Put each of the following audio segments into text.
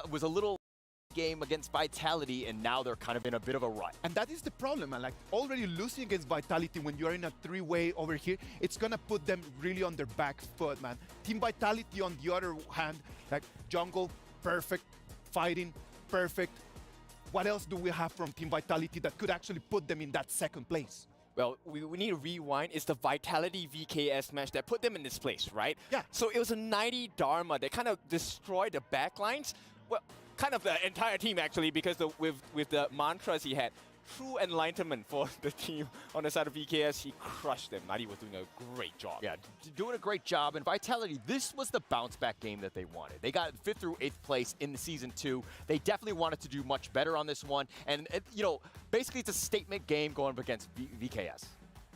was a little game against Vitality, and now they're kind of in a bit of a rut. And that is the problem, man. Like, already losing against Vitality when you're in a three-way over here, it's gonna put them really on their back foot, man. Team Vitality, on the other hand, like jungle, perfect, fighting, perfect. What else do we have from Team Vitality that could actually put them in that second place? Well, we need to rewind. It's the Vitality VKS match that put them in this place, right? Yeah. So it was a 90 Dharma that kind of destroyed the backlines. Well, kind of the entire team, actually, because with the mantras he had. True enlightenment for the team on the side of VKS. He crushed them. Nadi was doing a great job. Yeah, doing a great job. And Vitality, this was the bounce-back game that they wanted. They got 5th through 8th place in the Season 2. They definitely wanted to do much better on this one. And, you know, basically it's a statement game going up against VKS.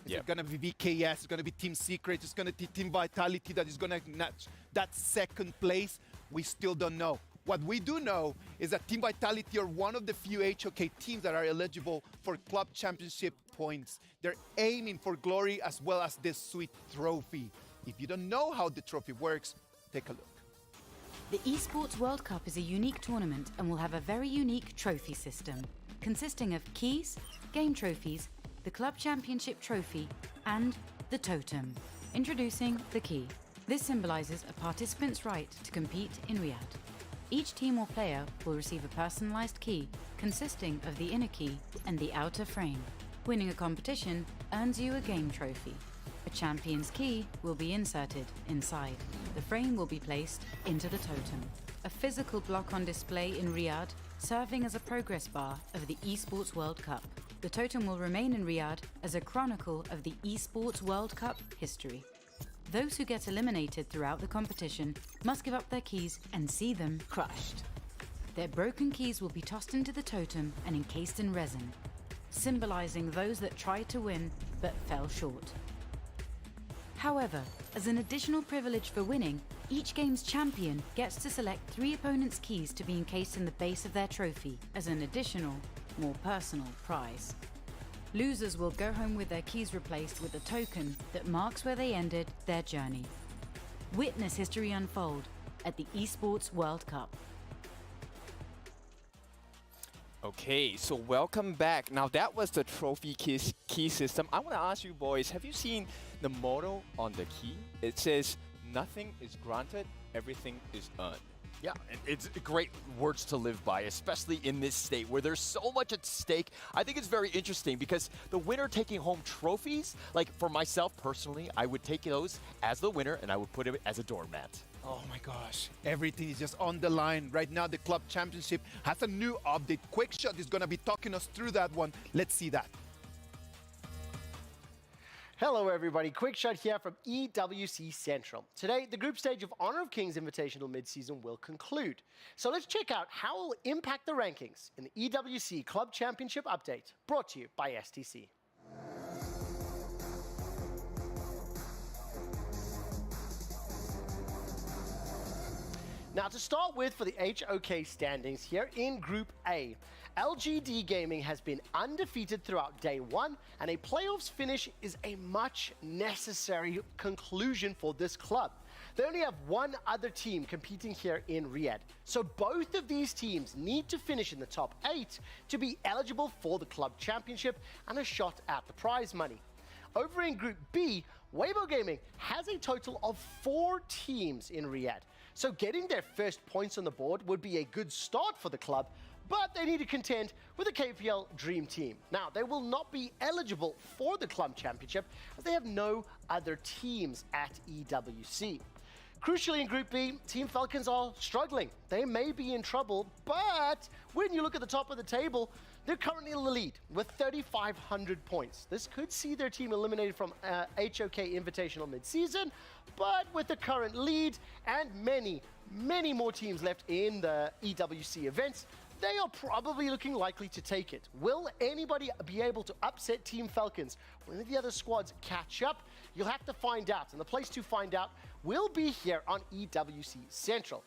It's going to be VKS, it's going to be Team Secret, it's going to be Team Vitality that is going to snatch that second place. We still don't know. What we do know is that Team Vitality are one of the few HOK teams that are eligible for club championship points. They're aiming for glory as well as this sweet trophy. If you don't know how the trophy works, take a look. The Esports World Cup is a unique tournament and will have a very unique trophy system, consisting of keys, game trophies, the club championship trophy, and the totem. Introducing the key. This symbolizes a participant's right to compete in Riyadh. Each team or player will receive a personalized key consisting of the inner key and the outer frame. Winning a competition earns you a game trophy. A champion's key will be inserted inside. The frame will be placed into the totem. A physical block on display in Riyadh, serving as a progress bar of the Esports World Cup. The totem will remain in Riyadh as a chronicle of the Esports World Cup history. Those who get eliminated throughout the competition must give up their keys and see them crushed. Their broken keys will be tossed into the totem and encased in resin, symbolizing those that tried to win but fell short. However, as an additional privilege for winning, each game's champion gets to select 3 opponents' keys to be encased in the base of their trophy as an additional, more personal prize. Losers will go home with their keys replaced with a token that marks where they ended their journey. Witness history unfold at the Esports World Cup. Okay, so welcome back. Now that was the trophy key system. I want to ask you boys, have you seen the motto on the key? It says, nothing is granted, everything is earned. Yeah, it's great words to live by, especially in this state where there's so much at stake. I think it's very interesting because the winner taking home trophies, like for myself personally, I would take those as the winner and I would put it as a doormat. Oh my gosh, everything is just on the line. Right now, the club championship has a new update. QuickShot is going to be talking us through that one. Let's see that. Hello everybody, QuickShot here from EWC Central. Today, the group stage of Honor of Kings Invitational Mid-Season will conclude. So let's check out how it will impact the rankings in the EWC Club Championship Update, brought to you by STC. Now to start with for the HOK standings here in Group A, LGD Gaming has been undefeated throughout day 1, and a playoffs finish is a much necessary conclusion for this club. They only have one other team competing here in Riyadh, so both of these teams need to finish in the top 8 to be eligible for the club championship and a shot at the prize money. Over in Group B, Weibo Gaming has a total of 4 teams in Riyadh, so getting their first points on the board would be a good start for the club, but they need to contend with the KPL Dream Team. Now, they will not be eligible for the club championship as they have no other teams at EWC. Crucially in Group B, Team Falcons are struggling. They may be in trouble, but when you look at the top of the table, they're currently in the lead with 3,500 points. This could see their team eliminated from HOK Invitational mid-season, but with the current lead and many more teams left in the EWC events, they are probably looking likely to take it. Will anybody be able to upset Team Falcons when the other squads catch up? You'll have to find out, and the place to find out will be here on EWC Central.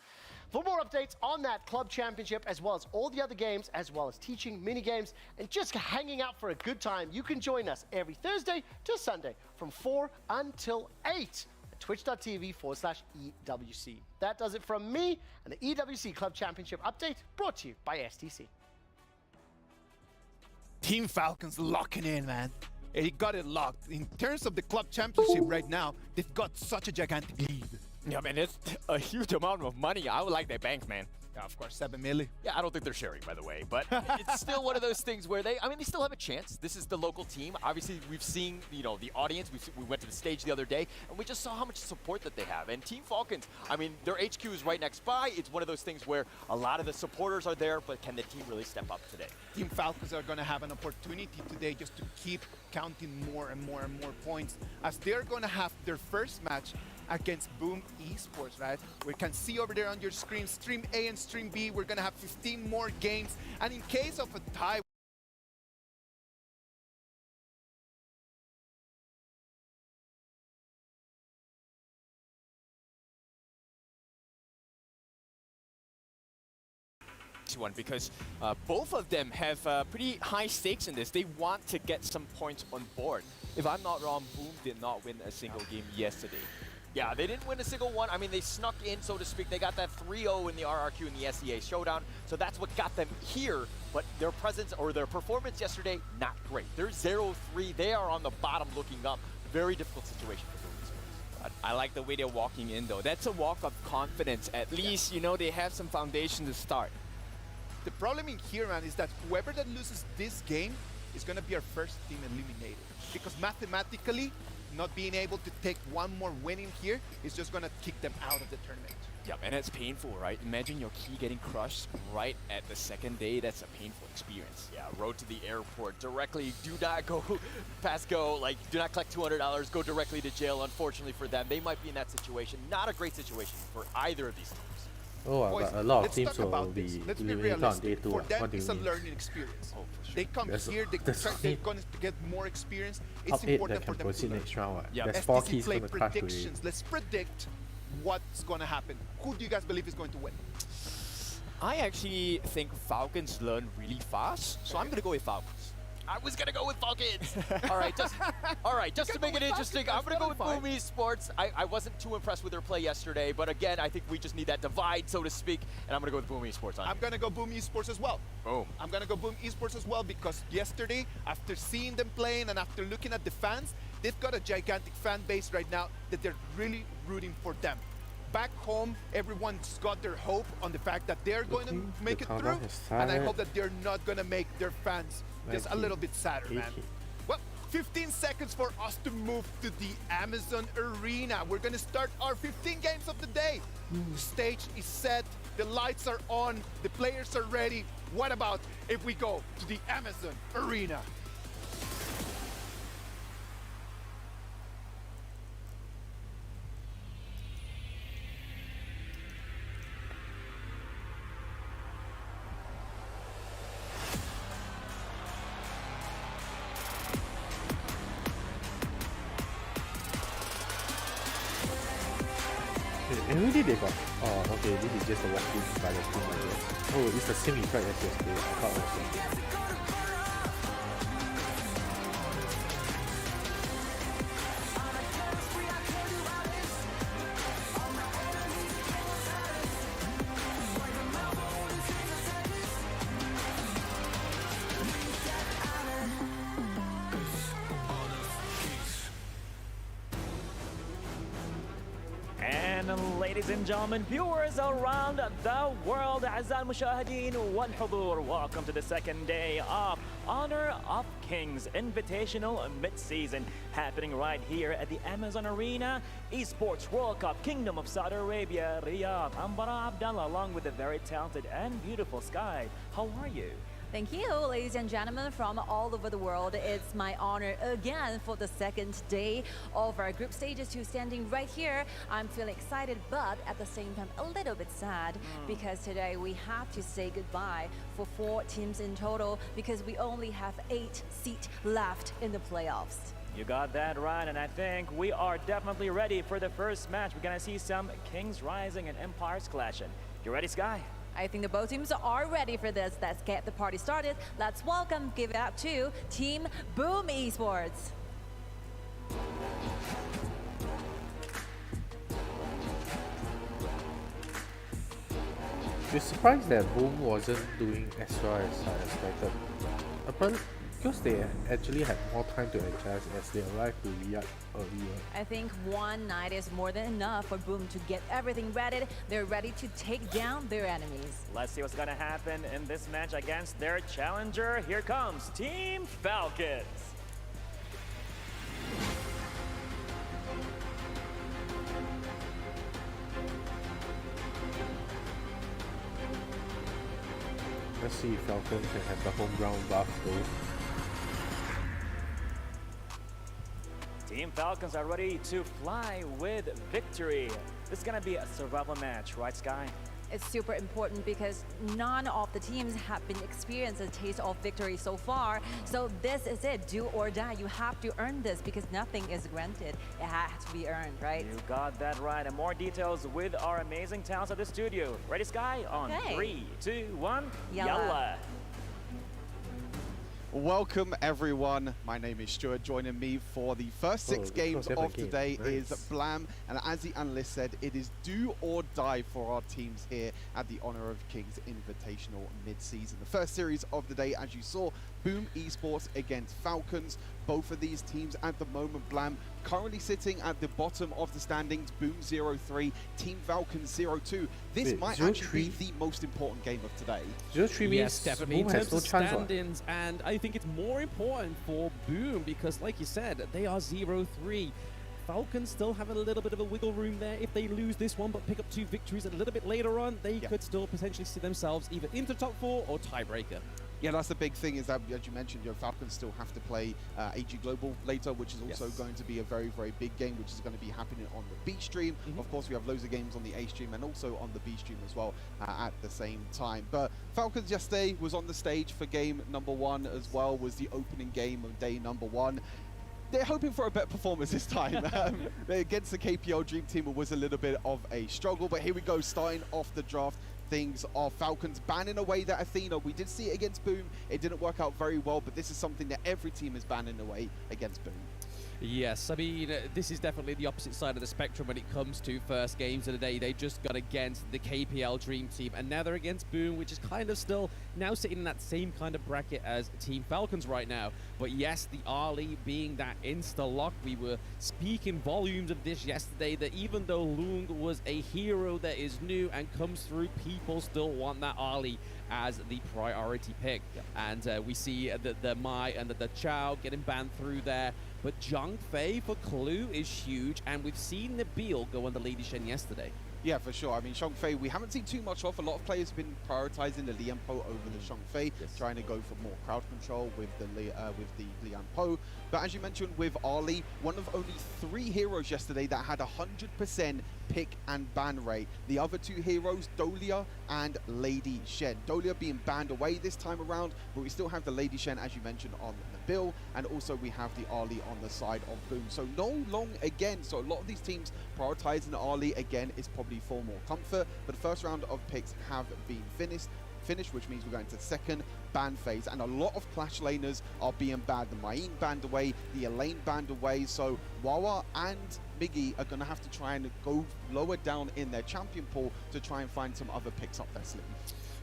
For more updates on that club championship, as well as all the other games, as well as teaching mini games, and just hanging out for a good time, you can join us every Thursday to Sunday from 4 until 8. twitch.tv/EWC. That does it from me and the EWC Club Championship update brought to you by STC. Team Falcons locking in, man. He got it locked. In terms of the club championship right now, they've got such a gigantic lead. Yeah, man, it's a huge amount of money. I would like their bank, man. Yeah, of course, 7 million. Yeah, I don't think they're sharing, by the way, but it's still one of those things where they still have a chance. This is the local team. Obviously, we've seen, the audience. We went to the stage the other day, and we just saw how much support that they have. And Team Falcons, their HQ is right next by. It's one of those things where a lot of the supporters are there, but can the team really step up today? Team Falcons are going to have an opportunity today just to keep counting more and more and more points, as they're going to have their first match against Boom Esports, right? We can see over there on your screen, Stream A and Stream B, we're gonna have 15 more games, and in case of a tie, one, because both of them have pretty high stakes in this. They want to get some points on board. If I'm not wrong, Boom did not win a single game yesterday. Yeah, they didn't win a single one. They snuck in, so to speak. They got that 3-0 in the RRQ and the SEA showdown, so that's what got them here. But their presence or their performance yesterday, not great. They're 0-3. They are on the bottom looking up. Very difficult situation for Boom Esports. I like the way they're walking in, though. That's a walk of confidence. At least, they have some foundation to start. the problem in here, man, is that whoever that loses this game is going to be our first team eliminated. Because mathematically, not being able to take one more win in here is just going to kick them out of the tournament. Yeah, and it's painful, right? Imagine your key getting crushed right at the second day. That's a painful experience. Yeah, road to the airport directly. Do not go past go. Like, do not collect $200. Go directly to jail. Unfortunately for them, they might be in that situation. Not a great situation for either of these teams. Oh, Boys, but a lot of let's teams talk will about be this. Let's be eliminated on day realistic. 2. For them, What do it's you a mean? learning experience. Oh, for sure. They come That's- here, that's they're going to get more experience. It's Top 8 important that for can them to proceed learn. next round. Right? Yeah. There's 4 STC keys play going to crash today. predictions. Let's predict what's going to happen. Who do you guys believe is going to win? I actually think Falcons learn really fast, so I'm going to go with Falcons. I was gonna go with Falcons. all right, just to make it interesting, I'm gonna go with Boom Esports. I wasn't too impressed with their play yesterday, but again, I think we just need that divide, so to speak, and I'm gonna go with Boom Esports on. I'm going to go Boom Esports as well. Boom. I'm going to go Boom Esports as well because yesterday, after seeing them playing and after looking at the fans, they've got a gigantic fan base right now that they're really rooting for them. Back home, everyone's got their hope on the fact that they're going to make it through, and I hope that they're not going to make their fans just a little bit sadder, man. Well, 15 seconds for us to move to the Amazon Arena. We're going to start our 15 games of the day. The stage is set, the lights are on, the players are ready. What about if we go to the Amazon Arena? And really they got, oh okay, this is just a walk-in by the team, I guess. Oh, it's the same effect as yesterday. I thought it was And ladies and gentlemen, viewers around the world, أعزائي المشاهدين والحضور, welcome to the second day of Honor of Kings Invitational Mid-Season, happening right here at the Amazon Arena, Esports World Cup, Kingdom of Saudi Arabia, Riyadh. I'm Bara Abdallah, along with the very talented and beautiful Sky. How are you? Thank you, ladies and gentlemen from all over the world. It's my honor again for the second day of our group stages to standing right here. I'm feeling excited, but at the same time a little bit sad because today we have to say goodbye for 4 teams in total because we only have 8 seats left in the playoffs. You got that right, and I think we are definitely ready for the first match. We're gonna see some Kings rising and Empires clashing. You ready, Sky? I think the both teams are ready for this. Let's get the party started. Let's welcome, give it up to Team Boom Esports. We're surprised that Boom wasn't doing as well as I expected. But because they actually had more time to adjust as they arrived to Riyadh earlier. I think one night is more than enough for Boom to get everything ready. They're ready to take down their enemies. Let's see what's gonna happen in this match against their challenger. Here comes Team Falcons. Let's see if Falcon can have the home ground buff though. Team Falcons are ready to fly with victory. This is gonna be a survival match, right, Sky? It's super important because none of the teams have been experienced a taste of victory so far. So this is it, do or die. You have to earn this because nothing is granted. It has to be earned, right? You got that right. And more details with our amazing talents at the studio. Ready, Sky? On Okay. 3, 2, 1, Yalla. yalla. Welcome everyone, my name is Stuart. Joining me for the first six games of today is Blam, and as the analyst said, it is do or die for our teams here at the Honor of Kings Invitational mid-season. The first series of the day, as you saw, Boom Esports against Falcons. Both of these teams at the moment, Blam, currently sitting at the bottom of the standings. Boom 0-3, Team Falcons 0-2. This Wait, might actually be the most important game of today. 0-3 means Yes, definitely. Boom In has terms no of chance. stand-ins, and I think it's more important for Boom because, like you said, they are 0-3. Falcons still have a little bit of a wiggle room there. If they lose this one but pick up 2 victories a little bit later on, they could still potentially see themselves either into top 4 or tiebreaker. Yeah, that's the big thing is that, as you mentioned, Falcons still have to play AG Global later, which is also going to be a very, very big game, which is going to be happening on the B stream. Of course, we have loads of games on the A stream and also on the B stream as well at the same time. But Falcons yesterday was on the stage for game number 1 as well, was the opening game of day number 1. They're hoping for a better performance this time. Against the KPL Dream Team, it was a little bit of a struggle, but here we go, starting off the draft. Things of Falcons banning away that Athena. We did see it against Boom. It didn't work out very well, but this is something that every team is banning away against Boom. Yes, I mean, this is definitely the opposite side of the spectrum when it comes to first games of the day. They just got against the KPL Dream Team, and now they're against Boom, which is kind of still now sitting in that same kind of bracket as Team Falcons right now. But yes, the Ali being that insta-lock, we were speaking volumes of this yesterday, that even though Lung was a hero that is new and comes through, people still want that Ali as the priority pick. And we see the Mai and the Chow getting banned through there. But Zhang Fei for Clue is huge, and we've seen Nabil go on the Lady Shen yesterday. Yeah, for sure. I mean, Zhang Fei, we haven't seen too much of. A lot of players have been prioritizing the Lian Po over the Zhang Fei, trying to go for more crowd control with the Lian Po. But as you mentioned with Ali, one of only 3 heroes yesterday that had 100% pick and ban rate. The other 2 heroes, Dolia and Lady Shen. Dolia being banned away this time around, but we still have the Lady Shen, as you mentioned, on the bill, and also we have the Ali on the side of Boom. So no long again. So a lot of these teams prioritizing Ali again is probably for more comfort. But the first round of picks have been finished, which means we're going to the second ban phase, and a lot of Clash laners are being banned. The Main banned away, the Elaine banned away, so Wawa and Miggy are going to have to try and go lower down in their champion pool to try and find some other picks up their sleeve.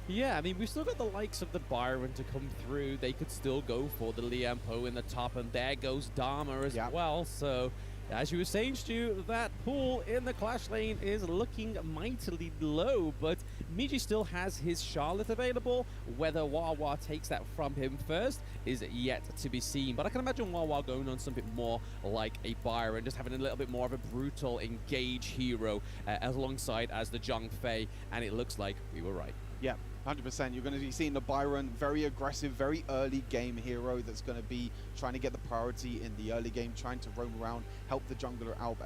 Yeah, I mean, we've still got the likes of the Byron to come through. They could still go for the Lian Po in the top, and there goes Dharma as well. So, as you were saying, Stu, that pool in the Clash lane is looking mightily low, but Miji still has his Charlotte available. Whether Wawa takes that from him first is yet to be seen. But I can imagine Wawa going on something more like a Byron, just having a little bit more of a brutal engage hero alongside as the Zhang Fei, and it looks like we were right. Yeah. 100%. You're going to be seeing the Byron, very aggressive, very early game hero that's going to be trying to get the priority in the early game, trying to roam around, help the jungler out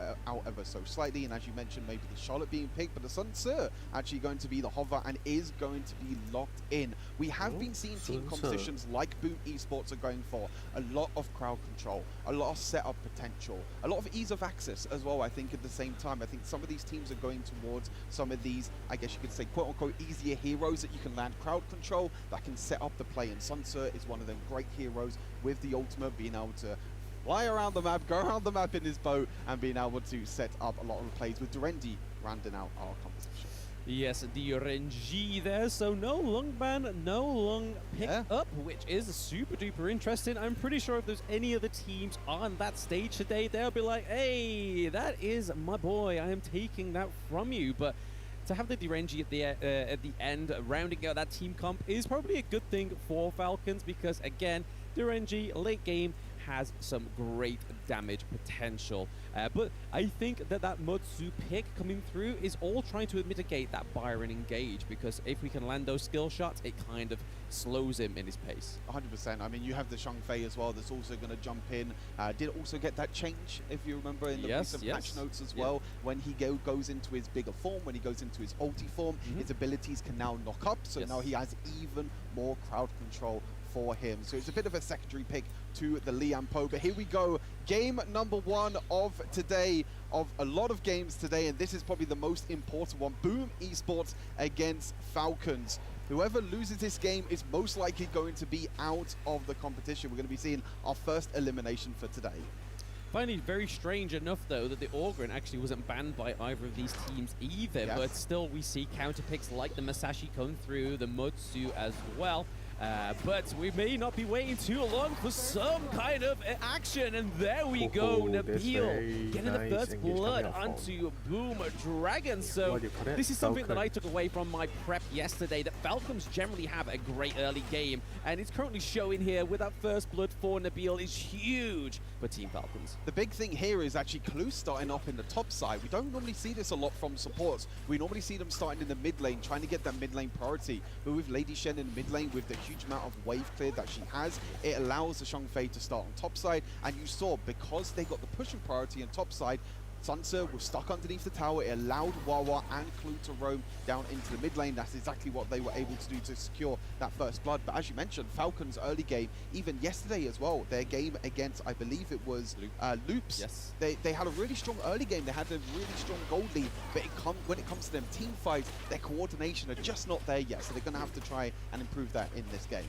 ever so slightly. And as you mentioned, maybe the Charlotte being picked, but the Sun Tzu actually going to be the hover and is going to be locked in. We have been seeing team compositions like Boom Esports are going for a lot of crowd control, a lot of setup potential, a lot of ease of access as well. I think at the same time, I think some of these teams are going towards some of these, I guess you could say, quote unquote, easier heroes that you can land crowd control, that can set up the play. And Sun Tzu is one of them great heroes with the ultimate, being able to fly around the map, go around the map in his boat, and being able to set up a lot of the plays, with Durendi rounding out our composition. Yes, the RNG there, so no long ban, no long pick up, which is super duper interesting. I'm pretty sure if there's any other teams on that stage today, they'll be like, hey, that is my boy, I am taking that from you. But to have the RNG at the end, rounding out that team comp is probably a good thing for Falcons because, again, the RNG late game has some great damage potential. But I think that Mutsu pick coming through is all trying to mitigate that Byron engage, because if we can land those skill shots, it kind of slows him in his pace. 100%. I mean, you have the Shang Fei as well that's also going to jump in. Did also get that change, if you remember, in the recent patch notes as well. When he goes into his bigger form, when he goes into his ulti form, his abilities can now knock up, so now he has even more crowd control for him. So it's a bit of a secondary pick to the Liam Po. But here we go, game number 1 of today, of a lot of games today, and this is probably the most important one. Boom Esports against Falcons. Whoever loses this game is most likely going to be out of the competition. We're going to be seeing our first elimination for today. Finally, very strange enough, though, that the Orgrin actually wasn't banned by either of these teams either, but still we see counter picks like the Masashi come through, the Mutsu as well. But we may not be waiting too long for some kind of action, and there we go, Nabil getting the first blood onto Boom Dragon. So this is something that I took away from my prep yesterday, that Falcons generally have a great early game, and it's currently showing here with that first blood for Nabil is huge for Team Falcons. The big thing here is actually Clue starting up in the top side. We don't normally see this a lot from supports. We normally see them starting in the mid lane, trying to get that mid lane priority. But with Lady Shen in the mid lane, with the huge amount of wave clear that she has, it allows the Shang Fei to start on top side. And you saw, because they got the pushing priority on top side, Sansa was stuck underneath the tower. It allowed Wawa and Clue to roam down into the mid lane. That's exactly what they were able to do to secure that first blood. But as you mentioned, Falcons' early game, even yesterday as well, their game against, I believe it was Loops. Yes. They had a really strong early game. They had a really strong gold lead. But when it comes to them team fights, their coordination are just not there yet. So they're going to have to try and improve that in this game.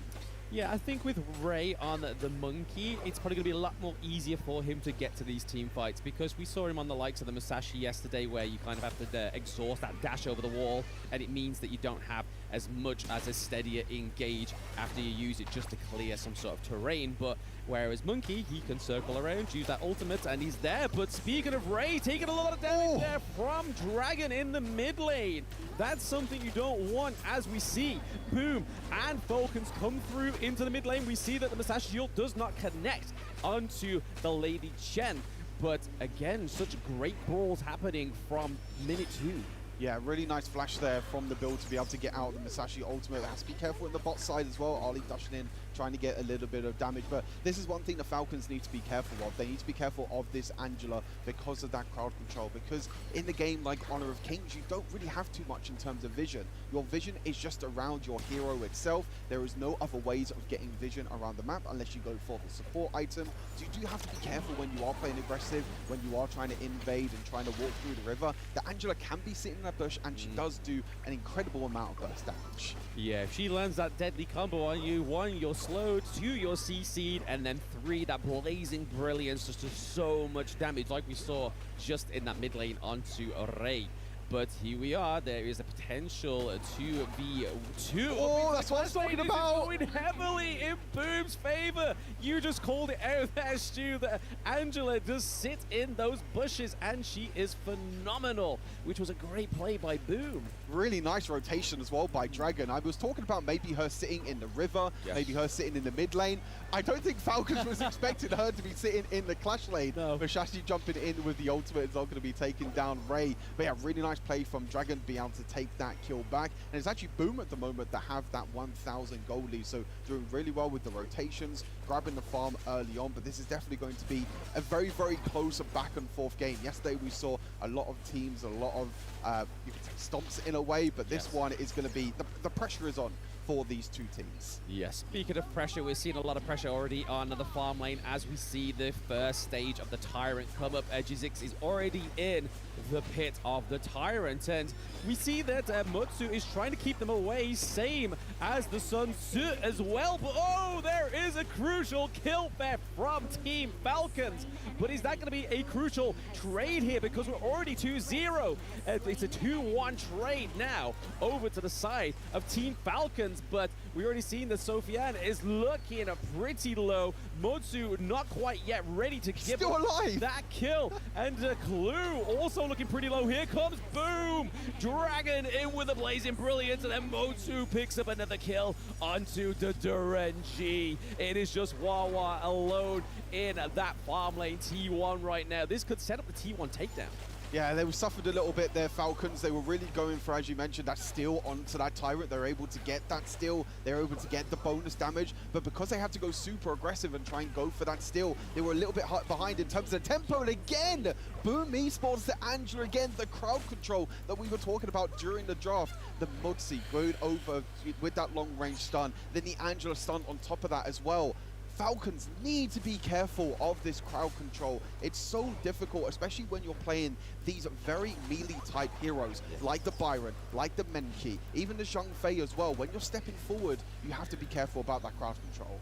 Yeah, I think with Ray on the Monkey, it's probably going to be a lot more easier for him to get to these team fights, because we saw him on the likes of the Masashi yesterday, where you kind of have to exhaust that dash over the wall, and it means that you don't have as much as a steadier engage after you use it just to clear some sort of terrain. But whereas Monkey, he can circle around, use that ultimate, and he's there. But speaking of Ray, taking a lot of damage there from Dragon in the mid lane. That's something you don't want, as we see Boom and Falcons come through into the mid lane. We see that the Masashi shield does not connect onto the Lady Chen. But again, such great brawls happening from minute 2. Yeah, really nice flash there from the build to be able to get out the Masashi ultimate. Has to be careful in the bot side as well. Ali dashing in, trying to get a little bit of damage. But this is one thing the Falcons need to be careful of. They need to be careful of this Angela because of that crowd control. Because in the game like Honor of Kings, you don't really have too much in terms of vision. Your vision is just around your hero itself. There is no other ways of getting vision around the map unless you go for the support item. So you do have to be careful when you are playing aggressive, when you are trying to invade and trying to walk through the river. The Angela can be sitting in that bush, and she does do an incredible amount of burst damage. Yeah, if she lands that deadly combo on you, 1, you're slowed, 2, you're CC'd, and then 3, that blazing brilliance just does so much damage, like we saw just in that mid lane onto Ray. But here we are, there is a potential 2v2. Oh, that's what I was talking about! Going heavily in Boom's favor. You just called it out there, Stu, that Angela does sit in those bushes, and she is phenomenal, which was a great play by Boom. Really nice rotation as well by Dragon. I was talking about maybe her sitting in the river, maybe her sitting in the mid lane. I don't think Falcons was expecting her to be sitting in the clash lane. No. Masashi jumping in with the ultimate is not going to be taking down Ray. But yeah, really nice play from Dragon, being able to take that kill back. And it's actually Boom at the moment that have that 1,000 gold lead. So doing really well with the rotations, grabbing the farm early on. But this is definitely going to be a very, very close back and forth game. Yesterday we saw a lot of teams, a lot of, you could say stomps in a way. But this one is going to be, the pressure is on for these two teams. Yes, speaking of pressure, we're seeing a lot of pressure already on the farm lane as we see the first stage of the Tyrant come up. Jizix is already in the pit of the Tyrant, and we see that Mutsu is trying to keep them away, same as the Sun Tzu as well. But oh, there is a crucial kill there from Team Falcons. But is that going to be a crucial trade here? Because we're already 2-0. It's a 2-1 trade now over to the side of Team Falcons. But we already seen that Sofiane is looking pretty low. Motsu not quite yet ready to give that kill. And Clue also looking pretty low. Here comes Boom! Dragon in with a blazing brilliance, and then Motsu picks up another kill onto the Durenji. It is just Wawa alone in that farm lane T1 right now. This could set up the T1 takedown. Yeah, they suffered a little bit there, Falcons. They were really going for, as you mentioned, that steal onto that Tyrant. They were able to get that steal. They were able to get the bonus damage. But because they had to go super aggressive and try and go for that steal, they were a little bit behind in terms of the tempo. And again, Boom Esports, the Angela again, the crowd control that we were talking about during the draft. The Muggsy going over with that long-range stun. Then the Angela stun on top of that as well. Falcons need to be careful of this crowd control. It's so difficult, especially when you're playing these very melee-type heroes, like the Byron, like the Menki, even the Zhang Fei as well. When you're stepping forward, you have to be careful about that crowd control.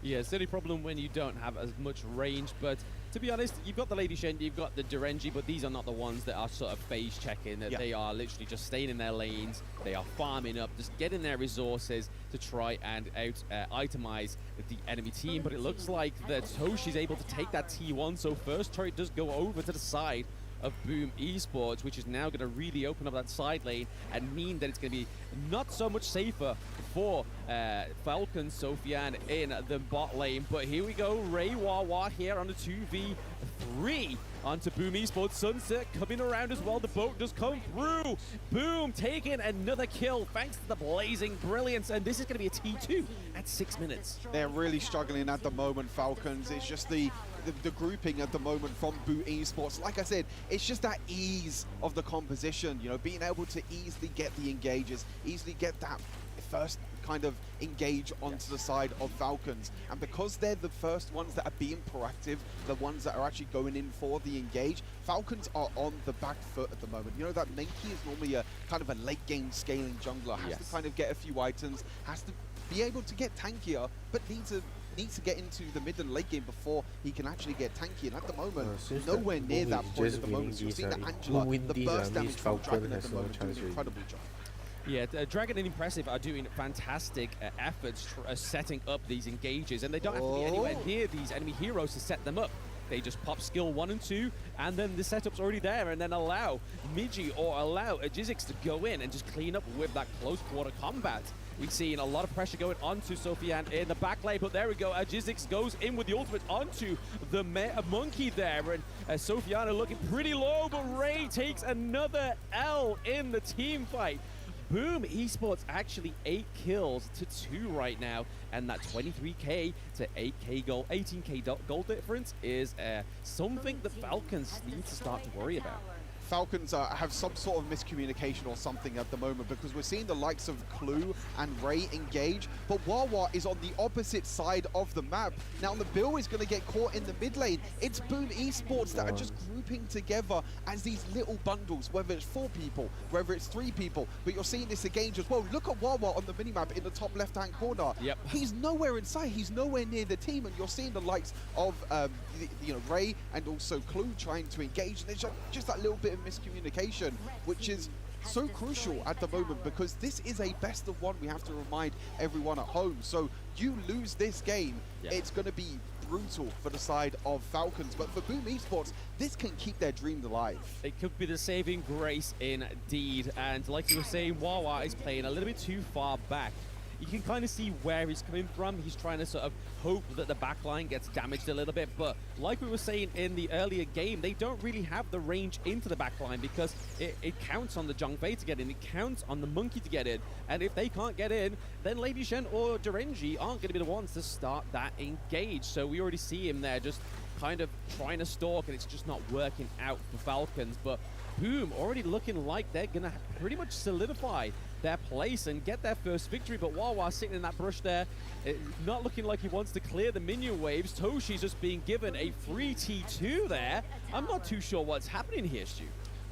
Yeah, it's the only problem when you don't have as much range, but to be honest, you've got the Lady Shen, you've got the Durenji, but these are not the ones that are sort of phase checking. They are literally just staying in their lanes, they are farming up, just getting their resources to try and itemize the enemy team. But it looks like that Toshi's able to take that T1, so first turret does go over to the side of Boom Esports, which is now going to really open up that side lane and mean that it's going to be not so much safer for Falcon Sofiane in the bot lane. But here we go, Ray Wawa here on the 2v3 onto Boom Esports. Sunset coming around as well. The boat does come through. Boom taking another kill thanks to the blazing brilliance. And this is going to be a T2 at 6 minutes. They're really struggling at the moment, Falcons. It's just the grouping at the moment from Boom Esports. Like I said, it's just that ease of the composition, you know, being able to easily get the engages, easily get that first kind of engage onto the side of Falcons. And because they're the first ones that are being proactive, the ones that are actually going in for the engage, Falcons are on the back foot at the moment. You know that Menki is normally a kind of a late game scaling jungler, has to kind of get a few items, has to be able to get tankier, but needs to get into the mid and late game before he can actually get tanky. And at the moment, nowhere near that point at the moment. So you're seeing that Angela, the burst damage from Dragon at the moment, doing an incredible job. Yeah, Dragon and Impressive are doing fantastic efforts setting up these engages, and they don't have to be anywhere near these enemy heroes to set them up. They just pop skill 1 and 2, and then the setup's already there, and then allow Miji or allow Jizzix to go in and just clean up with that close quarter combat. We've seen a lot of pressure going onto Sofiane in the back lane, but there we go. Jizzix goes in with the ultimate onto the monkey there, and Sofiane looking pretty low, but Ray takes another L in the team fight. Boom Esports actually 8 kills to 2 right now, and that 23k to 8k gold, 18k gold difference is something the Falcons need to start to worry about. Falcons have some sort of miscommunication or something at the moment, because we're seeing the likes of Clue and Ray engage, but Wawa is on the opposite side of the map. Now the Bill is going to get caught in the mid lane. It's Boom Esports that are just grouping together as these little bundles, whether it's 4 people, whether it's 3 people, but you're seeing this again just, well, look at Wawa on the minimap in the top left-hand corner. Yep. He's nowhere in sight, he's nowhere near the team, and you're seeing the likes of Ray and also Clue trying to engage, and there's just that little bit of miscommunication, which is so crucial at the moment, because this is a best of 1. We have to remind everyone at home. So you lose this game, it's going to be brutal for the side of Falcons. But for Boom Esports, this can keep their dreams alive. It could be the saving grace indeed. And like you were saying, Wawa is playing a little bit too far back. You can kind of see where he's coming from. He's trying to sort of hope that the backline gets damaged a little bit. But like we were saying in the earlier game, they don't really have the range into the backline, because it counts on the Zhang Fei to get in. It counts on the Monkey to get in. And if they can't get in, then Lady Shen or Durenji aren't going to be the ones to start that engage. So we already see him there just kind of trying to stalk, and it's just not working out for Falcons. But Boom already looking like they're going to pretty much solidify their place and get their first victory. But Wawa sitting in that brush there, not looking like he wants to clear the minion waves. Toshi's just being given a free T2 there. I'm not too sure what's happening here, Stu.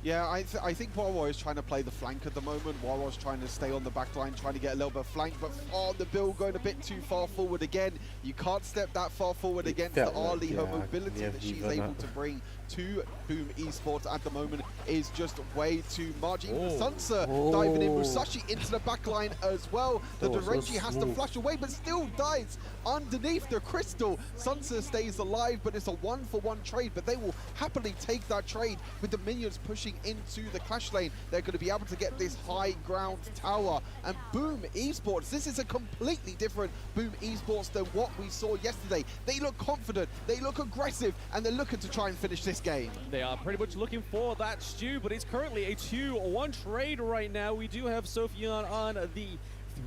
Yeah, I think Wawa is trying to play the flank at the moment. Wawa's trying to stay on the back line, trying to get a little bit of flank, but the build going a bit too far forward again. You can't step that far forward against the Ali. Her mobility that she's able to bring to Boom Esports at the moment is just way too much. Even Sansa diving in, Musashi into the back line as well. The Dorenji has to flash away, but still dies underneath the crystal. Sansa stays alive, but it's a 1-for-1 trade, but they will happily take that trade with the minions pushing into the clash lane. They're going to be able to get this high ground tower. And Boom Esports, this is a completely different Boom Esports than what we saw yesterday. They look confident, they look aggressive, and they're looking to try and finish this game. They are pretty much looking for that, Stu, but it's currently a 2-1 trade right now. We do have Sophian on the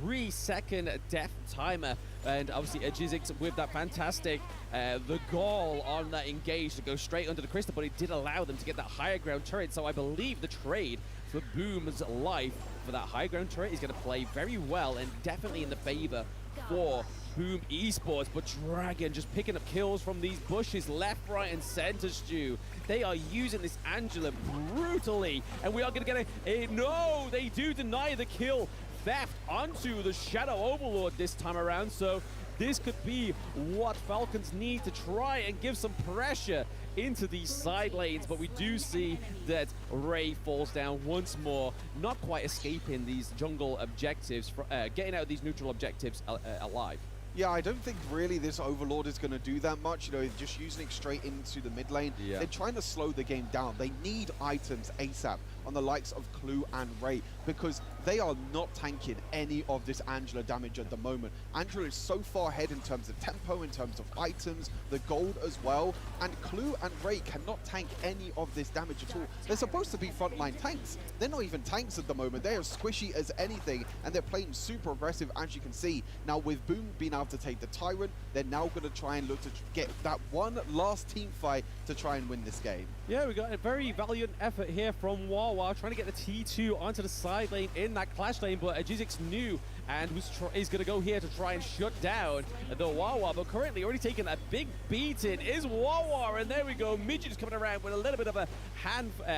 3-second death timer, and obviously Jizzix with that fantastic the goal on that engage to go straight under the crystal, but it did allow them to get that higher ground turret. So I believe the trade for Boom's life for that high ground turret is going to play very well and definitely in the favor for Boom Esports. But Dragon just picking up kills from these bushes left, right, and center, Stu. They are using this Angela brutally, and we are going to get a no, they do deny the kill theft onto the Shadow Overlord this time around. So this could be what Falcons need to try and give some pressure into these side lanes, but we do see that Ray falls down once more, not quite escaping these jungle objectives, getting out of these neutral objectives alive. Yeah, I don't think really this Overlord is going to do that much. You know, just using it straight into the mid lane. Yeah. They're trying to slow the game down. They need items ASAP on the likes of Clue and Ray, because they are not tanking any of this Angela damage at the moment. Angela is so far ahead in terms of tempo, in terms of items, the gold as well, and Clue and Ray cannot tank any of this damage at all. They're supposed to be frontline tanks. They're not even tanks at the moment. They are squishy as anything, and they're playing super aggressive, as you can see. Now, with Boom being able to take the Tyrant, they're now going to try and look to get that one last team fight to try and win this game. Yeah, we got a very valiant effort here from Wawa, trying to get the T2 onto the side lane in that clash lane, but Jizzix knew and is going to go here to try and shut down the Wawa, but currently already taking a big beating is Wawa, and there we go, Midget is coming around with a little bit of a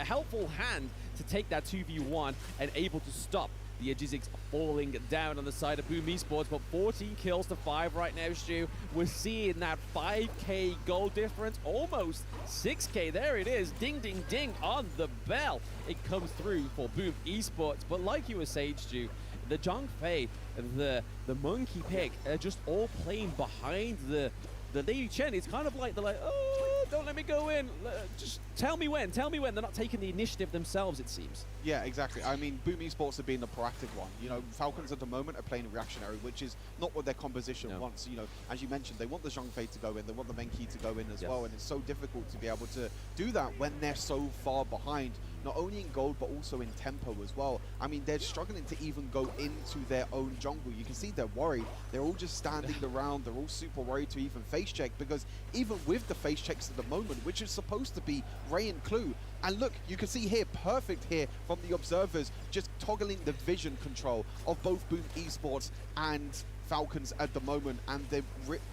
helpful hand to take that 2v1 and able to stop the Jizzix falling down on the side of Boom Esports, but 14 kills to 5 right now, Stu. We're seeing that 5k goal difference, almost 6k. There it is, ding, ding, ding on the bell. It comes through for Boom Esports, but like you were saying, Stu, the Zhang Fei, the Monkey Pig are just all playing behind the Lady Chen. It's kind of like they're like, oh, don't let me go in. Just tell me when. Tell me when. They're not taking the initiative themselves, it seems. Yeah, exactly. I mean, Boom Esports are being the proactive one. You know, Falcons at the moment are playing reactionary, which is not what their composition wants. You know, as you mentioned, they want the Zhang Fei to go in, they want the Menki to go in as well, and it's so difficult to be able to do that when they're so far behind, not only in gold, but also in tempo as well. I mean, they're struggling to even go into their own jungle. You can see they're worried. They're all just standing around. They're all super worried to even face check, because even with the face checks at the moment, which is supposed to be Ray and Clue, and look, you can see here, perfect here from the observers, just toggling the vision control of both Boom Esports and Falcons at the moment, and they're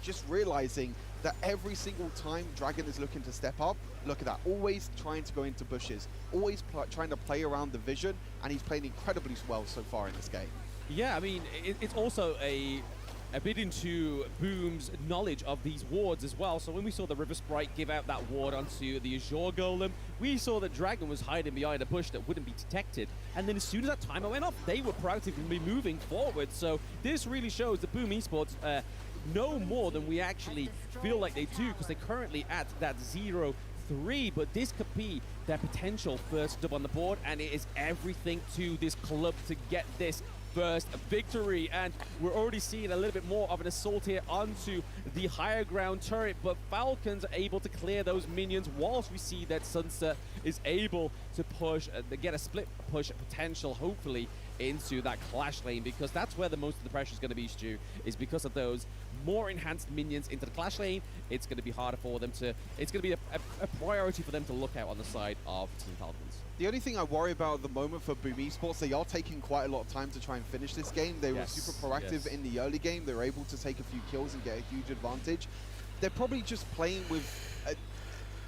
just realizing that every single time Dragon is looking to step up, look at that, always trying to go into bushes, always trying to play around the vision, and he's playing incredibly well so far in this game. Yeah, I mean, it's also a bit into Boom's knowledge of these wards as well. So when we saw the River Sprite give out that ward onto the Azure Golem, we saw that Dragon was hiding behind a bush that wouldn't be detected. And then as soon as that timer went off, they were proactively moving forward. So this really shows that Boom Esports know more than we actually feel like they do, because they're currently at that 0-3, but this could be their potential first dub on the board, and it is everything to this club to get this first victory. And we're already seeing a little bit more of an assault here onto the higher ground turret, but Falcons are able to clear those minions, whilst we see that Sunset is able to push, get a split push potential, hopefully, into that clash lane, because that's where the most of the pressure is going to be, Stu, is because of those more enhanced minions into the clash lane. It's going to be harder for them to, it's going to be a priority for them to look out on the side of Team Falcons. The only thing I worry about at the moment for Boom Esports, they are taking quite a lot of time to try and finish this game. They were super proactive in the early game. They were able to take a few kills and get a huge advantage. They're probably just playing with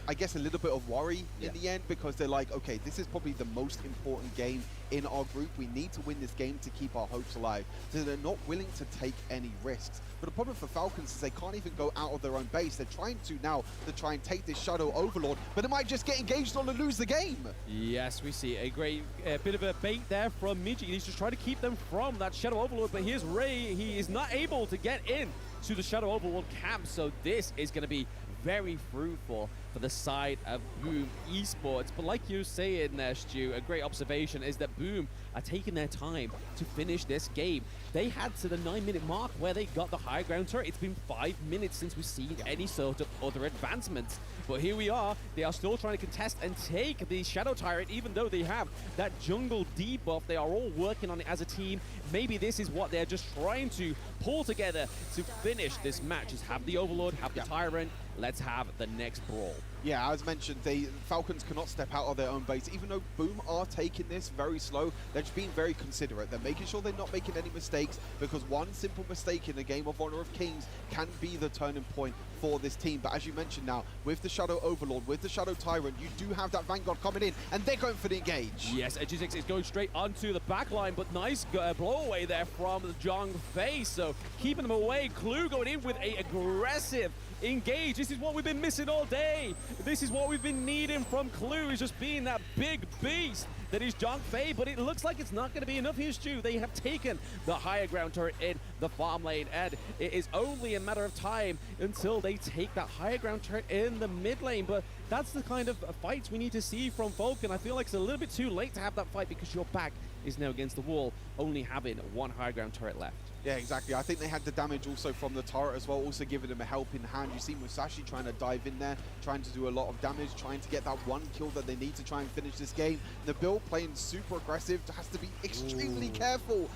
I guess, a little bit of worry in the end, because they're like, okay, this is probably the most important game in our group. We need to win this game to keep our hopes alive. So they're not willing to take any risks. But the problem for Falcons is they can't even go out of their own base. They're trying to now to try and take this Shadow Overlord, but it might just get engaged on and lose the game. Yes, we see a great bit of a bait there from Miji. He's just trying to keep them from that Shadow Overlord, but here's Ray. He is not able to get in to the Shadow Overlord camp, so this is going to be very fruitful for the side of Boom Esports. But like you say in there, Stu, a great observation is that Boom are taking their time to finish this game. They had to the 9-minute mark where they got the high ground turret. It's been 5 minutes since we've seen any sort of other advancements. But here we are. They are still trying to contest and take the Shadow Tyrant, even though they have that jungle debuff. They are all working on it as a team. Maybe this is what they're just trying to pull together to finish this match, is have the Overlord, have the Tyrant. Let's have the next brawl. Yeah, as mentioned, Falcons cannot step out of their own base. Even though Boom are taking this very slow, they're just being very considerate. They're making sure they're not making any mistakes, because one simple mistake in the game of Honor of Kings can be the turning point for this team. But as you mentioned now, with the Shadow Overlord, with the Shadow Tyrant, you do have that Vanguard coming in, and they're going for the engage. Yes, HOK is going straight onto the back line, but nice blow away there from the Zhang Fei. So keeping them away. Clue going in with a aggressive engage. This is what we've been missing all day. This is what we've been needing from Clue, is just being that big beast that is Zhang Fei, but it looks like it's not going to be enough here, Stu. They have taken the higher ground turret in the farm lane, and it is only a matter of time until they take that higher ground turret in the mid lane. But that's the kind of fights we need to see from Falcon. I feel like it's a little bit too late to have that fight, because your back is now against the wall, only having one high ground turret left. Yeah, exactly. I think they had the damage also from the turret as well, also giving them a helping hand. You see Musashi trying to dive in there, trying to do a lot of damage, trying to get that one kill that they need to try and finish this game. Nabil playing super aggressive, has to be extremely careful.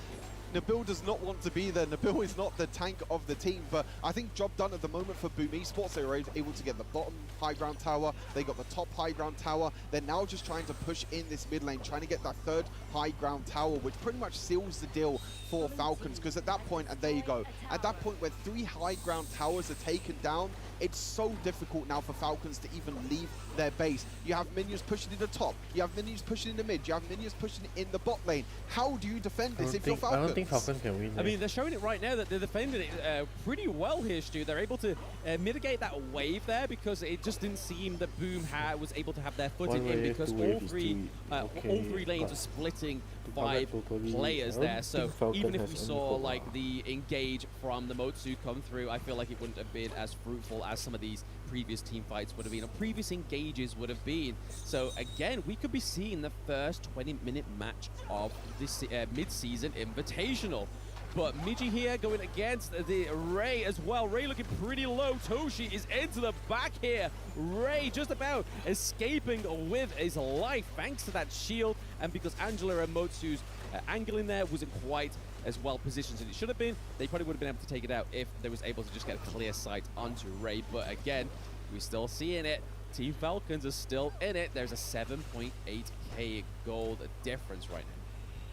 Nabil does not want to be there. Nabil is not the tank of the team, but I think job done at the moment for Boom Esports. They were able to get the bottom high ground tower. They got the top high ground tower. They're now just trying to push in this mid lane, trying to get that third high ground tower, which pretty much seals the deal for Falcons, because at that point, and there you go, at that point where 3 high ground towers are taken down, it's so difficult now for Falcons to even leave their base. You have minions pushing in the top, you have minions pushing in the mid, you have minions pushing in the bot lane. How do you defend this if you're Falcons? I don't think Falcons can win. I mean, they're showing it right now that they're defending it pretty well here, Stu. They're able to mitigate that wave there, because it just didn't seem that Boom was able to have their footing in, because all three lanes are splitting 5 players there. So even if we saw like the engage from the Motsu come through, I feel like it wouldn't have been as fruitful as some of these previous team fights would have been, or previous engages would have been. So again, we could be seeing the first 20-minute match of this mid-season invitational. But Miji here going against the Ray as well. Ray looking pretty low. Toshi is into the back here. Ray just about escaping with his life thanks to that shield, and because Angela and Motsu's angle in there wasn't quite as well positioned as it should have been, they probably would have been able to take it out if they was able to just get a clear sight onto Ray. But again, we're still seeing it. Team Falcons are still in it. There's a 7.8k gold difference right now.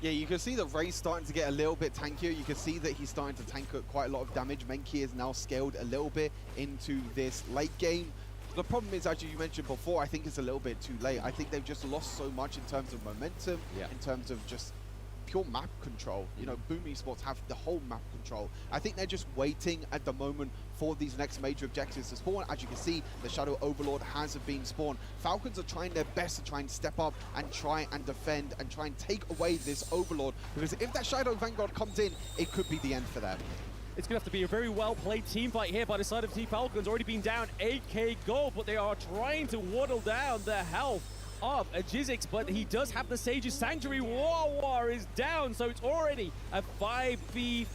Yeah, you can see that Ray's starting to get a little bit tankier. You can see that he's starting to tank quite a lot of damage. Menki is now scaled a little bit into this late game. The problem is, as you mentioned before, I think it's a little bit too late. I think they've just lost so much in terms of momentum, in terms of just pure map control. You know, Boom Esports have the whole map control. I think they're just waiting at the moment for these next major objectives to spawn. As you can see, the Shadow Overlord has been spawned. Falcons are trying their best to try and step up and try and defend and try and take away this Overlord, because if that Shadow Vanguard comes in, it could be the end for them. It's going to have to be a very well-played team fight here by the side of Team Falcons. Already been down 8k gold, but they are trying to waddle down the health of Jizzix, but he does have the Sage's Sanctuary. War is down, so it's already a 5v4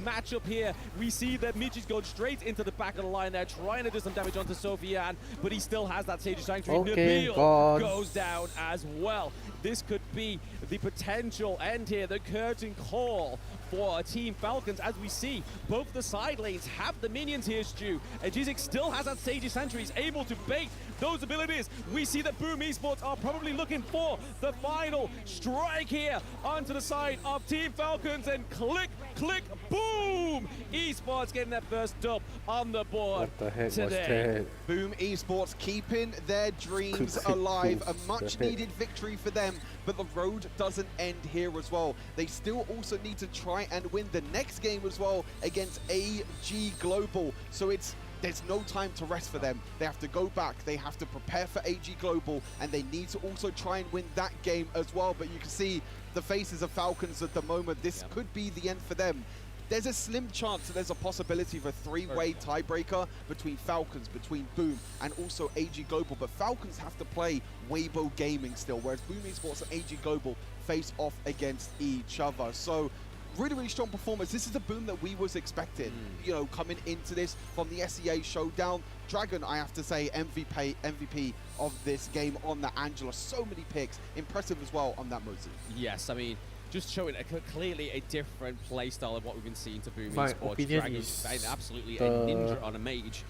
matchup here. We see that Michi's gone straight into the back of the line there, trying to do some damage onto Sofian, but he still has that Sage's Sanctuary. Nabil goes down as well. This could be the potential end here, the curtain call for Team Falcons, as we see both the side lanes have the minions here, Stu. And Jizzix still has that Sage's Sanctuary. He's able to bait those abilities. We see that Boom Esports are probably looking for the final strike here onto the side of Team Falcons, and click click, boom! Esports getting their first dub on the board What the heck was today. that? Boom Esports keeping their dreams Quick alive. A boost. much needed victory for them, but the road doesn't end here as well. They still also need to try and win the next game as well against AG Global. So there's no time to rest for them. They have to go back, they have to prepare for AG Global, and they need to also try and win that game as well. But you can see the faces of Falcons at the moment. This could be the end for them. There's a slim chance that there's a possibility of a three-way tiebreaker between Falcons, between Boom, and also AG Global. But Falcons have to play Weibo Gaming still, whereas Boom Esports and AG Global face off against each other. So really, really strong performance. This is the Boom that we was expecting, you know, coming into this from the SEA showdown. Dragon, I have to say, MVP of this game on the Angela. So many picks. Impressive as well on that Moses. Yes, I mean, just showing clearly a different playstyle of what we've been seeing to Boom My Esports. opinion Dragon is is absolutely a the ninja on a mage.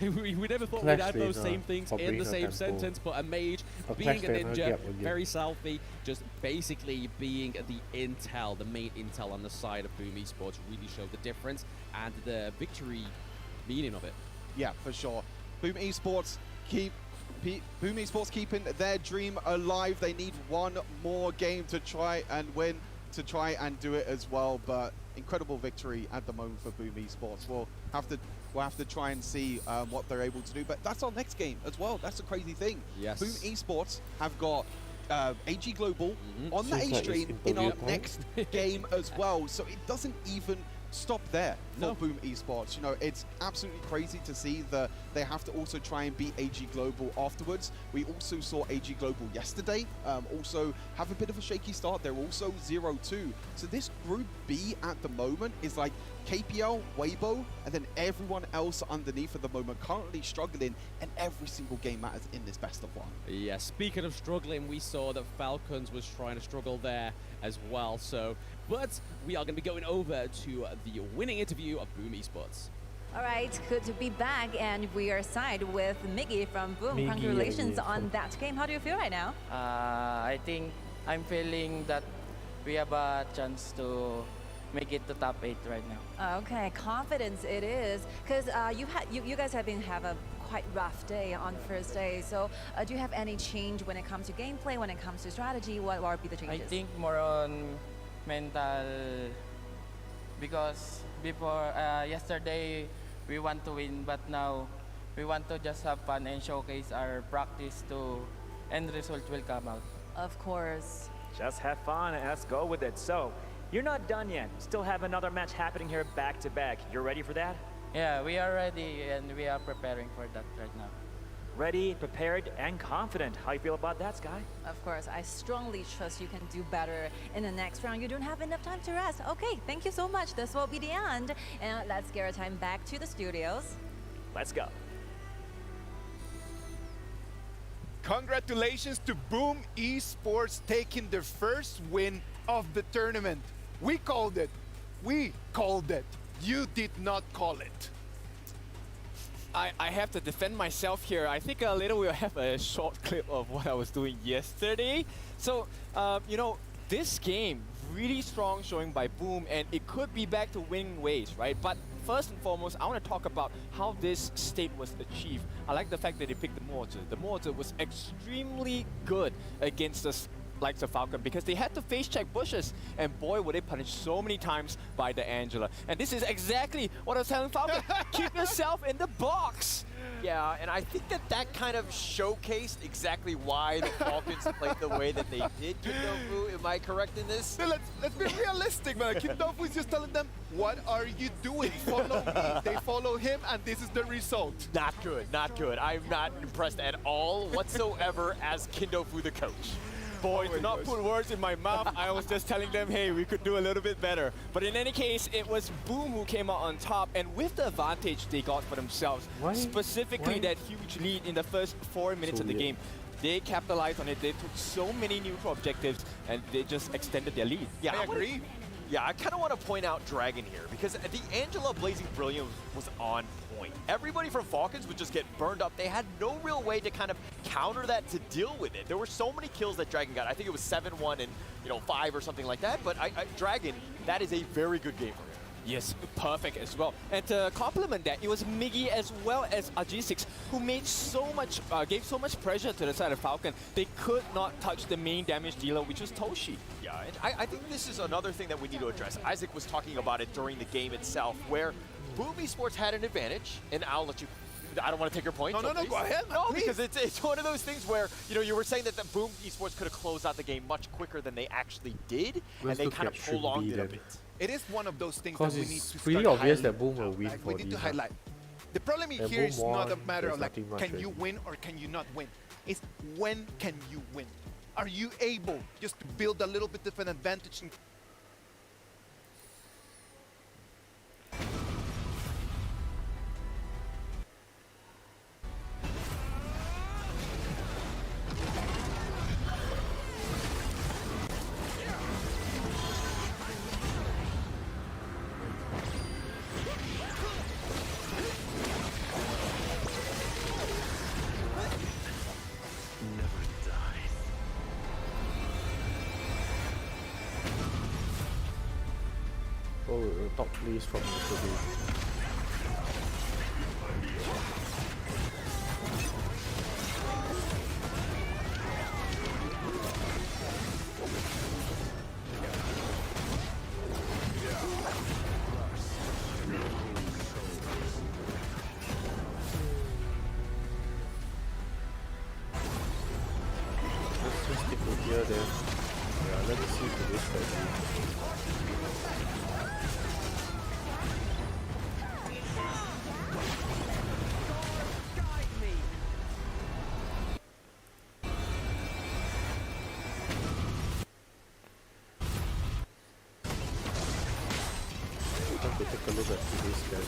We never thought Clash we'd have those Trainer same things for in being the a same temple. sentence, but a mage A being a Clash Trainer ninja, gap again. very selfie, just basically being the intel, the main intel on the side of Boom Esports really showed the difference and the victory meaning of it. Yeah, for sure. Boom Esports keeping their dream alive. They need one more game to try and win, to try and do it as well. But incredible victory at the moment for Boom Esports. We'll have to try and see what they're able to do. But that's our next game as well. That's a crazy thing. Yes. Boom Esports have got AG Global on the Seems A like stream it's in our Imperial next game as well. So it doesn't even stop there for No. Boom Esports. You know, it's absolutely crazy to see that they have to also try and beat AG Global afterwards. We also saw AG Global yesterday also have a bit of a shaky start. They're also 0-2. So this Group B at the moment is like KPL, Weibo, and then everyone else underneath at the moment currently struggling, and every single game matters in this best of one. Yeah, speaking of struggling, we saw that Falcons was trying to struggle there as well. So, but we are going to be going over to the winning interview of Boom Esports. All right, good to be back, and we are side with Miggy from Boom. Miggy, Congratulations yeah. on that game. How do you feel right now? I think I'm feeling that we have a chance to make it to top 8 right now. Okay, confidence it is, because you guys have a quite rough day on first day. So do you have any change when it comes to gameplay, when it comes to strategy? What would be the changes? I think more on mental, because before yesterday we want to win, but now we want to just have fun and showcase our practice to end result will come out. Of course. Just have fun and let's go with it. So, you're not done yet. Still have another match happening here back to back. You're ready for that? Yeah, we are ready and we are preparing for that right now. Ready, prepared, and confident. How you feel about that, Sky? Of course, I strongly trust you can do better in the next round. You don't have enough time to rest. Okay, thank you so much. This will be the end. And let's get our time back to the studios. Let's go. Congratulations to Boom Esports taking their first win of the tournament. We called it. We called it. You did not call it. I have to defend myself here. I think later we'll have a short clip of what I was doing yesterday. So, you know, this game, really strong showing by Boom, and it could be back to winning ways, right? But first and foremost, I want to talk about how this state was achieved. I like the fact that they picked the Mortar. The Mortar was extremely good against the likes of Falcon because they had to face check bushes, and boy were they punished so many times by the Angela. And this is exactly what I was telling Falcon. Keep yourself in the box. Yeah, and I think that kind of showcased exactly why the Falcons played the way that they did. Kindofu, am I correct in this? So let's be realistic, man. Kim Dong-fu is just telling them, what are you doing? Follow me. They follow him, and this is the result. Not good, not good. I'm not impressed at all whatsoever as Kindofu the coach. Boys, do not put words in my mouth. I was just telling them, hey, we could do a little bit better. But in any case, it was Boom who came out on top, and with the advantage they got for themselves, specifically that huge lead in the first 4 minutes of the game, they capitalized on it. They took so many neutral objectives, and they just extended their lead. Yeah, I agree. Yeah, I kind of want to point out Dragon here, because the Angela Blazing Brilliance was on point. Everybody from Falcons would just get burned up. They had no real way to kind of counter that, to deal with it. There were so many kills that Dragon got. I think it was 7-1 and 5 or something like that. But Dragon, that is a very good game for him. Yes, perfect as well. And to complement that, it was Miggy as well as RG6 who made so much, gave so much pressure to the side of Falcon. They could not touch the main damage dealer, which was Toshi. Yeah, and I think this is another thing that we need to address. Isaac was talking about it during the game itself, where Boom Esports had an advantage, and I'll let you. I don't want to take your point. No, go ahead. No, because it's one of those things where, you know, you were saying that the Boom Esports could have closed out the game much quicker than they actually did, and they kind of prolonged it a bit. It is one of those things Because that we need it's to pretty start obvious that highlighting. Boom will win Like, for we need these, to highlight. The problem When here is Boom not a won, matter of there's like, nothing much can you already. win or can you not win? It's when can you win? Are you able just to build a little bit of an advantage? Oh, the top place from yesterday. Let's just stick to here then. Yeah, let's see today's strategy. Time to take a look at today's schedule.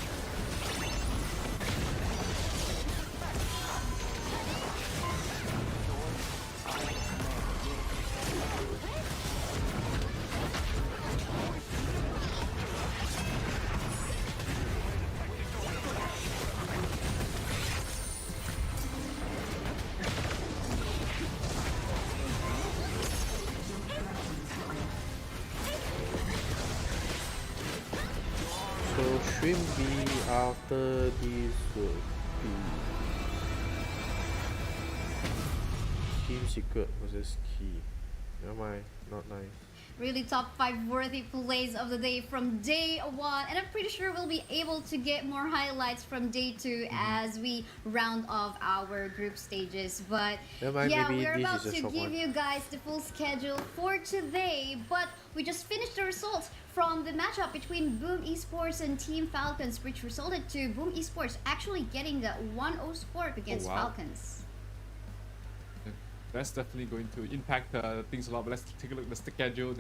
So Shrimp B after this would be Team Secret versus Key. Never mind, not nice. Really top 5 worthy plays of the day from day 1, and I'm pretty sure we'll be able to get more highlights from day 2 as we round off our group stages. But Never mind, yeah, maybe we're this about is a to short give one. you guys the full schedule for today, but we just finished the results from the matchup between Boom Esports and Team Falcons, which resulted to Boom Esports actually getting the 1-0 score against wow. Falcons. That's definitely going to impact things a lot. But let's take a look at the schedule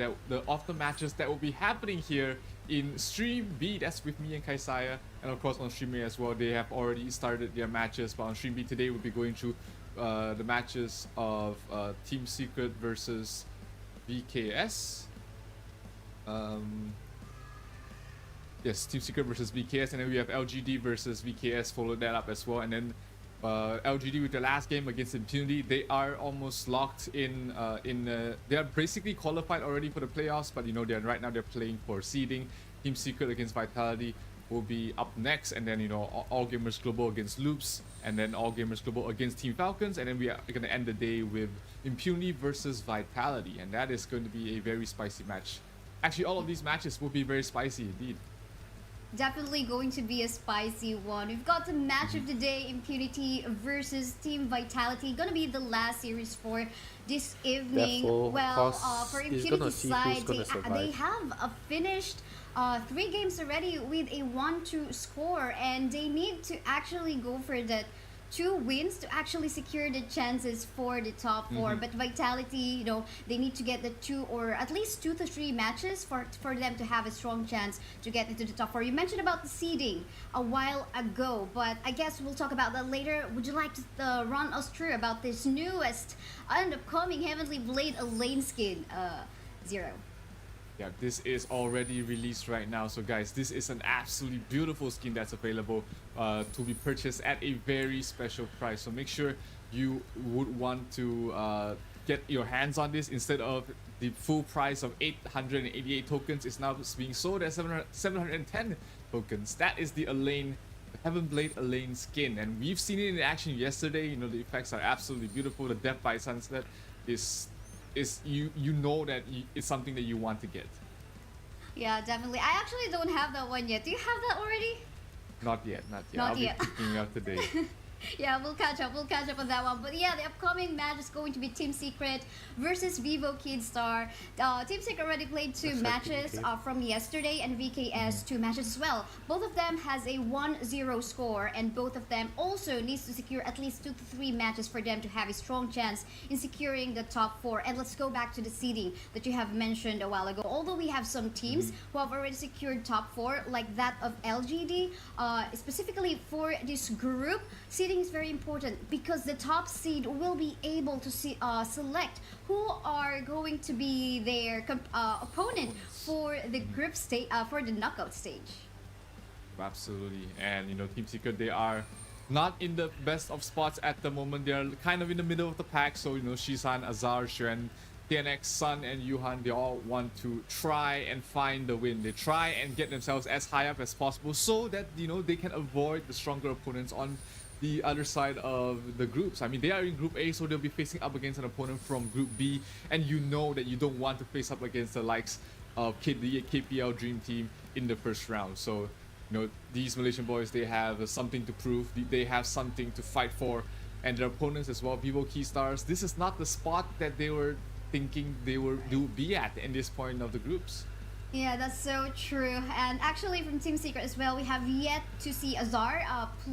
of the matches that will be happening here in Stream B. That's with me and Kaisaya, and of course on Stream A as well. They have already started their matches, but on Stream B today we'll be going through the matches of Team Secret versus VKS. Yes, Team Secret versus VKS, and then we have LGD versus VKS followed that up as well, and then LGD with the last game against Impunity. They are almost locked in. They are basically qualified already for the playoffs, but you know right now they're playing for seeding. Team Secret against Vitality will be up next, and then you know All Gamers Global against Loops, and then All Gamers Global against Team Falcons, and then we are gonna end the day with Impunity versus Vitality, and that is going to be a very spicy match. Actually, all of these matches will be very spicy indeed. Definitely going to be a spicy one. We've got the match of the day, Impunity versus Team Vitality. Gonna be the last series for this evening. Therefore, well, cause for it's Impunity gonna see side, who's gonna survive. they have finished 3 games already with a 1-2 score, and they need to actually go for that 2 wins to actually secure the chances for the top 4. But Vitality, you know, they need to get the 2 or at least 2 to 3 matches for them to have a strong chance to get into the top 4. You mentioned about the seeding a while ago, but I guess we'll talk about that later. Would you like to run us through about this newest and upcoming Heavenly Blade lane skin, Zero? Yeah, this is already released right now. So guys, this is an absolutely beautiful skin that's available to be purchased at a very special price. So make sure you would want to get your hands on this instead of the full price of 888 tokens is now being sold at 710 tokens. That is the Elaine, Heaven Blade Elaine skin, and we've seen it in action yesterday. You know, the effects are absolutely beautiful. The Death by Sunset is you know that it's something that you want to get. Yeah, definitely. I actually don't have that one yet. Do you have that already? Not yet. Not I'll yet. be picking it up today. Yeah, we'll catch up on that one. But yeah, the upcoming match is going to be Team Secret versus Vivo Kidstar. Team Secret already played two matches from yesterday, and VKS two matches as well. Both of them has a 1-0 score, and both of them also needs to secure at least 2 to 3 matches for them to have a strong chance in securing the top 4. And let's go back to the seeding that you have mentioned a while ago. Although we have some teams who have already secured top 4, like that of LGD, specifically for this group, seeding is very important because the top seed will be able to select who are going to be their opponent for the group stage, for the knockout stage. Absolutely. And you know, Team Secret, they are not in the best of spots at the moment. They are kind of in the middle of the pack. So you know, Shisan, Azar, Xuan, TNX, Sun, and Yuhan, they all want to try and find the win. They try and get themselves as high up as possible so that, you know, they can avoid the stronger opponents on the other side of the groups. I mean, they are in Group A, so they'll be facing up against an opponent from Group B, and you know that you don't want to face up against the likes of the KPL Dream Team in the first round. So, you know, these Malaysian boys, they have something to prove, they have something to fight for, and their opponents as well, Vivo Keystars, this is not the spot that they were thinking they would be at in this point of the groups. Yeah, that's so true. And actually from Team Secret as well, we have yet to see Azar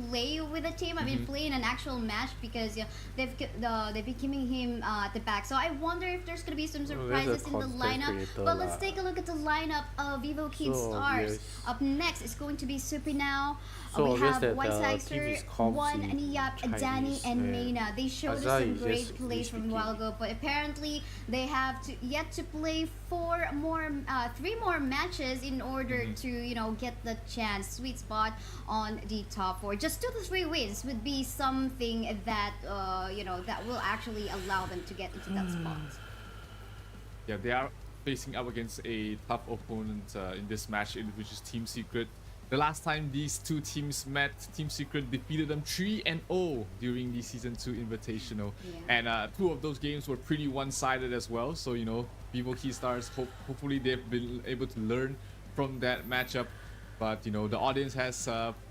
play with the team. I mean, play in an actual match because they've been keeping him at the back. So I wonder if there's going to be some surprises in the lineup. But let's take a look at the lineup of Vivo Kid Stars. Up next is going to be Supi now. We have White Sizer, One, Niyap, Danny, and Mayna. They showed us some great plays from a while ago, but apparently they have yet to play 3 more matches in order to, you know, get the sweet spot on the top 4. Just 2 to 3 wins would be something that you know, that will actually allow them to get into that spot. Yeah, they are facing up against a tough opponent in this match, which is Team Secret. The last time these two teams met, Team Secret defeated them 3-0 during the Season 2 Invitational. And 2 of those games were pretty one-sided as well. So, you know, Vivo Keystars, hopefully they've been able to learn from that matchup. But, you know, the audience has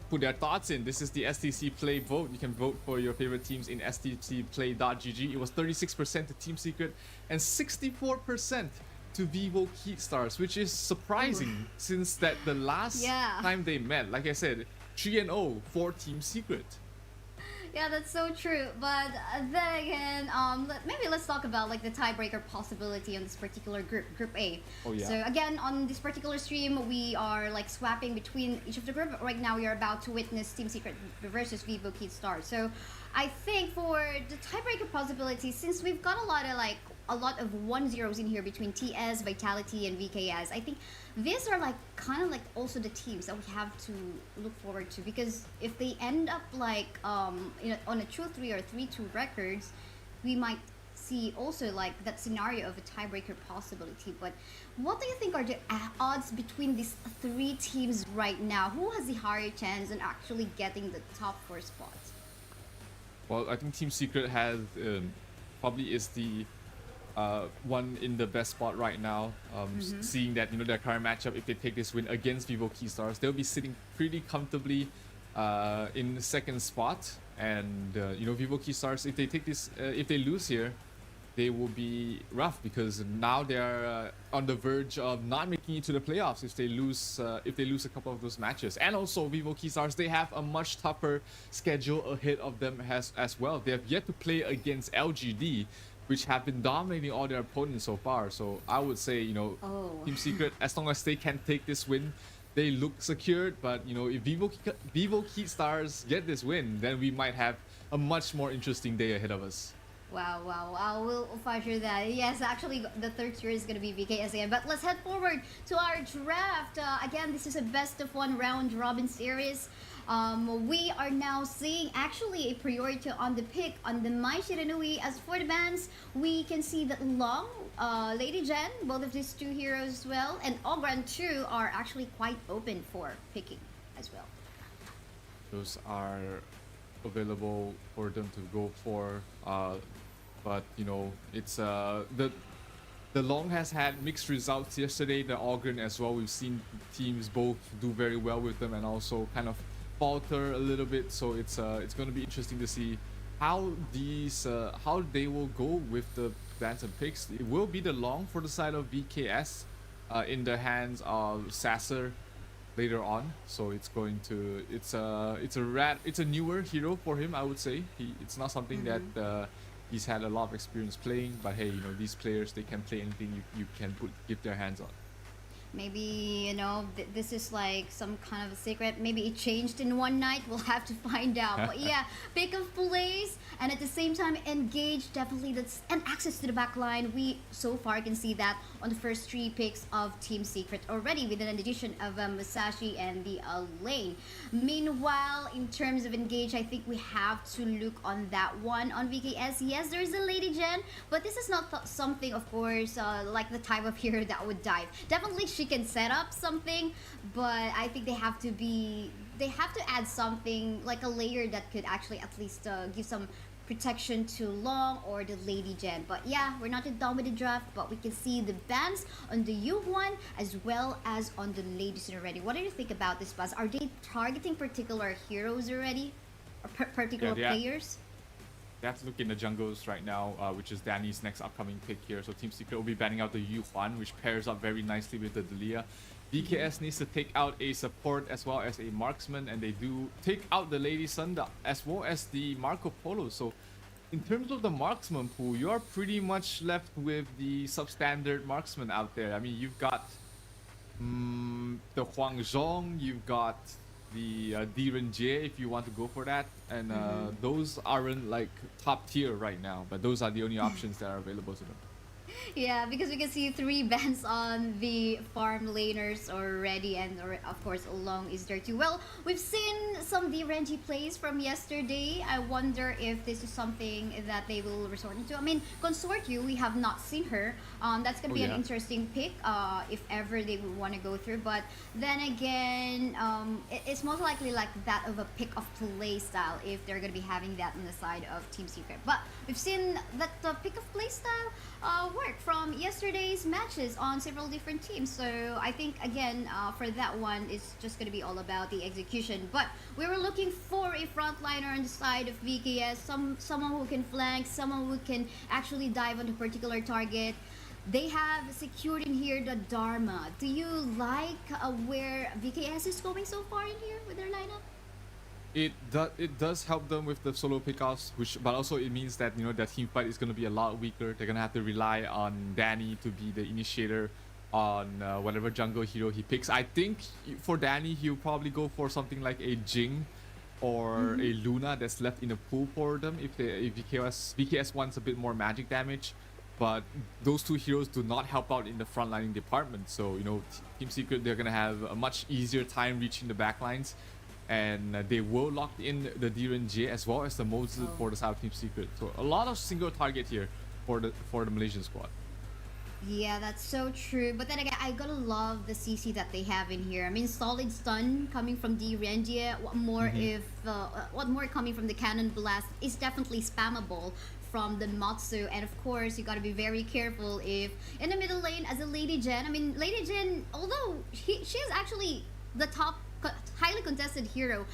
put their thoughts in. This is the STC Play vote. You can vote for your favorite teams in stcplay.gg. It was 36% to Team Secret and 64% to Vivo Keystars, which is surprising since that the last time they met, like I said, 3-0 for Team Secret. Yeah, that's so true. But then again, maybe let's talk about like the tiebreaker possibility on this particular group A. So again, on this particular stream, we are like swapping between each of the group. Right now, we are about to witness Team Secret versus Vivo Kid Stars. So I think for the tiebreaker possibility, since we've got a lot of 1-0s in here between TS, Vitality, and VKS, I think these are like kind of like also the teams that we have to look forward to, because if they end up like on a 2-3 or 3-2 records, we might see also like that scenario of a tiebreaker possibility. But what do you think are the odds between these 3 teams right now? Who has the higher chance in actually getting the top 4 spots? Well, I think Team Secret has probably is the one in the best spot right now, seeing that, you know, their current matchup, if they take this win against Vivo Keystars, they'll be sitting pretty comfortably in the 2nd spot. And you know, Vivo Keystars, if they take this, if they lose here, they will be rough, because now they are on the verge of not making it to the playoffs if they lose a couple of those matches. And also Vivo Keystars, they have a much tougher schedule ahead of them as well. They have yet to play against LGD, which have been dominating all their opponents so far. So I would say, you know, Team Secret, as long as they can take this win, they look secured. But, you know, if Vivo Keystars get this win, then we might have a much more interesting day ahead of us. Wow. We'll feature that. Yes, actually, the third tier is going to be VKS again. But let's head forward to our draft. Again, this is a best of one round robin series. We are now seeing actually a priority on the pick on the Mai Shiranui. As for the bans, we can see that Long, Lady Jen, both of these two heroes as well, and Ogran too are actually quite open for picking as well. Those are available for them to go for, but you know, it's the Long has had mixed results yesterday, the Ogren as well. We've seen teams both do very well with them and also kind of falter a little bit, so it's going to be interesting to see how these how they will go with the bans and picks. It will be the Long for the side of VKS in the hands of Sasser later on, so it's going to it's a newer hero for him, I would say. It's not something that he's had a lot of experience playing, but hey, you know, these players, they can play anything you can give their hands on. Maybe, you know, this is like some kind of a secret. Maybe it changed in one night. We'll have to find out. But yeah, pick of plays and at the same time engage. Definitely that's and access to the back line. We so far can see that on the first three picks of Team Secret already, with an addition of Musashi and the lane. Meanwhile, in terms of engage, I think we have to look on that one on VKS. Yes, there's a Lady Jen, but this is not something, of course, like the type of hero that would dive. Definitely she can set up something, but I think they have to add something like a layer that could actually at least give some protection to Long or the Lady Jen. But yeah, we're not done with the draft, but we can see the bans on the U1 as well as on the Lady Jen already. What do you think about this bans? Are they targeting particular heroes already, or particular players? They have to look in the jungles right now, which is Danny's next upcoming pick here. So Team Secret will be banning out the Yuhuan, which pairs up very nicely with the Delia. VKS needs to take out a support as well as a marksman, and they do take out the Lady Sunda as well as the Marco Polo. So in terms of the marksman pool, you are pretty much left with the substandard marksman out there. I mean, you've got the Huang Zhong, you've got the Diren Jie if you want to go for that, and those aren't like top tier right now, but those are the only options that are available to them. Yeah, because we can see 3 bans on the farm laners already, and of course Long is there too. Well, we've seen some DRNG plays from yesterday. I wonder if this is something that they will resort into. I mean, Consort Yu, we have not seen her. That's gonna be an interesting pick if ever they would want to go through. But then again, it's most likely like that of a pick of play style if they're gonna be having that on the side of Team Secret. But we've seen that the pick of play style work from yesterday's matches on several different teams. So I think again for that one, it's just going to be all about the execution. But we were looking for a frontliner on the side of VKS, someone who can flank, someone who can actually dive on a particular target. They have secured in here the Dharma. Do you like where VKS is going so far in here with their lineup? It does help them with the solo pickoffs, but also it means that, you know, their team fight is going to be a lot weaker. They're going to have to rely on Danny to be the initiator on whatever jungle hero he picks. I think for Danny, he'll probably go for something like a Jing or a Luna that's left in the pool for them if VKS wants a bit more magic damage. But those two heroes do not help out in the frontlining department. So, you know, Team Secret, they're going to have a much easier time reaching the backlines. And they will lock in the Diren J as well as the Moses for the South Team Secret. So a lot of single target here for the Malaysian squad. Yeah, that's so true. But then again, I gotta love the CC that they have in here. I mean, solid stun coming from Diren J. What more coming from the Cannon Blast is definitely spammable from the Matsu. And of course, you gotta be very careful if in the middle lane as a Lady Jen. I mean, Lady Jen, although she is actually the top highly contested hero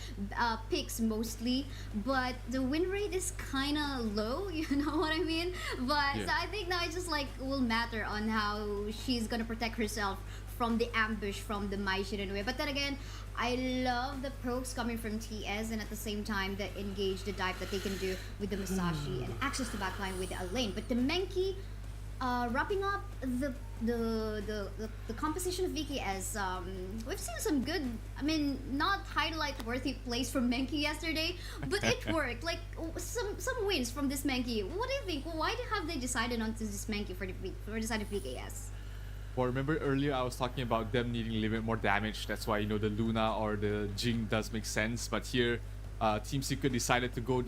picks mostly, but the win rate is kind of low, you know what I mean? But so I think now it just like will matter on how she's gonna protect herself from the ambush from the Mai Shiranui. But then again, I love the pokes coming from TS, and at the same time the engage, the dive that they can do with the Musashi and access to backline with the Elaine. But the Menki, wrapping up the composition of VKS, we've seen some good, I mean, not highlight-worthy plays from Menki yesterday, but it worked. Like some wins from this Menki. What do you think? Why have they decided on this Menki for the side of VKS? Well, remember earlier I was talking about them needing a little bit more damage. That's why, you know, the Luna or the Jing does make sense. But here, Team Secret decided to go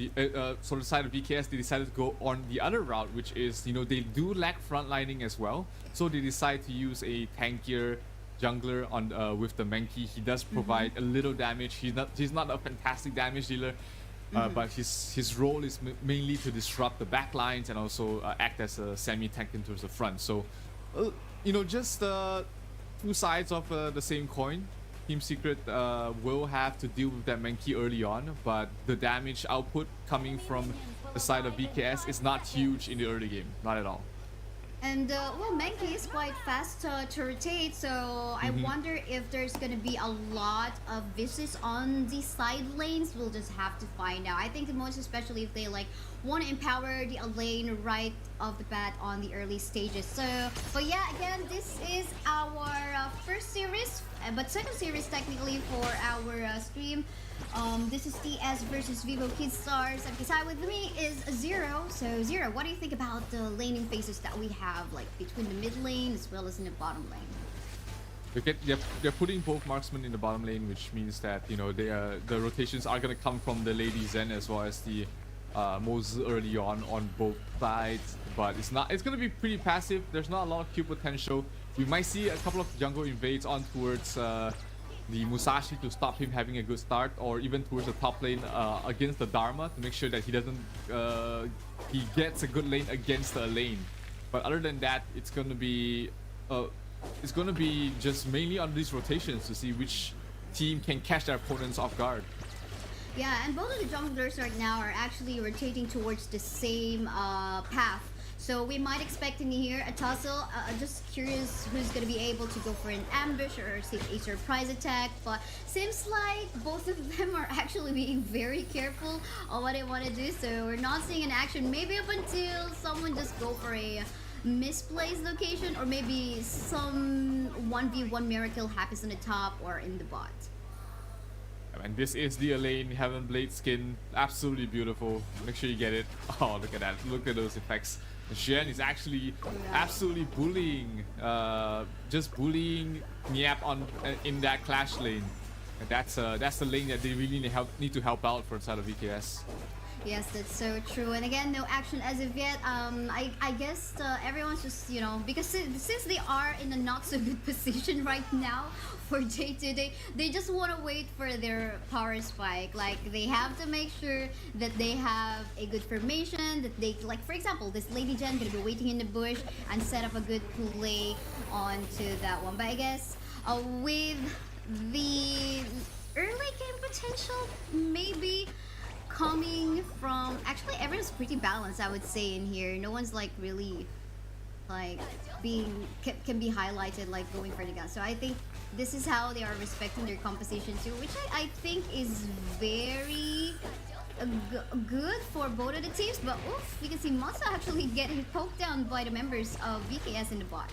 so the side of VKS, they decided to go on the other route, which is, you know, they do lack frontlining as well. So they decide to use a tankier jungler on with the Menki. He does provide a little damage. He's not a fantastic damage dealer, but his role is mainly to disrupt the back lines and also act as a semi-tank in towards the front. So, you know, just two sides of the same coin. Team Secret will have to deal with that Menki early on, but the damage output coming from the side of VKS is not huge in the early game, not at all. And well, Menki is quite fast to rotate, so I wonder if there's gonna be a lot of visits on the side lanes. We'll just have to find out. I think the most especially if they like want to empower the lane right off the bat on the early stages. So, but yeah, again, this is our first series, but second series technically for our stream. This is TS versus Vivo Kidstars, and beside with me is Zero. So Zero, what do you think about the laning phases that we have, like between the mid lane as well as in the bottom lane? They're putting both marksmen in the bottom lane, which means that, you know, the rotations are gonna come from the Lady Zen as well as the Moses early on both sides, but it's gonna be pretty passive. There's not a lot of Q potential. We might see a couple of jungle invades on towards the Musashi to stop him having a good start, or even towards the top lane against the Dharma to make sure that he doesn't he gets a good lane against the lane. But other than that, it's gonna be just mainly on these rotations to see which team can catch their opponents off guard. Yeah, and both of the junglers right now are actually rotating towards the same path. So we might expect in here a tussle. Just curious who's going to be able to go for an ambush or a surprise attack. But seems like both of them are actually being very careful on what they want to do. So we're not seeing an action maybe up until someone just go for a misplaced location, or maybe some 1v1 miracle happens on the top or in the bot. And this is the Elaine Heaven Blade skin. Absolutely beautiful. Make sure you get it. Oh, look at that. Look at those effects. Shen is actually absolutely bullying, just bullying Niap in that clash lane. And that's the lane that they really need to help out for the side of VKS. Yes, that's so true. And again, no action as of yet. I guess everyone's just, you know, because since they are in a not so good position right now for day-to-day, they just want to wait for their power spike. Like, they have to make sure that they have a good formation, that they, like, for example, this Lady Jen gonna be waiting in the bush and set up a good play onto that one. But I guess with the early game potential, maybe coming from, actually everyone's pretty balanced, I would say, in here. No one's like really like can be highlighted like going for the gun. So I think this is how they are respecting their composition too, which I think is very good for both of the teams. But oof, you can see Masa actually getting poked down by the members of VKS in the bot.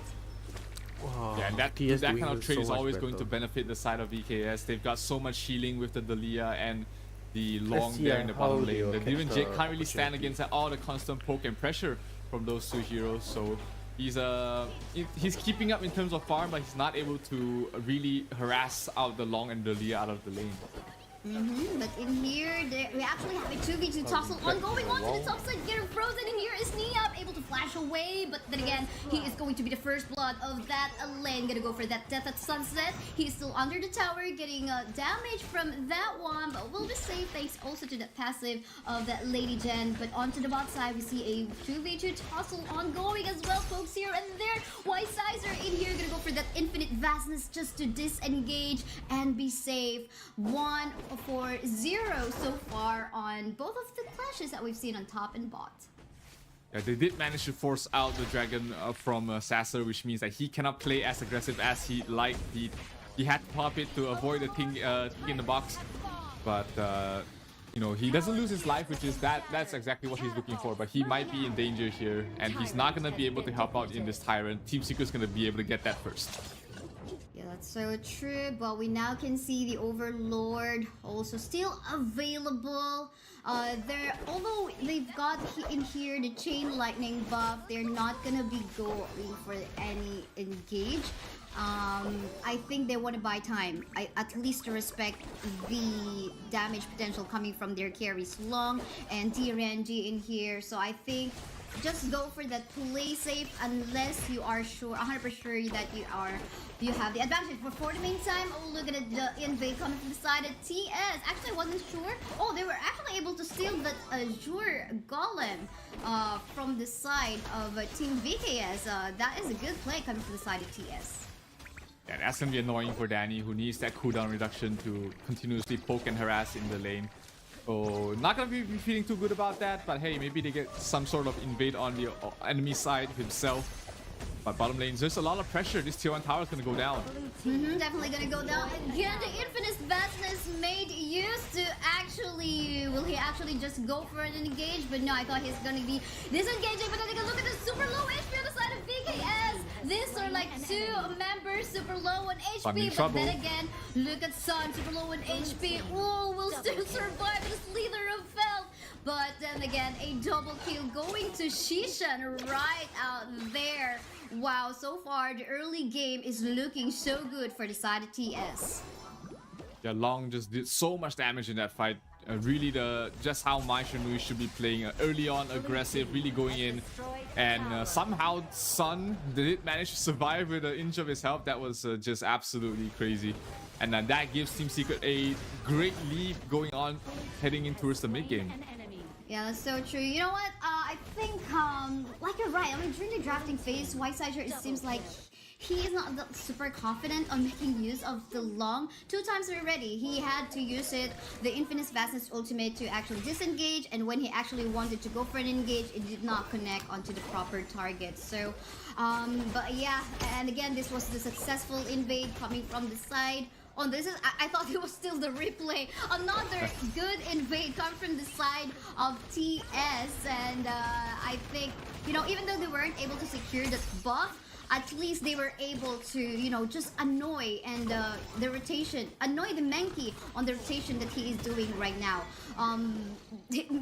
Wow, yeah, and that kind of trade is always going to benefit the side of VKS. They've got so much healing with the Dalia and the long there in the bottom lane. The even Jake can't really stand against all the constant poke and pressure from those two heroes. So he's keeping up in terms of farm, but he's not able to really harass out the long and the Dalia out of the lane. But in here, we actually have a 2v2 tussle ongoing onto the top side. Getting frozen in here is Niap able to flash away, but then again, he is going to be the first blood of that lane. Gonna go for that death at sunset. He's still under the tower, getting damage from that one, but will be safe thanks also to that passive of that Lady Jen. But onto the bot side, we see a 2v2 tussle ongoing as well, folks, here and there. White Sizer in here, gonna go for that infinite vastness just to disengage and be safe. 1-0 so far on both of the clashes that we've seen on top and bot. Yeah, they did manage to force out the dragon from Sasser, which means that he cannot play as aggressive as he liked. He had to pop it to avoid the thing in the box, but you know, he doesn't lose his life, which is that's exactly what he's looking for, but he might be in danger here, and he's not going to be able to help out in this Tyrant. Team Secret's going to be able to get that first. Yeah, that's so true, but we now can see the Overlord also still available. Although they've got in here the Chain Lightning buff, they're not gonna be going for any engage. I think they want to buy time, at least to respect the damage potential coming from their carries Long and TRNG in here. So I think just go for that play safe unless you are sure, 100% sure that you have the advantage. But for the meantime, oh, look at it, the invade coming from the side of TS. Actually, I wasn't sure. Oh, they were actually able to steal that Azure Golem from the side of Team VKS. That is a good play coming from the side of TS. Yeah, that's going to be annoying for Danny, who needs that cooldown reduction to continuously poke and harass in the lane. So not going to be feeling too good about that, but hey, maybe they get some sort of invade on the enemy side himself. But bottom lanes, there's a lot of pressure. This tier 1 tower is going to go down. Definitely going to go down. Again, the Infinite Vastness made use to actually... Will he actually just go for an engage? But no, I thought he's going to be disengaging. But then they can look at the super low HP on the side of VKS. These are like two members super low on HP. But then again, look at Sun, super low on HP. Oh, will still survive the Slither of Felt. But then again, a double kill going to Shishan right out there. Wow, so far the early game is looking so good for the side of TS. Yeah, Long just did so much damage in that fight. Really just how Mai Shanui should be playing. Early on, aggressive, really going in. And somehow Sun did manage to survive with an inch of his health. That was just absolutely crazy. And that gives Team Secret a great lead going on, heading in towards the mid game. Yeah, that's so true. You know what? I think, like you're right. I mean, during the drafting phase, Whitesider, it seems like he is not super confident on making use of the Long. 2 times already, he had to use it, the Infinite Vastness ultimate, to actually disengage, and when he actually wanted to go for an engage, it did not connect onto the proper target. So, but yeah, and again, this was the successful invade coming from the side. Oh, this is, I thought it was still the replay. Another good invade coming from the side of TS, and I think, you know, even though they weren't able to secure the buff, at least they were able to, you know, just annoy and the rotation, annoy the Menki on the rotation that he is doing right now.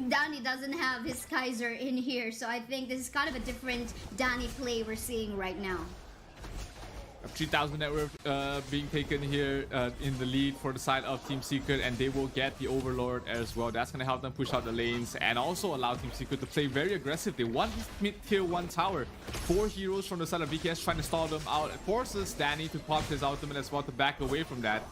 Danny doesn't have his Kaiser in here, so I think this is kind of a different Danny play we're seeing right now. 3,000 net worth being taken here in the lead for the side of Team Secret, and they will get the Overlord as well. That's going to help them push out the lanes and also allow Team Secret to play very aggressive. They want this mid-tier 1 tower. 4 heroes from the side of VKS trying to stall them out. It forces Danny to pop his ultimate as well to back away from that.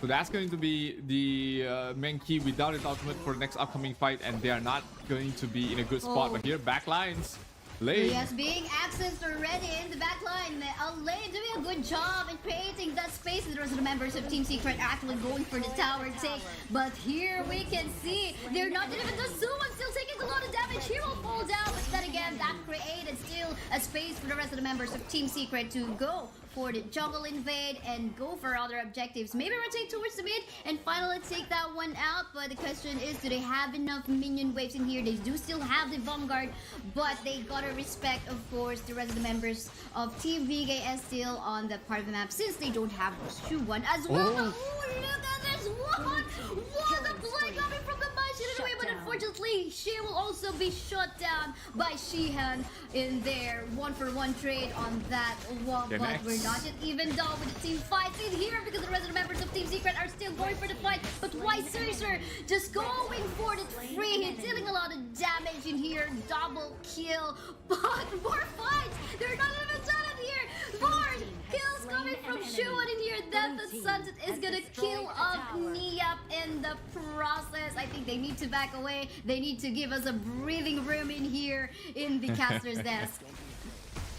So that's going to be the Menki without his ultimate for the next upcoming fight, and they are not going to be in a good spot. But here, back lines. Lane. Yes, being accessed already in the back line. Lane doing a good job in creating that space. The rest of the members of Team Secret actually going for the tower take. But here we can see they're not even the Suwon still taking a lot of damage. He will fall down. But then again, that created still a space for the rest of the members of Team Secret to go for the jungle invade and go for other objectives. Maybe rotate towards the mid and finally take that one out. But the question is, do they have enough minion waves in here? They do still have the Vanguard, but they gotta respect, of course, the rest of the members of Team VKS still on that part of the map, since they don't have Shuwon as well. Oh, look at this one! What a play coming from the Mai, but unfortunately, she will also be shut down by Shihan in their 1-for-1 trade on that wall. But we're not yet even done with the team fights in here because the rest of the members of Team Secret are still going for the fight. But Whitesider just going for the free hit, dealing a lot of damage in here. Double kill, but more fights. They're not even done in here. More kills coming from Shuwon in here. Then the Sunset is gonna kill off Niap in the process. I think they need to back away. They need to give us a breathing room in here in the caster's desk.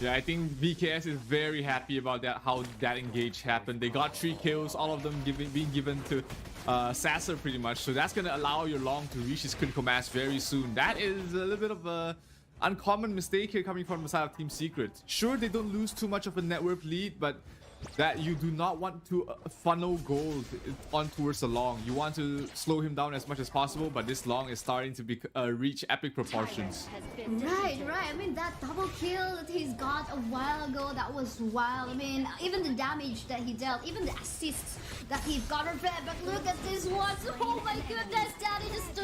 Yeah, I think VKS is very happy about that, how that engage happened. They got 3 kills, all of them being given to Sasser pretty much. So that's going to allow your Long to reach his critical mass very soon. That is a little bit of a uncommon mistake here coming from the side of Team Secret. Sure, they don't lose too much of a network lead, but that you do not want to funnel gold on towards the long. You want to slow him down as much as possible, but this long is starting to reach epic proportions. Right. I mean, that double kill that he's got a while ago, that was wild. I mean, even the damage that he dealt, even the assists that he got her back. But look at this one. Oh my goodness, Danny just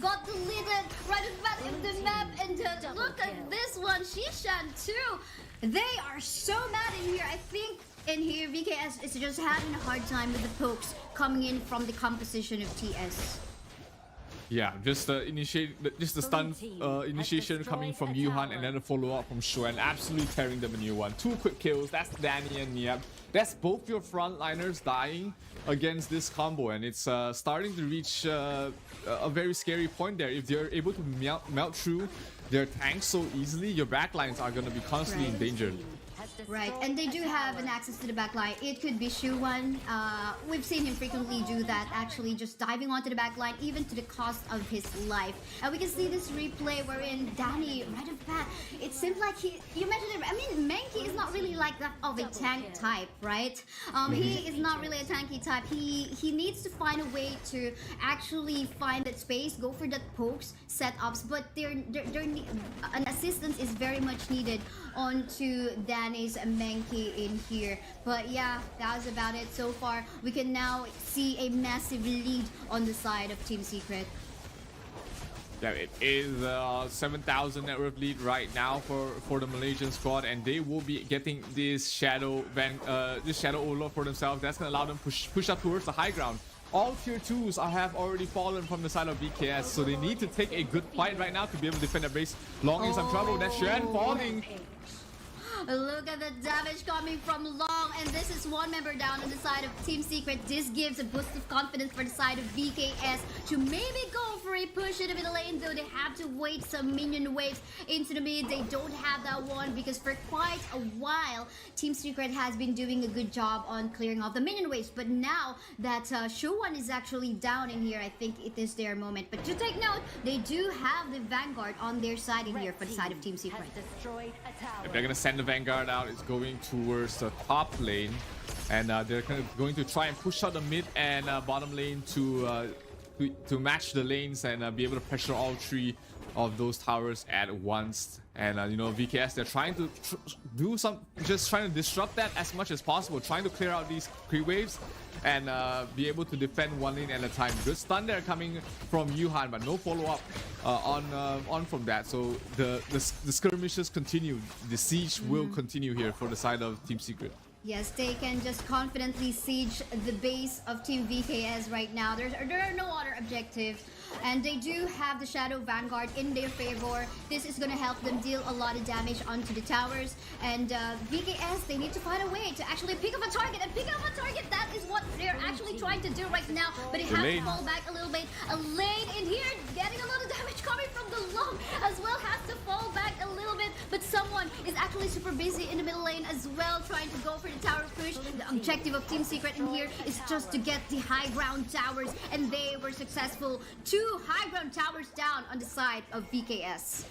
got deleted right at the back of the map. And look at this one, Shishan too. They are so mad in here. I think in here, VKS is just having a hard time with the pokes coming in from the composition of TS. Yeah, just the stun initiation coming from Yuhan, and then a follow-up from Xuan, absolutely tearing them a new one. 2 quick kills, that's Danny and Niap. That's both your frontliners dying against this combo, and it's starting to reach a very scary point there. If they're able to melt through their tanks so easily, your backlines are going to be constantly endangered. Right, and they do have an access to the backline. It could be Shuwan. We've seen him frequently do that, actually just diving onto the backline, even to the cost of his life. And we can see this replay wherein Danny, right off the bat, it seems like you mentioned it, I mean, Mankey is not really like that of a tank type, right? He is not really a tanky type. He needs to find a way to actually find that space, go for that pokes, setups, but an assistance is very much needed onto Danny's Mankey in here. But yeah, that was about it so far. We can now see a massive lead on the side of Team Secret. Yeah, it is 7,000 net worth lead right now for the Malaysian squad, and they will be getting this shadow Overlord for themselves. That's gonna allow them push up towards the high ground. All tier 2s have already fallen from the side of VKS, so they need to take a good fight right now to be able to defend their base. Long in some trouble. That's Xuan falling. Look at the damage coming from Long, and this is one member down on the side of Team Secret. This gives a boost of confidence for the side of VKS to maybe go for a push in the middle lane, though they have to wait some minion waves into the mid. They don't have that one because for quite a while, Team Secret has been doing a good job on clearing off the minion waves. But now that Shuwan is actually down in here, I think it is their moment. But to take note, they do have the Vanguard on their side in here for the side of Team Secret. If they're gonna send the Vanguard out, it's going towards the top lane, and they're going to try and push out the mid and bottom lane to match the lanes and be able to pressure all 3 of those towers at once. And you know, VKS, they're trying to trying to disrupt that as much as possible, trying to clear out these creep waves and be able to defend one lane at a time. Good stun there coming from Yuhan, but no follow-up on from that. So the skirmishes continue. The siege will continue here for the side of Team Secret. Yes, they can just confidently siege the base of Team VKS right now. There are no other objectives. And they do have the Shadow Vanguard in their favor. This is going to help them deal a lot of damage onto the towers. And VKS, they need to find a way to actually pick up a target. And pick up a target, that is what they're actually trying to do right now. But they have to fall back a little bit. A lane in here, getting a lot of damage coming from the long as well. Has to fall back a little bit. But someone is actually super busy in the middle lane as well, trying to go for the tower push. The objective of Team Secret in here is just to get the high ground towers. And they were successful. 2 high ground towers down on the side of VKS.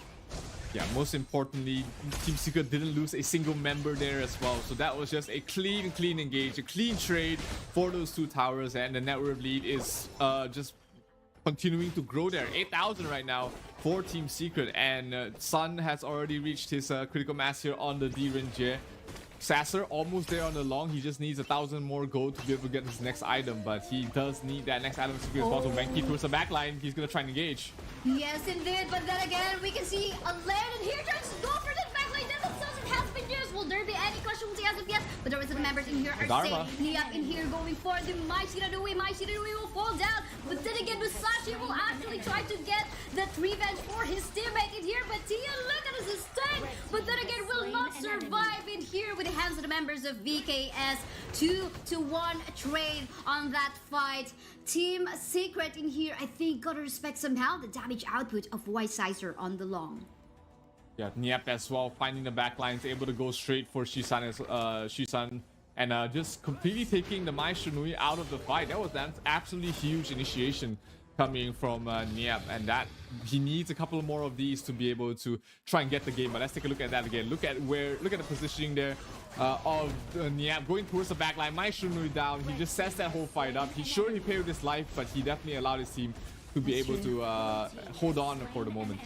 Yeah, most importantly, Team Secret didn't lose a single member there as well. So that was just a clean engage, a clean trade for those 2 towers, and the net worth lead is just continuing to grow there. 8,000 right now for Team Secret, and Sun has already reached his critical mass here on the D-Ringe. Sasser almost there on the long. He just needs 1,000 more gold to be able to get his next item, but he does need that next item as quickly as possible. Mankey towards the back line. He's gonna try and engage. Yes, indeed, but then again, we can see a lane in here trying to go for that back lane. It has been used. Will there be any questions as of yet? But the rest of the members in here are Dharma. safe. Niap in here going for the Mai Shiranui. Mai Shiranui will fall down, but then again, Musashi will actually try to get that revenge for his teammate in here. But Tia, look at his stun. But then again, will not survive in here with the hands of the members of VKS. 2-1 trade on that fight. Team Secret in here, I think, gotta respect somehow the damage output of White Sizer on the long. Yeah, Niap as well, finding the back lines, able to go straight for Shisan and just completely taking the Mai Shinui out of the fight. That was an absolutely huge initiation coming from Niap, and that he needs a couple more of these to be able to try and get the game. But let's take a look at that again. Look at the positioning there of Niap going towards the back line. Maestro down. He just sets that whole fight up. He paid with his life, but he definitely allowed his team to be able to hold on for the moment.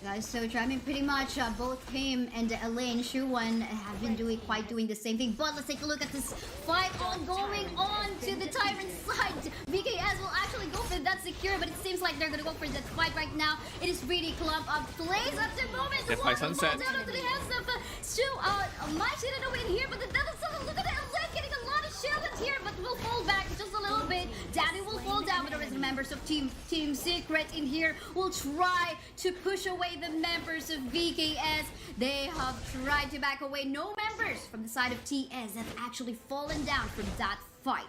That is so true. I mean, pretty much both him and Elaine Shuwan have been doing the same thing. But let's take a look at this fight ongoing on to the Tyrant side. VKS will actually go for that secure, but it seems like they're gonna go for that fight right now. It is really clump up plays at the moment. Death by Sunset. Down onto the hands of Shu. Might hit it away in here, but the Devil Sun, look at it. Elaine getting a lot of shielded here, but will fall back just a little bit. Daddy will fall down, but the rest of the members of Team Secret in here will try to push away the members of VKS. They have tried to back away. No members from the side of TS have actually fallen down from that fight.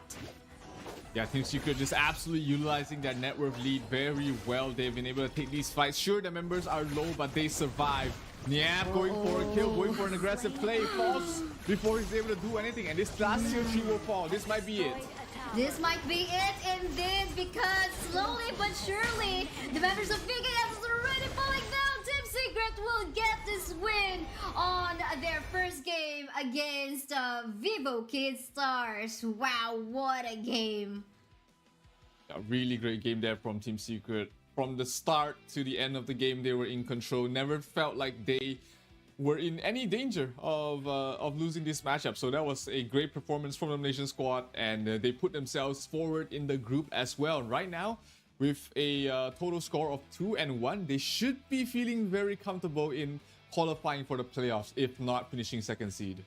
Yeah, Team Secret just absolutely utilizing their network lead very well. They've been able to take these fights. Sure, the members are low, but they survive. Niap going for a kill, going for an aggressive play. Falls before he's able to do anything. And this last tier 3 will fall. This might be it. This might be it in this, because slowly but surely, the members of VKS is already falling down. Team Secret will get this win on their first game against Vivo Kid Stars. Wow, what a game. A really great game there from Team Secret. From the start to the end of the game, they were in control. Never felt like they were in any danger of losing this matchup. So that was a great performance from the Malaysian squad, and they put themselves forward in the group as well. Right now, with a total score of 2-1, they should be feeling very comfortable in qualifying for the playoffs, if not finishing second seed.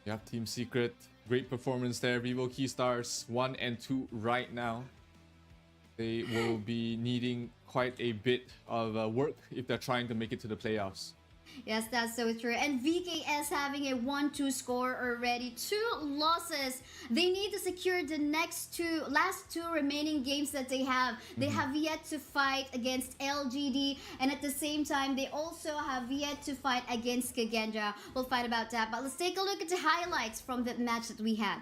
You have Team Secret, great performance there. Vivo Key Stars 1 and 2 right now. They will be needing quite a bit of work if they're trying to make it to the playoffs. Yes, that's so true. And VKS having a 1-2 score already. 2 losses. They need to secure the last two remaining games that they have. They have yet to fight against LGD, and at the same time, they also have yet to fight against Kagendra. We'll fight about that, but let's take a look at the highlights from the match that we had.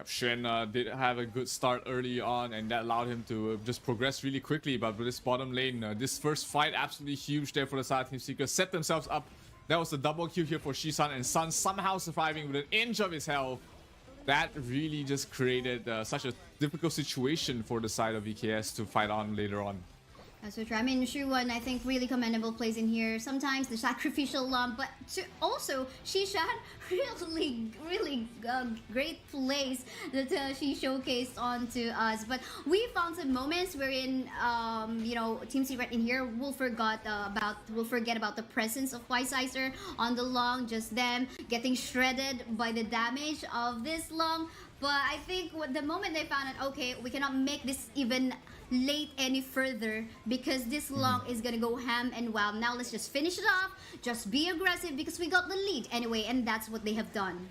Shen did have a good start early on, and that allowed him to just progress really quickly. But with this bottom lane, this first fight absolutely huge there for the side of Team Secret. Set themselves up. That was the double kill here for Shisan, and Sun somehow surviving with an inch of his health. That really just created such a difficult situation for the side of VKS to fight on later on. That's so true. I mean, Shuwan, I think, really commendable plays in here. Sometimes the sacrificial lump, but also Shishan, really great plays that she showcased onto us. But we found some moments wherein, Team Secret in here will forget about the presence of Weissizer on the long, just them getting shredded by the damage of this long. But I think the moment they found out, okay, we cannot make this even late any further, because this long is gonna go ham and wild. Now let's just finish it off, just be aggressive, because we got the lead anyway, and that's what they have done.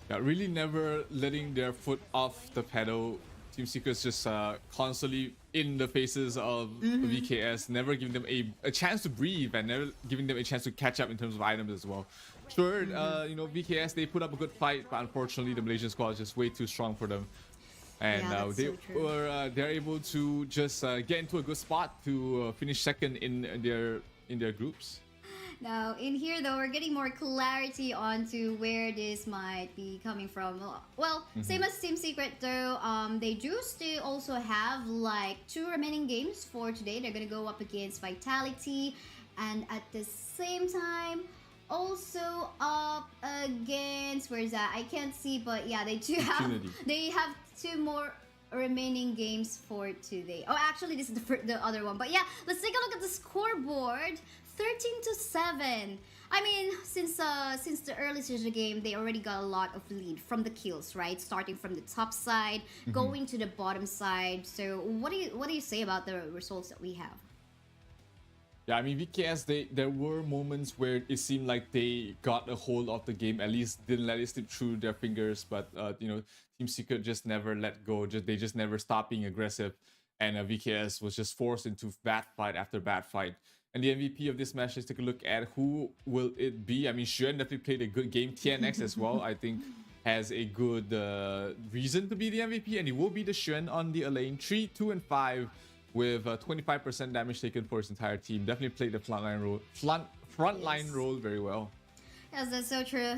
Yeah, really never letting their foot off the pedal. Team Secret's just constantly in the faces of VKS, never giving them a chance to breathe, and never giving them a chance to catch up in terms of items as well. Sure, VKS, they put up a good fight, but unfortunately the Malaysian squad is just way too strong for them. And they're able to just get into a good spot to finish second in their groups. Now, in here, though, we're getting more clarity onto where this might be coming from. Well, same as Team Secret, though, they do still also have, like, 2 remaining games for today. They're going to go up against Vitality, and at the same time, also up against, where is that? I can't see, but yeah, they do have, they have 2 more remaining games for today. Oh, actually, this is the other one. But yeah, let's take a look at the scoreboard. 13-7. I mean, since the early stage of the game, they already got a lot of lead from the kills, right? Starting from the top side, going to the bottom side. So what do you say about the results that we have? Yeah, I mean, VKS, there were moments where it seemed like they got a hold of the game, at least didn't let it slip through their fingers. But Team Secret just never let go. They just never stopped being aggressive, and VKS was just forced into bad fight after bad fight. And the MVP of this match, let's take a look at who will it be. I mean, Xuan definitely played a good game. TNX as well, I think, has a good reason to be the MVP, and he will be the Xuan on the lane. 3, 2, and 5 with 25% damage taken for his entire team. Definitely played the frontline role very well. Yes, that's so true.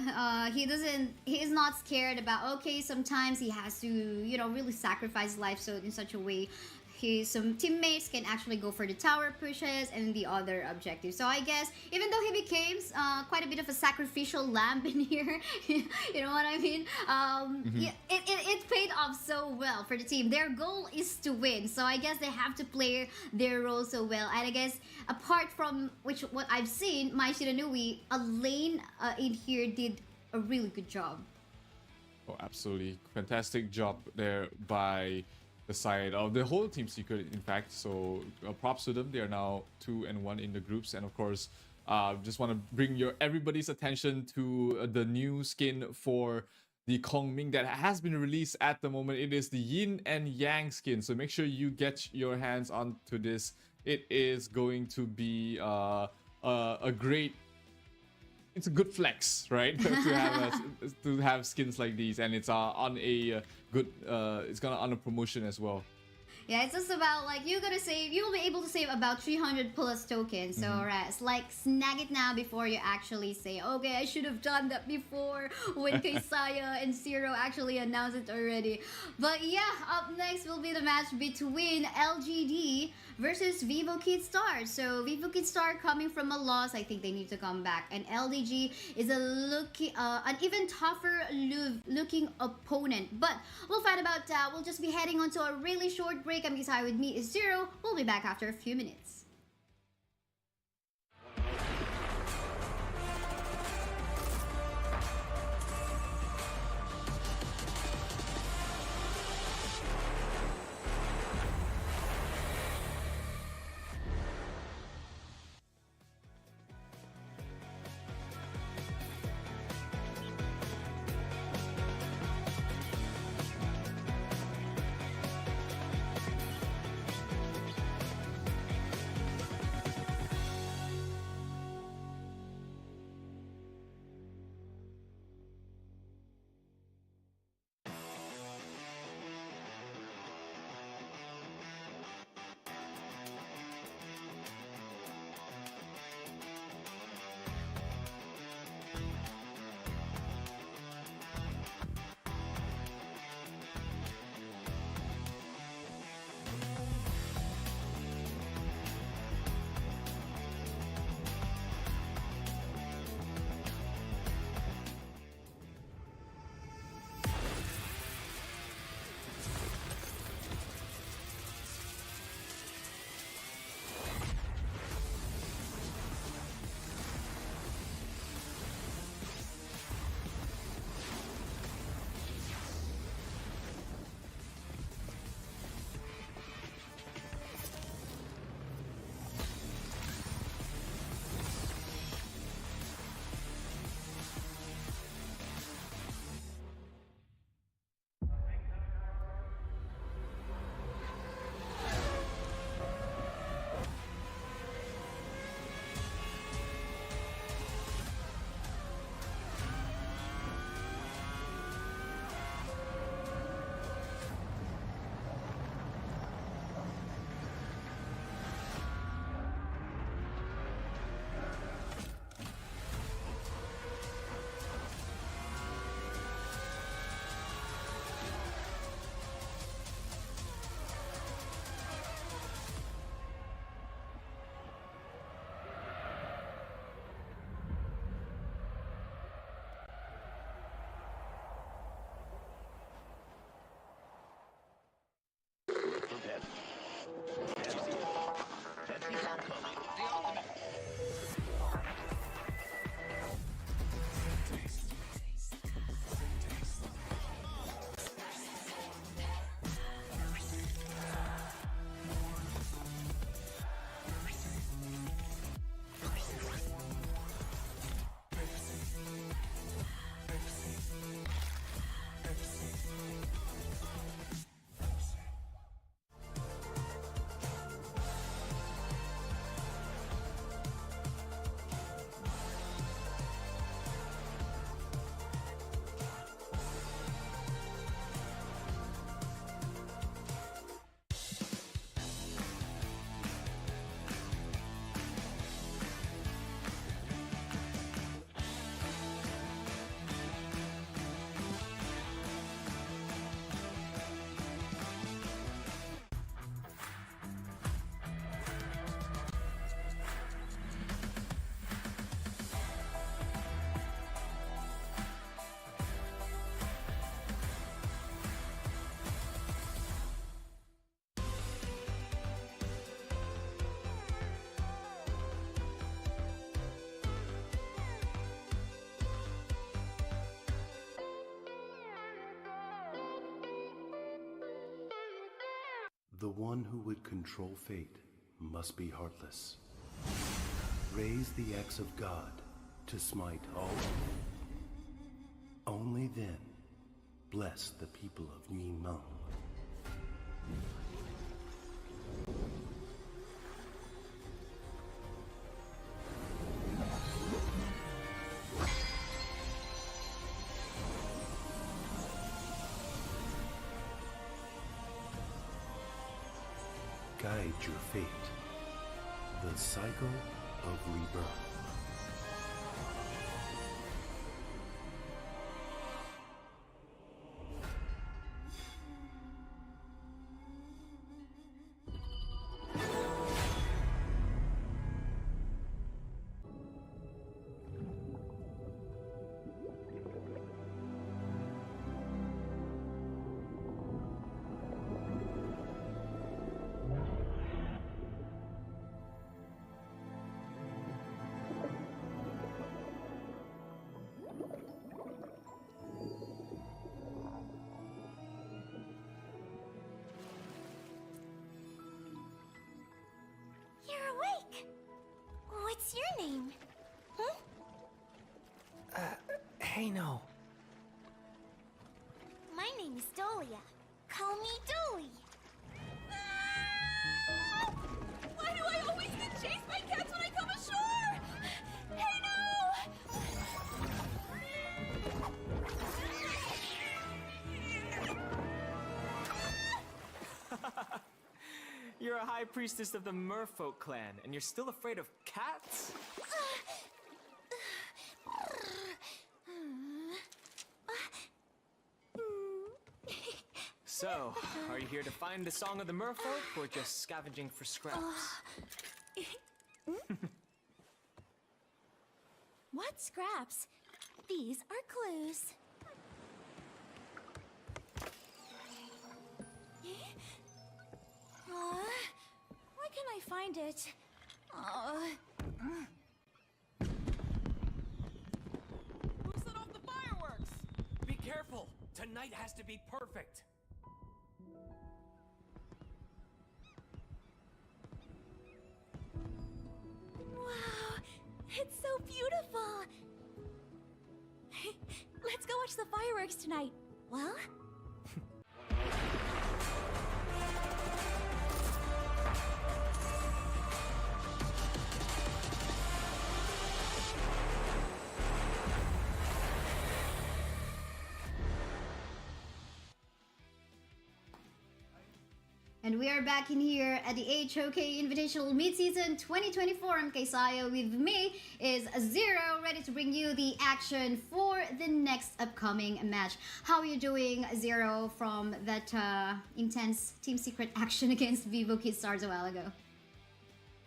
He's not scared about, okay, sometimes he has to, really sacrifice life so in such a way some teammates can actually go for the tower pushes and the other objectives. So I guess even though he became quite a bit of a sacrificial lamb in here, you know what I mean? Yeah, it paid off so well for the team. Their goal is to win, so I guess they have to play their role so well. And I guess apart from what I've seen, Mai Shiranui, a lane in here did a really good job. Oh, absolutely. Fantastic job there by the side of the whole Team Secret, in fact. So props to them. They are now 2-1 in the groups. And of course, just want to bring everybody's attention to the new skin for the Kongming that has been released at the moment. It is the Yin and Yang skin. So make sure you get your hands onto this. It is going to be a great... It's a good flex, right? to have skins like these, and it's on a good. It's gonna on a promotion as well. Yeah, it's just about like you'll be able to save about 300 plus tokens. So it's like snag it now before you actually say, okay, I should have done that before when Kaysaya and Zero actually announced it already. But yeah, up next will be the match between LGD versus Vivo Kid Star. So Vivo Kid Star coming from a loss, I think they need to come back. And LDG is an even tougher looking opponent. But we'll find about that. We'll just be heading on to a really short break. I'm Isai, with me is Zero. We'll be back after a few minutes. The one who would control fate must be heartless. Raise the axe of God to smite all. Only then bless the people of Yimeng. Guide your fate. The cycle of rebirth. You're awake. What's your name? Hey, no. My name is Dolia. Call me Dolly. Why do I always get chased by cats when I come ashore? Hey, You're a high priestess of the Merfolk clan, and you're still afraid of cats? So, are you here to find the Song of the Merfolk, or just scavenging for scraps? What scraps? These are clues. Why can't I find it? Who set off the fireworks? Be careful. Tonight has to be perfect. Wow, it's so beautiful. Let's go watch the fireworks tonight. Well? And we are back in here at the HOK Invitational Mid-Season 2024. I'm Kaysaya. With me is Zero, ready to bring you the action for the next upcoming match. How are you doing, Zero, from that intense Team Secret action against Vivo Kid Stars a while ago?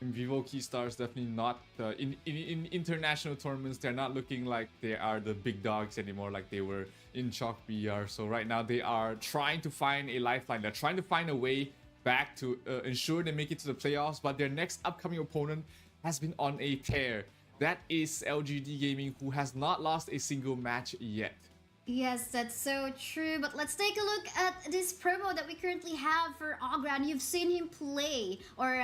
In Vivo Key Stars, definitely not. In international tournaments, they're not looking like they are the big dogs anymore, like they were in Chalk BR. So right now, they are trying to find a lifeline. They're trying to find a way back to ensure they make it to the playoffs. But their next upcoming opponent has been on a tear. That is LGD Gaming, who has not lost a single match yet. Yes, that's so true. But let's take a look at this promo that we currently have for Ogran. You've seen him play or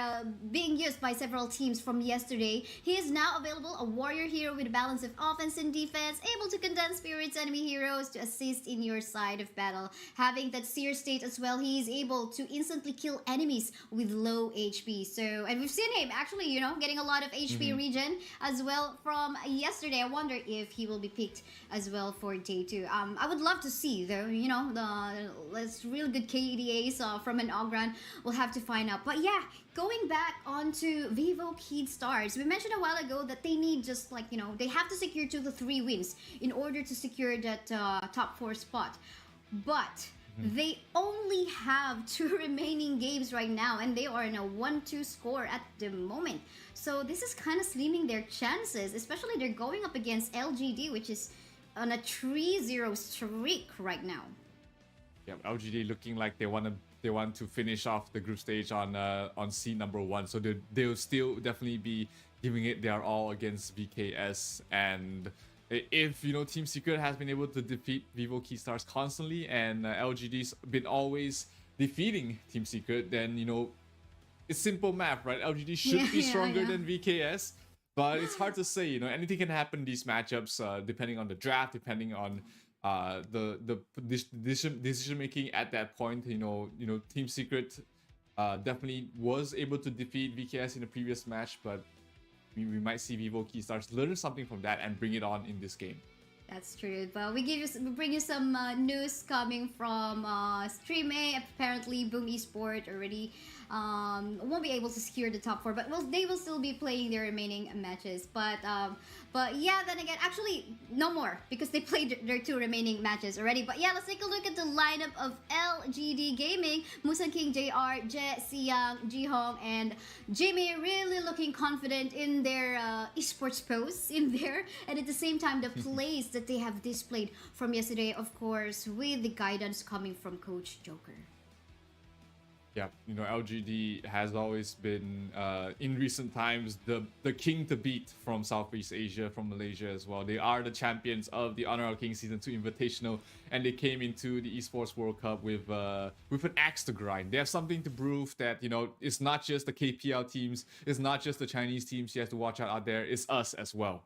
being used by several teams from yesterday. He is now available, a warrior hero with a balance of offense and defense, able to condense spirits enemy heroes to assist in your side of battle. Having that seer state as well, he is able to instantly kill enemies with low HP. So, and we've seen him actually, you know, getting a lot of HP regen as well from yesterday. I wonder if he will be picked as well for day 2. I would love to see though, you know, the real good KDAs from an Ogran. We'll have to find out. But yeah, going back onto Vivo Kid Stars, we mentioned a while ago that they need just like, you know, they have to secure 2 to 3 wins in order to secure that top 4 spot. But they only have 2 remaining games right now, and they are in a 1-2 score at the moment. So this is kind of slimming their chances, especially they're going up against LGD, which is on a 3-0 streak right now. Yeah, LGD looking like they want to finish off the group stage on seed number 1. So they'll still definitely be giving it their all against VKS. And if, you know, Team Secret has been able to defeat Vivo Key Stars constantly, and LGD's been always defeating Team Secret, then it's simple math, right? LGD should be stronger than VKS, but it's hard to say. Anything can happen in these matchups, depending on the draft, depending on the decision making at that point. Team Secret definitely was able to defeat VKS in the previous match, but we might see Vivo Keystars learn something from that and bring it on in this game. That's true, but we bring you some news coming from Stream A. Apparently, Boom Esport already won't be able to secure the top 4, but they will still be playing their remaining matches. But yeah, then again, actually no more because they played their 2 remaining matches already. But yeah, let's take a look at the lineup of LGD Gaming. Musan King, JR, Je, Siyang, Jihong, and Jimmy really looking confident in their esports posts in there, and at the same time the plays that they have displayed from yesterday, of course, with the guidance coming from Coach Joker. Yeah, LGD has always been, in recent times, the king to beat from Southeast Asia, from Malaysia as well. They are the champions of the Honor of King Season 2 Invitational, and they came into the Esports World Cup with an axe to grind. They have something to prove that, it's not just the KPL teams, it's not just the Chinese teams you have to watch out there, it's us as well.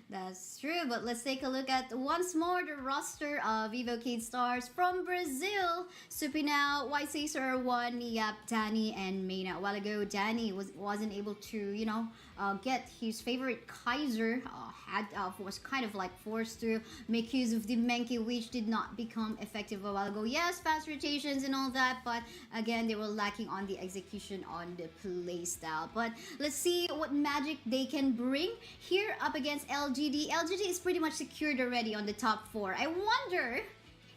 That's true, but let's take a look at once more the roster of Vivo Keystars from Brazil. Supinao, White Caesar, One, Yap, Danny, and Mayna. A while ago, Danny wasn't able to, get his favorite Kaiser. Was kind of like forced to make use of the Menki, which did not become effective a while ago. Yes, fast rotations and all that, but again, they were lacking on the execution on the play style. But let's see what magic they can bring here up against LGD. LGD is pretty much secured already on the top 4. I wonder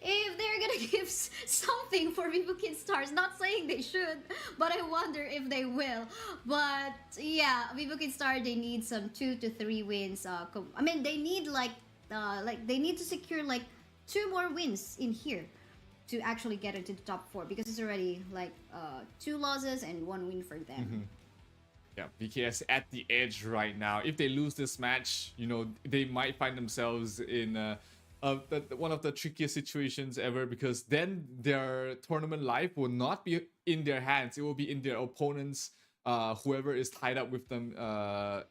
if they're gonna give something for Vivo Keystars. Not saying they should, but I wonder if they will. But yeah, Vivo Keystars, they need some 2 to 3 wins. They need they need to secure 2 more wins in here to actually get into the top 4, because it's already 2 losses and 1 win for them. Yeah, VKS at the edge right now. If they lose this match, they might find themselves in one of the trickiest situations ever, because then their tournament life will not be in their hands. It will be in their opponents. Whoever is tied up with them,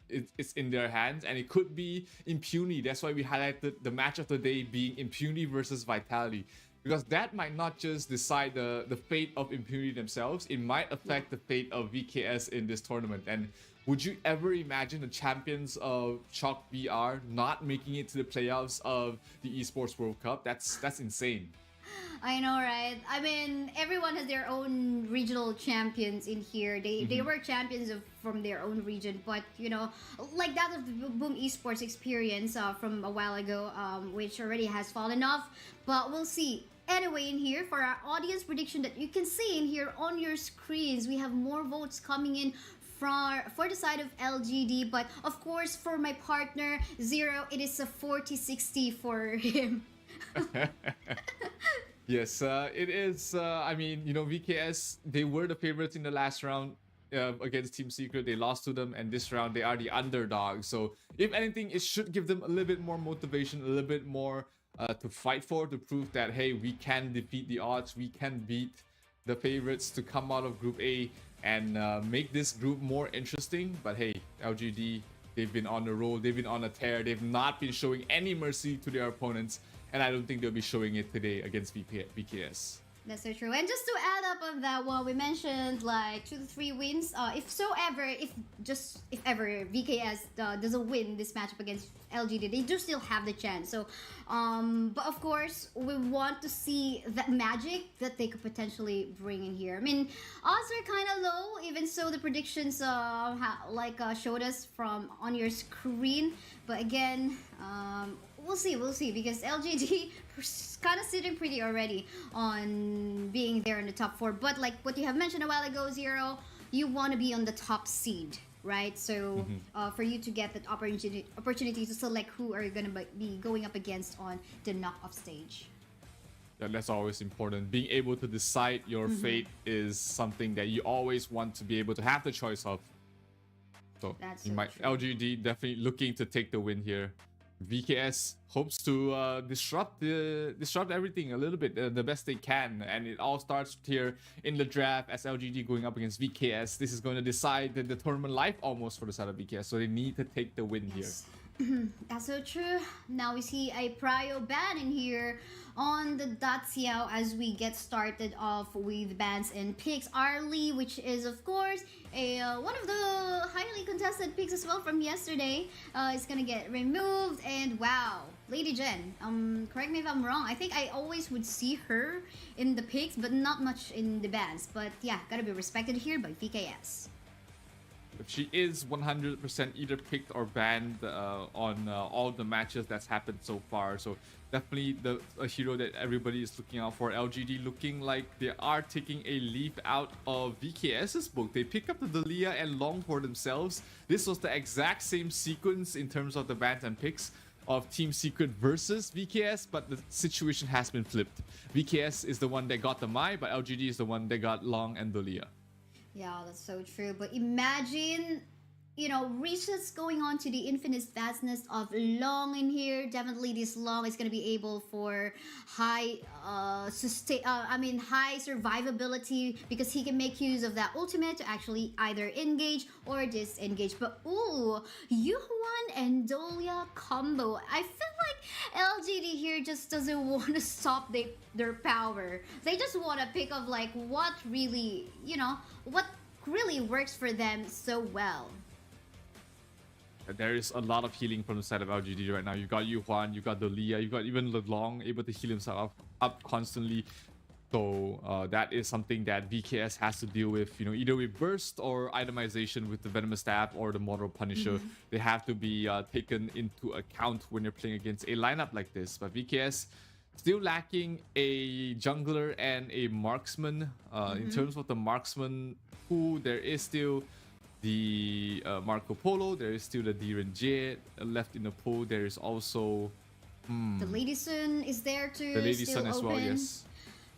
it's in their hands, and it could be Impunity. That's why we highlighted the match of the day being Impunity versus Vitality, because that might not just decide the fate of Impunity themselves, it might affect the fate of VKS in this tournament. And would you ever imagine the champions of HOK VR not making it to the playoffs of the Esports World Cup? That's insane. I know, right? Everyone has their own regional champions in here. They were champions from their own region, but like that of the Boom Esports experience from a while ago, which already has fallen off. But we'll see. Anyway, in here, for our audience prediction that you can see in here on your screens, we have more votes coming in for the side of LGD, but of course for my partner Zero, it is a 40-60 for him. Yes, it is. VKS, they were the favorites in the last round against Team Secret. They lost to them, and this round they are the underdogs. So if anything, it should give them a little bit more motivation, a little bit more to fight for, to prove that, hey, we can defeat the odds, we can beat the favorites to come out of Group A and make this group more interesting. But hey, LGD, they've been on the roll, they've been on a tear, they've not been showing any mercy to their opponents, and I don't think they'll be showing it today against VKS. That's so true. And just to add up on that one, we mentioned 2 to 3 wins. If ever VKS doesn't win this matchup against LGD, they do still have the chance. So, but of course, we want to see that magic that they could potentially bring in here. Odds are kind of low, even so the predictions showed us from on your screen. But again, we'll see, because LGD kind of sitting pretty already on being there in the top 4. But like what you have mentioned a while ago, Zero, you want to be on the top seed, right? So for you to get that opportunity to select who are going to be going up against on the knockoff stage. Yeah, that's always important. Being able to decide your fate is something that you always want to be able to have the choice of. So that's LGD definitely looking to take the win here. VKS hopes to disrupt everything a little bit the best they can, and it all starts here in the draft as LGD going up against VKS. This is going to decide the tournament life almost for the side of VKS, so they need to take the win here. That's so true. Now we see a prio ban in here on the Datsiao as we get started off with bans and picks. Arlie, which is of course one of the highly contested picks as well from yesterday, is gonna get removed. And wow, Lady Jen, correct me if I'm wrong, I think I always would see her in the picks but not much in the bans. But yeah, gotta be respected here by VKS. She is 100% either picked or banned on all the matches that's happened so far. So definitely a hero that everybody is looking out for. LGD looking like they are taking a leaf out of VKS's book. They pick up the Dalia and Long for themselves. This was the exact same sequence in terms of the bans and picks of Team Secret versus VKS, but the situation has been flipped. VKS is the one that got the Mai, but LGD is the one that got Long and Dalia. Yeah, that's so true. But imagine, you know, resets going on to the infinite vastness of Long in here. Definitely this Long is going to be able for high high survivability, because he can make use of that ultimate to actually either engage or disengage. But ooh, Yuhuan and Dolia combo. I feel like LGD here just doesn't want to stop their power. They just want to pick up like what really, what really works for them so well. There is a lot of healing from the side of LGD right now. You got Yuhuan, you got Dolia, you got even Long able to heal himself up constantly. So that is something that VKS has to deal with, either with burst or itemization with the Venomous Staff or the Mortal Punisher. They have to be taken into account when you're playing against a lineup like this. But VKS still lacking a jungler and a marksman. In terms of the marksman pool, there is still the Marco Polo, there is still the Diren Jade left in the pool. There is also the Lady Sun is there too. The Lady still Sun as open. well, yes.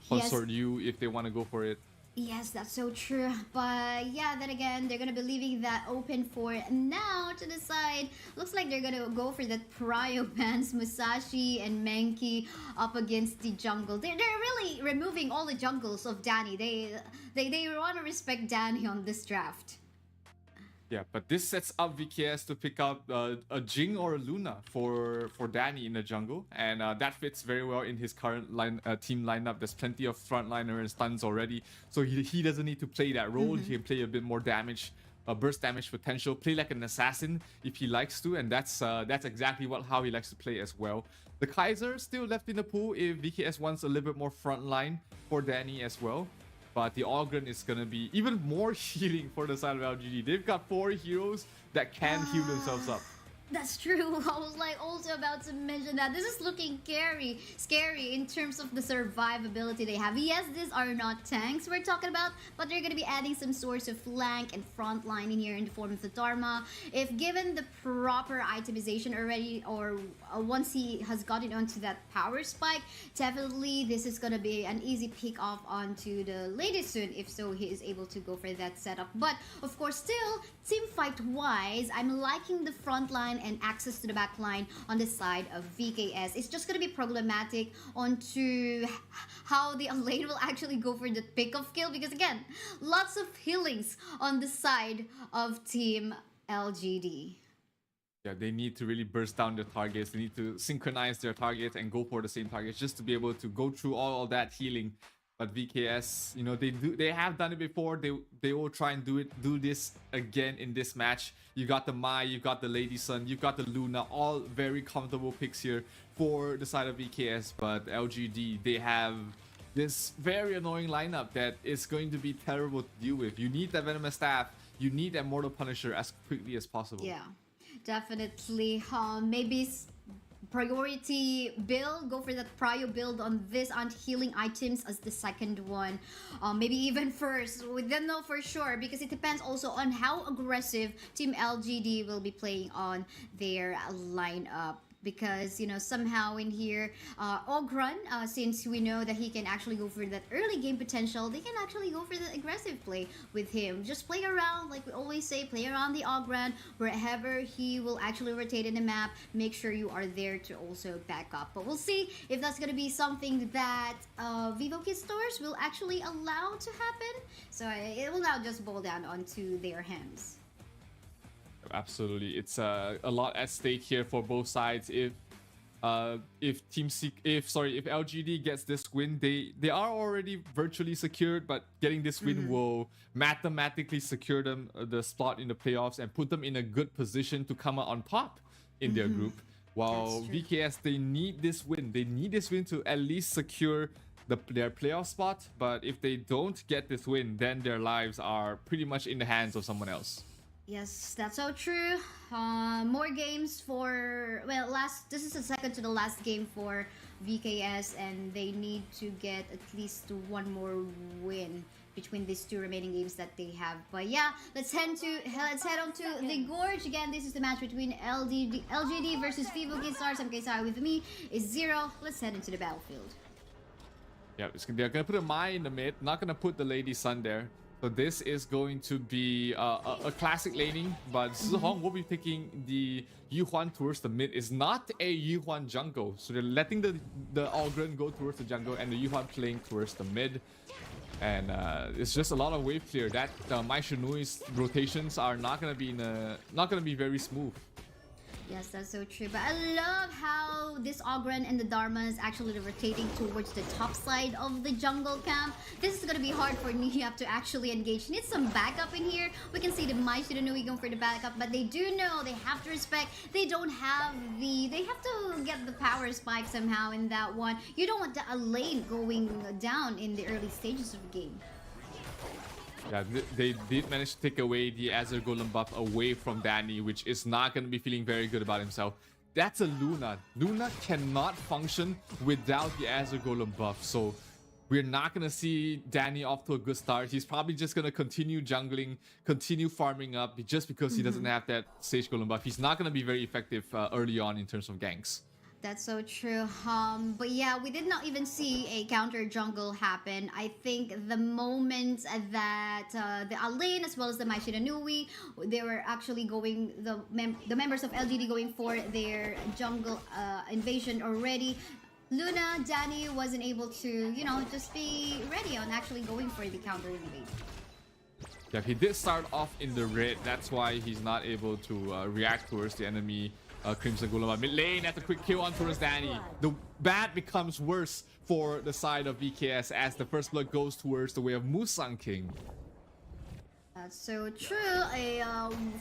Consort you if they want to go for it. Yes, that's so true. But yeah, then again, they're gonna be leaving that open for now to decide. Looks like they're gonna go for that prio bans, Musashi and Menki up against the jungle. They're really removing all the jungles of Danny. They want to respect Danny on this draft. Yeah, but this sets up VKS to pick up a Jing or a Luna for Danny in the jungle, and that fits very well in his current team lineup. There's plenty of frontliner and stuns already, so he doesn't need to play that role. He can play a bit more damage, burst damage potential, play like an assassin if he likes to, and that's exactly how he likes to play as well. The Kaiser still left in the pool if VKS wants a little bit more frontline for Danny as well. But the Ogren is going to be even more healing for the side of LGD. They've got 4 heroes that can heal themselves up. That's true. I was also about to mention that this is looking scary in terms of the survivability they have. Yes, these are not tanks we're talking about, but they're going to be adding some sorts of flank and front line in here in the form of the Dharma. If given the proper itemization already, or once he has gotten onto that power spike, definitely this is going to be an easy pick off onto the Lady Sun, if so he is able to go for that setup. But of course, still, team fight wise, I'm liking the front line and access to the back line on the side of VKS. It's just going to be problematic onto how the lane will actually go for the pick of kill, because again, lots of healings on the side of Team LGD. Yeah, they need to really burst down their targets. They need to synchronize their targets and go for the same targets just to be able to go through all that healing. But VKS, they have done it before. They will try and do this again in this match. You got the Mai, you got the Lady Sun, you got the Luna, all very comfortable picks here for the side of VKS. But LGD, they have this very annoying lineup that is going to be terrible to deal with. You need that Venomous Staff, you need that Mortal Punisher as quickly as possible. Yeah, definitely. Maybe priority build, go for that prio build on this on healing items as the second one, maybe even first. We don't know for sure, because it depends also on how aggressive Team LGD will be playing on their lineup. because somehow in here Ogron, since we know that he can actually go for that early game potential, they can actually go for the aggressive play with him. Just play around, like we always say, play around the Ogron. Wherever he will actually rotate in the map, make sure you are there to also back up. But we'll see if that's going to be something that Vivo Kids stores will actually allow to happen. So it will now just boil down onto their hands. Absolutely, it's a lot at stake here for both sides. If LGD gets this win, they are already virtually secured, but getting this win will mathematically secure them the spot in the playoffs and put them in a good position to come out on top in their group. While VKS, they need this win. They need this win to at least secure their playoff spot. But if they don't get this win, then their lives are pretty much in the hands of someone else. Yes, that's so true. More games for, well, this is the second to the last game for VKS, and they need to get at least one more win between these two remaining games that they have. But yeah, let's head on to the Gorge again. This is the match between LGD versus Vivo Kids Stars. MKSI with me is Zero. Let's head into the battlefield. Yeah, they're gonna put a Mai in the mid, not gonna put the Lady Sun there. So this is going to be a classic laning, but Zihong will be taking the Yuhuan towards the mid. It's not a Yuhuan jungle, so they're letting the Ogren go towards the jungle and the Yuhuan playing towards the mid. And it's just a lot of wave clear. That Mai Shinui's rotations are not gonna be very smooth. Yes, that's so true. But I love how this Ogren and the Dharma is actually rotating towards the top side of the jungle camp. This is going to be hard for Nihyap to actually engage. Need some backup in here. We can see the Mai Shiranui going for the backup, but they do know they have to respect. They don't have they have to get the power spike somehow in that one. You don't want a lane going down in the early stages of the game. Yeah, they did manage to take away the Azure Golem buff away from Danny, which is not going to be feeling very good about himself. That's a Luna. Luna cannot function without the Azure Golem buff, so we're not going to see Danny off to a good start. He's probably just going to continue jungling, continue farming up, just because he doesn't have that Sage Golem buff. He's not going to be very effective early on in terms of ganks. That's so true. But yeah, we did not even see a counter jungle happen. I think the moment that the Alain as well as the Mai Shiranui, they were actually going, the members of LGD going for their jungle invasion already. Luna, Danny wasn't able to, just be ready on actually going for the counter invasion. Yeah, he did start off in the red. That's why he's not able to react towards the enemy Crimson Golem. Mid lane at the quick kill on towards Danny. The bad becomes worse for the side of VKS as the first blood goes towards the way of Musang King. That's so true. A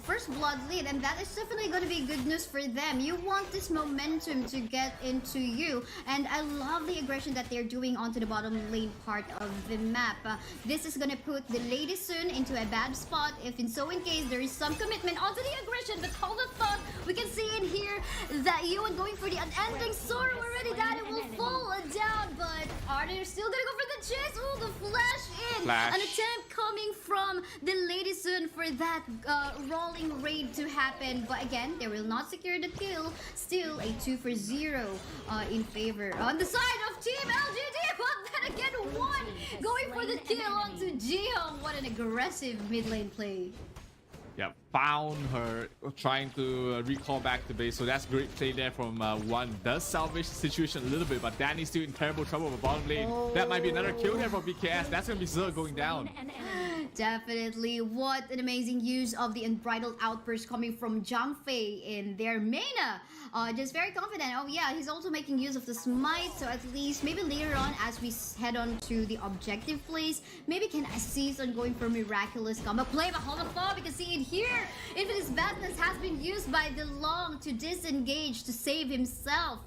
first blood lead, and that is definitely going to be good news for them. You want this momentum to get into you, and I love the aggression that they're doing onto the bottom lane part of the map. This is going to put the Lady Sun into a bad spot if in case there is some commitment onto the aggression. But hold the thought, we can see in here that Yuan going for the unending sword already. That it will fall down, but are they still going to go for the chase? Oh, the flash in. An attempt coming from the Lady Sun for that rolling raid to happen, but again, they will not secure the kill. Still a 2-for-0 in favor on the side of Team LGD, but then again, one going for the kill onto Jihong. What an aggressive mid lane play. Yeah, found her trying to recall back to base, so that's great play there from One. Does salvage the situation a little bit, but Danny's still in terrible trouble with bottom lane. That might be another kill there for BKS. That's gonna be Zero going down. Definitely. What an amazing use of the unbridled outburst coming from Zhang Fei in their Mena. Just very confident. Oh yeah, he's also making use of the smite, so at least maybe later on as we head on to the objective plays, maybe can assist on going for miraculous combo play. But hold on, we can see it here. Infinite's Badness has been used by the Long to disengage to save himself.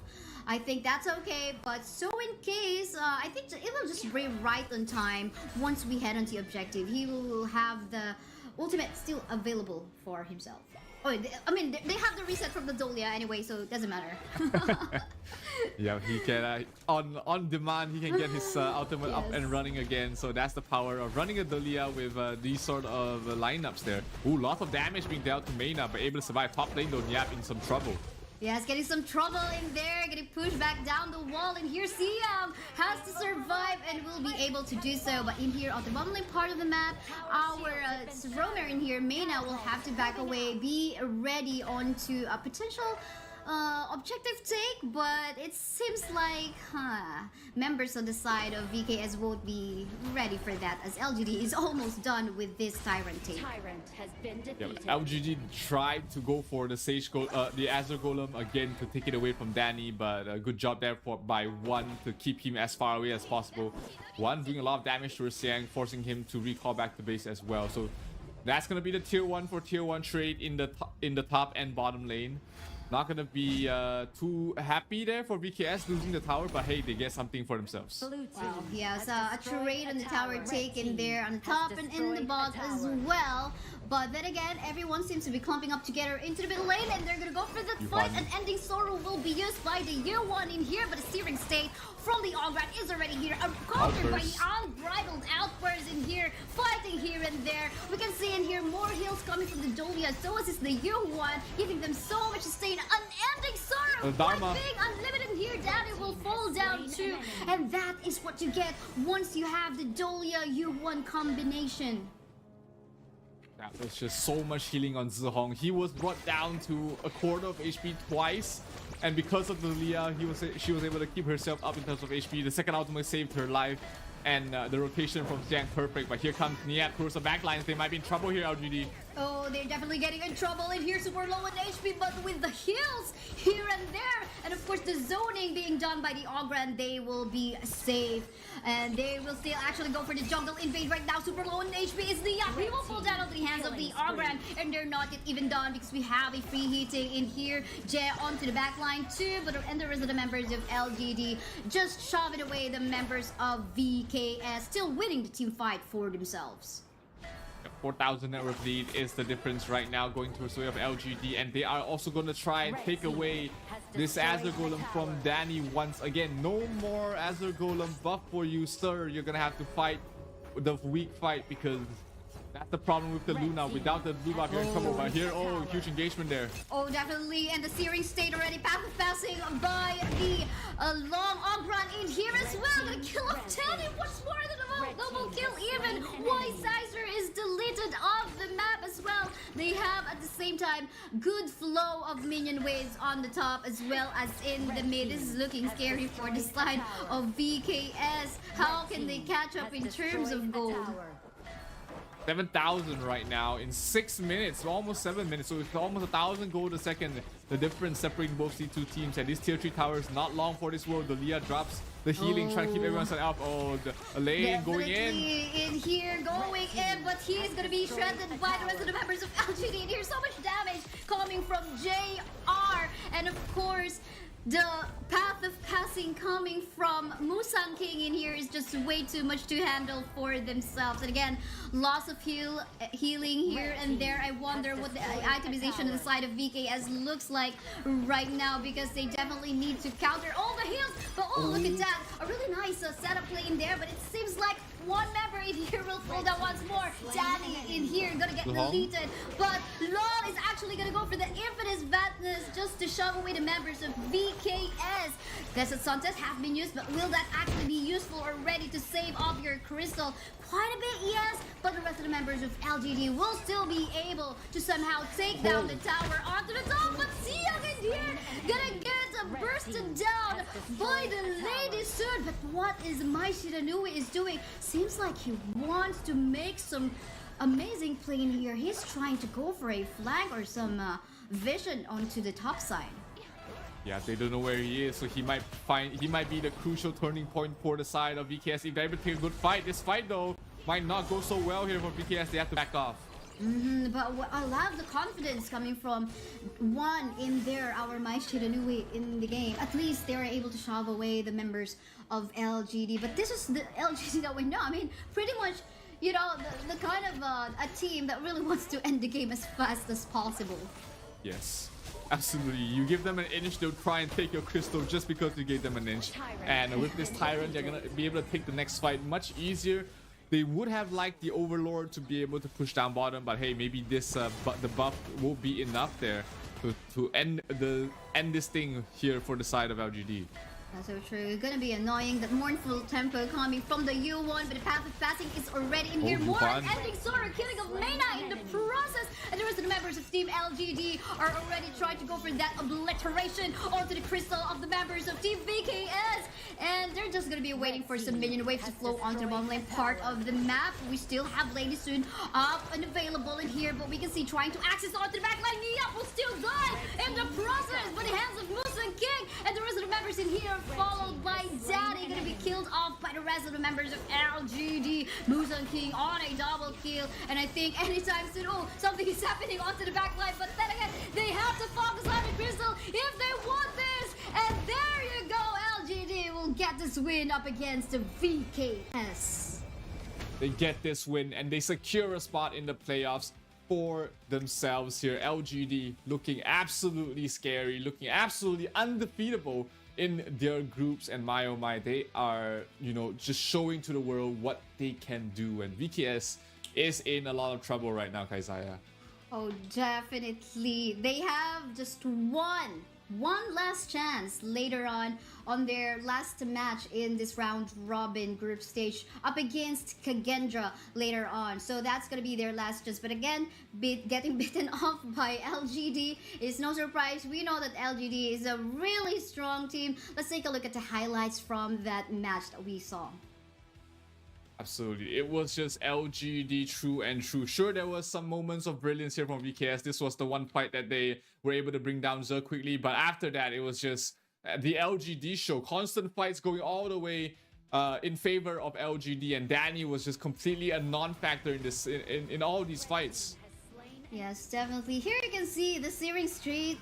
I think that's okay, but so in case, I think it will just be right on time once we head on the objective. He will have the ultimate still available for himself. Oh, I mean, they have the reset from the Dolia anyway, so it doesn't matter. Yeah, he can, on demand, he can get his ultimate up and running again. So that's the power of running a Dolia with these sort of lineups there. Ooh, lot of damage being dealt to Mena, but able to survive. Top lane though, Nyap in some trouble. Yes, getting some trouble in there, getting pushed back down the wall, and here Siam has to survive and will be able to do so. But in here, on the bottom lane part of the map, our roamer in here, Mena, will have to back away, be ready onto a potential objective take, but it seems like members on the side of VKS won't be ready for that, as LGD is almost done with this Tyrant take. Tyrant has been Yeah, defeated. but LGD tried to go for the the Azure Golem again to take it away from Danny, but a good job there by One to keep him as far away as possible. One doing a lot of damage to Siang, forcing him to recall back to base as well. So that's gonna be the tier 1 for tier 1 trade in the top and bottom lane. Not gonna be too happy there for VKS losing the tower, but hey, they get something for themselves. Wow, yes, a trade on the tower taken there on the top and in the bot as well. But then again, everyone seems to be clumping up together into the middle lane, and they're gonna go for the fight. An ending sorrow will be used by the year 1 in here, but a searing state from the Ogran is already here. Countered by the unbridled outburst in here, fighting here and there. We can see in here more heals coming from the Dolia. So is the year 1, giving them so much sustain. Unending sorrow, quite big, unlimited in here. Daddy will fall down too, and that is what you get once you have the Dolia U1 combination. There's just so much healing on Zihong. He was brought down to a quarter of HP twice, and because of the Leah, she was able to keep herself up in terms of HP. The second ultimate saved her life, and the rotation from Xiang perfect. But here comes Niat towards the backlines. They might be in trouble here, LGD. Oh, they're definitely getting in trouble in here, super low in HP, but with the heals here and there, and of course the zoning being done by the Ogran, they will be safe. And they will still actually go for the jungle invade right now. Super low in HP is the He will fall down on the hands of the Ogran, and they're not yet even done because we have a free hitting in here. Jay onto the back line too, and the rest of the members of LGD just shoving away the members of VKS, still winning the team fight for themselves. 4,000 network lead is the difference right now going towards the way of LGD, and they are also going to try and take away this Azure Golem from Danny once again. No more Azure Golem buff for you, sir. You're going to have to fight the weak fight because that's the problem with the Luna. Without the blue buff, you're in trouble. But here, oh, huge engagement there. Oh, definitely. And the searing state already passing by the long Ogran in here as well. Gonna kill off Teddy. What's more than a double kill even? Why Sizer is deleted off the map as well. They have at the same time good flow of minion waves on the top as well as in the mid. This is looking scary for the side of VKS. How can they catch up in terms of gold? 7,000 right now in 6 minutes, almost 7 minutes, so it's almost 1,000 gold a second. The difference separating both these two teams, and these tier 3 towers not long for this world. The Leah drops the healing, trying to keep everyone set up. Oh, the Elaine going in here, going in, but he's gonna be shredded by the rest of the members of LGD. And here's so much damage coming from JR, and of course the path of passing coming from Musang King in here is just way too much to handle for themselves. And again, loss of healing here and there. I wonder what the itemization on the side of VKS looks like right now, because they definitely need to counter all the heals. But oh, look at that, a really nice setup play in there, but it seems like one member in here will fall down once more. Danny in here gonna get deleted, but Lol is actually gonna go for the Infinite Fatness just to shove away the members of VKS. Desert Suntest have been used, but will that actually be useful or ready to save off your crystal? Quite a bit, yes, but the rest of the members of LGD will still be able to somehow take down the tower onto the top. But Siang in here gonna get bursted down by the lady soon. But what is Mai Shiranui is doing? Seems like he wants to make some amazing play in here. He's trying to go for a flank or some vision onto the top side. Yeah, they don't know where he is, so he might be the crucial turning point for the side of VKS. If they're able to take a good fight, this fight though might not go so well here for VKS. They have to back off. But I love the confidence coming from One in there, our Mai Shiranui in the game. At least they were able to shove away the members of LGD. But this is the LGD that we know. I mean, pretty much, you know, the kind of a team that really wants to end the game as fast as possible. Yes, absolutely. You give them an inch, they'll try and take your crystal just because you gave them an inch. And with this Tyrant, they're gonna be able to take the next fight much easier. they would have liked the Overlord to be able to push down bottom, but hey, maybe this the buff will be enough there to end this thing here for the side of LGD. That's so true. It's gonna be annoying. That mournful tempo coming from the U1, but the path of passing is already in here. More ending Sora, killing of Mena in the process. And the rest of the members of Team LGD are already trying to go for that obliteration onto the crystal of the members of Team VKS. And they're just gonna be waiting for some minion waves to flow onto the bottom lane part of the map. We still have Lady Soon up and available in here, but we can see trying to access onto the backline. Niap will still die in the process by the hands of Musa King. And the rest of the members in here, followed by Daddy, gonna be killed off by the rest of the members of LGD. Musan King on a double kill, and I think anytime soon, oh, something is happening onto the back line, but then again, they have to focus on the crystal if they want this, and there you go, LGD will get this win up against the VKS. They get this win, and they secure a spot in the playoffs for themselves here. LGD looking absolutely scary, looking absolutely undefeatable in their groups, and my oh my, they are, you know, just showing to the world what they can do, and VKS is in a lot of trouble right now, Kaizaya. Oh, definitely. They have just one last chance later on their last match in this round robin group stage up against Kagendra later on. So that's gonna be their last chance. But again, getting bitten off by LGD is no surprise. We know that LGD is a really strong team. Let's take a look at the highlights from that match that we saw. Absolutely, it was just LGD true and true. Sure, there was some moments of brilliance here from VKS. This was the one fight that they were able to bring down Zerg quickly, but after that, it was just the LGD show. Constant fights going all the way in favor of LGD, and Danny was just completely a non-factor in this in all these fights. Yes, definitely. Here you can see the searing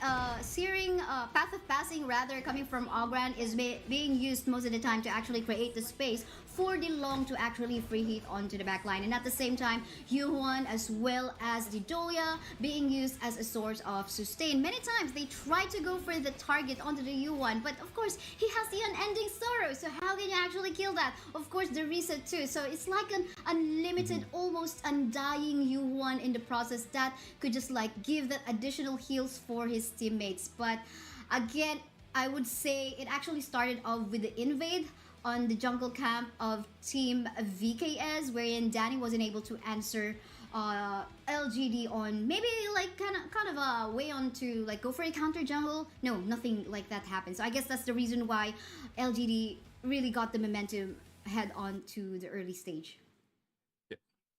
path of passing rather coming from Ogran is being used most of the time to actually create the space for the long to actually free hit onto the back line. And at the same time, U1 as well as the Dolia being used as a source of sustain. Many times they try to go for the target onto the U1, but of course he has the unending sorrow. So how can you actually kill that? Of course the reset too. So it's like an unlimited, almost undying U1 in the process that could just like give that additional heals for his teammates. But again, I would say it actually started off with the invade on the jungle camp of Team VKS, wherein Danny wasn't able to answer LGD on maybe like kind of a way on to like go for a counter jungle. No, nothing like that happened. So I guess that's the reason why LGD really got the momentum head on to the early stage.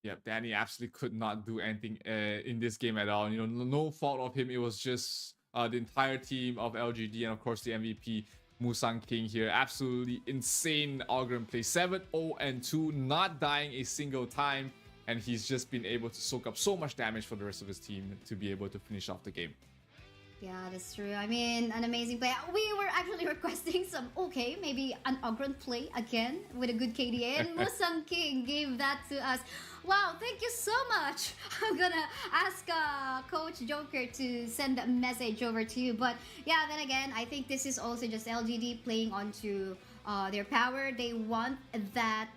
Yeah, Danny absolutely could not do anything in this game at all. You know, no fault of him. It was just the entire team of LGD and of course the MVP Musang King here. Absolutely insane Ogren play. 7-0-2, not dying a single time, and he's just been able to soak up so much damage for the rest of his team to be able to finish off the game. Yeah, that's true. I mean, an amazing play. We were actually requesting some, okay, maybe an Ogren play again with a good KDA, and Musang King gave that to us. Wow, thank you so much. I'm gonna ask Coach Joker to send a message over to you. But yeah, then again, I think this is also just LGD playing onto their power. They want that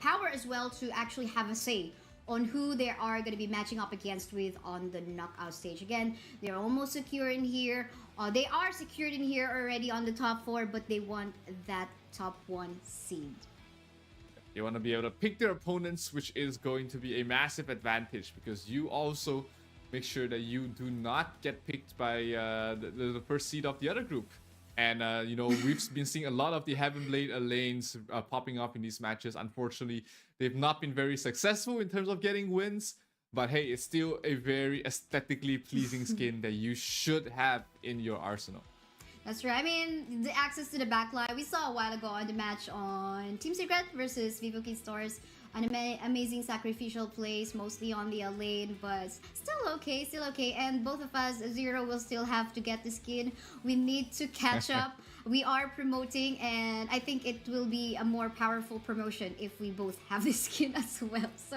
power as well to actually have a say on who they are going to be matching up against with on the knockout stage. Again, they're almost secure in here. They are secured in here already on the top 4, but they want that top 1 seed. They want to be able to pick their opponents, which is going to be a massive advantage because you also make sure that you do not get picked by the first seed of the other group. And, you know, we've been seeing a lot of the Heaven Blade lanes popping up in these matches. Unfortunately, they've not been very successful in terms of getting wins. But hey, it's still a very aesthetically pleasing skin that you should have in your arsenal. That's right. I mean, the access to the backline, we saw a while ago on the match on Team Secret versus Vivoki Stars. An amazing sacrificial plays, mostly on the lane, but still okay. And both of us, Zero will still have to get the skin. We need to catch up. we are promoting, and I think it will be a more powerful promotion if we both have the skin as well. So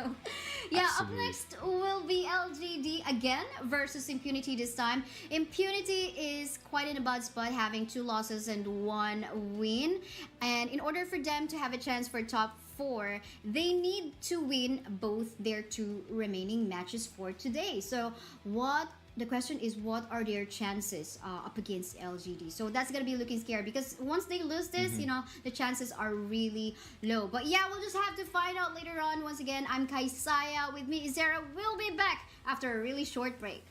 yeah, Absolutely. up next will be LGD again versus Impunity this time. Impunity is quite in a bad spot, having 2 losses and 1 win, and in order for them to have a chance for top 4, they need to win both their 2 remaining matches for today. So the question is, what are their chances up against LGD? So that's gonna be looking scary, because once they lose this, you know, the chances are really low. But yeah, we'll just have to find out later on. Once again, I'm Kaisaya. With me, Izera will be back after a really short break.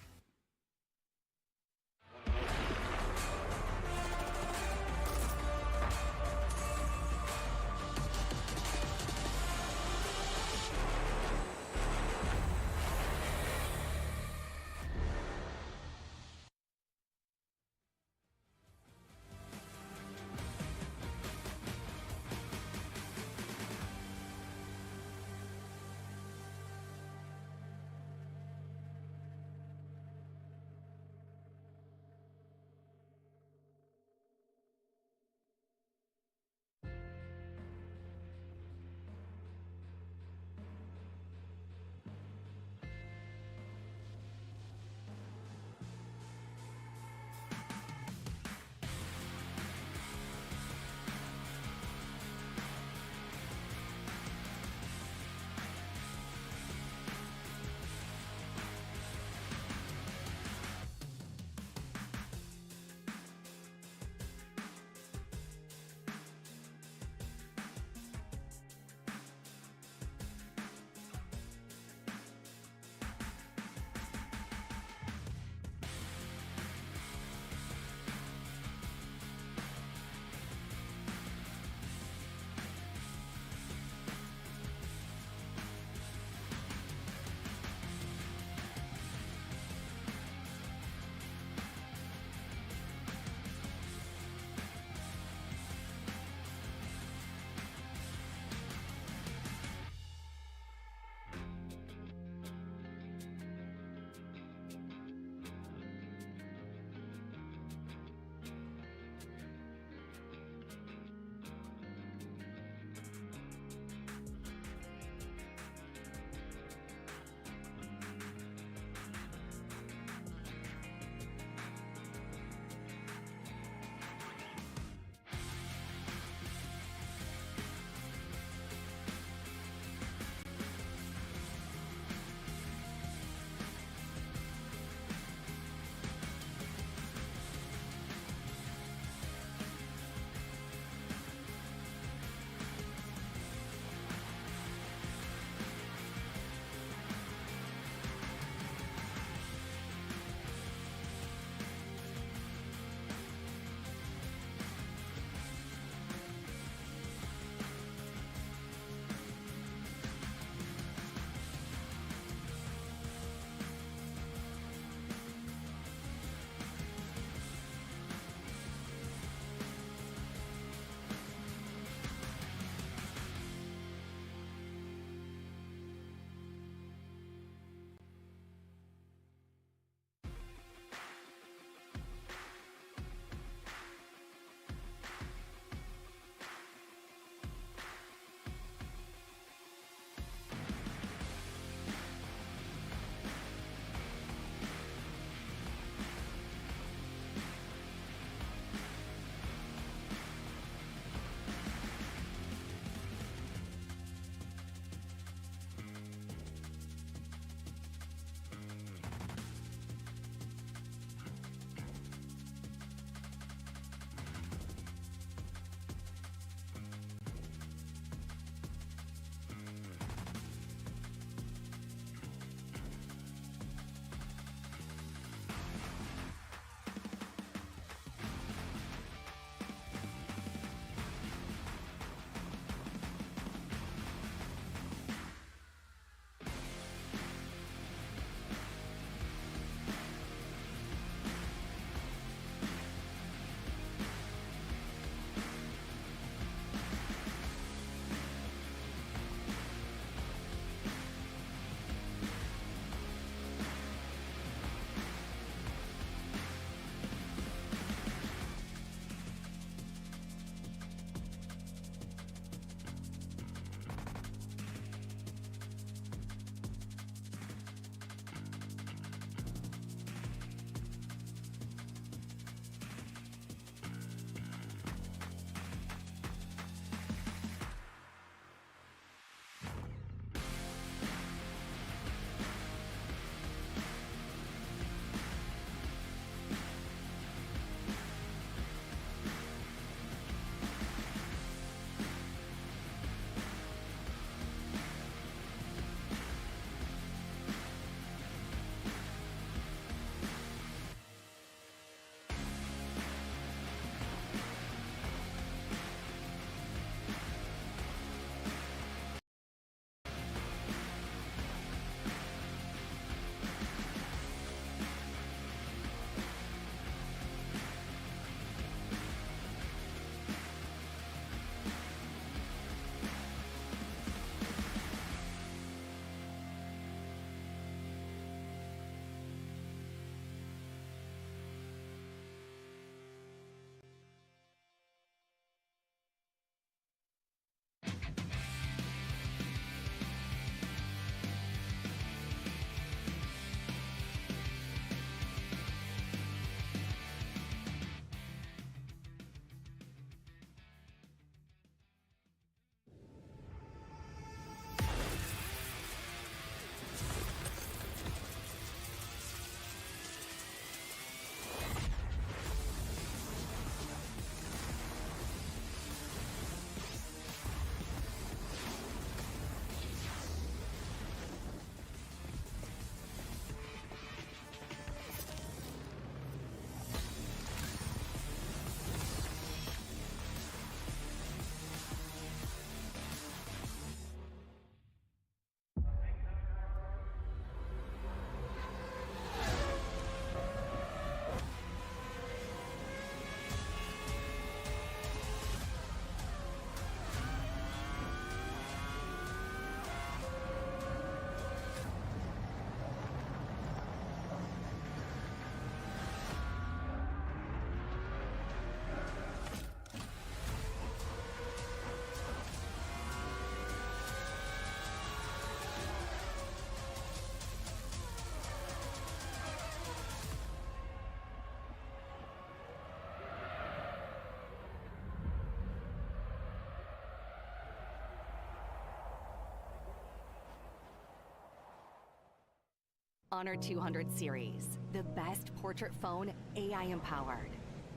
Honor 200 series, the best portrait phone AI empowered.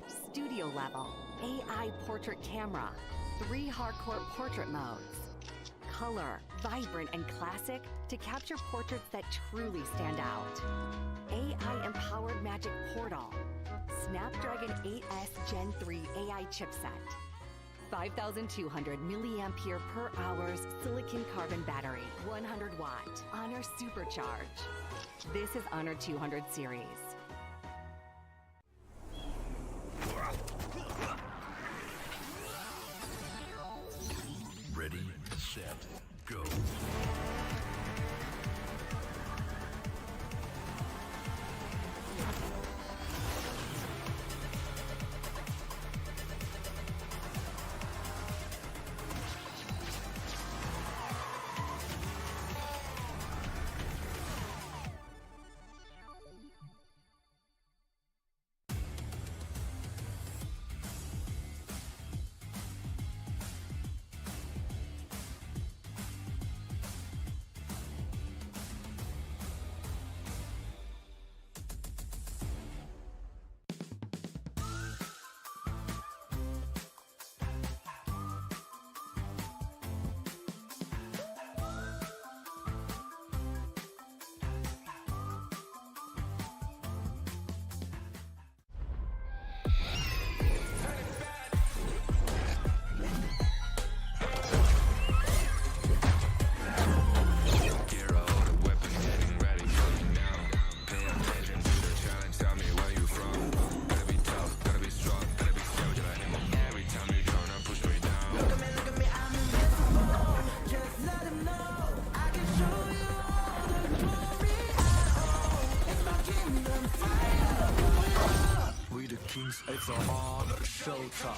Studio level, AI portrait camera, 3 hardcore portrait modes. Color, vibrant and classic to capture portraits that truly stand out. AI empowered magic portal. Snapdragon 8S Gen 3 AI chipset. 5,200 milliampere per hours silicon carbon battery, 100 watt, Honor Supercharge. This is Honor 200 series. Ready, set, go. It's a honor showtime.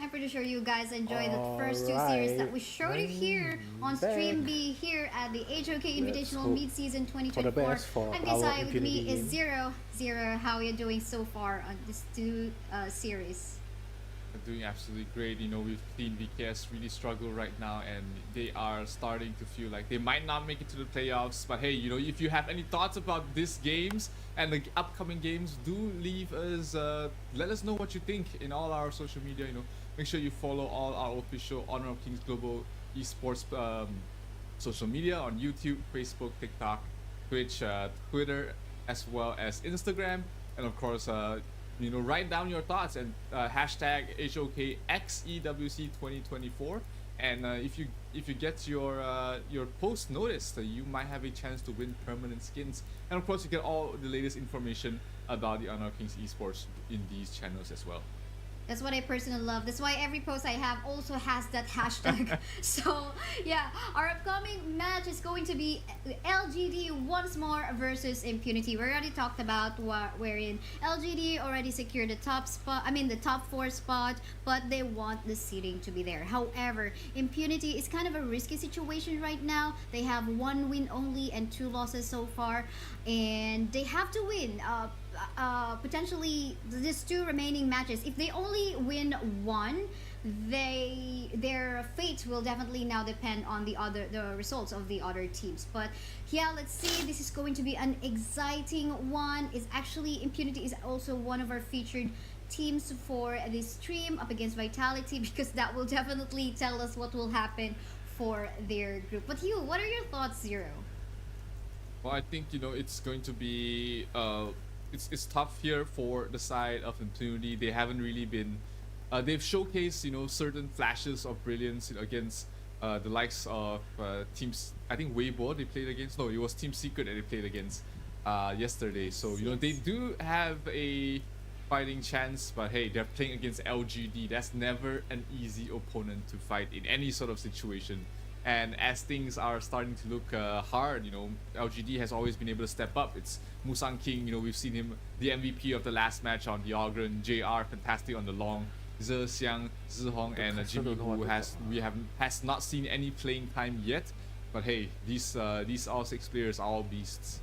I'm pretty sure you guys enjoyed the first 2 series that we showed you here on Stream B here at the HOK Invitational Mid-Season 2024. And beside with me is Zero. Zero, how are you doing so far on these 2 series? They're doing absolutely great. You know, we've seen VKS really struggle right now, and they are starting to feel like they might not make it to the playoffs. But hey, you know, if you have any thoughts about these games and the upcoming games, do leave us, let us know what you think in all our social media. You know, make sure you follow all our official Honor of Kings Global Esports social media on YouTube, Facebook, TikTok, Twitch, Twitter, as well as Instagram, and of course, you know, write down your thoughts and hashtag HOKXEWC 2024. And if you get your post noticed, you might have a chance to win permanent skins. And of course, you get all the latest information about the Honor of Kings Esports in these channels as well. That's what I personally love. That's why every post I have also has that hashtag. So yeah, our upcoming match is going to be LGD once more versus Impunity. We already talked about wherein LGD already secured the top spot. I mean the top 4 spot, but they want the seeding to be there. However, Impunity is kind of a risky situation right now. They have 1 win only and 2 losses so far, and they have to win. Potentially these 2 remaining matches. If they only win 1, their fate will definitely now depend on the results of the other teams. But yeah, let's see. This is going to be an exciting one. Is actually Impunity is also one of our featured teams for this stream up against Vitality, because that will definitely tell us what will happen for their group. But you, what are your thoughts, Zero? Well, I think, you know, it's going to be it's tough here for the side of Impunity. They haven't really been they've showcased, certain flashes of brilliance against the likes of teams. I think Weibo they played against. No, it was Team Secret that they played against yesterday. So they do have a fighting chance, but hey, they're playing against LGD. That's never an easy opponent to fight in any sort of situation. And as things are starting to look hard, LGD has always been able to step up. It's Musang King, we've seen him the MVP of the last match on the Ogren, JR fantastic on the long, Ze Xiang, Zihong, and Jimmy, who has not seen any playing time yet. But hey, these all 6 players are all beasts.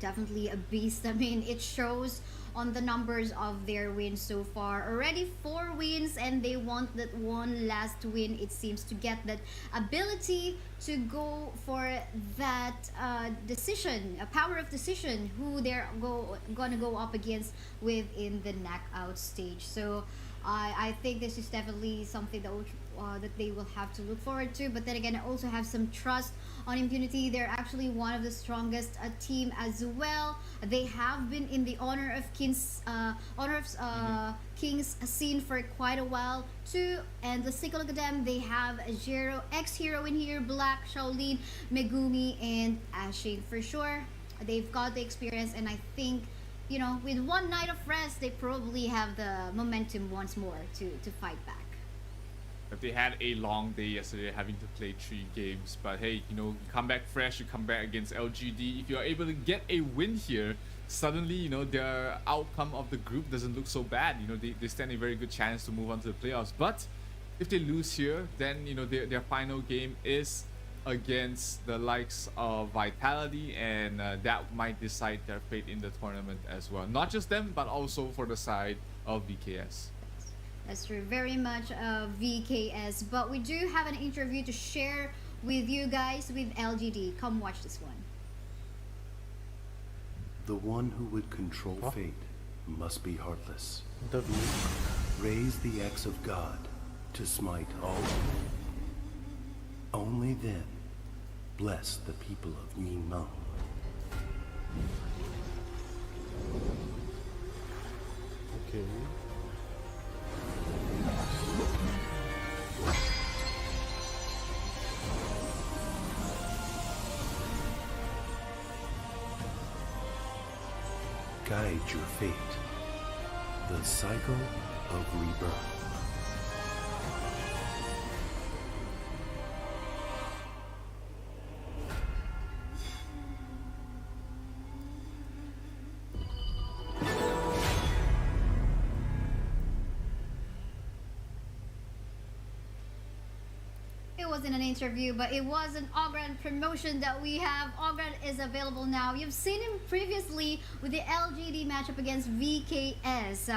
Definitely a beast. I mean, it shows on the numbers of their wins so far. Already 4 wins, and they want that one last win, it seems, to get that ability to go for that decision, a power of decision, who they're gonna go up against within the knockout stage. So I think this is definitely something that they will have to look forward to. But then again, I also have some trust on Impunity. They're actually one of the strongest team as well. They have been in the Honor of Kings Kings scene for quite a while too. And let's take a look at them. They have Zero, ex-hero in here, Black, Shaolin, Megumi, and Ashin for sure. They've got the experience, and I think, with one night of rest, they probably have the momentum once more to fight back. If they had a long day yesterday, having to play 3 games, but hey, you come back fresh, you come back against LGD. If you're able to get a win here, suddenly, their outcome of the group doesn't look so bad. They stand a very good chance to move on to the playoffs. But if they lose here, then, their final game is against the likes of Vitality, and that might decide their fate in the tournament as well. Not just them, but also for the side of VKS. That's true, very much VKS. But we do have an interview to share with you guys with LGD. Come watch this one. The one who would control fate must be heartless. The Raise the axe of God to smite all. Only then bless the people of Ningmeng. Okay. Guide your fate. The cycle of rebirth. It wasn't an interview, but it was an Ogren promotion that we have. Ogren is available now. You've seen him previously with the LGD matchup against VKS.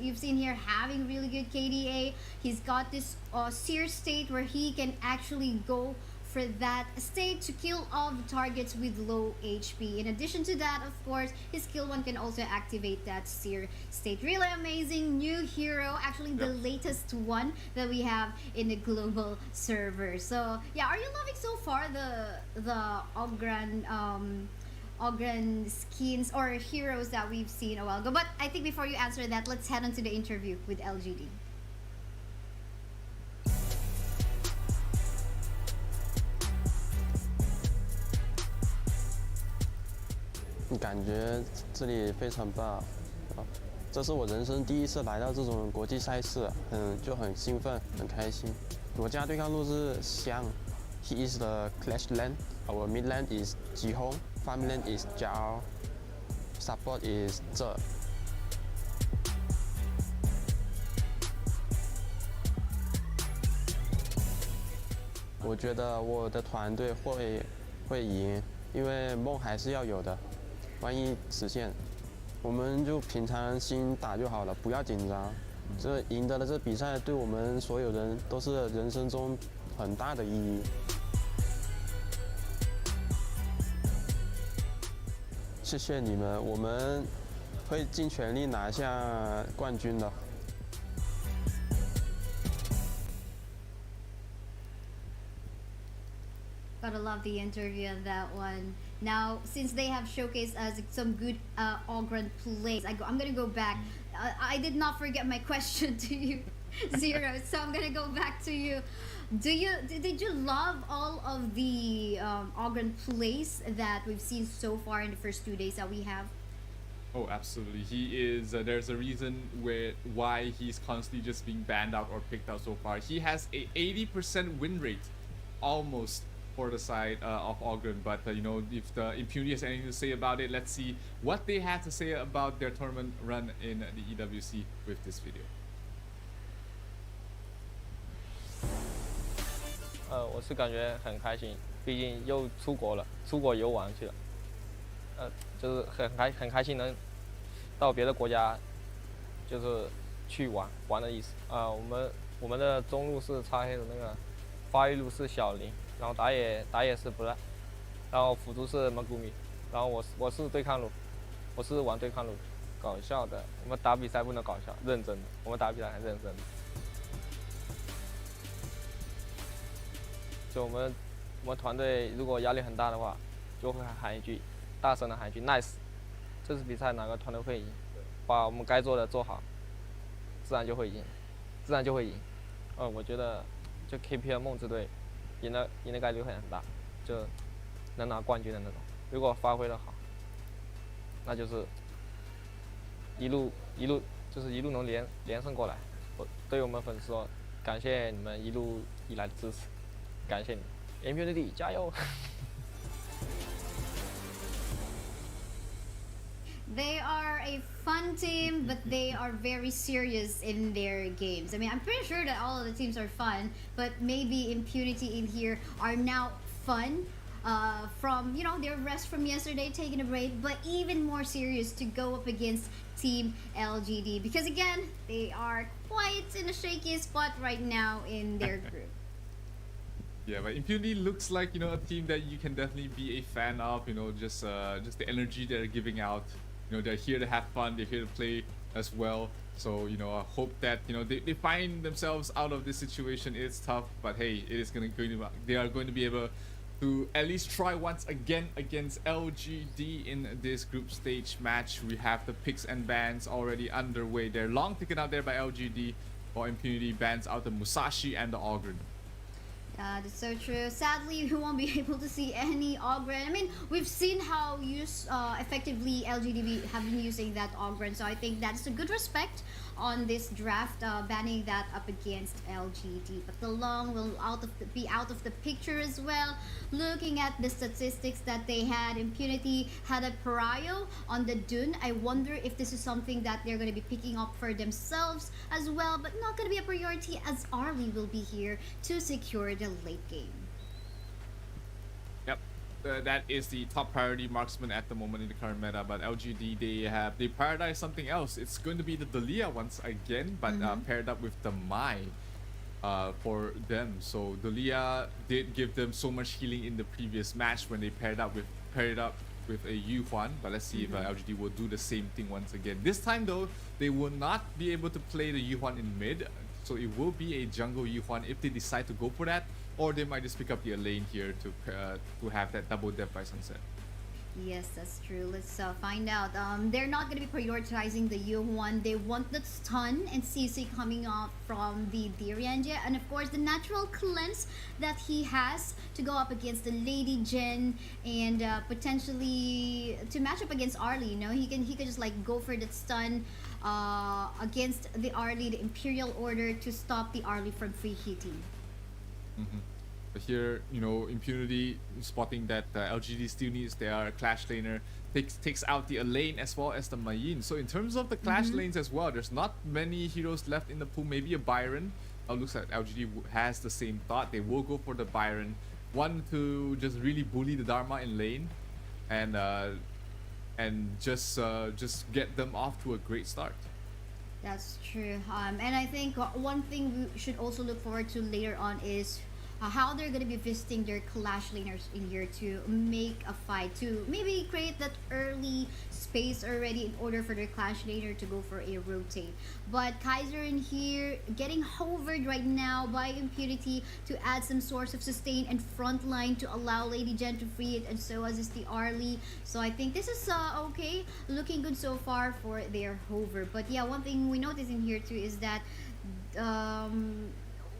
You've seen here having really good KDA. He's got this seer state where he can actually go for that state to kill all the targets with low HP. In addition to that, of course, his skill 1 can also activate that seer state. Really amazing new hero, actually the latest one that we have in the global server. So yeah, are you loving so far the Ogren skins or heroes that we've seen a while ago? But I think before you answer that, let's head on to the interview with LGD. 感觉这里非常棒，这是我人生第一次来到这种国际赛事，就很兴奋，很开心。我家对抗路是香 ，He is the Clash Land, our mid land is Jihong, farm land is Jiao, support is 这。我觉得我的团队会赢，因为梦还是要有的。 万一实现，我们就平常心打就好了，不要紧张。这赢得了这比赛，对我们所有人都是人生中很大的意义。谢谢你们，我们会尽全力拿下冠军的。 Gotta love the interview on that one. Now, since they have showcased us some good Ogren plays, I'm gonna go back. I did not forget my question to you. 0. So I'm gonna go back to you. Did you love all of the Ogren plays that we've seen so far in the first 2 days that we have? Oh, absolutely. He is. There's a reason why he's constantly just being banned out or picked out so far. He has a 80% win rate, almost, for the side of Ogren. But you know, if the Impunity has anything to say about it, let's see what they have to say about their tournament run in the EWC with this video. 我是感觉很开心，毕竟又出国了，出国游玩去了。就是很开心能到别的国家，就是去玩的意思。我们的中路是擦黑的那个，发育路是小林，然后打野是 Black， 然后辅助是 Megumi， 然后我是对抗路，我是玩对抗路，搞笑的。我们打比赛不能搞笑，认真的，我们打比赛很认真的。 就我们团队如果压力很大的话，就会喊一句，大声的喊一句 “nice”。这次比赛哪个团队会赢？把我们该做的做好，自然就会赢，自然就会赢。我觉得就 KPL 梦之队赢的概率会很大，就能拿冠军的那种。如果发挥的好，那就是一路就是一路能连胜过来。对我们粉丝说，感谢你们一路以来的支持。 感谢你 ，Impunity 加油！ They are a fun team, but they are very serious in their games. I mean, I'm pretty sure that all of the teams are fun, but maybe Impunity in here are now fun from, you know, their rest from yesterday, taking a break, but even more serious to go up against Team LGD. Because again, they are quite in a shaky spot right now in their group. Yeah, but Impunity looks like, you know, a team that you can definitely be a fan of. You know, just the energy they're giving out. You know, they're here to have fun. They're here to play as well. So, you know, I hope that, you know, they find themselves out of this situation. It's tough, but hey, they are going to be able to at least try once again against LGD in this group stage match. We have the picks and bans already underway. They're long taken out there by LGD, while Impunity bans out the Musashi and the Ogren. That's so true. Sadly, we won't be able to see any Ogren. I mean, we've seen how effectively LGDB have been using that Ogren, so I think that's a good respect on this draft, banning that up against LGD. But the Long will be out of the picture as well. Looking at the statistics that they had, Impunity had a Pariah on the Dune. I wonder if this is something that they're going to be picking up for themselves as well, but not going to be a priority as Arlie will be here to secure the late game. Yep, that is the top priority marksman at the moment in the current meta, but LGD, they prioritize something else. It's going to be the Dalia once again, but paired up with the Mai for them. So Dalia did give them so much healing in the previous match when they paired up with a Yuhuan, but let's see if LGD will do the same thing once again. This time though, they will not be able to play the Yuhuan in mid, so it will be a jungle Yuhuan if they decide to go for that, or they might just pick up the lane here to have that double death by sunset. Yes, that's true. Let's find out. They're not going to be prioritizing the Yuhuan. They want the stun and CC coming off from the Dirianja, and of course the natural cleanse that he has to go up against the Lady Jen and potentially to match up against Arlie. You know, he can just like go for that stun against the Arlie, the Imperial Order, to stop the Arlie from free hitting. But here, you know, Impunity spotting that LGD still needs their Clash laner, takes out the lane as well as the Mayin. So in terms of the Clash lanes as well, there's not many heroes left in the pool. Maybe a Byron. Looks like LGD has the same thought. They will go for the Byron. One to just really bully the Dharma in lane, and just get them off to a great start. That's true. And I think one thing we should also look forward to later on is how they're going to be visiting their clash laners in here to make a fight, to maybe create that early space already in order for their clash laner to go for a rotate. But Kaiser in here getting hovered right now by Impunity to add some source of sustain and front line to allow Lady Jen to free it, and so as is the Arlie. So I think this is okay, looking good so far for their hover. But yeah, one thing we notice in here too is that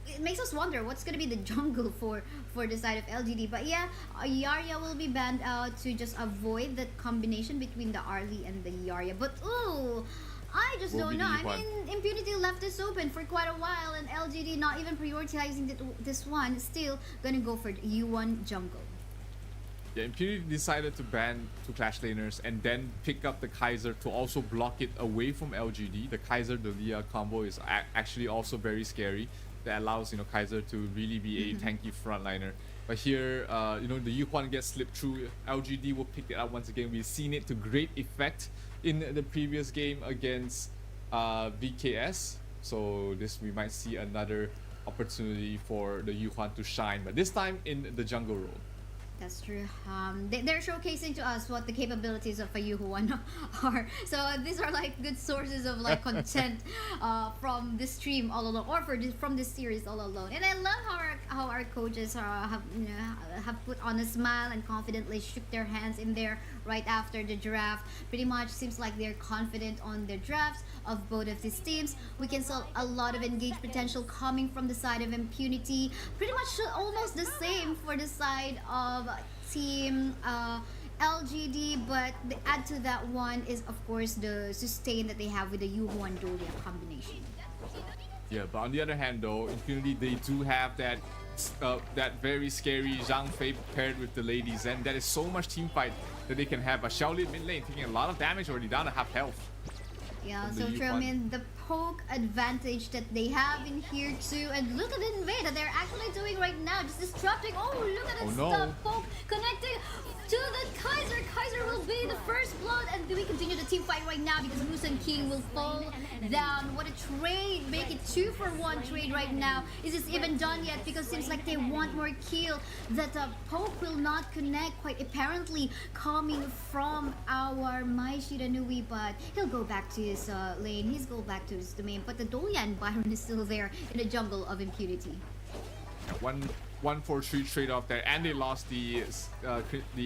it makes us wonder what's gonna be the jungle for the side of LGD. But yeah, Yarya will be banned out to just avoid that combination between the Arlie and the Yarya. But ooh, I just don't know. I mean, Impunity left this open for quite a while, and LGD not even prioritizing this one, still gonna go for the U1 jungle. Yeah, Impunity decided to ban 2 clash laners and then pick up the Kaiser to also block it away from LGD. The Kaiser Delia combo is actually also very scary. That allows, you know, Kaiser to really be a tanky frontliner. But here, you know, the Yuhuan gets slipped through. LGD will pick it up once again. We've seen it to great effect in the previous game against VKS. So this, we might see another opportunity for the Yuhuan to shine, but this time in the jungle role. That's true. They're showcasing to us what the capabilities of a Yuhuan are. So these are like good sources of like content from this stream all along, or from this series all alone. And I love how our coaches have put on a smile and confidently shook their hands in there right after the draft. Pretty much seems like they're confident on the drafts of both of these teams. We can see a lot of engaged potential coming from the side of Impunity. Pretty much almost the same for the side of team LGD, but the add to that one is of course the sustain that they have with the Yuhuan Dolia combination. Yeah, but on the other hand though, Impunity, they do have that very scary Zhang Fei paired with the ladies, and that is so much team fight that they can have. A Shaolin mid lane taking a lot of damage, already down to half health. Yeah, so true. I mean, the poke advantage that they have in here too, and look at the invade that they're actually doing right now, just disrupting. Oh, look at this poke connecting to the Kaiser. Kaiser will be the first blood, and we continue the team fight right now because Musan King will fall down. What a trade! Make it 2-for-1 trade right now. Is this even done yet? Because it seems like they want more kill. That poke will not connect quite apparently coming from our Mai Shiranui, but he'll go back to his lane. He's go back to his domain, but the Dolia and Byron is still there in the jungle of Impunity. 1-4-3 trade-off there, and they lost the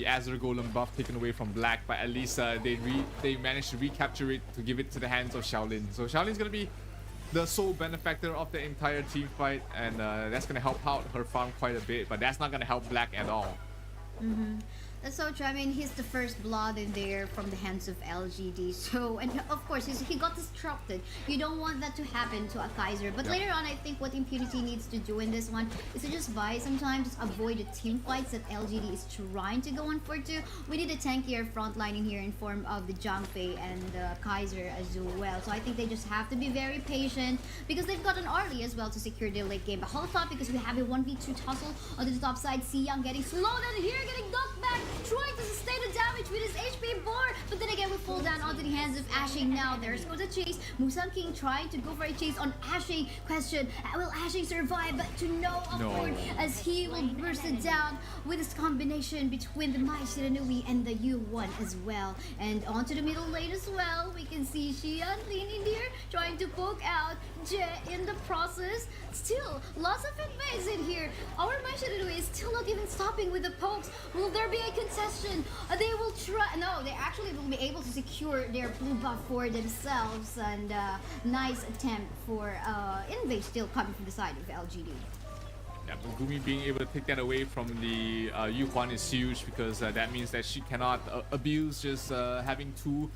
Azure Golem buff taken away from Black, but at least they managed to recapture it to give it to the hands of Shaolin. So Shaolin's gonna be the sole benefactor of the entire team fight, and that's gonna help out her farm quite a bit, but that's not gonna help Black at all. That's so true. I mean, he's the first blood in there from the hands of LGD. So, and of course, he got disrupted. You don't want that to happen to a Kaiser. But later on, I think what Impunity needs to do in this one is to just buy some time, just avoid the team fights that LGD is trying to go on for too. We need a tankier front in here in form of the Zhang Fei and the Kaiser as well. So I think they just have to be very patient because they've got an Arlie as well to secure their late game. But hold up, because we have a 1v2 tussle on the top side. Si Young getting slowed and here getting knocked back, trying to sustain the damage with his HP bar, but then again we fall down onto the hands of Ashing. Now there's goes a chase. Musan King trying to go for a chase on Ashing. Question, will Ashing survive? But to no afford as he will burst it down with this combination between the Mai Shiranui and the U1 as well. And onto the middle lane as well, we can see Xian leaning here, trying to poke out Jet in the process. Still, lots of invades in here. Our Mai Shiranui is still not even stopping with the pokes. Will there be a contestation? They will try. No, they actually will be able to secure their blue buff for themselves. And nice attempt for invade still coming from the side of LGD. Yeah, but Gumi being able to take that away from the Yuhuan is huge, because that means that she cannot abuse just having 2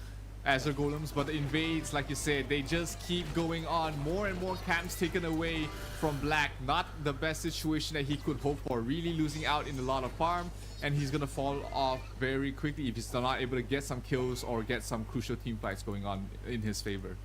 Azure Golems. But the invades, like you said, they just keep going on. More and more camps taken away from Black. Not the best situation that he could hope for. Really losing out in a lot of farm, and he's gonna fall off very quickly if he's not able to get some kills or get some crucial team fights going on in his favor.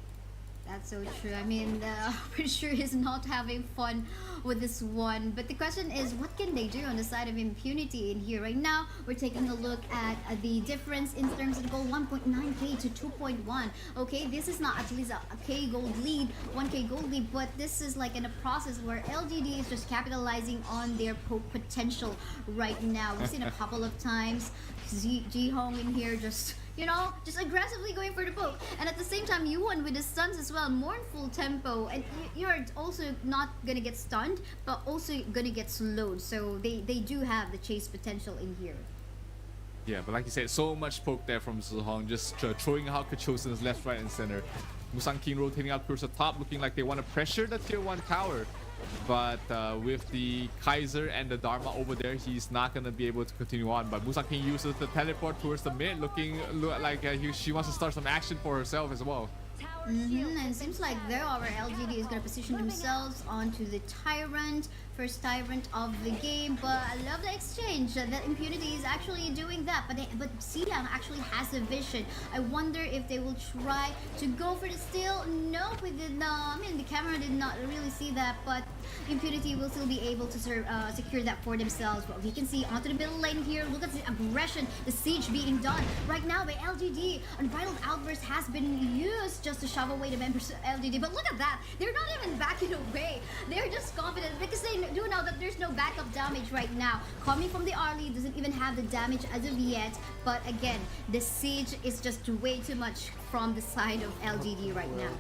That's so true. I mean, pretty sure he's not having fun with this one. But the question is, what can they do on the side of Impunity in here? Right now, we're taking a look at the difference in terms of gold, 1.9k to 2.1. Okay, this is not at least a K gold lead, 1k gold lead, but this is like in a process where LGD is just capitalizing on their potential right now. We've seen a couple of times Ji-Hong in here just, you know, just aggressively going for the poke. And at the same time, Yuan with the stuns as well, more in full tempo. And you're also not gonna get stunned, but also gonna get slowed. So they do have the chase potential in here. Yeah, but like you said, so much poke there from Ji-Hong, just throwing out Kachosins left, right, and center. Musang King rotating out towards the top, looking like they want to pressure the tier 1 tower. But with the Kaiser and the Dharma over there, he's not going to be able to continue on. But Musang King uses the teleport towards the mid, looking like she wants to start some action for herself as well. And it seems like there our LGD is going to position themselves onto the Tyrant, first Tyrant of the game. But I love the exchange. That Impunity is actually doing that. But Silang actually has a vision. I wonder if they will try to go for the steal. No, we did not. I mean, the camera did not really see that. But Impunity will still be able to secure that for themselves. But we can see onto the middle lane here. Look at the aggression, the siege being done right now by LGD. Unbridled Outburst has been used just to shove away the members of LGD. But look at that. They're not even backing away. They're just confident because they do know that there's no backup damage right now. Coming from the Arlie doesn't even have the damage as of yet. But again, the siege is just way too much from the side of LGD right now.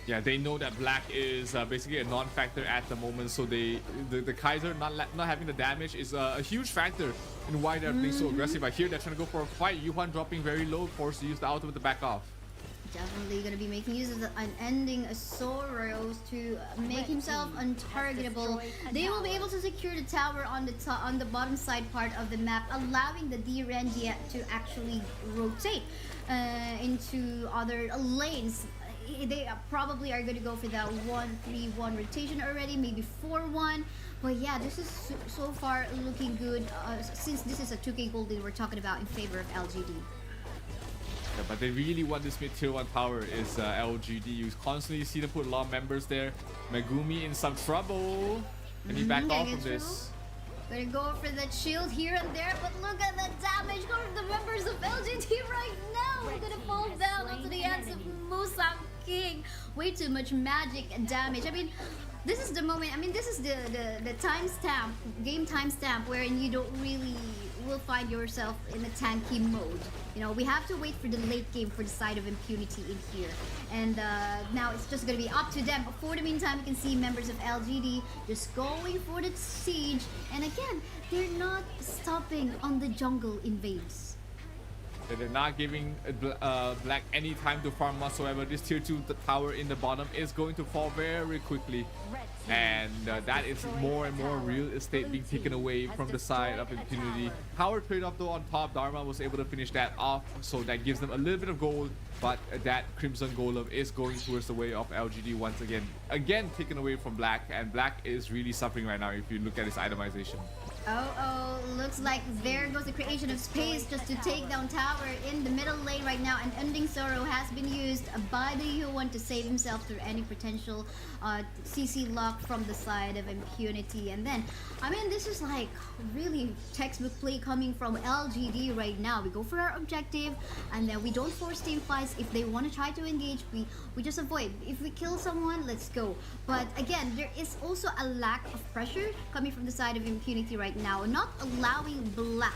Yeah, they know that Black is basically a non-factor at the moment, so the Kaiser not having the damage is a huge factor in why they're being so aggressive. I hear they're trying to go for a fight. Yuan dropping very low, forced to use the ultimate to back off. Definitely going to be making use of the unending Soros to make himself untargetable. They will be able to secure the tower on the bottom side part of the map, allowing the D-Rendia to actually rotate into other lanes. They probably are going to go for that 1-3-1 rotation already, maybe 4-1. But yeah, this is so far looking good since this is a 2k gold that we're talking about in favor of LGD. Yeah, but they really want this mid tier 1 power is LGD. You constantly see them put a lot of members there. Megumi in some trouble. Can he back off from this? Gonna go for that shield here and there, but look at the damage going to the members of LGD right now. We're gonna fall down onto the hands of Musang King. Way too much magic and damage. I mean, this is the moment. I mean, this is the timestamp, game timestamp, wherein you don't really will find yourself in a tanky mode. You know, we have to wait for the late game for the side of Impunity in here. And now it's just going to be up to them. But for the meantime, you can see members of LGD just going for the siege. And again, they're not stopping on the jungle invades. They're not giving Black any time to farm whatsoever. This tier 2 tower in the bottom is going to fall very quickly. And that is more and more real estate being taken away from the side of Impunity. Power trade-off though on top. Dharma was able to finish that off, so that gives them a little bit of gold. But that Crimson Golem is going towards the way of LGD once again. Again, taken away from Black. And Black is really suffering right now if you look at his itemization. Oh, looks like there goes the creation of space just to take down tower in the middle lane right now. And Ending Sorrow has been used by the Yuan to save himself through any potential CC lock from the side of Impunity. And then, I mean, this is like really textbook play coming from LGD right now. We go for our objective and then we don't force team fights. If they want to try to engage, we just avoid. If we kill someone, let's go. But again, there is also a lack of pressure coming from the side of Impunity right now, not allowing Black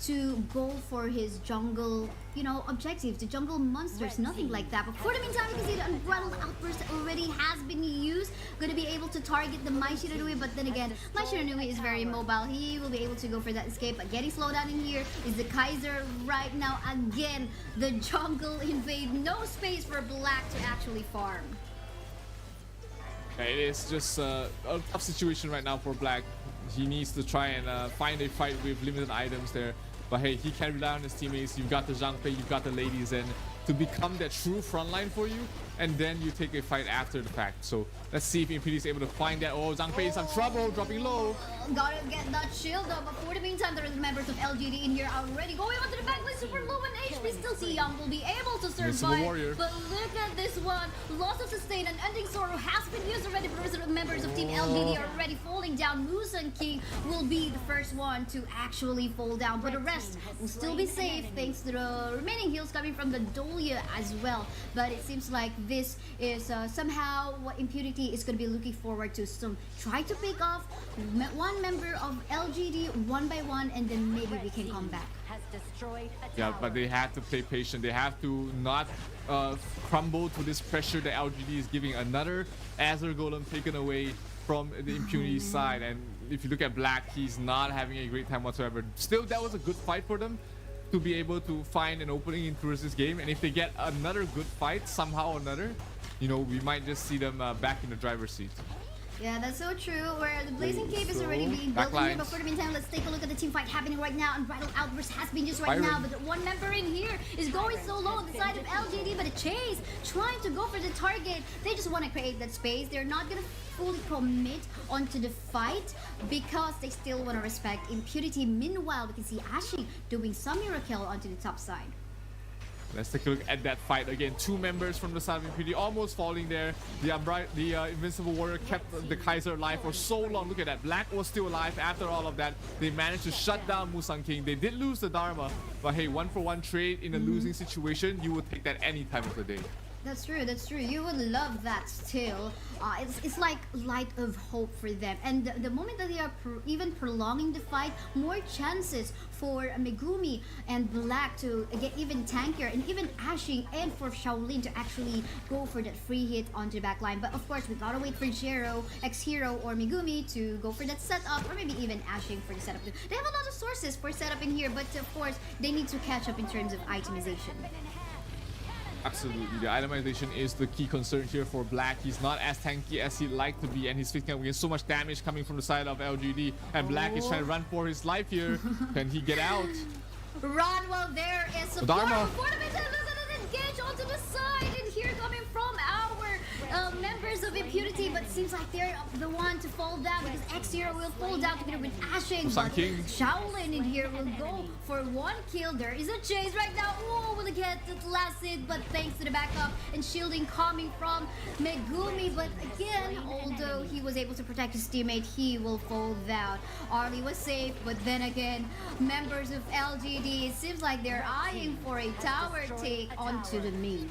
to go for his jungle, you know, objectives, the jungle monsters, nothing like that. But for the meantime, you can see the Unbridled Outburst already has been used. Going to be able to target the Mai Shiranui, but then again, Mai Shiranui is very mobile. He will be able to go for that escape, but getting slowed down in here is the Kaiser right now. Again, the jungle invade, no space for Black to actually farm. It is just a tough situation right now for Black. He needs to try and find a fight with limited items there. But hey, he can rely on his teammates. You've got the Zhang Fei, you've got the ladies, and to become that true frontline for you, and then you take a fight after the fact. So let's see if Impunity is able to find that. Oh, Zhang Fei in some trouble, dropping low. Gotta get that shield though, but for the meantime, there is members of LGD in here already going onto the back with super low in HP. Still see Young will be able to survive. But look at this one. Loss of sustain and ending sorrow has been used already. The members of Team LGD are already falling down. Musan King will be the first one to actually fall down, but the rest will still be safe thanks to the remaining heals coming from the Dolia as well. But it seems like this is somehow what Impunity is going to be looking forward to. So try to pick off one member of LGD one by one, and then maybe we can come back. Yeah, but they have to play patient. They have to not crumble to this pressure that LGD is giving. Another Azure Golem taken away from the Impunity side. And if you look at Black, he's not having a great time whatsoever. Still, that was a good fight for them to be able to find an opening in towards this game. And if they get another good fight somehow or another, you know, we might just see them back in the driver's seat. Yeah, that's so true. Where the Blazing Cape is already being built in here, but for the meantime, let's take a look at the team fight happening right now. And Bridal Outburst has been used right now, but one member in here is going so low on the side of LGD, but a Chase trying to go for the target. They just want to create that space. They're not going to fully commit onto the fight because they still want to respect Impunity. Meanwhile, we can see Ashi doing some miracle onto the top side. Let's take a look at that fight again. Two members from the side of Impunity almost falling there. The Invincible Warrior kept the Kaiser alive for so long. Look at that. Black was still alive after all of that. They managed to shut down Musan King. They did lose the Dharma, but hey, 1-for-1 trade in a losing situation, you would take that any time of the day. That's true, that's true. You would love that still. It's like light of hope for them. And the moment that they are even prolonging the fight, more chances for Megumi and Black to get even tankier, and even Ashing, and for Shaolin to actually go for that free hit onto the back line. But of course, we gotta wait for Zero, X-Hero, or Megumi to go for that setup, or maybe even Ashing for the setup. They have a lot of sources for setup in here, but of course, they need to catch up in terms of itemization. Absolutely, the itemization is the key concern here for Black. He's not as tanky as he'd like to be, and he's picking up against so much damage coming from the side of LGD. And Black is trying to run for his life here. Can he get out? Run while there is support. Dharma. Engage onto the side, and here coming from our members of Impunity, but seems like they're the one to fall down because X-Hero will fall down together with Ashing, but Shaolin in here will go for one kill. There is a chase right now. Oh, will he get the last hit? But thanks to the backup and shielding coming from Megumi, but again, although he was able to protect his teammate, he will fall down. Arlie was safe, but then again, members of LGD, it seems like they're eyeing for a tower take onto the mid.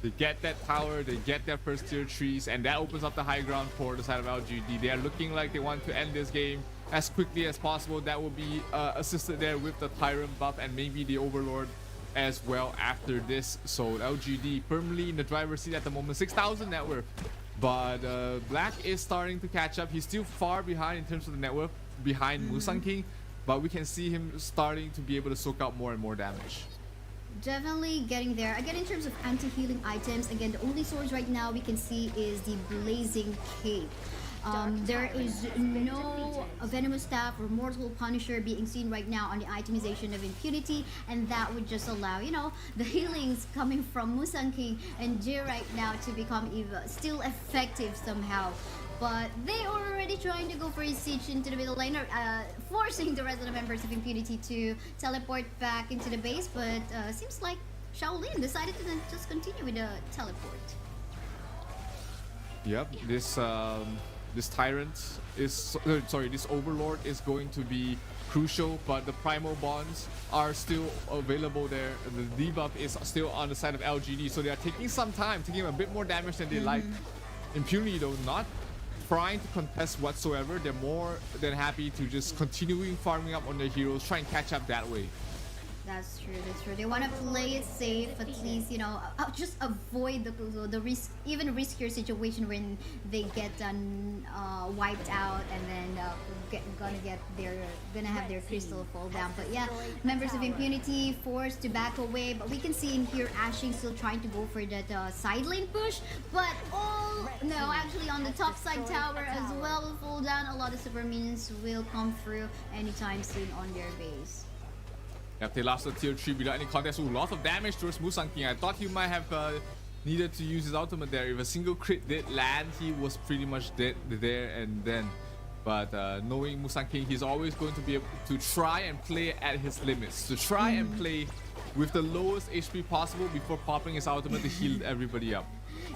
They get that tower, they get their first tier trees, and that opens up the high ground for the side of LGD. They are looking like they want to end this game as quickly as possible. That will be assisted there with the Tyrant buff and maybe the Overlord as well after this. So LGD firmly in the driver's seat at the moment, 6,000 net worth. But Black is starting to catch up. He's still far behind in terms of the net worth, behind Musan King, but we can see him starting to be able to soak out more and more damage. Definitely getting there. Again, in terms of anti-healing items, again, the only swords right now we can see is the Blazing Cape. There is no Venomous Staff or Mortal Punisher being seen right now on the itemization of Impunity, and that would just allow, you know, the healings coming from Musan King and Jir right now to become even still effective somehow. But they are already trying to go for a siege into the middle lane, forcing the rest of the members of Impunity to teleport back into the base. But seems like Shaolin decided to just continue with the teleport. Yep, this Tyrant is, this Overlord is going to be crucial, but the Primal Bonds are still available there. The debuff is still on the side of LGD, so they are taking some time, taking a bit more damage than they like. Impunity though, not trying to contest whatsoever. They're more than happy to just continuing farming up on their heroes, try and catch up that way. That's true, that's true. They want to play it safe, at least, you know, just avoid the risk, even riskier situation when they get wiped out, and then gonna have their crystal fall down. But yeah, members of Impunity forced to back away, but we can see in here Ashing still trying to go for that side lane push, but actually on the top side tower as well will fall down. A lot of super minions will come through anytime soon on their base. Yep, they lost the tier 3 without any contest. Ooh, lots of damage towards Musan King. I thought he might have needed to use his ultimate there. If a single crit did land, he was pretty much dead there and then. But knowing Musan King, he's always going to be able to try and play at his limits. To try and play with the lowest HP possible before popping his ultimate to heal everybody up.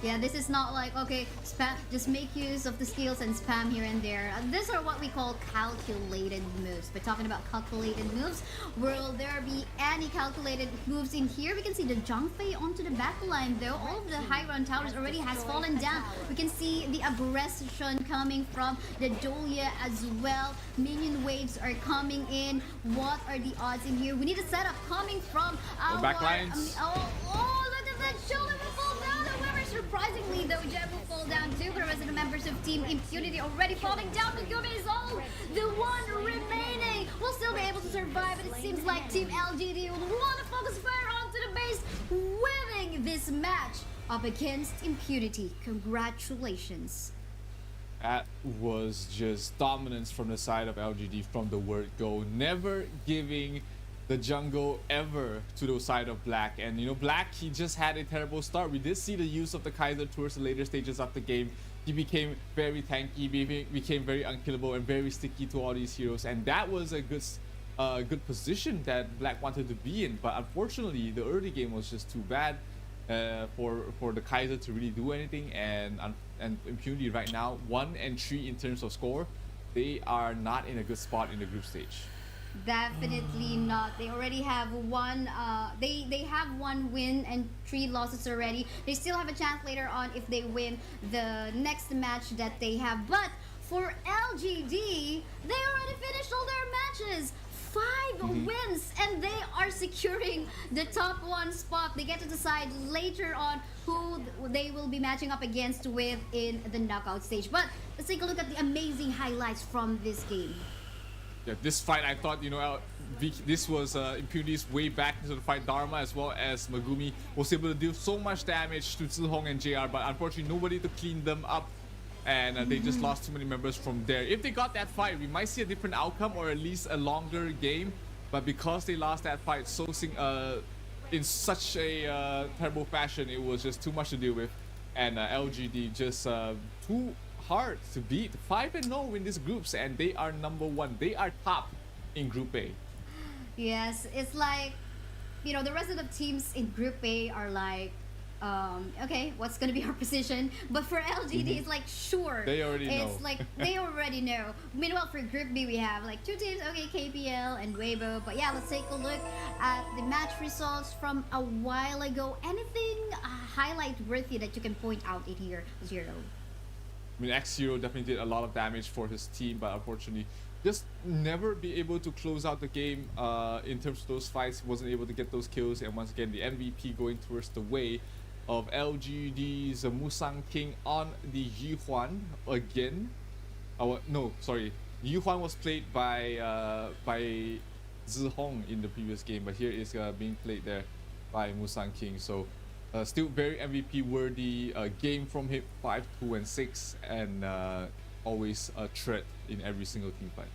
Yeah, this is not like, okay, spam, just make use of the skills and spam here and there. These are what we call calculated moves. But talking about calculated moves, will there be any calculated moves in here? We can see the Zhangfei onto the back line though. All of the high ground towers already has fallen down. We can see the aggression coming from the Dolia as well. Minion waves are coming in. What are the odds in here? We need a setup coming from our... back lines. Oh, look at that shoulder will fall down. However, surprisingly though, Jeb will fall down too. But the rest of the members of Team Impunity already falling down. Megumi is all the one remaining. Will still be able to survive, but it seems like Team LGD will want to focus fire onto the base, winning this match up against Impunity. Congratulations. That was just dominance from the side of LGD from the word go. Never giving the jungle ever to the side of Black. And you know, Black, he just had a terrible start. We did see the use of the Kaiser towards the later stages of the game. He became very tanky, became very unkillable and very sticky to all these heroes. And that was a good position that Black wanted to be in. But unfortunately, the early game was just too bad for the Kaiser to really do anything. And Impunity right now 1-3 in terms of score. They are not in a good spot in the group stage. Definitely not. They already have one. They have 1 win and 3 losses already. They still have a chance later on if they win the next match that they have. But for LGD, they already finished all their matches. 5 wins, and they are securing the top 1 spot. They get to decide later on who they will be matching up against with in the knockout stage. But let's take a look at the amazing highlights from this game. Yeah, this fight, I thought, you know, this was Impunity's way back into the fight. Dharma as well as Megumi was able to do so much damage to Zihong and JR, but unfortunately nobody to clean them up, and they just lost too many members from there. If they got that fight, we might see a different outcome or at least a longer game, but because they lost that fight in such a terrible fashion, it was just too much to deal with, and LGD just too hard to beat. 5-0 in these groups, and they are number 1. They are top in Group A. Yes, it's like, you know, the rest of the teams in Group A are like, okay, what's gonna be our position? But for LGD, it's like, sure. They already know. It's like, they already know. Meanwhile, for Group B, we have like 2 teams, okay, KPL and Weibo. But yeah, let's take a look at the match results from a while ago. Anything highlight worthy that you can point out in here, Zero? I mean, X0 definitely did a lot of damage for his team, but unfortunately just never be able to close out the game in terms of those fights. Wasn't able to get those kills, and once again the MVP going towards the way of LGD's Musang King on the Yuhuan again. No, sorry, Yuhuan was played by Zihong in the previous game, but here is being played there by Musang King. So still very MVP worthy game from him, 5, 2, and 6, and always a threat in every single team fight.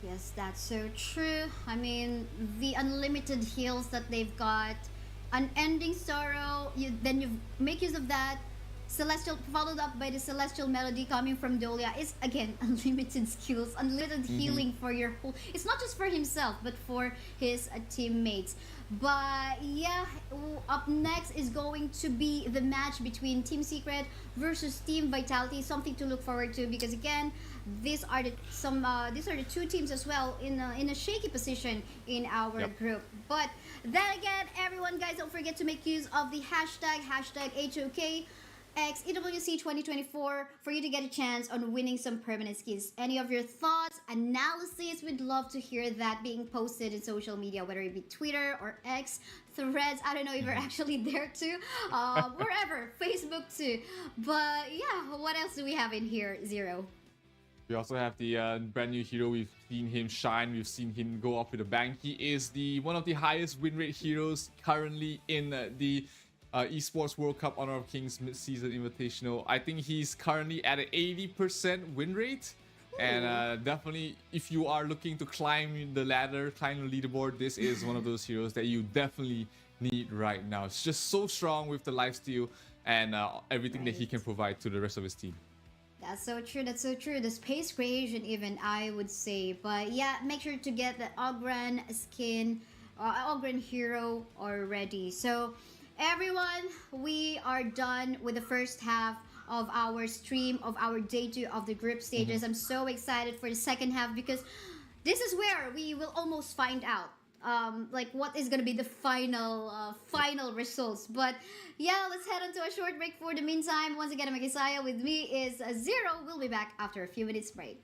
Yes, that's so true. I mean, the unlimited heals that they've got, unending sorrow, then you make use of that. Celestial, followed up by the Celestial Melody coming from Dolia, is again unlimited skills, unlimited healing for your whole. It's not just for himself, but for his teammates. But yeah, up next is going to be the match between Team Secret versus Team Vitality. Something to look forward to, because again, these are the 2 teams as well in a shaky position in our group. But then again, everyone, guys, don't forget to make use of the hashtag HOK EWC 2024 for you to get a chance on winning some permanent skins. Any of your thoughts, analysis, we'd love to hear that being posted in social media, whether it be Twitter or X, Threads. I don't know if you're actually there too, wherever, Facebook too. But yeah, what else do we have in here, Zero? We also have the brand new hero. We've seen him shine. We've seen him go off with a bang. He is one of the highest win rate heroes currently in the Esports World Cup Honor of Kings mid-season invitational. I think he's currently at an 80% win rate. And definitely, if you are looking to climb the ladder, climb the leaderboard, this is one of those heroes that you definitely need right now. It's just so strong with the lifesteal and everything that he can provide to the rest of his team. That's so true. That's so true. The space creation, even, I would say. But yeah, make sure to get the Ogran skin Ogren Hero already. So everyone, we are done with the first half of our stream of our day 2 of the group stages. I'm so excited for the second half because this is where we will almost find out like what is gonna be the final results. But yeah, let's head on to a short break for the meantime. Once again, I'm Isaiah. With me is Zero. We'll be back after a few minutes break.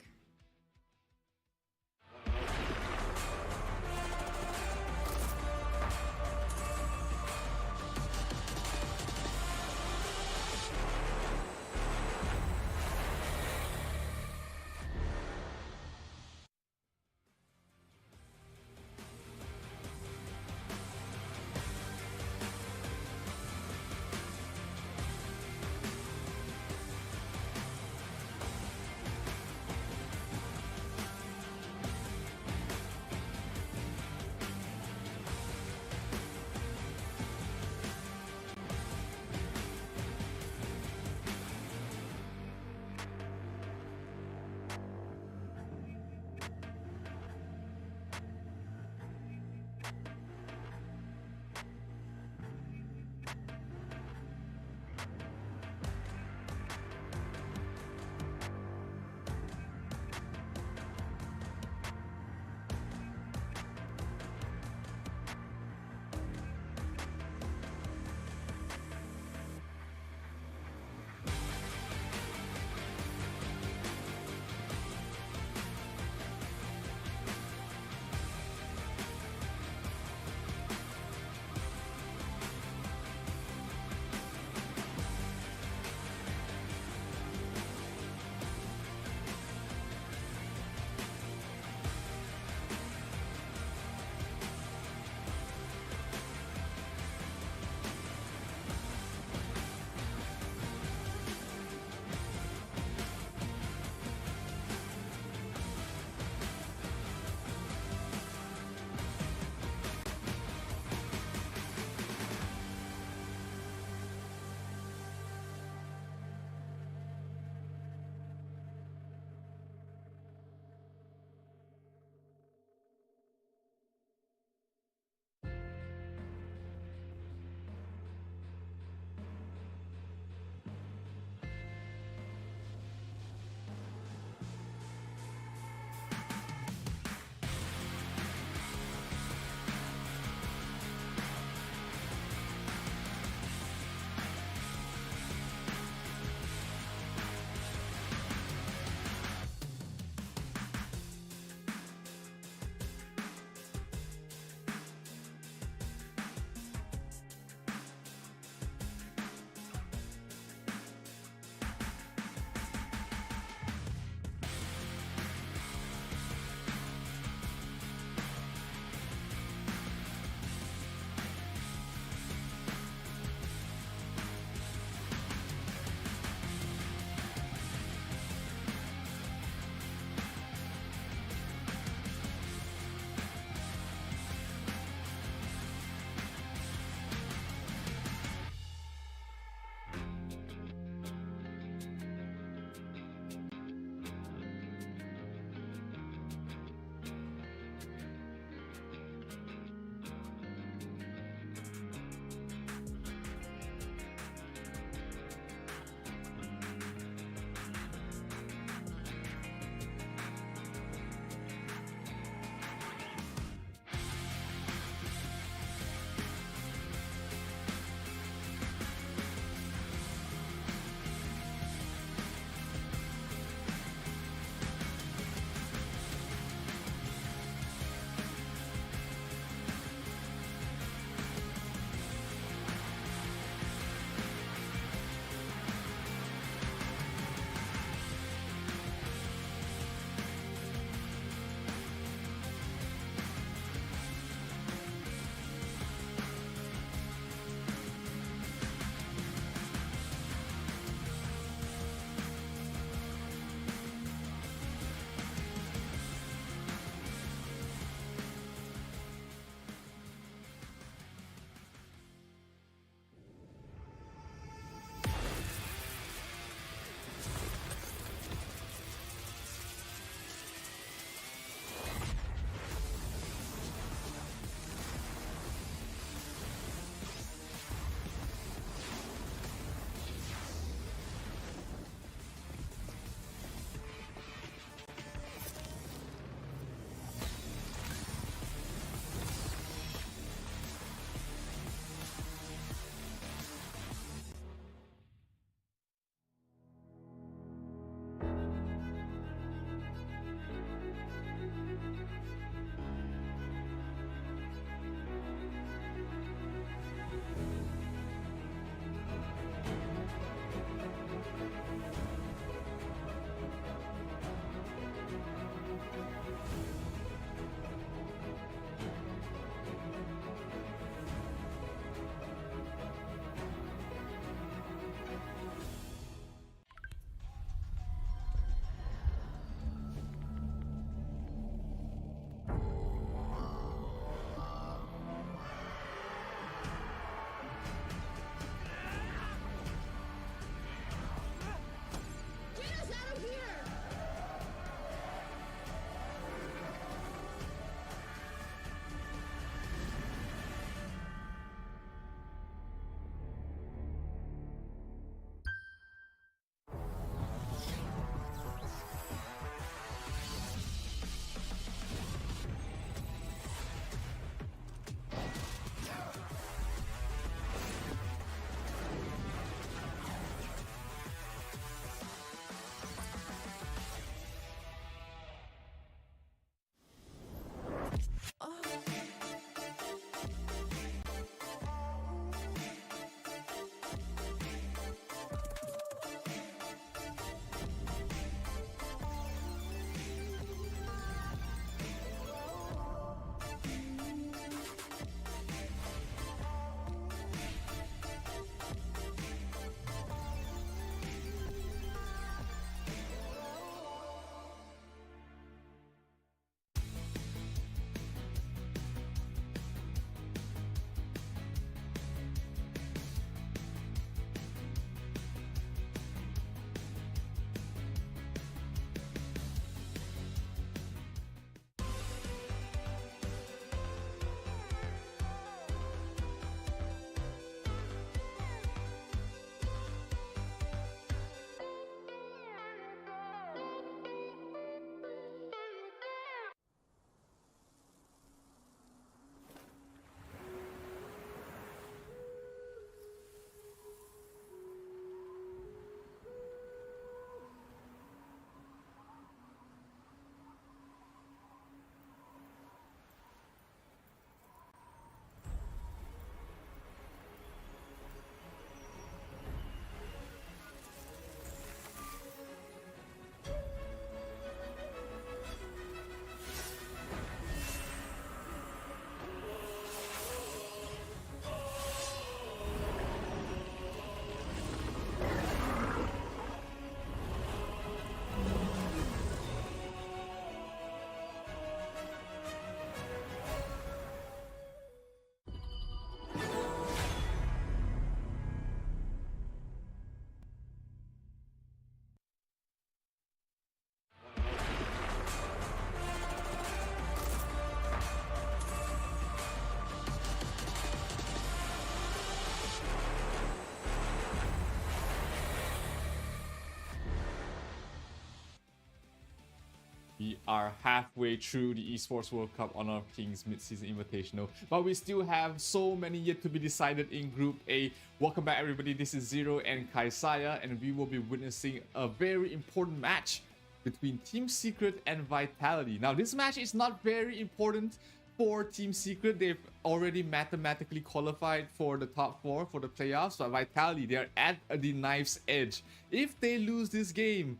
We are halfway through the Esports World Cup Honor of Kings Mid-Season Invitational, but we still have so many yet to be decided in Group A. Welcome back, everybody. This is Zero and Kaisaya, and we will be witnessing a very important match between Team Secret and Vitality. Now, this match is not very important for Team Secret. They've already mathematically qualified for the top 4 for the playoffs, but Vitality, they're at the knife's edge. If they lose this game,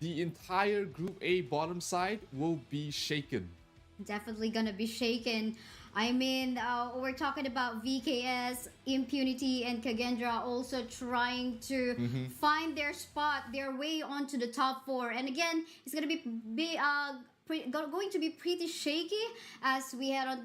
the entire Group A bottom side will be shaken. Definitely gonna be shaken. I mean, we're talking about VKS, Impunity, and Kagendra also trying to find their spot, their way onto the top 4. And again, it's gonna be going to be pretty shaky as we head on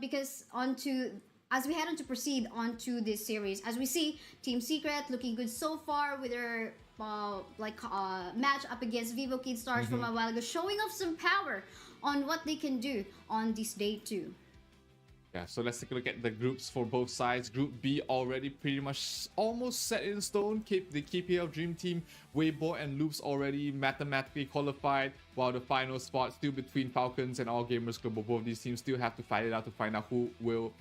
to proceed onto this series. As we see, Team Secret looking good so far with their match up against Vivo Kid Stars from a while ago, showing off some power on what they can do on this day 2. Yeah, so let's take a look at the groups for both sides. Group B already pretty much almost set in stone. The KPL Dream Team, Weibo and Loops already mathematically qualified, while the final spot still between Falcons and All Gamers Global. Both these teams still have to fight it out to find out who will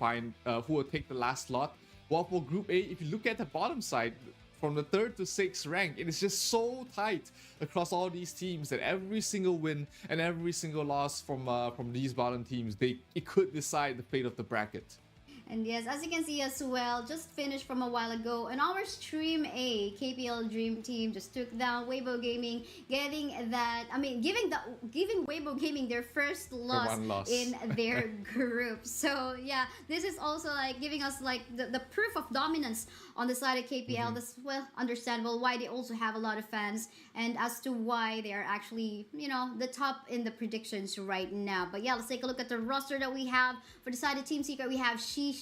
take the last slot. While for Group A, if you look at the bottom side, from the 3rd to 6th rank, it is just so tight across all these teams that every single win and every single loss from these bottom teams, it could decide the fate of the bracket. And yes, as you can see as well, just finished from a while ago, in our Stream A, KPL Dream Team just took down Weibo Gaming, giving Weibo Gaming their first loss in their group. So yeah, this is also like giving us like the proof of dominance on the side of KPL. That's well understandable why they also have a lot of fans and as to why they are actually, the top in the predictions right now. But yeah, let's take a look at the roster that we have. For the side of Team Secret, we have Shisan,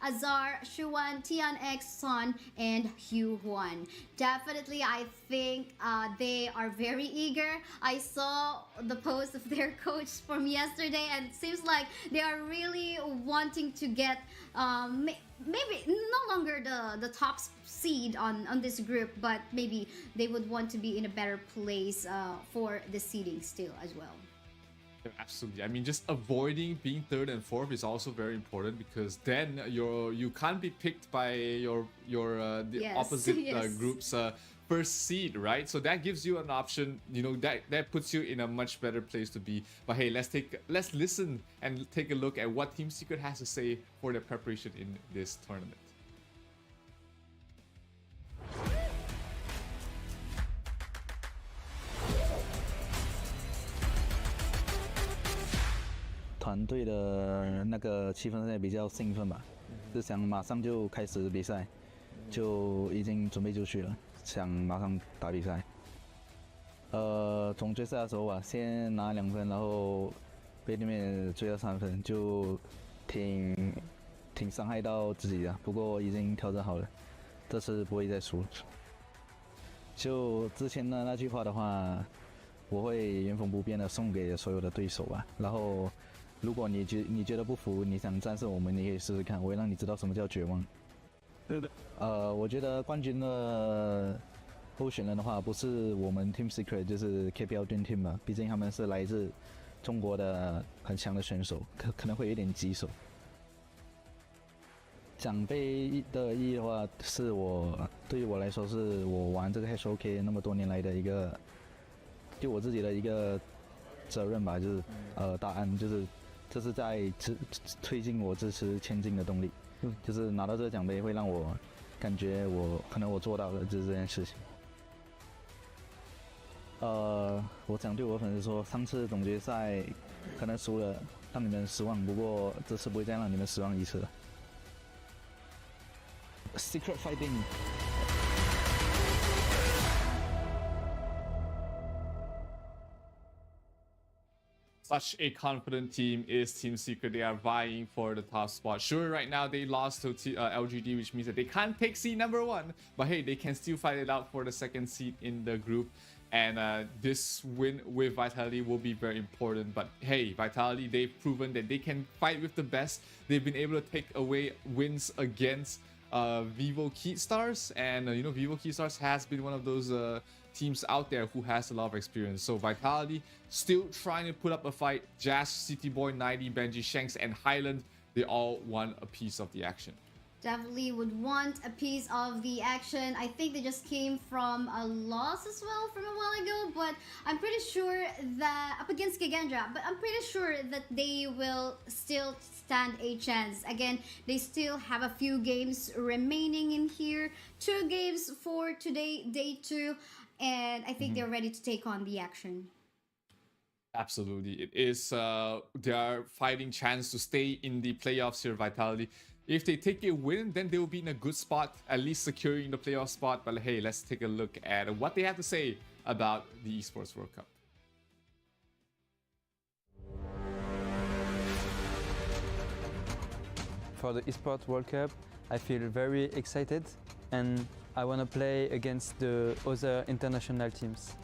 Azar, Shuan, Tian X, Son, and Hugh Huan. Definitely, I think they are very eager. I saw the post of their coach from yesterday, and it seems like they are really wanting to get maybe no longer the top seed on this group, but maybe they would want to be in a better place for the seeding still as well. Absolutely. I mean, just avoiding being 3rd and 4th is also very important, because then you can't be picked by the opposite group's first seed, right? So that gives you an option. That puts you in a much better place to be. But hey, let's listen and take a look at what Team Secret has to say for their preparation in this tournament.团队的那个气氛现在比较兴奋吧，是想马上就开始比赛，就已经准备就绪了，想马上打比赛。总决赛的时候吧，先拿2分，然后被对面追到3分，就挺伤害到自己的，不过已经调整好了，这次不会再输。就之前的那句话的话，我会原封不变的送给所有的对手吧，然后。如果你觉得不服，你想战胜我们，你可以试试看，我会让你知道什么叫绝望。对的。我觉得冠军的候选人的话，不是我们 Team Secret， 就是 KPL Dream Team 吧，毕竟他们是来自中国的很强的选手，可能会有点棘手。奖杯的意义的话，对于我来说，是我玩这个 HOK 那么多年来的一个，对我自己的一个责任吧，就是答案就是。这是在推进我支持前进的动力，就是拿到这个奖杯会让我感觉可能我做到了就是这件事情。我想对我的粉丝说，上次总决赛可能输了，让你们失望，不过这次不会再让你们失望一次了。Secret Fighting。Such a confident team is Team Secret. They are vying for the top spot. Sure, right now they lost to LGD, which means that they can't take seed number 1. But hey, they can still fight it out for the 2nd seed in the group. And this win with Vitality will be very important. But hey, Vitality, they've proven that they can fight with the best. They've been able to take away wins against Vivo Keystars, and you know, Vivo Keystars has been one of those teams out there who has a lot of experience. So Vitality still trying to put up a fight. Jazz, City Boy, 90, Benji, Shanks, and Highland, they all want a piece of the action. Definitely would want a piece of the action. I think they just came from a loss as well from a while ago, but I'm pretty sure that up against Gigendra, but I'm pretty sure that they will still stand a chance. Again, they still have a few games remaining in here. 2 games for today, day 2, and I think they're ready to take on the action. Absolutely, it is their fighting chance to stay in the playoffs here, Vitality. If they take a win, then they will be in a good spot, at least securing the playoff spot. But hey, let's take a look at what they have to say about the Esports World Cup. For the Esports World Cup, I feel very excited and I want to play against the other international teams.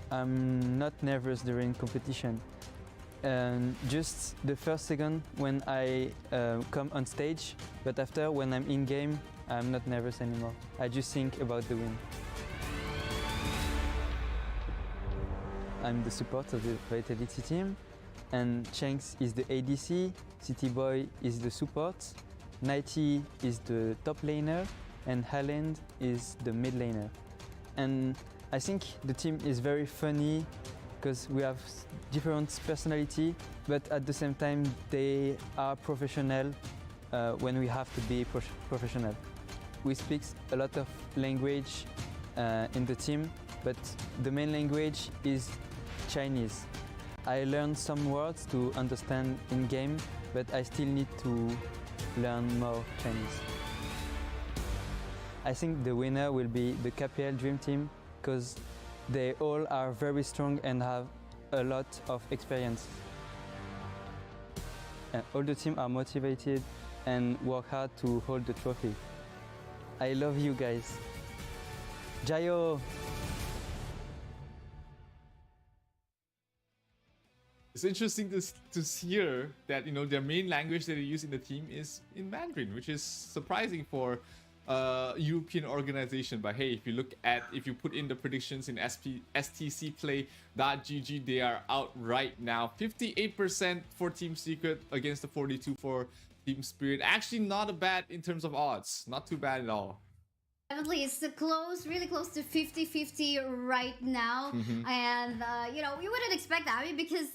I'm not nervous during competition. Just the first second when I come on stage, but after when I'm in game, I'm not nervous anymore. I just think about the win. I'm the support of the Vitality team, and Shanks is the ADC, City Boy is the support, 90 is the top laner, and Highland is the mid laner. And I think the team is very funny because we have different personality, but at the same time they are professional when we have to be professional. We speak a lot of language in the team, but the main language is Chinese. I learned some words to understand in game, but I still need to learn more Chinese. I think the winner will be the KPL Dream Team because they all are very strong and have a lot of experience. And all the team are motivated and work hard to hold the trophy. I love you guys. Jayo! It's interesting to hear that, you know, their main language that they use in the team is in Mandarin, which is surprising for European organization. But hey, if you put in the predictions in STC play.gg, they are out right now. 58% for Team Secret against the 42 for Team Spirit. Actually not bad in terms of odds. Not too bad at all. Definitely, it's close, really close to 50-50 right now. And, you know, we wouldn't expect that, I mean, because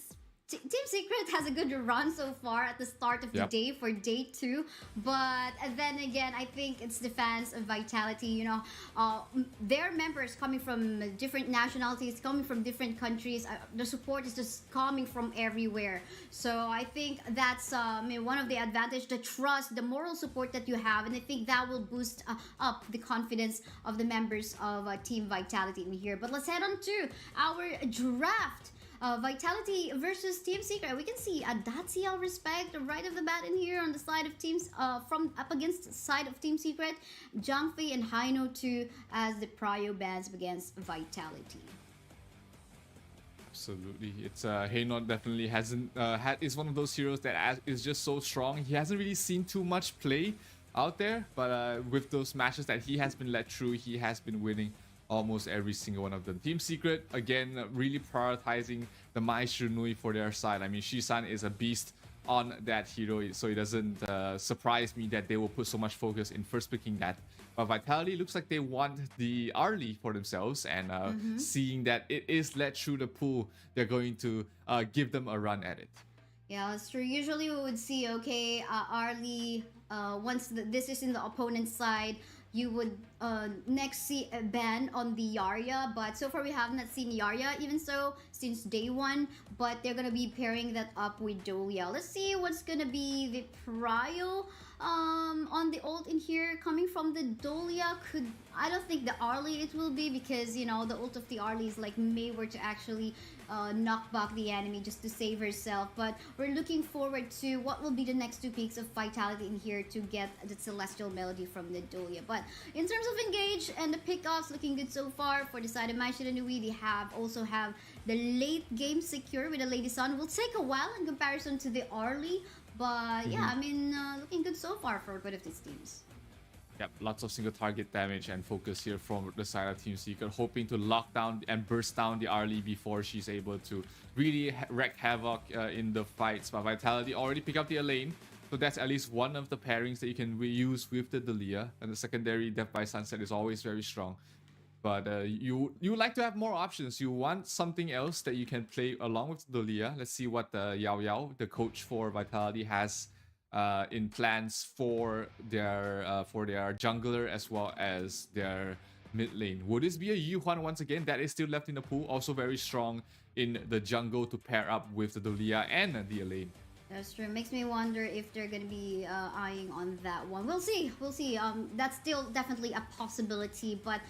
Team Secret has a good run so far at the start of the day for day 2, but then again, I think it's the fans of Vitality, you know, their members coming from different nationalities, coming from different countries, the support is just coming from everywhere. So I think that's one of the advantage, the trust, the moral support that you have, and I think that will boost up the confidence of the members of Team Vitality in here. But let's head on to our draft. Vitality versus Team Secret. We can see a Daciel respect right off the bat in here on the side of teams from up against the side of Team Secret. Jangfei and Haino too as the prio bands against Vitality. Absolutely, it's Haino definitely hasn't is one of those heroes that is just so strong. He hasn't really seen too much play out there, but with those matches that he has been led through, he has been winning almost every single one of them. Team Secret, again, really prioritizing the Mai Shunui for their side. I mean, Shisan is a beast on that hero, so it doesn't surprise me that they will put so much focus in first picking that. But Vitality looks like they want the Arlie for themselves, and seeing that it is led through the pool, they're going to give them a run at it. Yeah, that's true. Usually we would see, okay, Arlie, once this is in the opponent's side, you would next see a ban on the Yarya, but so far we have not seen Yarya even so since day 1, but they're gonna be pairing that up with Dolia. Let's see what's gonna be the prio on the ult in here coming from the Dolia. I don't think the Arlie it will be, because you know the ult of the Arlie is like Mei were to actually knock back the enemy just to save herself. But we're looking forward to what will be the next 2 picks of Vitality in here to get the Celestial Melody from the Dolia. But in terms of engage and the pickoffs, looking good so far for the side of Mai Shiranui. They also have the late game secure with the Lady Sun. Will take a while in comparison to the Arlie, But yeah, I mean, looking good so far for both of these teams. Yep, lots of single target damage and focus here from the side of Team Secret, hoping to lock down and burst down the Arlie before she's able to really wreak havoc in the fights. But Vitality already picked up the lane, so that's at least one of the pairings that you can reuse with the Dalia. And the secondary Death by Sunset is always very strong. But you like to have more options. You want something else that you can play along with Dalia. Let's see what Yao Yao, the coach for Vitality, has in plans for their jungler as well as their mid lane. Would this be a Yuhuan once again? That is still left in the pool. Also very strong in the jungle to pair up with the Dalia and the lane. That's true. Makes me wonder if they're going to be eyeing on that one. We'll see. We'll see. That's still definitely a possibility, but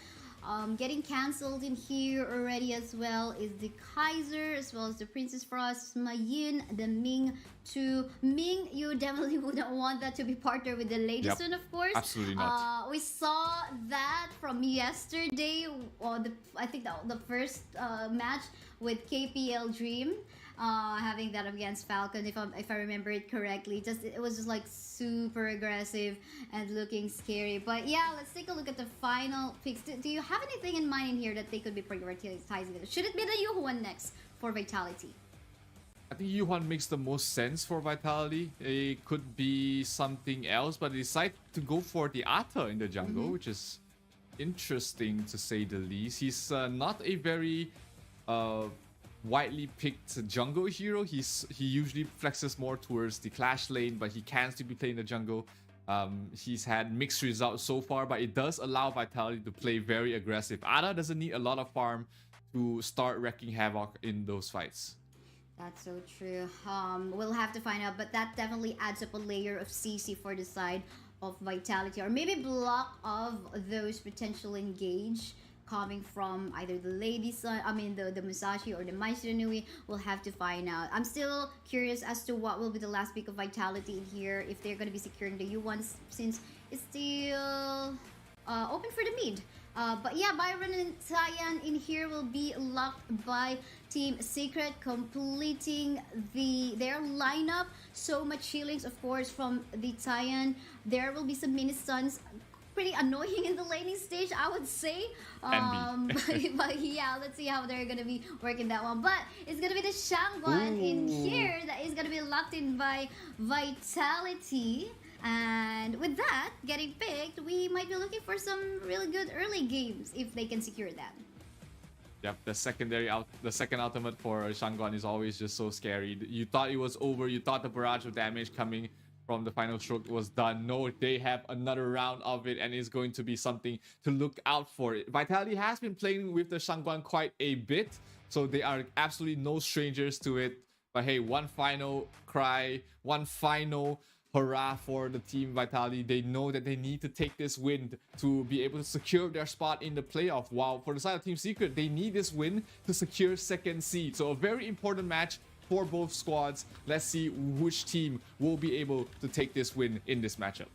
getting cancelled in here already as well is the Kaiser as well as the Princess Frost, Mayin, the Ming too. Ming, you definitely wouldn't want that to be partnered with the latest one, of course. Absolutely not. We saw that from yesterday, or I think the first match with KPL Dream. Having that against Falcon, if I remember it correctly, it was just like super aggressive and looking scary. But yeah, let's take a look at the final picks. Do you have anything in mind in here that they could be prioritizing? Should it be the Yuhuan next for Vitality? I think Yuhuan makes the most sense for Vitality. It could be something else, but they decide to go for the Ata in the jungle, which is interesting to say the least. He's not a very widely picked jungle hero. He usually flexes more towards the clash lane, but he can still be playing the jungle. He's had mixed results so far, but it does allow Vitality to play very aggressive. Ada doesn't need a lot of farm to start wreaking havoc in those fights. That's so true. We'll have to find out, but that definitely adds up a layer of CC for the side of Vitality, or maybe block of those potential engage coming from either the the Musashi or the Maestro Nui. We'll have to find out. I'm still curious as to what will be the last pick of Vitality in here, if they're going to be securing the U1, since it's still open for the mid. But yeah, Byron and Tyan in here will be locked by Team Secret, completing their lineup. So much healings, of course, from the Tyan. There will be some mini stuns. Pretty annoying in the laning stage, I would say. But yeah, let's see how they're gonna be working that one. But it's gonna be the Shangguan in here that is gonna be locked in by Vitality. And with that getting picked, we might be looking for some really good early games if they can secure that. Yep, the second ultimate for Shangguan is always just so scary. You thought it was over, you thought the barrage of damage coming from the final stroke was done. No, they have another round of it, and it's going to be something to look out for. Vitality has been playing with the Shangguan quite a bit, so they are absolutely no strangers to it. But hey, one final cry, one final hurrah for the Team Vitality. They know that they need to take this win to be able to secure their spot in the playoff. While for the side of Team Secret, they need this win to secure second seed. So a very important match for both squads. Let's see which team will be able to take this win in this matchup.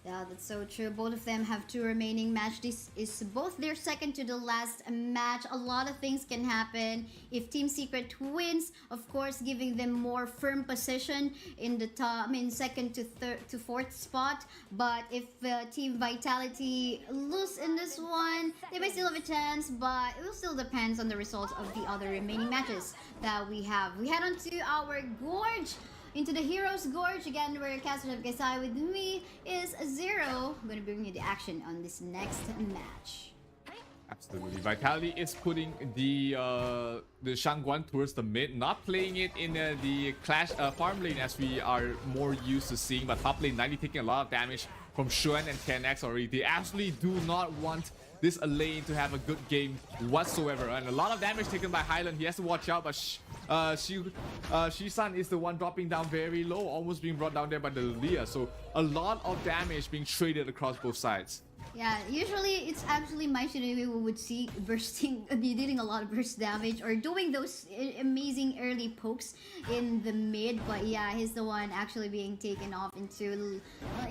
Yeah, that's so true. Both of them have 2 remaining matches. This is both their second to the last match. A lot of things can happen. If Team Secret wins, of course, giving them more firm position in the top, second to fourth spot. But if Team Vitality lose in this one, they may still have a chance, but it will still depends on the results of the other remaining matches that we have. We head on to our Gorge. Into the Heroes Gorge again, where Castle of Gaisai with me is Zero. I'm going to bring you the action on this next match. Absolutely. Vitality is putting the Shangguan towards the mid, not playing it in the clash farm lane as we are more used to seeing, but top lane 90 taking a lot of damage from Xuan and 10x already. They absolutely do not want this lane to have a good game whatsoever, and a lot of damage taken by Highland. He has to watch out, but Shisan is the one dropping down very low, almost being brought down there by the Lilia. So a lot of damage being traded across both sides. Yeah, usually it's actually my Shinigami who would see bursting, dealing a lot of burst damage or doing those amazing early pokes in the mid. But yeah, he's the one actually being taken off into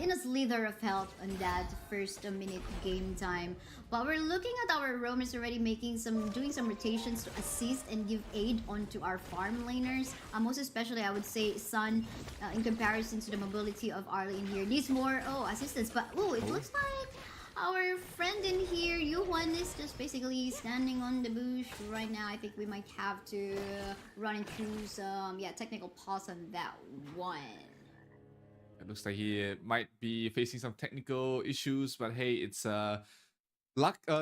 in a slither of health on that first minute game time. But we're looking at our roamers already doing some rotations to assist and give aid onto our farm laners. Most especially, I would say Sun, in comparison to the mobility of Arlie in here, needs more assistance. But it looks like our friend in here, Yuhuan, is just basically standing on the bush right now. I think we might have to run into some technical pause on that one. It looks like he might be facing some technical issues, but hey, it's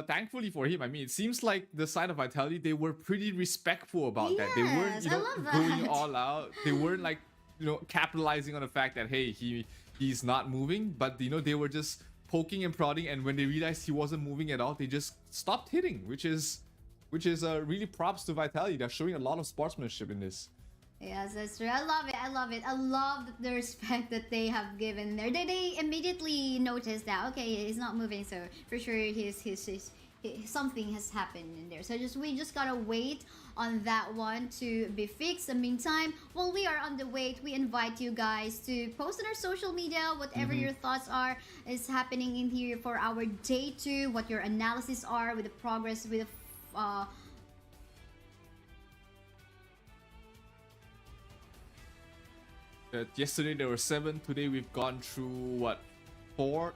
thankfully for him. I mean, it seems like the side of Vitality, they were pretty respectful about that. They weren't, going all out. They weren't like, capitalizing on the fact that hey, he's not moving, but they were just poking and prodding, and when they realized he wasn't moving at all, they just stopped hitting, which is really props to Vitality. They're showing a lot of sportsmanship in this. Yes, that's true. I love it. I love it. I love the respect that they have given there. They immediately noticed that okay, he's not moving, so for sure something has happened in there. So we just gotta wait on that one to be fixed. In the meantime, while we are on the wait, we invite you guys to post on our social media whatever your thoughts is happening in here for our day 2, what your analysis are with the progress with yesterday there were 7. Today we've gone through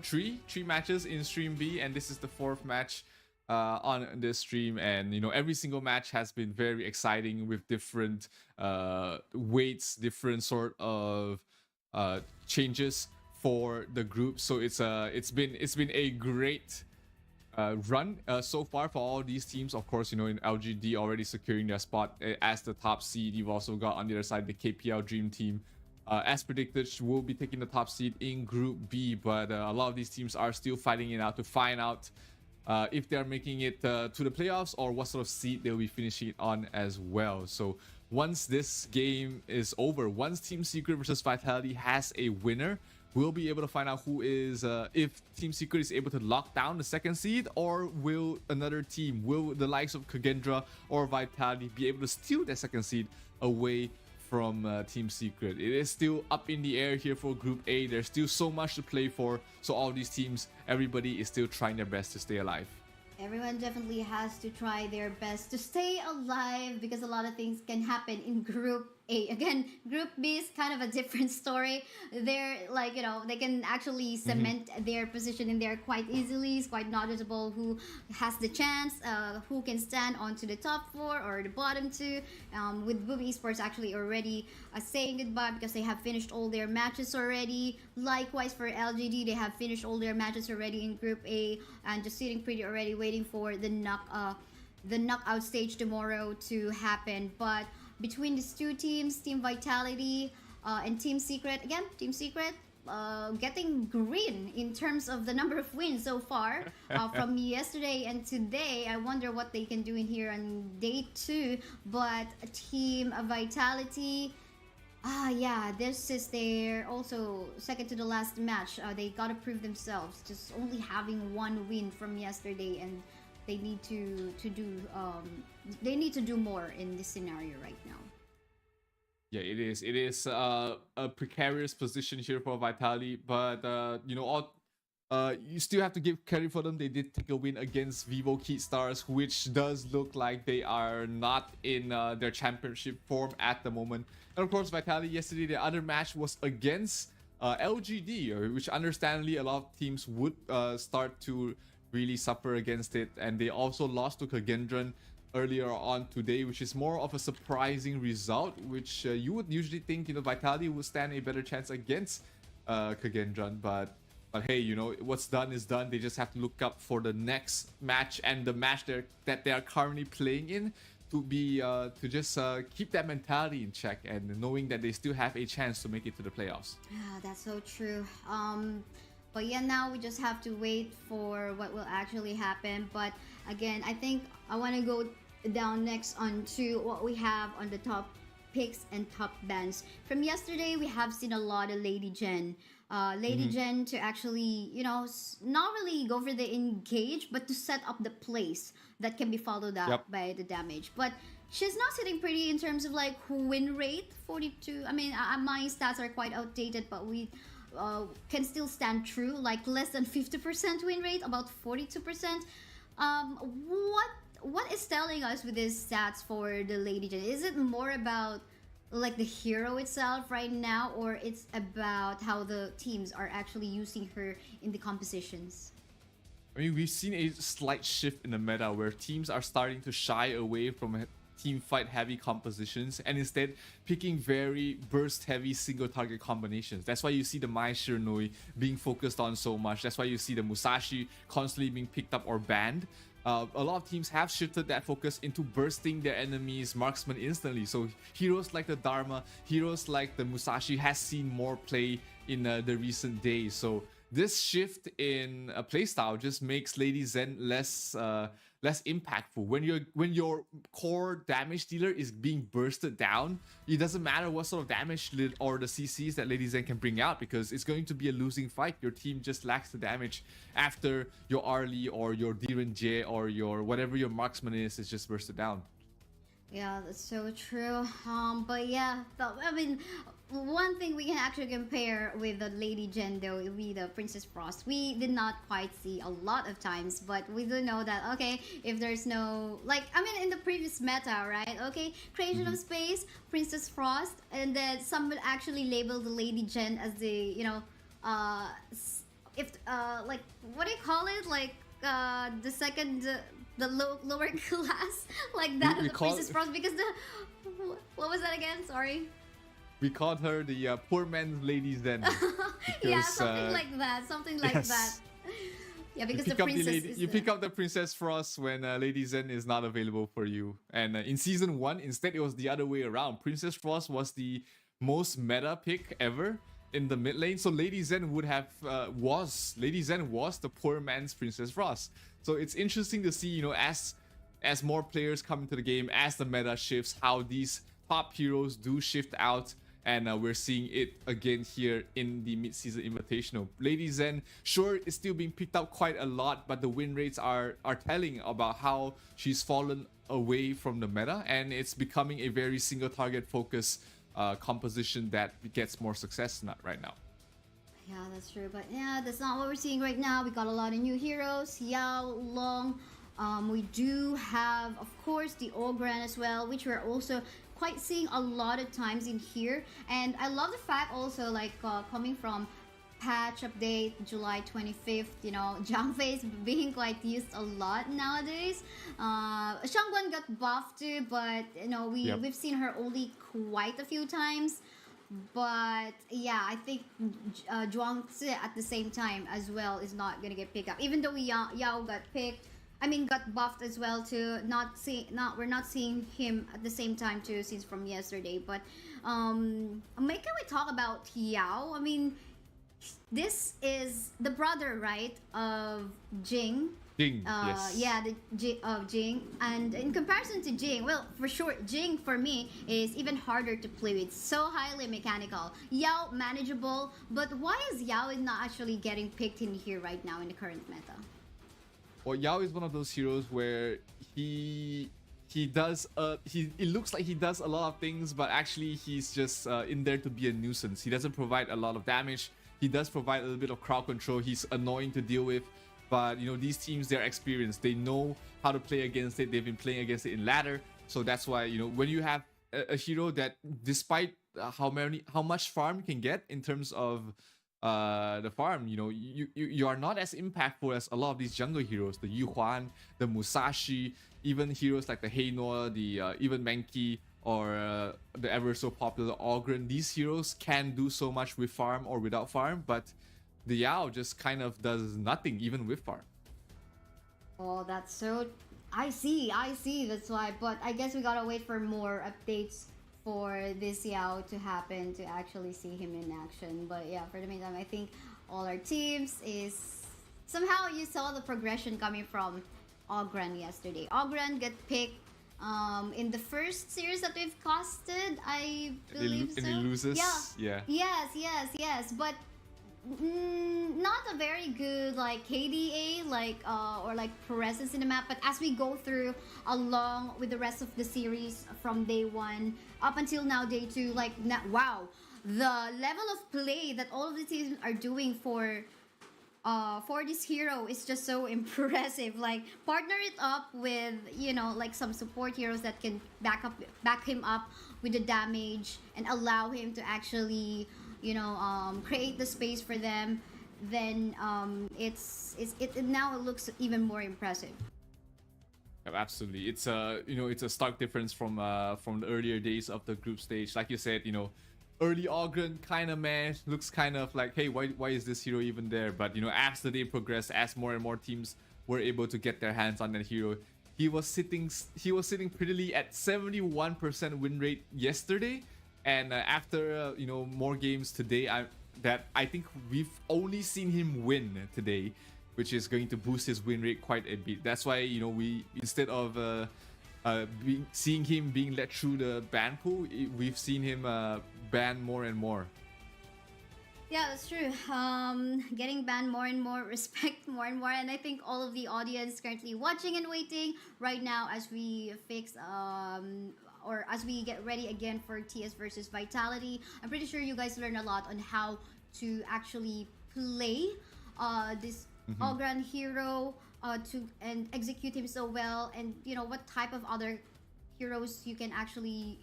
three matches in stream B, and this is the 4th match on this stream. And every single match has been very exciting with different weights, different sort of changes for the group. So it's been a great run so far for all these teams. Of course, in LGD already securing their spot as the top seed. You've also got on the other side the KPL Dream Team. As predicted, will be taking the top seed in Group B, but a lot of these teams are still fighting it out to find out if they're making it to the playoffs or what sort of seed they'll be finishing on as well. So once this game is over, once Team Secret versus Vitality has a winner, we'll be able to find out who is if Team Secret is able to lock down the 2nd seed, or will another team, will the likes of Kagendra or Vitality be able to steal the 2nd seed away from Team Secret. It is still up in the air here for Group A. There's still so much to play for. So all these teams, everybody is still trying their best to stay alive. Everyone definitely has to try their best to stay alive, because a lot of things can happen in Group A. Again, Group B is kind of a different story. They're like, they can actually cement their position in there quite easily. It's quite noticeable who has the chance, who can stand onto the top 4 or the bottom 2. With Boom Esports actually already saying goodbye because they have finished all their matches already. Likewise for LGD, they have finished all their matches already in Group A and just sitting pretty already waiting for the knockout stage tomorrow to happen. But between these two teams, Team Vitality and Team Secret, again, Team Secret getting green in terms of the number of wins so far from yesterday and today. I wonder what they can do in here on day 2. But Team Vitality, this is their also second to the last match. They gotta prove themselves, just only having 1 win from yesterday, and they need to do more in this scenario right now. Yeah, it is. It is a precarious position here for Vitality, but you still have to give credit for them. They did take a win against Vivo Kid Stars, which does look like they are not in their championship form at the moment. And of course, Vitality yesterday, the other match was against LGD, which understandably a lot of teams would start to really suffer against it. And they also lost to Kagendran earlier on today, which is more of a surprising result, which you would usually think Vitality would stand a better chance against Kagendran, but hey, what's done is done. They just have to look up for the next match and the match that they are currently playing in to be to just keep that mentality in check, and knowing that they still have a chance to make it to the playoffs. Yeah, that's so true. But yeah, now we just have to wait for what will actually happen. But again, I think I want to go down next onto what we have on the top picks and top bans. From yesterday, we have seen a lot of Lady Jen. Lady Jen to actually, not really go for the engage, but to set up the plays that can be followed up by the damage. But she's not sitting pretty in terms of like win rate, 42. I mean, my stats are quite outdated, but we can still stand true, like less than 50% win rate, about 42%. What is telling us with these stats for the Lady Gen? Is it more about like the hero itself right now, or it's about how the teams are actually using her in the compositions? I mean, we've seen a slight shift in the meta where teams are starting to shy away from team fight heavy compositions and instead picking very burst heavy single target combinations. That's why you see the Mai Shiranui being focused on so much. That's why you see the Musashi constantly being picked up or banned. A lot of teams have shifted that focus into bursting their enemies' marksman instantly. So heroes like the Dharma, heroes like the Musashi has seen more play in the recent days. So this shift in playstyle just makes Lady Zen less impactful. When your core damage dealer is being bursted down, it doesn't matter what sort of damage or the CCs that Lady Zen can bring out, because it's going to be a losing fight. Your team just lacks the damage after your Arlie or your Diren J or your whatever your marksman is just bursted down. Yeah, that's so true. But yeah, I mean, one thing we can actually compare with the Lady Gen though will be the Princess Frost. We did not quite see a lot of times, but we do know that, okay, if there's no, like, I mean, in the previous meta, right? Okay, Creation of Space, Princess Frost, and then some would actually label the Lady Gen as the, you know, like, what do you call it? Like, the second... the lower class, like that of the Princess Frost, because what was that again? Sorry. We called her the poor man's Lady Zen. Yeah, something like that. Something like that. Yeah, because the princess you pick up the Princess Frost when Lady Zen is not available for you. And in season 1, instead it was the other way around. Princess Frost was the most meta pick ever in the mid lane. So Lady Zen would have Lady Zen was the poor man's Princess Frost. So it's interesting to see, you know, as more players come into the game, as the meta shifts, how these top heroes do shift out, and we're seeing it again here in the mid-season invitational. Lady Zen, sure, is still being picked up quite a lot, but the win rates are telling about how she's fallen away from the meta, and it's becoming a very single target focus composition that gets more success right now. Yeah, that's true, but yeah, that's not what we're seeing right now. We got a lot of new heroes, Yao, Long. We do have, of course, the Ogren as well, which we're also quite seeing a lot of times in here. And I love the fact also, like, coming from patch update July 25th, you know, Jiangfei's being quite used a lot nowadays. Shangguan got buffed too, but, you know, we've seen her only quite a few times. But yeah, I think Zhuangzi at the same time as well is not gonna get picked up. Even though Yao got picked, I mean got buffed as well too. We're not seeing him at the same time too since from yesterday. But can we talk about Yao? I mean, this is the brother, right, of Jing. Yes. Yeah, of Jing. And in comparison to Jing, well, for sure, Jing for me is even harder to play with. So highly mechanical. Yao manageable, but why is Yao not actually getting picked in here right now in the current meta? Well, Yao is one of those heroes where it looks like he does a lot of things, but actually he's just in there to be a nuisance. He doesn't provide a lot of damage. He does provide a little bit of crowd control. He's annoying to deal with. But, you know, these teams, they're experienced. They know how to play against it. They've been playing against it in ladder. So that's why, you know, when you have a hero that, despite how much farm you can get in terms of the farm, you know, you are not as impactful as a lot of these jungle heroes. The Yu Huan, the Musashi, even heroes like the Heino, the even Menki, or the ever so popular Ogren. These heroes can do so much with farm or without farm, but the Yao just kind of does nothing even with farm. Oh, that's so... I see, that's why. But I guess we gotta wait for more updates for this Yao to happen to actually see him in action. But yeah, for the meantime, I think all our teams is... Somehow you saw the progression coming from Ogren yesterday. Ogren get picked in the first series that we've casted, I believe so. And he loses? Yeah. Yes. But not a very good like KDA or like presence in the map, but as we go through along with the rest of the series from day 1 up until now day 2, like wow, the level of play that all of the teams are doing for for this hero is just so impressive. Like partner it up with like some support heroes that can back him up with the damage and allow him to actually create the space for them. Then it now looks even more impressive. Yeah, absolutely. It's it's a stark difference from the earlier days of the group stage. Like you said, early Ogren kind of looks kind of like, hey, why is this hero even there? But as the day progressed, as more and more teams were able to get their hands on that hero, he was sitting prettily at 71% win rate yesterday, and after more games today, I think we've only seen him win today, which is going to boost his win rate quite a bit. That's why we, instead of seeing him being let through the ban pool, we've seen him banned more and more. Yeah, that's true. Getting banned more and more, respect more and more, and I think all of the audience currently watching and waiting right now as we fix or as we get ready again for TS versus Vitality. I'm pretty sure you guys learn a lot on how to actually play this Ogran hero and execute him so well, and what type of other heroes you can actually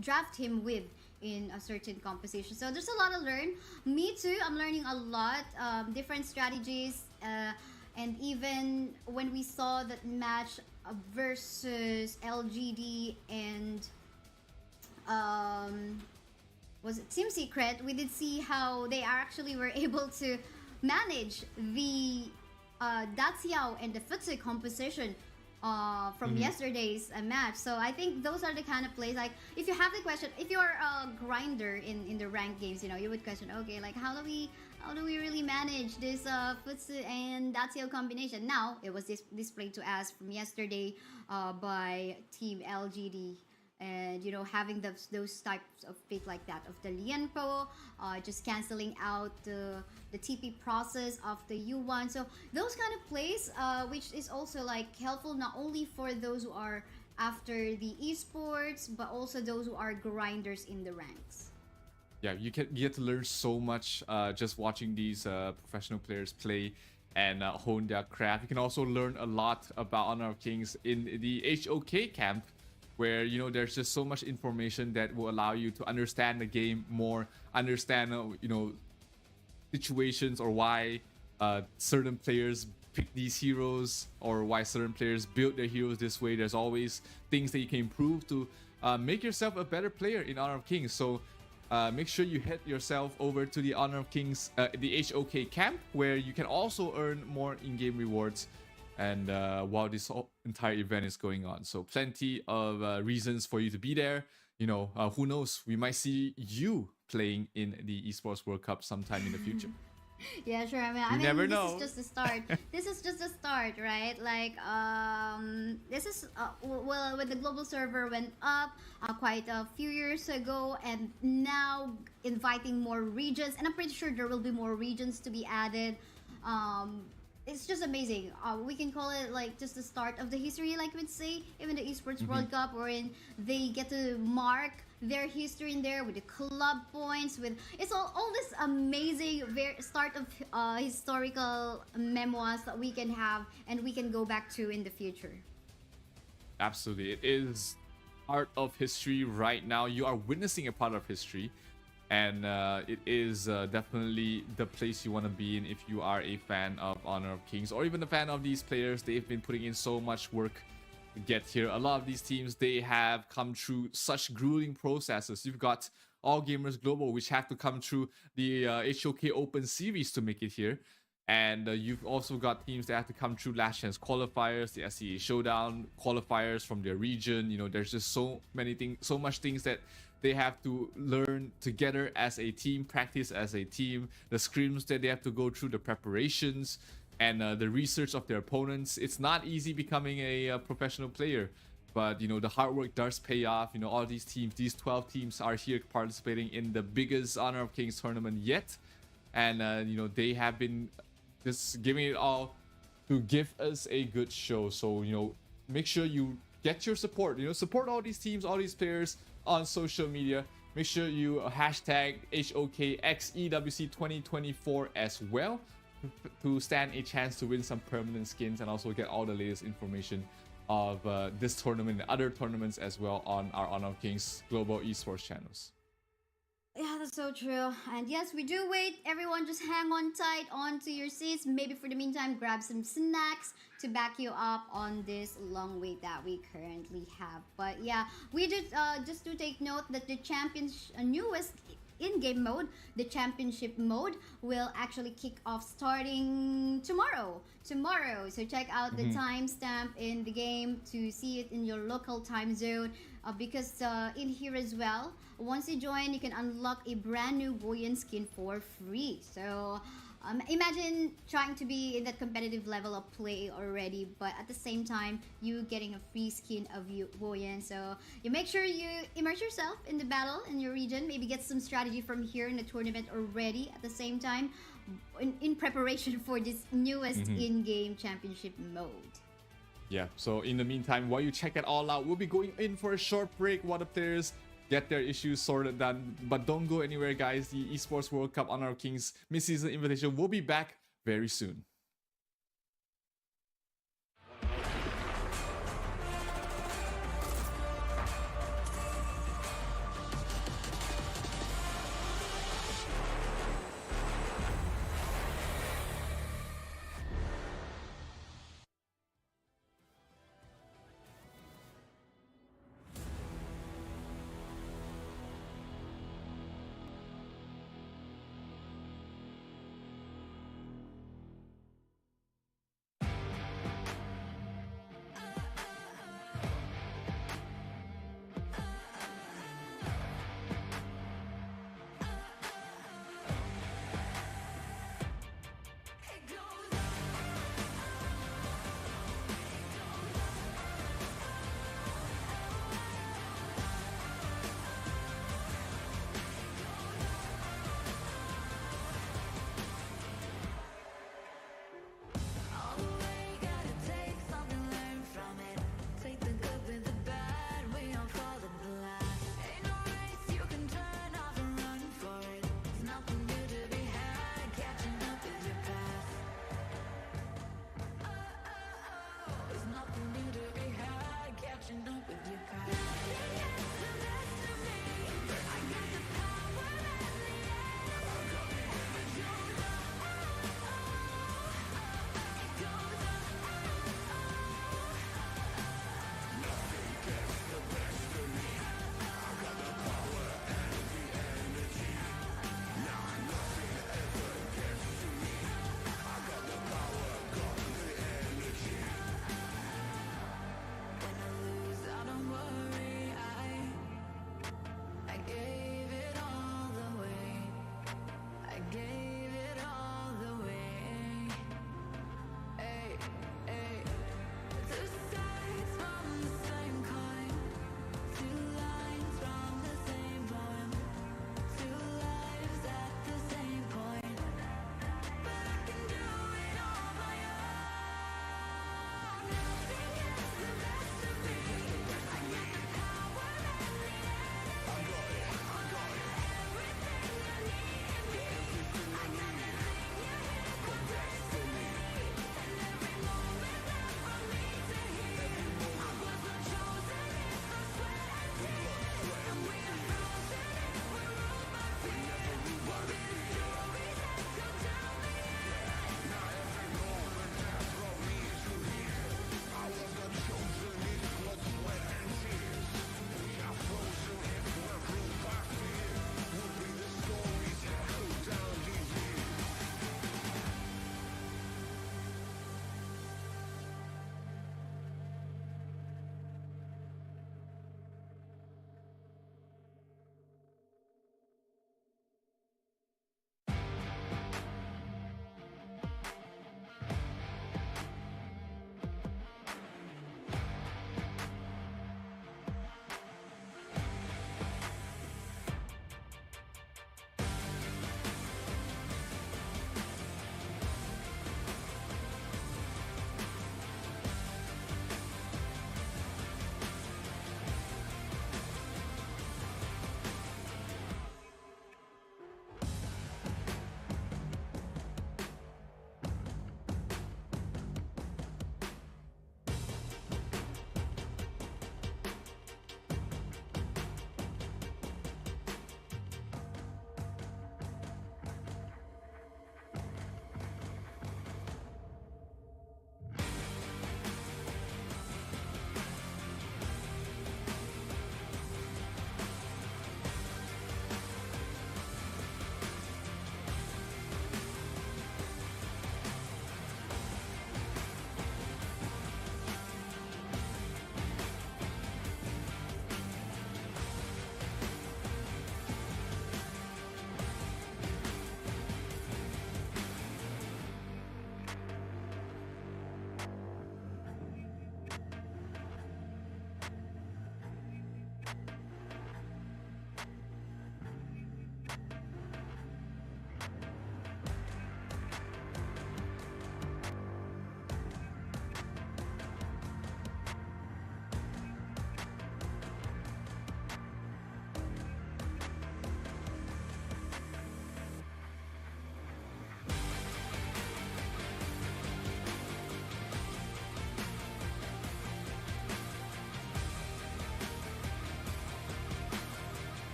draft him with in a certain composition. So there's a lot to learn. Me too, I'm learning a lot, different strategies, and even when we saw that match versus LGD and was it Team Secret, we did see how they actually were able to manage the Daxiao and the Futsu composition from yesterday's match. So I think those are the kind of plays, like if you have the question, if you're a grinder in the ranked games, you would question, okay, like how do we really manage this Futsu and Daxiao combination? Now it was displayed to us from yesterday by Team LGD. And having those types of pick like that of the Lianpo, just canceling out the TP process of the U1. So those kind of plays, which is also like helpful not only for those who are after the esports, but also those who are grinders in the ranks. Yeah, you get to learn so much just watching these professional players play and hone their craft. You can also learn a lot about Honor of Kings in the HOK camp, where there's just so much information that will allow you to understand the game more, understand situations, or why certain players pick these heroes, or why certain players build their heroes this way. There's always things that you can improve to make yourself a better player in Honor of Kings. So make sure you head yourself over to the Honor of Kings, the HOK camp, where you can also earn more in-game rewards and while this entire event is going on. So plenty of reasons for you to be there. Who knows, we might see you playing in the Esports World Cup sometime in the future. Yeah, sure. I mean, never this know. is just the start. This is just the start, right? Like, this is well, when the global server went up quite a few years ago, and now inviting more regions, and I'm pretty sure there will be more regions to be added. It's just amazing. We can call it like just the start of the history, like we'd say, even the Esports World Cup, wherein they get to mark their history in there with the club points, with it's all this amazing start of historical memoirs that we can have and we can go back to in the future. Absolutely, it is part of history right now. You are witnessing a part of history, and it is definitely the place you want to be in if you are a fan of Honor of Kings, or even a fan of these players. They've been putting in so much work to get here. A lot of these teams, they have come through such grueling processes. You've got All Gamers Global, which have to come through the HOK Open Series to make it here. And you've also got teams that have to come through Last Chance qualifiers, the SCA Showdown qualifiers from their region. There's just so much things that they have to learn together as a team, practice as a team, the scrims that they have to go through, the preparations, and the research of their opponents. It's not easy becoming a professional player, but the hard work does pay off. All these teams, these 12 teams are here participating in the biggest Honor of Kings tournament yet, and they have been just giving it all to give us a good show. So make sure you get your support. Support all these teams, all these players on social media. make sure you hashtag HOKXEWC 2024 as well to stand a chance to win some permanent skins and also get all the latest information of this tournament and other tournaments as well on our Honor of Kings global esports channels. Yeah, that's so true. And yes, we do wait. Everyone just hang on tight onto your seats. Maybe for the meantime, grab some snacks to back you up on this long wait that we currently have. But yeah, we just to take note that the champions newest in-game mode, the championship mode, will actually kick off starting tomorrow. So check out the timestamp in the game to see it in your local time zone. Because in here as well, once you join, you can unlock a brand new Voyant skin for free. So imagine trying to be in that competitive level of play already, but at the same time, you getting a free skin of Voyant. So you make sure you immerse yourself in the battle in your region, maybe get some strategy from here in the tournament already at the same time in preparation for this newest in-game championship mode. Yeah, so in the meantime, while you check it all out, we'll be going in for a short break while the players get their issues sorted done. But don't go anywhere, guys. The Esports World Cup Honor of Kings mid-season invitation will be back very soon.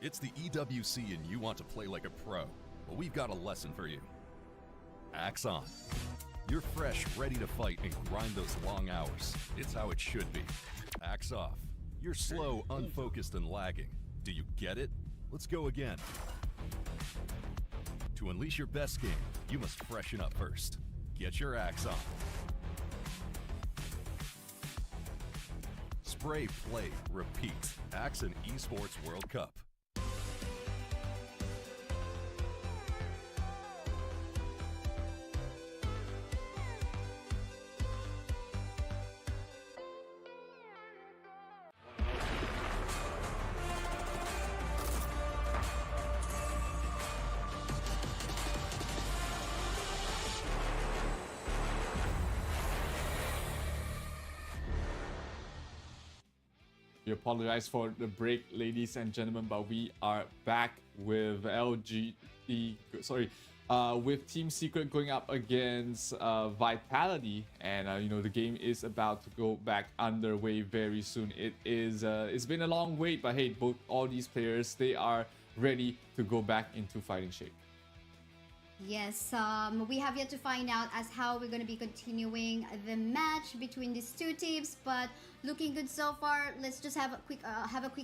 It's the EWC and you want to play like a pro. Well, we've got a lesson for you. Axe on. You're fresh, ready to fight and grind those long hours. It's how it should be. Axe off. You're slow, unfocused, and lagging. Do you get it? Let's go again. To unleash your best game, you must freshen up first. Get your axe on. Spray, play, repeat. Axe and Esports World Cup. We apologize for the break, ladies and gentlemen, but we are back with with Team Secret going up against Vitality, and the game is about to go back underway very soon. It's been a long wait, but hey, all these players, they are ready to go back into fighting shape. Yes, we have yet to find out as how we're going to be continuing the match between these two teams, but looking good so far. Let's just have a quick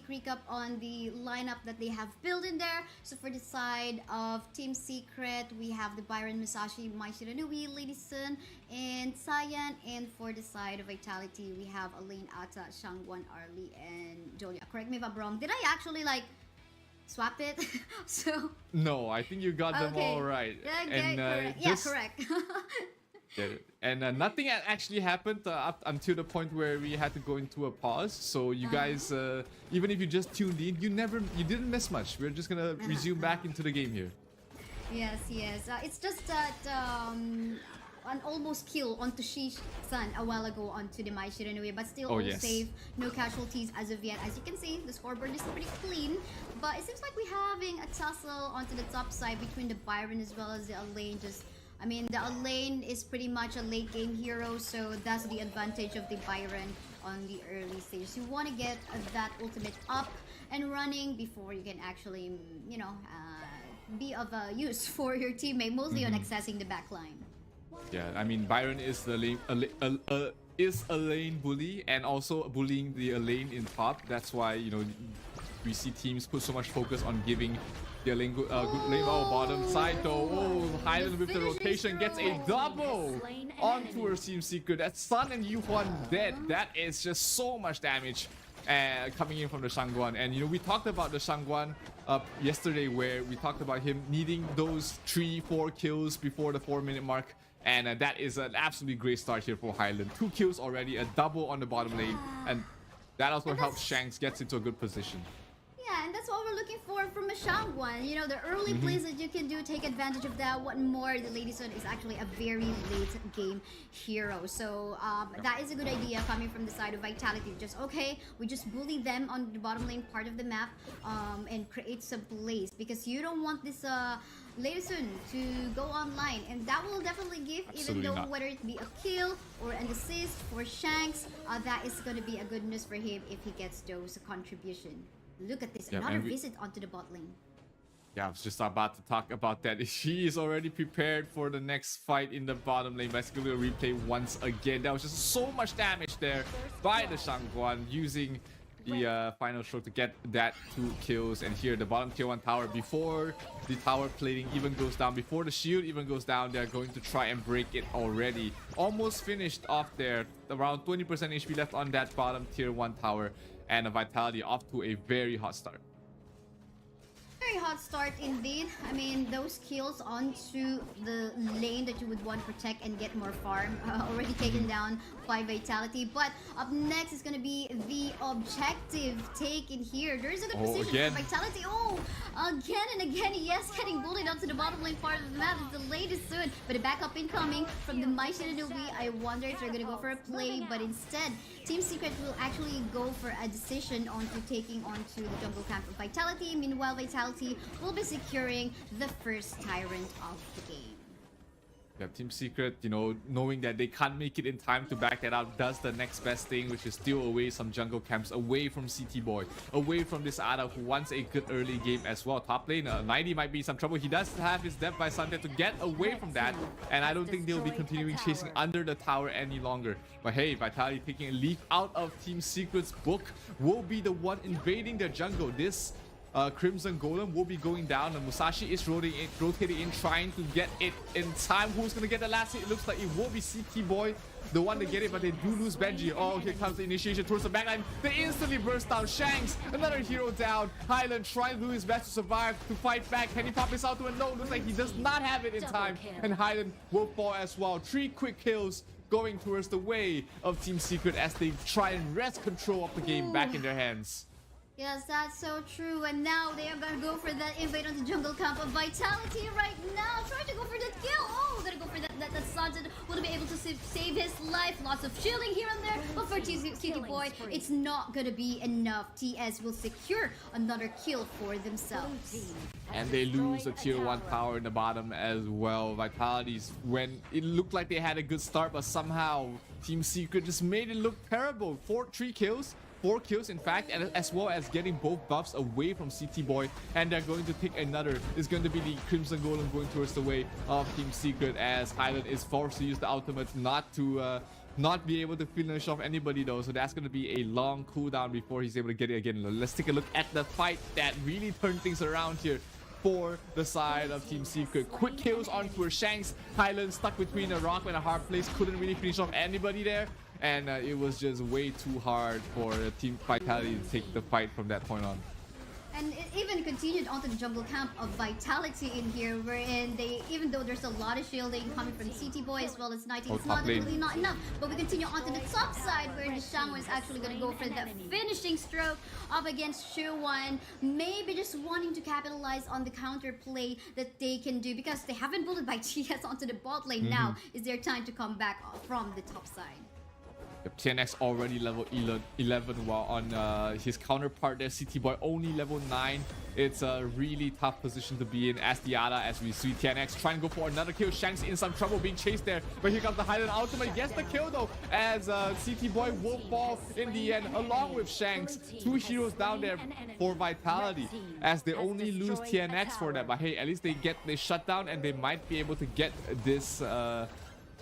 recap on the lineup that they have built in there. So for the side of Team Secret, we have the Byron, Musashi, Mai Shiranui, Lady Sun, and Cyan. And for the side of Vitality, we have Elaine, Ata, Shangwan, Arlie, and Jolia. Correct me if I'm wrong. Did I actually swap it? So No, I think you got them all right. Okay, correct. Yeah, correct. And nothing actually happened up until the point where we had to go into a pause. So you guys, even if you just tuned in, you didn't miss much. We're just gonna resume back into the game here. Yes. It's just that an almost kill onto Shi-san a while ago onto the Mai Shiranui, but still all safe, no casualties as of yet. As you can see, the scoreboard is pretty clean, but it seems like we're having a tussle onto the top side between the Byron as well as the Elaine. The Elaine is pretty much a late game hero, so that's the advantage of the Byron on the early stage. You want to get that ultimate up and running before you can actually, be of use for your teammate, mostly on accessing the backline. Yeah, Byron is the lane bully and also bullying the lane in top. That's why we see teams put so much focus on giving the lane good lane. Bottom side though. Highland with the rotation gets a double onto her Team Secret. That's Sun and Yuhuan dead. That is just so much damage coming in from the Shangguan. And we talked about the Shangguan yesterday, where we talked about him needing those 3-4 kills before the 4-minute mark. And that is an absolutely great start here for Highland. 2 kills already, a double on the bottom lane, and that also helps Shanks get into a good position. Yeah, and that's what we're looking for from a Shangguan. The early plays that you can do, take advantage of that. What more, the Lady Sun is actually a very late game hero. So that is a good idea coming from the side of Vitality. We just bully them on the bottom lane part of the map and create some plays, because you don't want this Lady Sun to go online, and that will definitely give, whether it be a kill or an assist for Shanks, that is going to be a good news for him if he gets those contribution. Look at this, another visit onto the bot lane. Yeah, I was just about to talk about that. She is already prepared for the next fight in the bottom lane. Basically, a replay once again. That was just so much damage there by the Shangguan, using the final stroke to get that 2 kills. And here, the bottom tier 1 tower, before the tower plating even goes down, before the shield even goes down, they're going to try and break it already. Almost finished off there. Around 20% HP left on that bottom tier 1 tower. And a Vitality off to a very hot start. Very hot start indeed. Those kills onto the lane that you would want to protect and get more farm, already taken down by Vitality. But up next is going to be the objective taken here. There's a good position for Vitality. Again and again, yes, getting bullied onto the bottom lane part of the map is the latest soon. But a backup incoming from the Mai Shiranui. I wonder if they're going to go for a play, but instead, Team Secret will actually go for a decision onto taking onto the jungle camp of Vitality. Meanwhile, Vitality will be securing the first Tyrant of the game. Yeah, Team Secret, you know, knowing that they can't make it in time to back that up, does the next best thing, which is steal away some jungle camps, away from CT Boy, away from this Ada who wants a good early game as well. Top lane, 90 might be in some trouble. He does have his death by Sunday to get away from that, and I don't think they'll be continuing chasing under the tower any longer. But hey, Vitality taking a leaf out of Team Secret's book will be the one invading their jungle. This Crimson Golem will be going down, and Musashi is rotating in, trying to get it in time. Who's gonna get the last hit? It looks like it will be CT Boy, the one to get it, but they do lose Benji. Oh, here comes the initiation towards the backline. They instantly burst down. Shanks, another hero down. Highland trying to do his best to survive, to fight back. Can he pop this out to a no? Looks like he does not have it in time, and Highland will fall as well. 3 quick kills going towards the way of Team Secret as they try and wrest control of the game back in their hands. Yes, that's so true. And now they are gonna go for that invade on the jungle camp of Vitality right now. Trying to go for that kill. Oh, gonna go for that Sanjin will be able to save his life. Lots of shielding here and there. But for CT Boy, it's not gonna be enough. TS will secure another kill for themselves. And they lose a tier 1 power in the bottom as well. Vitality's, when it looked like they had a good start, but somehow Team Secret just made it look terrible. 3 kills. 4 kills in fact, and as well as getting both buffs away from CT Boy, and they're going to pick another. It's going to be the Crimson Golem going towards the way of Team Secret, as Highland is forced to use the ultimate not to not be able to finish off anybody though, so that's going to be a long cooldown before he's able to get it again. Let's take a look at the fight that really turned things around here for the side of Team Secret. Quick kills onto her Shanks. Highland stuck between a rock and a hard place, couldn't really finish off anybody there. And it was just way too hard for Team Vitality to take the fight from that point on. And it even continued onto the jungle camp of Vitality in here, wherein they, even though there's a lot of shielding coming from CT Boy as well as 19, it's not really not enough. But we continue onto the top side, where the Shangwon is actually going to go for that finishing stroke up against Shuwan. Maybe just wanting to capitalize on the counter play that they can do, because they haven't bullied by TS onto the bot lane. Now is their time to come back from the top side. Yep, TNX already level 11, while on his counterpart there, CT Boy only level 9. It's a really tough position to be in as Diada, as we see TNX trying to go for another kill. Shanks in some trouble being chased there, but here comes the Highland ultimate. Gets the kill though, as CT Boy will fall in the end along with Shanks. 2 heroes down there for Vitality, as they only lose TNX for that. But hey, at least they shut down, and they might be able to get this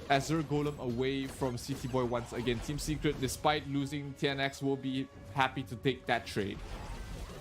Azure Golem away from CT Boy once again. Team Secret, despite losing TNX, will be happy to take that trade.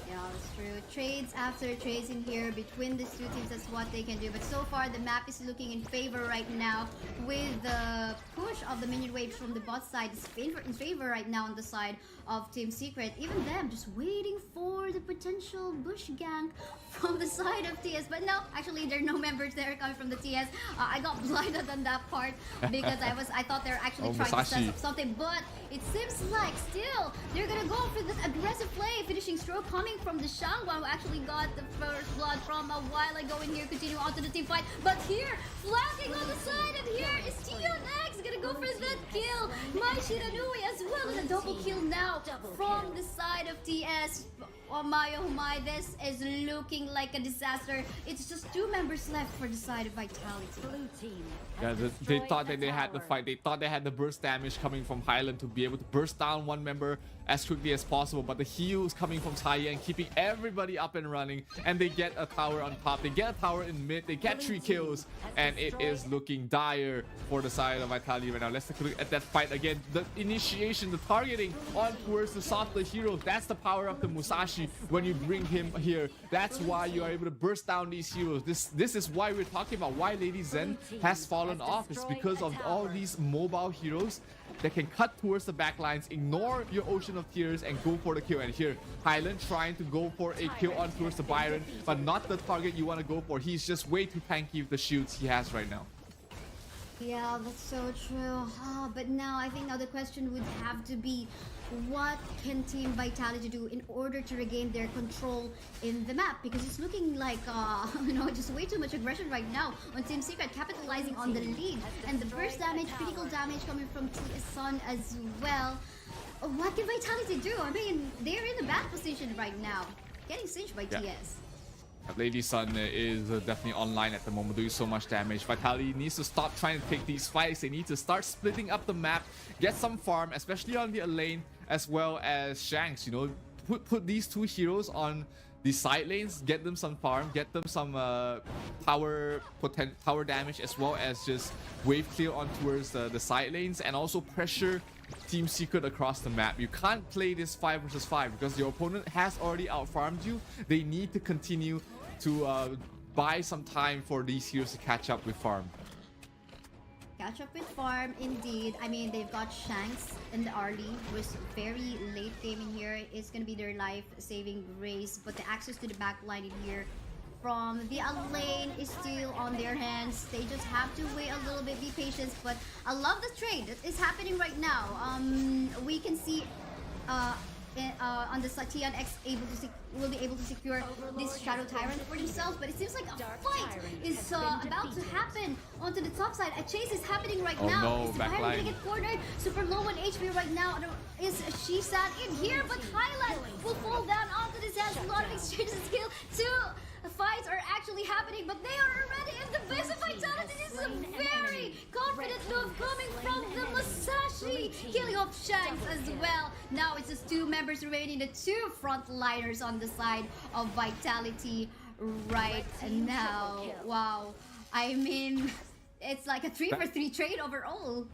Yeah, that's true. Trades after trades in here between these two teams, that's what they can do. But so far, the map is looking in favor right now, with the push of the minion waves from the bot side is in favor right now on the side of Team Secret. Even them just waiting for the potential bush gank from the side of TS. But no, actually, there are no members there coming from the TS. I got blinded on that part because I thought they were actually trying to set up something. But it seems like still they're gonna go for this aggressive play. Finishing stroke coming from the Shangwan, who actually got the first blood from a while ago in here. Continue on to the team fight. But here, flanking on the side, and here is TNX gonna go for that kill. My Shiranui as well, and a double kill now from the side of TS. Oh my, this is looking like a disaster. It's just 2 members left for the side of Vitality. Blue team. Yeah, they thought that they had the fight. They thought they had the burst damage coming from Highland to be able to burst down one member as quickly as possible. But the heals coming from Taiyan, keeping everybody up and running. And they get a tower on top. They get a tower in mid. They get 3 kills. And it is looking dire for the side of Vitality right now. Let's take a look at that fight again. The initiation, the targeting on towards the softer hero. That's the power of the Musashi when you bring him here. That's why you are able to burst down these heroes. This is why we're talking about why Lady Zen has fallen off. It's because of all these mobile heroes that can cut towards the backlines, ignore your ocean of tears, and go for the kill. And here, Highland trying to go for a kill on towards the Byron, but not the target you want to go for. He's just way too tanky with the shields he has right now. Yeah, that's so true. But now I think the question would have to be, what can Team Vitality do in order to regain their control in the map? Because it's looking like, just way too much aggression right now on Team Secret, capitalizing on the lead. And the burst damage, critical damage coming from TS Sun as well. What can Vitality do? I mean, they're in a bad position right now, getting singed by TS. Lady Sun is definitely online at the moment, doing so much damage. Vitality needs to stop trying to take these fights. They need to start splitting up the map, get some farm, especially on the lane, as well as Shanks. You know, put these two heroes on the side lanes, get them some farm, get them some tower damage, as well as just wave clear on towards the side lanes, and also pressure Team Secret across the map. You can't play this 5 versus 5 because your opponent has already outfarmed you. They need to continue to buy some time for these heroes to catch up with farm. Catch up with farm, indeed. I mean, they've got Shanks in the early, which very late game in here is going to be their life-saving grace, but the access to the back line in here from the lane is still on their hands. They just have to wait a little bit, be patient, but I love the trade that is happening right now. We can see on the TNX will be able to secure this Shadow Tyrant for themselves, but it seems like a fight is about to happen onto the top side. A chase is happening right now. No, is the Tyrant gonna get cornered? Super low on HP right now. Is Shisan in here? But Highland will fall down onto this hands. A lot of exchanges skill. Two fights are actually happening, but they are already in the base of Vitality. This is a very confident move coming from the Musashi, killing off Shanks as well. Now it's just two members remaining, the two frontliners on the side of Vitality right now. Wow, I mean, it's like a 3-for-3 trade overall.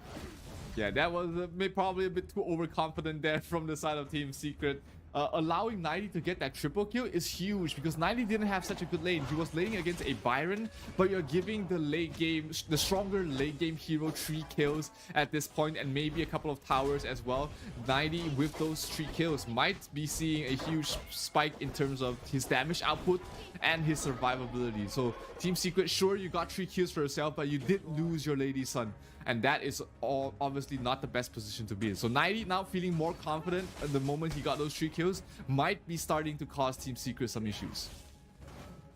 Yeah, that was probably a bit too overconfident there from the side of Team Secret. Allowing 90 to get that triple kill is huge because 90 didn't have such a good lane. He was laning against a Byron, but you're giving the late game, the stronger late game hero 3 kills at this point, and maybe a couple of towers as well. 90 with those 3 kills might be seeing a huge spike in terms of his damage output and his survivability. So Team Secret, sure, you got 3 kills for yourself, but you did lose your Lady Sun. And that is all obviously not the best position to be in. So 90 now feeling more confident at the moment he got those 3 kills might be starting to cause Team Secret some issues.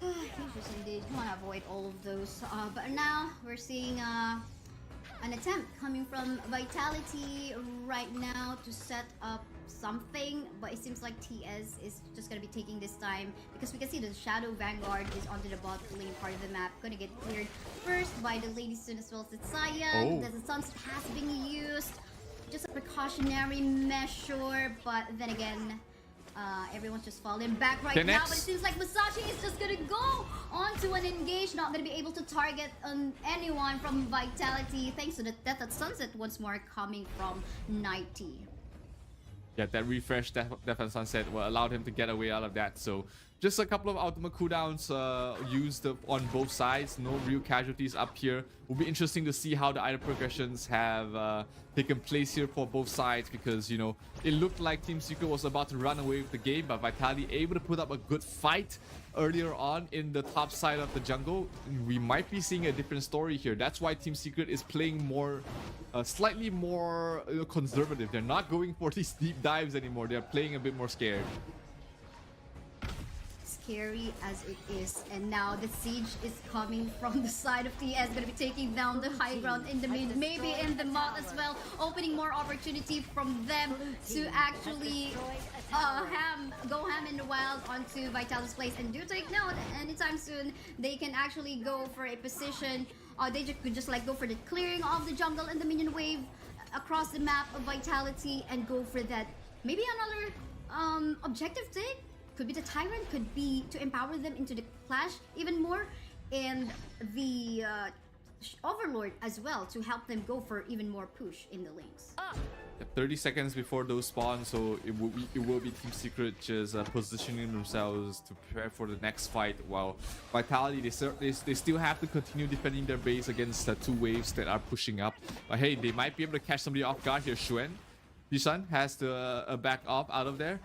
Issues indeed. You want to avoid all of those. But now we're seeing an attempt coming from Vitality right now to set up something, but it seems like TS is just gonna be taking this time because we can see the Shadow Vanguard is onto the bot lane part of the map, gonna get cleared first by the Lady Sun as well as the Cyan. The Sunset has been used, just a precautionary measure, but then again, everyone's just falling back right now. But it seems like Musashi is just gonna go onto an engage, not gonna be able to target anyone from Vitality thanks to the death at Sunset once more coming from 90. Yeah, that refresh Death at Sunset allowed him to get away out of that. So just a couple of ultimate cooldowns used on both sides. No real casualties up here. Will be interesting to see how the item progressions have taken place here for both sides, because, you know, it looked like Team Secret was about to run away with the game, but Vitality able to put up a good fight earlier on in the top side of the jungle. We might be seeing a different story here. That's why Team Secret is playing more, slightly more conservative. They're not going for these deep dives anymore. They're playing a bit more scared. Scary as it is, and now the siege is coming from the side of TS, gonna be taking down the high ground in the mid, maybe in the mod as well, opening more opportunity from them to actually go ham in the wild onto Vitality's place. And do take note, anytime soon they can actually go for a position, they could just like go for the clearing of the jungle and the minion wave across the map of Vitality and go for that. Maybe another objective take. Could be the Tyrant, could be to empower them into the Clash even more, and the Overlord as well to help them go for even more push in the lanes. 30 seconds before those spawn, so it will be Team Secret just positioning themselves to prepare for the next fight, while Vitality, they still have to continue defending their base against the 2 waves that are pushing up. But hey, they might be able to catch somebody off guard here. Yisan has to back off out of there.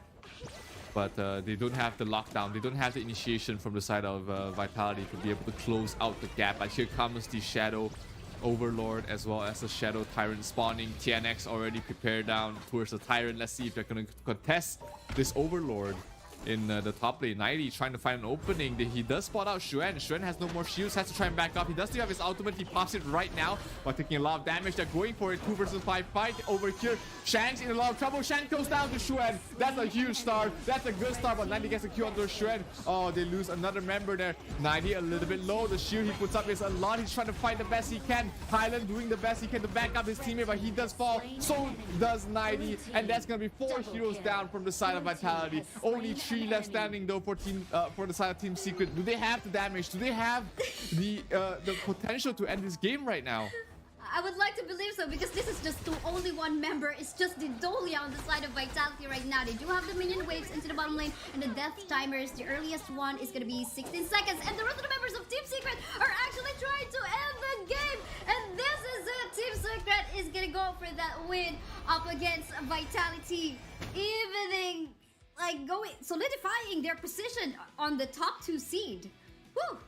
But they don't have the lockdown. They don't have the initiation from the side of Vitality to be able to close out the gap. But here comes the Shadow Overlord as well as the Shadow Tyrant spawning. TNX already prepared down towards the Tyrant. Let's see if they're going to contest this Overlord. in the top lane. 90 trying to find an opening. He does spot out Xuan. Xuan has no more shields, has to try and back up. He does still have his ultimate. He pops it right now, but taking a lot of damage. They're going for a 2 versus 5 fight over here. Shan's in a lot of trouble. Shan goes down to Xuan. That's a huge start. That's a good start, but 90 gets a Q onto Xuan. Oh, they lose another member there. 90 a little bit low. The shield he puts up is a lot. He's trying to fight the best he can. Highland doing the best he can to back up his teammate, but he does fall. So does 90, and that's gonna be 4 heroes down from the side of Vitality. Only 3 left standing though for the side of Team Secret. Do they have the damage? Do they have the potential to end this game right now? I would like to believe so, because this is just the only one member. It's just the Dolia on the side of Vitality right now. They do have the minion waves into the bottom lane, and the death timers, the earliest one is gonna be 16 seconds, and the rest of the members of Team Secret are actually trying to end the game, and this is it. Team Secret is gonna go for that win up against Vitality, solidifying their position on the top 2 seed. Woo!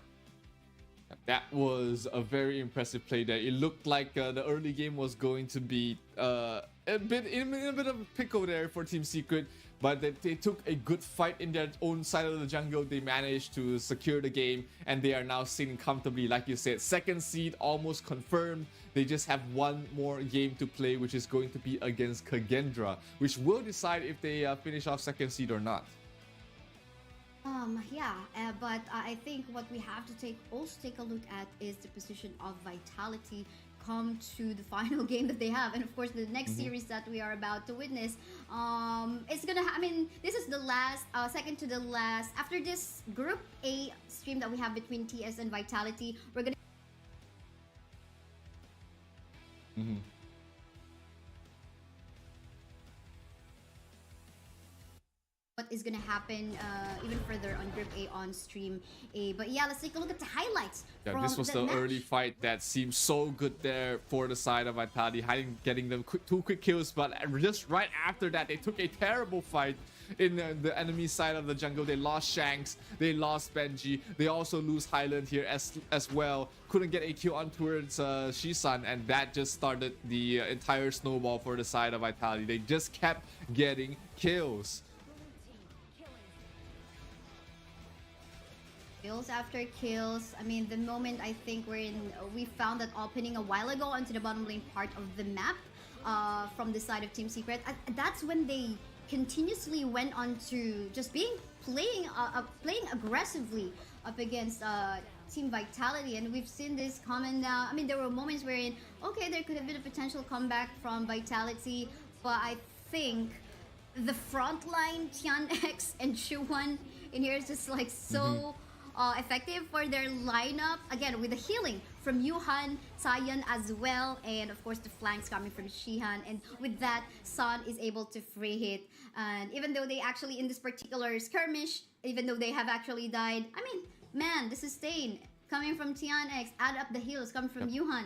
That was a very impressive play there. It looked like the early game was going to be in a bit of a pickle there for Team Secret, but they took a good fight in their own side of the jungle. They managed to secure the game, and they are now sitting comfortably. Like you said, 2nd seed almost confirmed. They just have one more game to play, which is going to be against Kagendra, which will decide if they finish off 2nd seed or not. But I think what we have to take a look at is the position of Vitality come to the final game that they have, and of course the next series that we are about to witness. It's gonna this is the last, second to the last. After this Group A stream that we have between TS and Vitality, we're gonna what is gonna happen even further on Group A on stream A. But yeah, let's take a look at the highlights. Yeah, this was the match. early fight that seemed so good there for the side of Vitality, getting them 2 quick kills, but just right after that, they took a terrible fight in the enemy side of the jungle. They lost Shanks, they lost Benji, they also lose Highland here as well. Couldn't get a kill on towards Shisan, and that just started the entire snowball for the side of Vitality. They just kept getting kills. Kills after kills. The moment I think we found that opening a while ago onto the bottom lane part of the map from the side of Team Secret. That's when they continuously went on to just playing aggressively up against Team Vitality, and we've seen this common now. There were moments wherein there could have been a potential comeback from Vitality, but I think the front line TianX and Shuwan in here is just like so effective for their lineup, again with the healing from Yuhan, Sayan as well, and of course the flanks coming from Shihan, and with that Sun is able to free hit. And even though they actually in this particular skirmish, even though they have actually died, man, the sustain coming from TianX, add up the heals coming from Yuhan,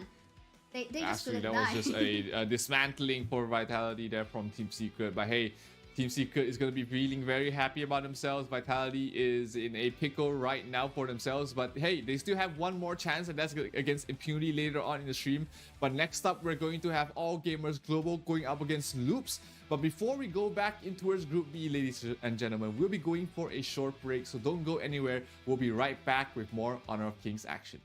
they just couldn't die. That was just a dismantling for Vitality there from Team Secret, but hey, Team Secret is going to be feeling very happy about themselves. Vitality is in a pickle right now for themselves, but hey, they still have one more chance, and that's against Impunity later on in the stream. But next up, we're going to have All Gamers Global going up against Loops. But before we go back in towards Group B, ladies and gentlemen, we'll be going for a short break, so don't go anywhere. We'll be right back with more Honor of Kings action.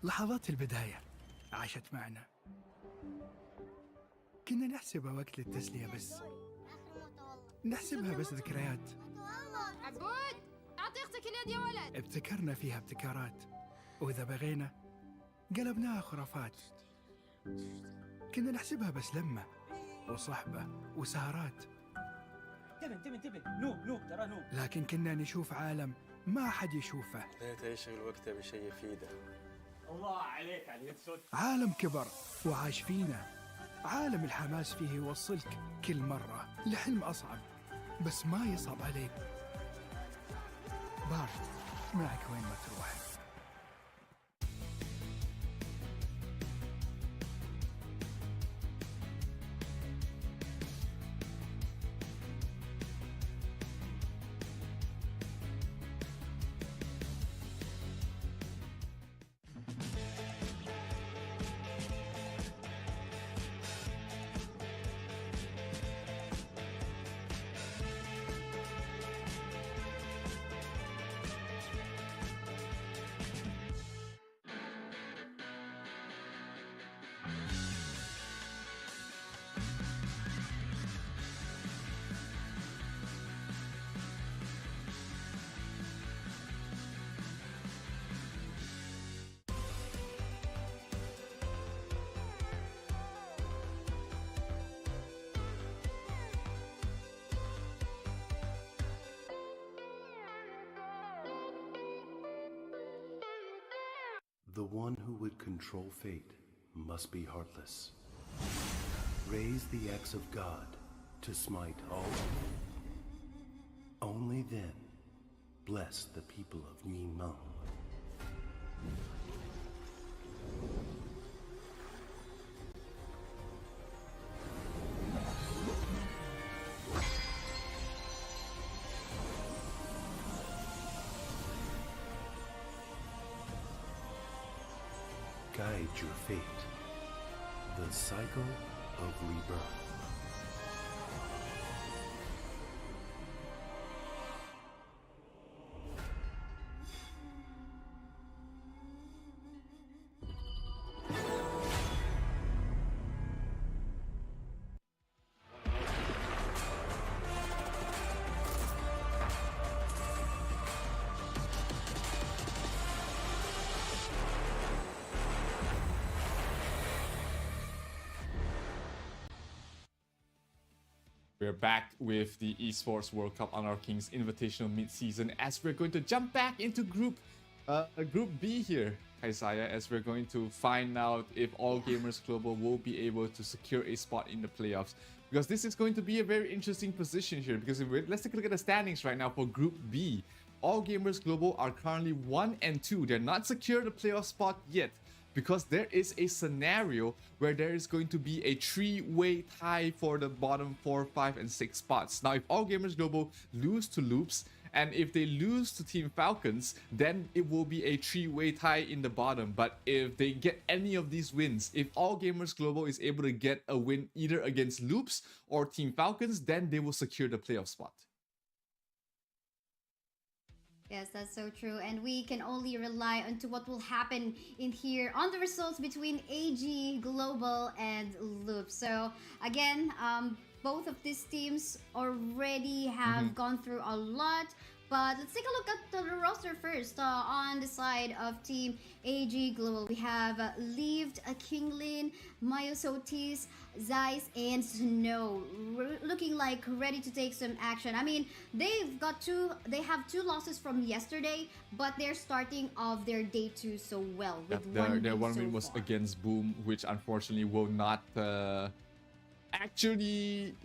لحظات البداية عاشت معنا. كنا نحسبها وقت للتسلية بس. نحسبها بس ذكريات. عبود أعطي أختك اليد يا ولد. ابتكرنا فيها ابتكارات، وإذا بغينا قلبناها خرافات. كنا نحسبها بس لمة وصحبة وسهرات. انتبه نوب ترى نوب. لكن كنا نشوف عالم ما أحد يشوفه. لا تشغل وقته بشيء يفيده. الله عليك على اليد سود. عالم كبر وعاش فينا. عالم الحماس فيه يوصلك كل مرة لحلم أصعب، بس ما يصعب عليك. بارد معك وين ما تروح. The one who would control fate must be heartless. Raise the axe of God to smite all. Only then bless the people of Ningmeng. Guide your fate. The cycle of rebirth. We're back with the Esports World Cup Honor Kings Invitational mid-season as we're going to jump back into Group B here, Isaiah, as we're going to find out if All Gamers Global will be able to secure a spot in the playoffs. Because this is going to be a very interesting position here, because let's take a look at the standings right now for Group B. All Gamers Global are currently 1 and 2. They're not secured a playoff spot yet, because there is a scenario where there is going to be a three-way tie for the bottom 4, 5, and 6 spots. Now, if All Gamers Global lose to Loops, and if they lose to Team Falcons, then it will be a three-way tie in the bottom. But if they get any of these wins, if All Gamers Global is able to get a win either against Loops or Team Falcons, then they will secure the playoff spot. Yes, that's so true. And we can only rely on to what will happen in here on the results between AG, Global, and Loop. So again, both of these teams already have gone through a lot. But let's take a look at the roster first. On the side of Team AG Global, we have Lived, Kinglin, Myosotis, Zeiss, and Snow, looking like ready to take some action. I mean, they have two losses from yesterday, but they're starting off their day 2 so well. With their one win was against Boom, which unfortunately will not actually.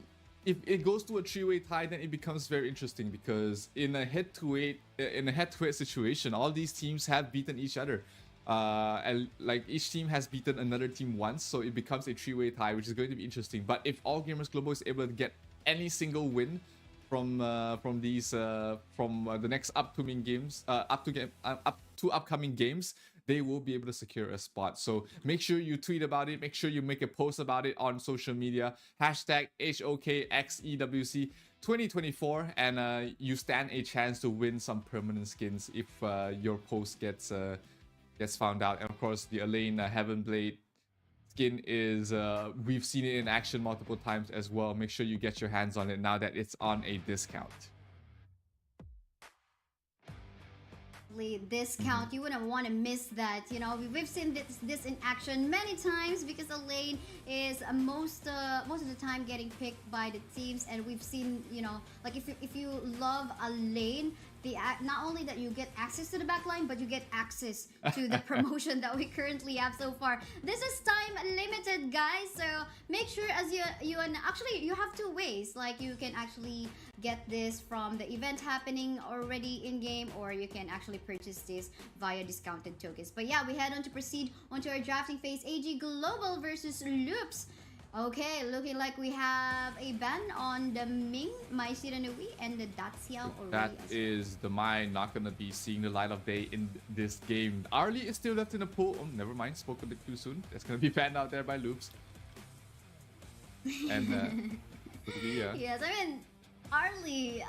If it goes to a three-way tie, then it becomes very interesting, because in a head-to-head situation, all these teams have beaten each other, and like each team has beaten another team once, so it becomes a three-way tie, which is going to be interesting. But if All Gamers Global is able to get any single win from the next upcoming games, up to upcoming games, they will be able to secure a spot. So make sure you tweet about it. Make sure you make a post about it on social media. Hashtag HOKXEWC 2024, and you stand a chance to win some permanent skins if your post gets gets found out. And of course, the Elaine Heaven Blade skin is, we've seen it in action multiple times as well. Make sure you get your hands on it now that it's on a discount. Discount, you wouldn't want to miss that. You know, we've seen this in action many times because Elaine is most of the time getting picked by the teams, and we've seen, you know, like if you love Elaine, not only that you get access to the backline, but you get access to the promotion that we currently have so far. This is time limited, guys, so make sure as you and actually you have two ways. Like, you can actually get this from the event happening already in game, or you can actually purchase this via discounted tokens. But yeah, we head on to proceed onto our drafting phase. AG Global versus Loops. Okay, looking like we have a ban on the Ming, Mai Shiranui, and the Daxiao already. That is the Mai not going to be seeing the light of day in this game. Arlie is still left in the pool. Oh, never mind, spoke a bit too soon. That's going to be banned out there by Loops. And yes, I mean, Arlie,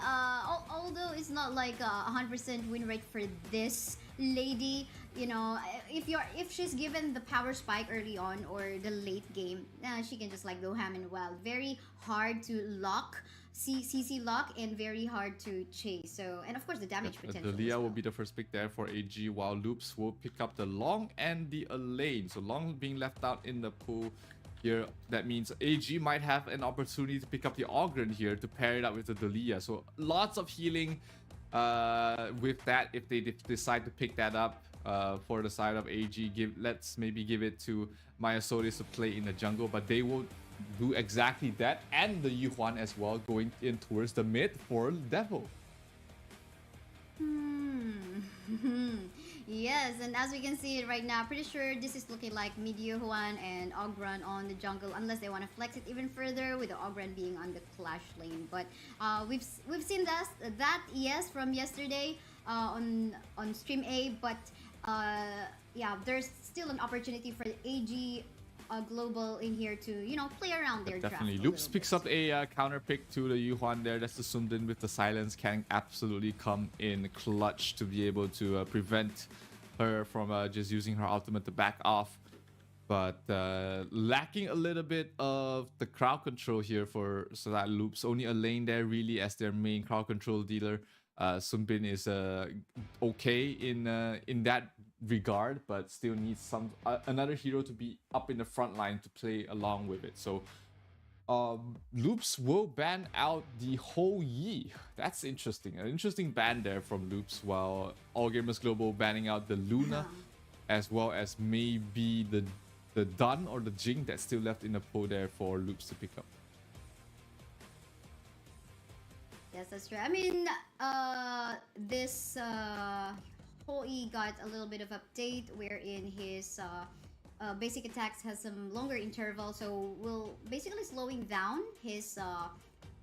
although it's not like a 100% win rate for this lady, you know, if she's given the power spike early on or the late game, she can just like go ham and wild. Very hard to lock, CC lock, and very hard to chase. So, and of course the damage potential. The Leah will be the first pick there for AG, while Loops will pick up the Long and the Elaine. So Long being left out in the pool here. That means AG might have an opportunity to pick up the Ogren here to pair it up with the Delia. So lots of healing with that if they decide to pick that up. For the side of AG, let's maybe give it to Maya Solis to play in the jungle, but they will do exactly that, and the Yuhuan as well, going in towards the mid for Devil. Yes, and as we can see it right now, pretty sure this is looking like mid Yuhuan and Ogran on the jungle, unless they want to flex it even further with the Ogran being on the Clash lane. But we've seen that yes from yesterday on stream A, but yeah, there's still an opportunity for the AG Global in here to, you know, play around their Definitely. draft. Loops picks up a counter pick to the Yuhuan there. That's the Sundin with the silence. Can absolutely come in clutch to be able to prevent her from just using her ultimate to back off. But lacking a little bit of the crowd control here for that Loops. Only a lane there really as their main crowd control dealer. Sunbin is okay in that regard, but still needs another hero to be up in the front line to play along with it. So Loops will ban out the Ho Yi. That's interesting. An interesting ban there from Loops, while All Gamers Global banning out the Luna, as well as maybe the Dun or the Jing that's still left in the pool there for Loops to pick up. Yes, that's true. I mean, this Hoi got a little bit of update wherein his basic attacks has some longer interval, so will basically slowing down his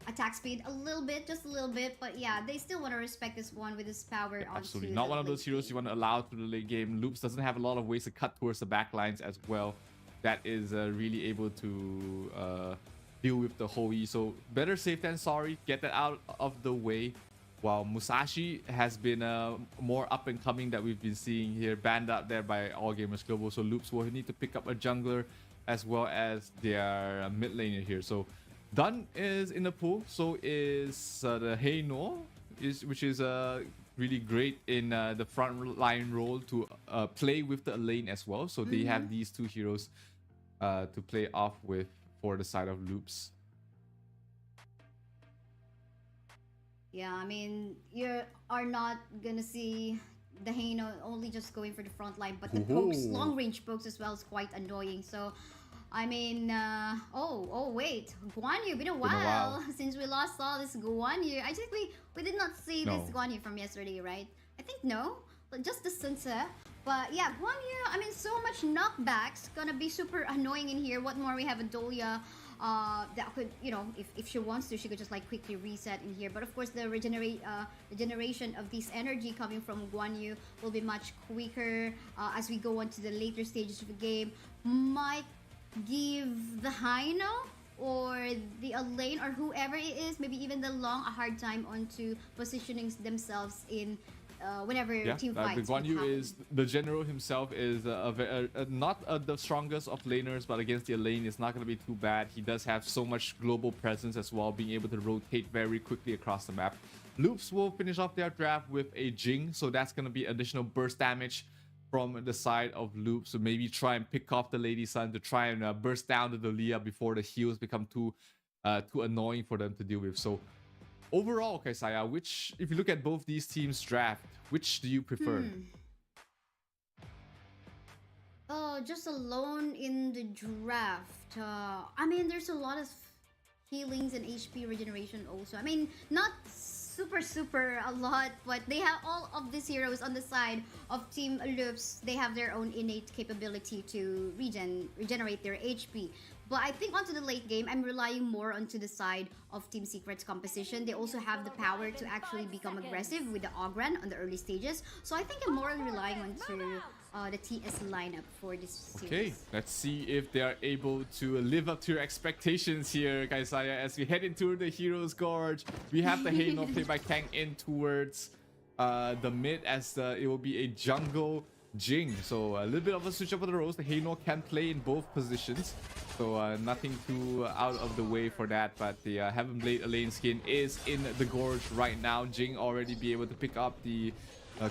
attack speed a little bit, just a little bit. But yeah, they still want to respect this one with his power. Absolutely, not one of those heroes you want to allow through the late game. Loops doesn't have a lot of ways to cut towards the back lines as well. That is really able to deal with the Hoi. So better safe than sorry. Get that out of the way. While Musashi has been more up and coming that we've been seeing here, banned out there by All Gamers Global. So Loops will need to pick up a jungler as well as their mid laner here. So Dun is in the pool. So is the Heino, which is really great in the front line role to play with the lane as well. So they have these two heroes to play off with for the side of Loops. Yeah, I mean, you are not gonna see the Heino only just going for the front line, but the pokes, long range pokes as well, is quite annoying. So, I mean, oh wait, Guan Yu, been a while since we last saw this Guan Yu. I think we did not see this Guan Yu from yesterday, right? I think no, but just the Sunse. But yeah, Guan Yu, I mean, so much knockbacks, gonna be super annoying in here. What more, we have a Dolia that could, you know, if she wants to, she could just like quickly reset in here. But of course, the regeneration of this energy coming from Guan Yu will be much quicker as we go on to the later stages of the game. Might give the Heino or the Elaine or whoever it is, maybe even the Long, a hard time onto positioning themselves in whenever Yeah, team the fights. Guan would Yu happen. is the general himself is not the strongest of laners, but against the lane it's not going to be too bad. He does have so much global presence as well, being able to rotate very quickly across the map. Loops will finish off their draft with a Jing, so that's going to be additional burst damage from the side of Loop. So maybe try and pick off the Lady Sun to try and burst down the Dalia before the heals become too annoying for them to deal with. So overall, Kaisaya, which, if you look at both these teams' draft, which do you prefer? Just alone in the draft. I mean, there's a lot of healings and HP regeneration also. I mean, not super a lot, but they have all of these heroes on the side of Team Loops. They have their own innate capability to regenerate their HP. But I think onto the late game, I'm relying more onto the side of Team Secret's composition. They also have the power to actually become aggressive with the Ogren on the early stages. So I think I'm more relying onto the TS lineup for this series. Okay, let's see if they are able to live up to your expectations here, Kaisaya. As we head into the Hero's Gorge, we have the Heino played by Kang in towards the mid, as it will be a jungle Jing. So a little bit of a switch up of the roles. The Heino can play in both positions, so nothing too out of the way for that. But the Heaven Blade Elaine skin is in the Gorge right now. Jing already be able to pick up the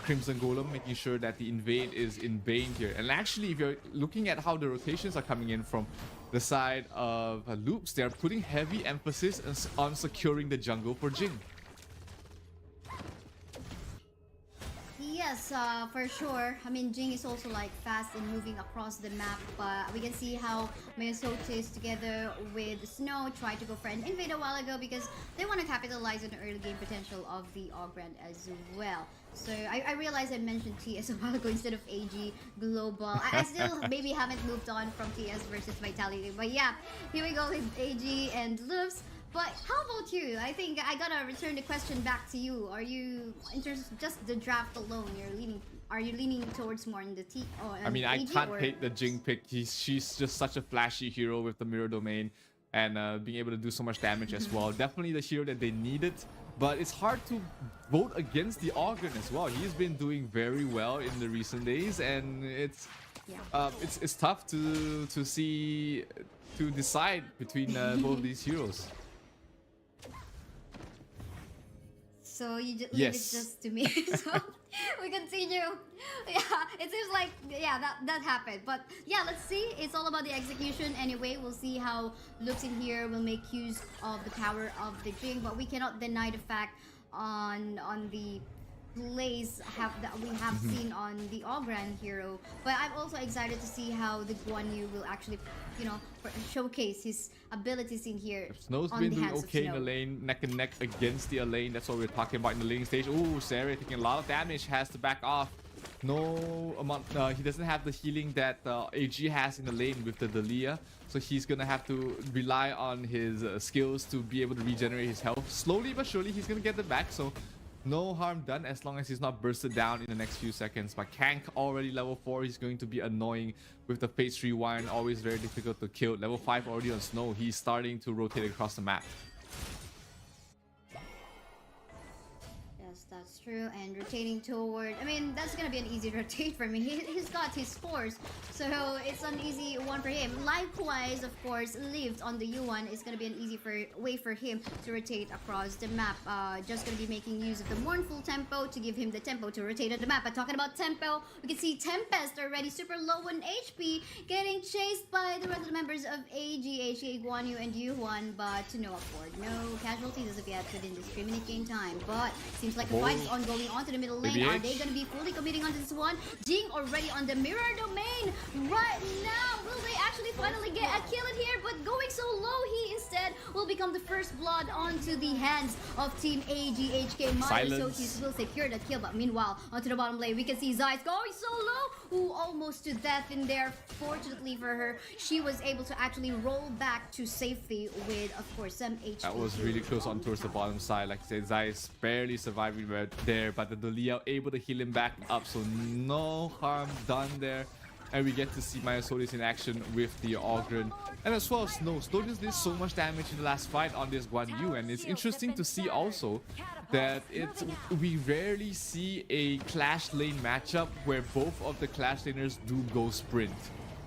Crimson Golem, making sure that the invade is in Bane here. And actually, if you're looking at how the rotations are coming in from the side of Loops, they're putting heavy emphasis on securing the jungle for Jing. Yes, for sure. I mean, Jing is also like fast and moving across the map, but we can see how Mesotis together with Snow tried to go for an invade a while ago because they want to capitalize on the early game potential of the Ogrand as well. So I realized I mentioned TS a while ago instead of AG Global. I still maybe haven't moved on from TS versus Vitality, but yeah, here we go with AG and Loops. But how about you? I think I gotta return the question back to you. Are you, in terms of just the draft alone, are you leaning towards more in the T? I mean, I can't hate the Jing pick. She's just such a flashy hero with the Mirror Domain and being able to do so much damage as well. Definitely the hero that they needed. But it's hard to vote against the Ogren as well. He's been doing very well in the recent days, and it's tough to decide between both these heroes. So you just leave it just to me. So we continue. Yeah, it seems like that happened. But yeah, let's see. It's all about the execution anyway. We'll see how Loops in here will make use of the power of the Jing, but we cannot deny the fact on the plays that we have seen on the Ogran hero. But I'm also excited to see how the Guan Yu will actually, showcase his abilities in here. Snow's been doing okay in the lane, neck and neck against the lane. That's what we're talking about in the laning stage. Oh, Sarah taking a lot of damage, has to back off. No amount. He doesn't have the healing that AG has in the lane with the Dalia, so he's gonna have to rely on his skills to be able to regenerate his health. Slowly but surely, he's gonna get it back. So no harm done as long as he's not bursted down in the next few seconds. But Kank already level 4. He's going to be annoying with the Fates Rewind. Always very difficult to kill. Level 5 already on Snow. He's starting to rotate across the map. Yes, that's true. And rotating toward, I mean, that's gonna be an easy rotate for me. He's got his scores, so it's an easy one for him. Likewise, of course, Lived on the U1 is gonna be an easy way for him to rotate across the map. Just gonna be making use of the Mournful Tempo to give him the tempo to rotate on the map. But talking about tempo, we can see Tempest already super low on HP, getting chased by the rest of the members of AG, HK, Guan Yu, and Yuhuan, but to no afford. No casualties as of yet within this 3-minute game time. But seems like the fight is ongoing onto the middle lane. Are they going to be fully committing onto this one? Jing already on the mirror domain right now. Will they actually finally get a kill in here? But going so low, he instead will become the first blood onto the hands of Team AGHK. Sotis will secure the kill, but meanwhile, onto the bottom lane, we can see Zeiss going so low, who almost to death in there. Fortunately for her, she was able to actually roll back to safety with, of course, some HP. That was really close on towards the bottom side. Like I said, Zeiss barely surviving right there, but the Dalia able to heal him back up, so no harm done there. and we get to see Myosotis in action with the Ogren. And as well, Snow just did so much damage in the last fight on this Guan Yu, and it's interesting to see also that we rarely see a Clash lane matchup where both of the Clash laners do go sprint.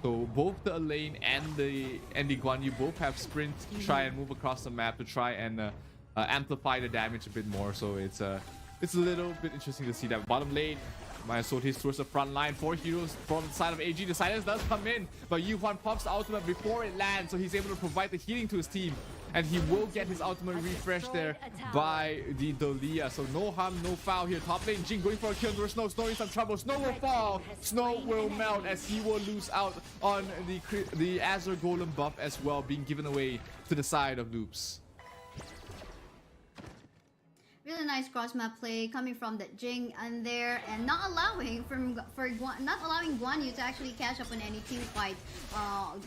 So both the Elaine and the Guan Yu both have sprint to try and move across the map to try and amplify the damage a bit more. So it's a little bit interesting to see that. Bottom lane, Myosotis towards the front line. 4 heroes from the side of AG. The silence does come in, but Yuhuan pops the ultimate before it lands, so he's able to provide the healing to his team. And he will get his ultimate refresh there by the Dolia. So no harm, no foul here. Top lane, Jing going for a kill over Snow. Snow in some trouble. Snow will fall. Snow will melt as he will lose out on the Azure Golem buff as well, being given away to the side of Loops. Really nice cross map play coming from that Jing and there, and not allowing Guan Yu to actually catch up on any team fight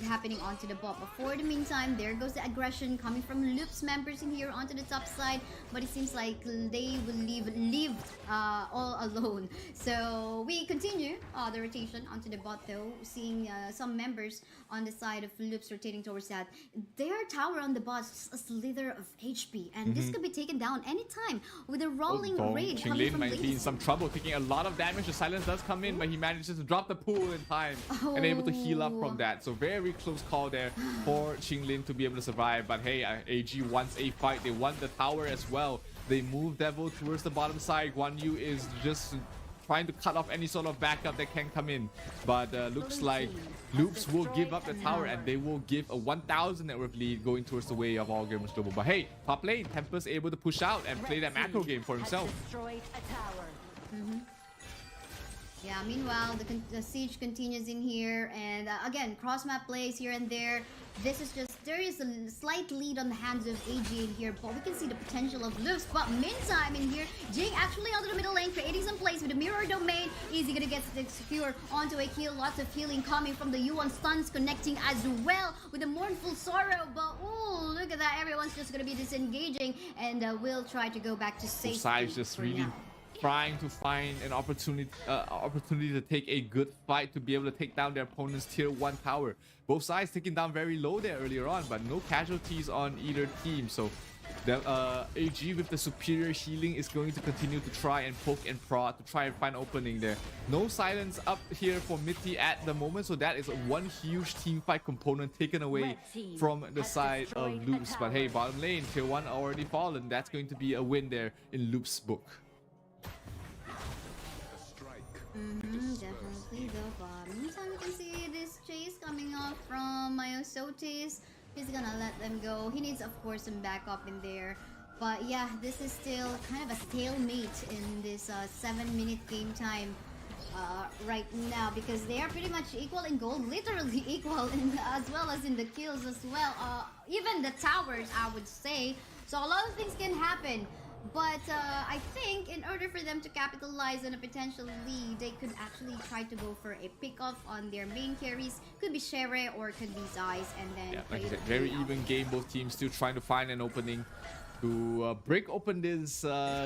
happening onto the bot. But for the meantime, there goes the aggression coming from Loop's members in here onto the top side. But it seems like they will leave all alone. So we continue the rotation onto the bot though, seeing some members on the side of Loops rotating towards that. Their tower on the bot is a slither of HP, and this could be taken down anytime with a rolling raid coming from might be in some trouble, taking a lot of damage. The silence does come in, but he manages to drop the pool in time and able to heal up from that. So very close call there for Qinglin to be able to survive. But hey, AG wants a fight. They want the tower as well. They move Devil towards the bottom side. Guan Yu is just trying to cut off any sort of backup that can come in, but looks like Loops will give up the tower and they will give a 1,000 net worth lead going towards the way of All Gamers Global. But hey, top lane, Tempest able to push out and play that macro game for himself. Yeah, meanwhile, the siege continues in here, and again, cross map plays here and there. This is just, there is a slight lead on the hands of AG in here, but we can see the potential of Loops. But meantime in here, Jing actually onto the middle lane, creating some plays with the mirror domain. Easy gonna get secure onto a kill. Lots of healing coming from the Yuan stuns connecting as well with the mournful sorrow. But oh, look at that, everyone's just gonna be disengaging, and we'll try to go back to safety. Sides just really trying to find an opportunity to take a good fight to be able to take down their opponent's tier 1 tower. Both sides taking down very low there earlier on, but no casualties on either team. So the AG with the superior healing is going to continue to try and poke and prod to try and find opening there. No silence up here for Mitty at the moment, so that is one huge team fight component taken away from the side of Loops. But hey, bottom lane, tier 1 already fallen. That's going to be a win there in Loops' book. Definitely though. Meantime, we can see this chase coming off from Myosotis. He's gonna let them go. He needs, of course, some backup in there. But yeah, this is still kind of a stalemate in this 7-minute game time right now, because they are pretty much equal in gold, literally equal as well as in the kills as well. Even the towers, I would say. So a lot of things can happen. But I think in order for them to capitalize on a potential lead, they could actually try to go for a pick-off on their main carries. Could be Shere or could be Zeiss, and then like I said, very even game. Both teams still trying to find an opening to break open this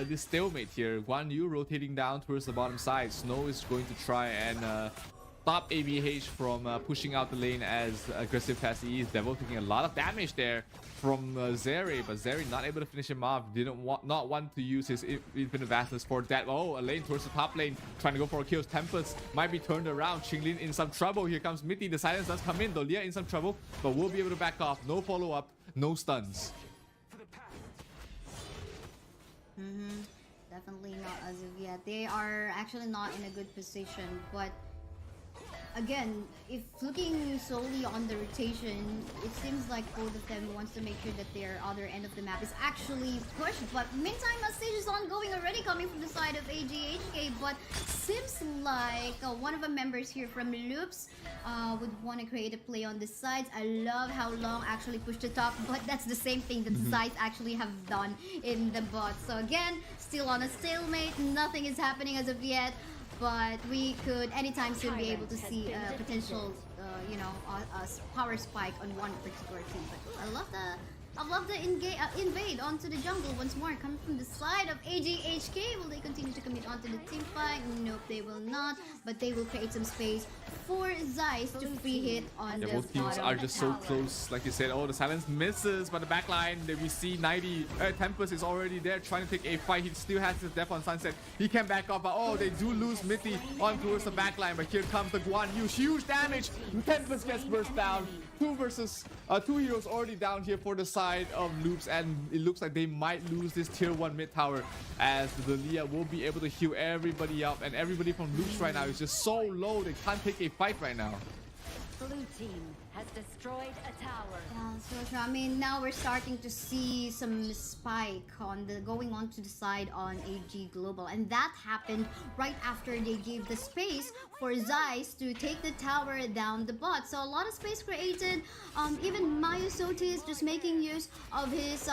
this stalemate here. Guan Yu rotating down towards the bottom side. Snow is going to try and stop ABH from pushing out the lane as aggressive as he is. Devil taking a lot of damage there from Zeri, but Zeri not able to finish him off. Not want to use his infinite vastness for that. Oh, a lane towards the top lane, trying to go for a kill. Tempest might be turned around. Qinglin in some trouble. Here comes Mitty. The silence does come in. Dolia in some trouble, but we'll be able to back off. No follow-up, no stuns. Definitely not as of yet. They are actually not in a good position, but again, if looking solely on the rotation, it seems like both of them wants to make sure that their other end of the map is actually pushed. But meantime, a stage is ongoing already coming from the side of AGHK, but seems like one of the members here from Loops would want to create a play on the sides. I love how Long actually pushed the top, but that's the same thing that the sides actually have done in the bot. So again, still on a stalemate, nothing is happening as of yet. But we could anytime soon be able to see a potential, you know, a power spike on one particular team. But I love the invade onto the jungle once more, coming from the side of AGHK. Will they continue to commit onto the team fight? Nope, they will not. But they will create some space for Zeiss to free hit on the both teams bottom are just so tower. close. Like you said, oh, the silence misses, but the backline, we see 90. Tempest is already there trying to take a fight. He still has his death on Sunset. He can back up, but oh, they do lose Mitty on towards the backline. But here comes the Guan Yu. Huge damage. Tempest gets burst down. Two heroes already down here for the side of Loops, and it looks like they might lose this tier 1 mid tower, as the Leah will be able to heal everybody up, and everybody from Loops right now is just so low they can't take a fight right now. Blue team has destroyed a tower. Yeah, so true. I mean, now we're starting to see some spike on the going on to the side on AG Global, and that happened right after they gave the space for Zeiss to take the tower down the bot. So a lot of space created. Even Mayu Sotis just making use of his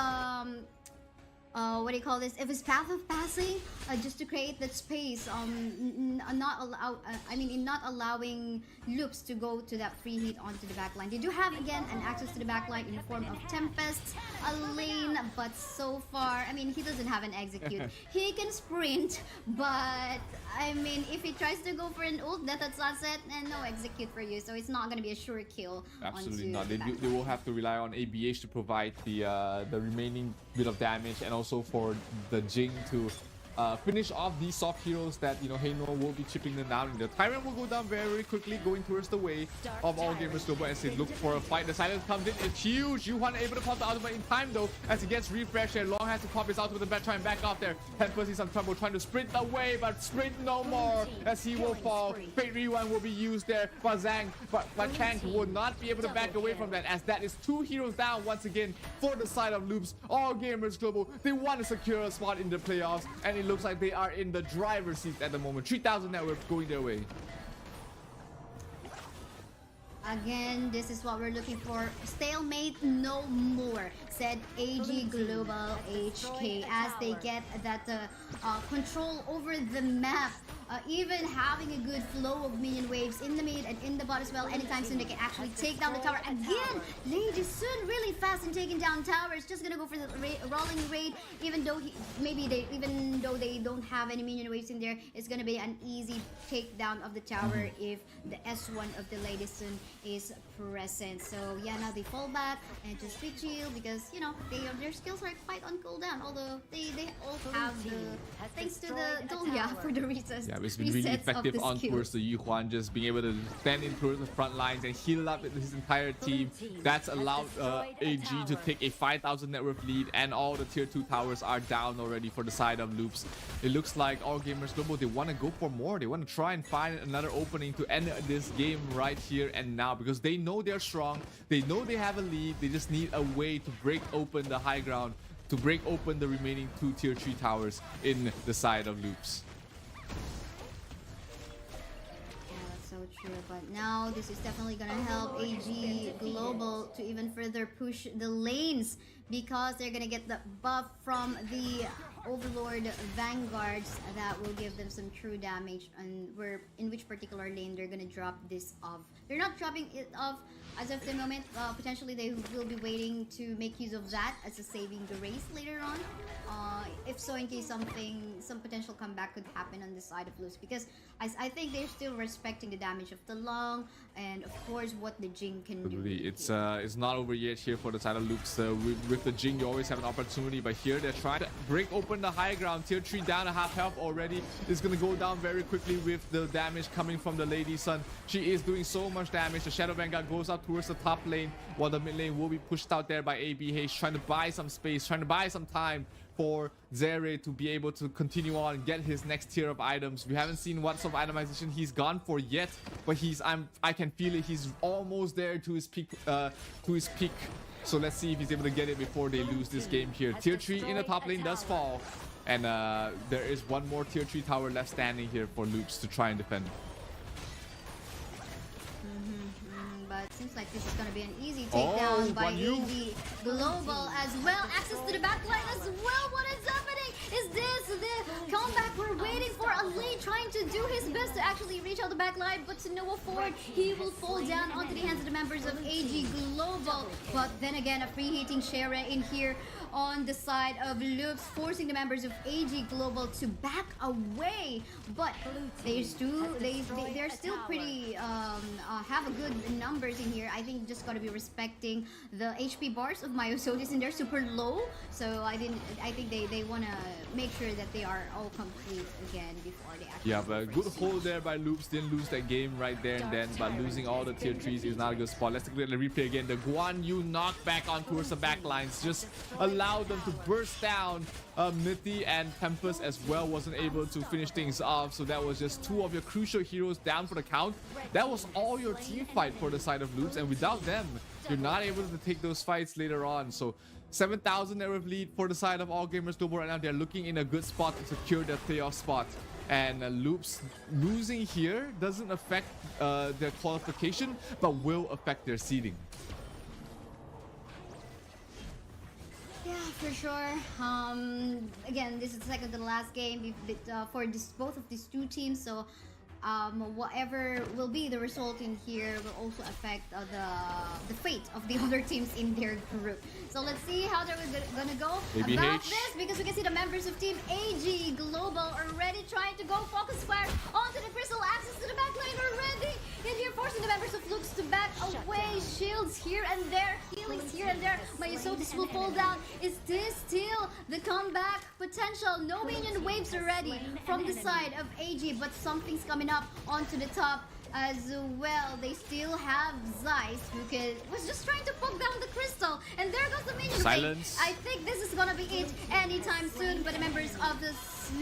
what do you call this? If his path of passing, just to create that space, not allowing Loops to go to that free hit onto the backline. They do have again an access to the backline in the form of Tempest, a lane, but so far, I mean, he doesn't have an execute. He can sprint, but I mean, if he tries to go for an ult, that's sunset, and no execute for you, so it's not gonna be a sure kill. Absolutely not. They will have to rely on ABH to provide the remaining bit of damage, and also for the Jing to finish off these soft heroes that, you know, Heino will be chipping them down. The Tyrant will go down very quickly, going towards the way of all gamers global as they look for a fight. The silence comes in, it's huge. Yuhan able to pop the ultimate in time though, as he gets refreshed, and Long has to pop his ultimate and try and back off there. Tempest is some trouble trying to sprint away, but sprint no more as he will fall. Fate Rewind will be used there, but Chang will not be able to back away from that, as that is 2 heroes down once again for the side of Loops. All gamers global, they want to secure a spot in the playoffs, and it looks like they are in the driver's seat at the moment. 3,000 network going their way. Again, this is what we're looking for. Stalemate no more, said AG Global HK, as they get that control over the map. Even having a good flow of minion waves in the mid and in the bot as well. Anytime soon they can actually take down the tower again. Lady Sun really fast in taking down towers. Just gonna go for the rolling raid. Even though they don't have any minion waves in there, it's gonna be an easy takedown of the tower if the S1 of the Lady Sun is present. So yeah, now they fall back and just be chill, because you know their skills are quite on cooldown. Although they all have the thanks to the Dolia for the reasons. Yeah, it's been really effective on towards the Yuhuan, just being able to stand in towards the front lines and heal up his entire team. That's allowed AG to take a 5,000 net worth lead, and all the tier 2 towers are down already for the side of Loops. It looks like All Gamers Global, they want to go for more. They want to try and find another opening to end this game right here and now, because they know they're strong. They know they have a lead. They just need a way to break open the high ground, to break open the remaining 2 tier 3 towers in the side of Loops. So true, but now this is definitely gonna help AG Global to even further push the lanes, because they're gonna get the buff from the Overlord Vanguards that will give them some true damage, and in which particular lane they're gonna drop this off. They're not dropping it off as of the moment. Potentially they will be waiting to make use of that as a saving grace later on. If so, in case some potential comeback could happen on the side of Luz, because I think they're still respecting the damage of the Long, and of course what the Jing can do. It's not over yet here for the side of Loops. With the Jing, you always have an opportunity, but here they're trying to break open the high ground. Tier 3 down to half health already. It's gonna go down very quickly with the damage coming from the Lady Sun. She is doing so much damage. The Shadow Vanguard goes out towards the top lane, while the mid lane will be pushed out there by ABH, trying to buy some space, trying to buy some time for Zere to be able to continue on and get his next tier of items. We haven't seen what sort of itemization he's gone for yet, but I can feel it. He's almost there to his peak. So let's see if he's able to get it before they lose this game here. Tier 3 in the top lane does fall, and there is one more tier 3 tower left standing here for Loops to try and defend. But it seems like this is going to be an easy takedown by AG Global as well. Access to the backline as well. What is happening? Is this the comeback we're waiting for? Ali trying to do his best to actually reach out the backline, but to no afford. He will fall down onto the hands of the members of AG Global. But then again, a free hitting Shera in here. on the side of Loops, forcing the members of AG Global to back away. But they're still pretty have a good numbers in here. I think just gotta be respecting the HP bars of Myosotis, and they're super low. So I think they wanna make sure that they are all complete again before they actually. Yeah, but good hold there by Loops. Didn't lose that game right there and then, but losing all the tier 3s is not a good spot. Let's take a look at the replay again. The Guan Yu knockback on towards the backlines just allowed them to burst down. Nitty and Tempest as well wasn't able to finish things off, so that was just 2 of your crucial heroes down for the count. That was all your team fight for the side of Loops, and without them, you're not able to take those fights later on. So 7,000 narrative lead for the side of All Gamers Global right now. They're looking in a good spot to secure their playoff spot. And Loops losing here doesn't affect their qualification, but will affect their seeding. Yeah, for sure. Again, this is the second to the last game for both of these two teams. So whatever will be the result in here will also affect the fate of the other teams in their group. So let's see how they're gonna go about this, because we can see the members of Team AG Global already trying to go focus fire onto the crystal, access to the back lane already. And here forcing the members of Lux to back away. Shields here and there, healings here and there. Myosotis will fall down. Is this still the comeback potential? No minion waves already from the side of AG, but something's coming up onto the top as well. They still have Zeiss, who was just trying to poke down the crystal, and there goes the minion. Silence. I think this is gonna be it anytime soon, but the members of the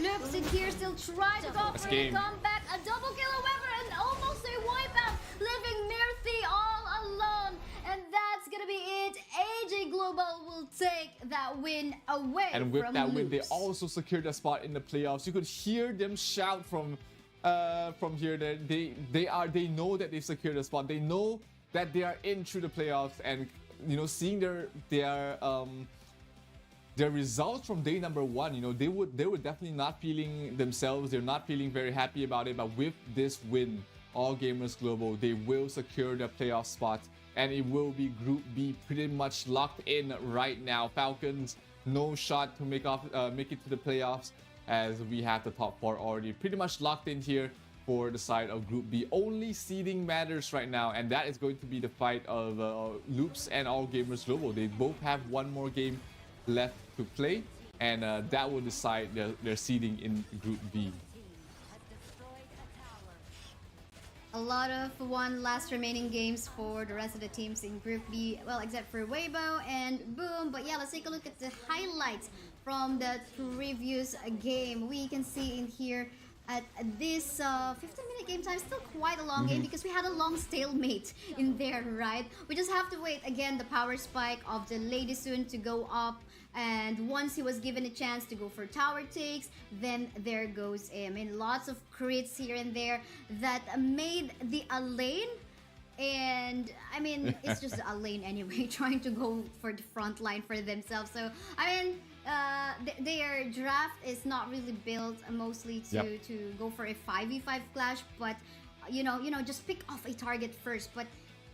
Loops in here still try to go for the comeback. A double kill, however, and almost a wipeout, leaving Mirthi all alone, and that's gonna be it. AG Global will take that win away. And with that win, they Loops. also secured a spot in the playoffs. You could hear them shout from here that they know that they secured a spot. They know that they are in through the playoffs, and you know, seeing their results from day number 1, you know, they were definitely not feeling themselves. They're not feeling very happy about it. But with this win, All Gamers Global, they will secure their playoff spot, and it will be Group B pretty much locked in right now. Falcons, no shot to make it to the playoffs, as we have the top 4 already pretty much locked in here for the side of Group B. Only seeding matters right now, and that is going to be the fight of Loops and All Gamers Global. They both have one more game left to play, and that will decide their seeding in Group B. A lot of one last remaining games for the rest of the teams in Group B, well, except for Weibo and Boom. But yeah, let's take a look at the highlights from the previous game. We can see in here at this 15-minute game time, still quite a long game, because we had a long stalemate in there, right? We just have to wait again the power spike of the Lady Soon to go up, and once he was given a chance to go for tower takes, then there goes him. I mean, lots of crits here and there that made the lane, and I mean, it's just a lane anyway, trying to go for the front line for themselves. So I mean, their draft is not really built mostly to go for a 5v5 clash, but you know, just pick off a target first. But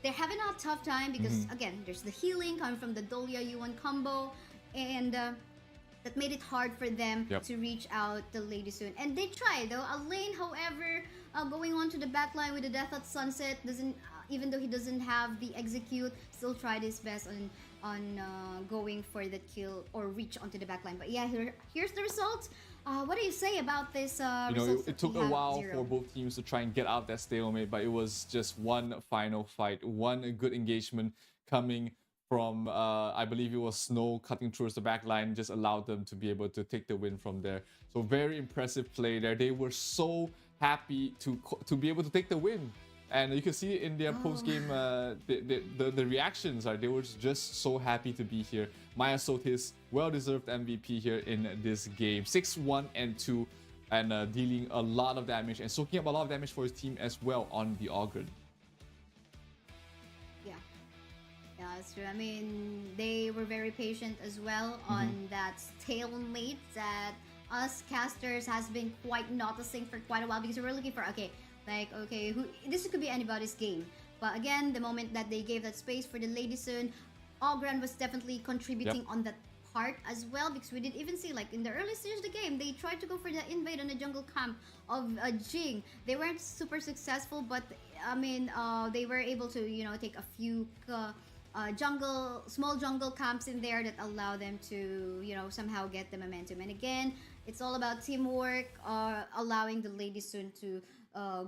they're having a tough time because again, there's the healing coming from the Dolia Yuan combo, and that made it hard for them to reach out the Lady Soon. And they try though. A lane, however, going on to the backline with the Death at Sunset doesn't. Even though he doesn't have the execute, still tried his best on going for the kill or reach onto the backline. But yeah, here's the result. What do you say about this? You know, it took a while for both teams to try and get out that stalemate, but it was just one final fight, one good engagement coming from, I believe it was Snow cutting towards the back line, just allowed them to be able to take the win from there. So very impressive play there. They were so happy to be able to take the win. And you can see in their post-game, the reactions are, they were just so happy to be here. Myosotis, well-deserved MVP here in this game. 6-1-2, and dealing a lot of damage and soaking up a lot of damage for his team as well on the Ogre. Yeah, that's true. I mean, they were very patient as well on that stalemate that us casters has been quite noticing for quite a while, because we were looking for, this could be anybody's game. But again, the moment that they gave that space for the Lady Soon, Ogran was definitely contributing on that part as well, because we didn't even see, like, in the early stage of the game, they tried to go for the invade on the jungle camp of Jing. They weren't super successful, but I mean, they were able to, you know, take a few small jungle camps in there that allow them to, you know, somehow get the momentum. And again, it's all about teamwork, allowing the Lady Sun to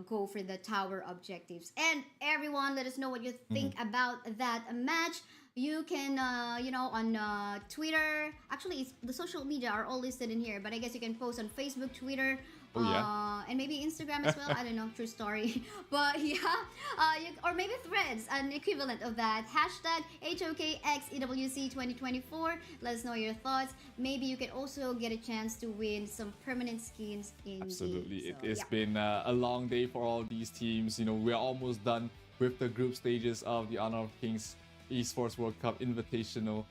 go for the tower objectives. And everyone, let us know what you think about that match. You can, you know, on Twitter. Actually, the social media are all listed in here, but I guess you can post on Facebook, Twitter, and maybe Instagram as well. I don't know, true story. But yeah, or maybe Threads, an equivalent of that. Hashtag HOKX EWC2024. Let us know your thoughts. Maybe you can also get a chance to win some permanent skins in Absolutely. game. So, It's been a long day for all these teams. You know, we're almost done with the group stages of the Honor of Kings Esports World Cup Invitational,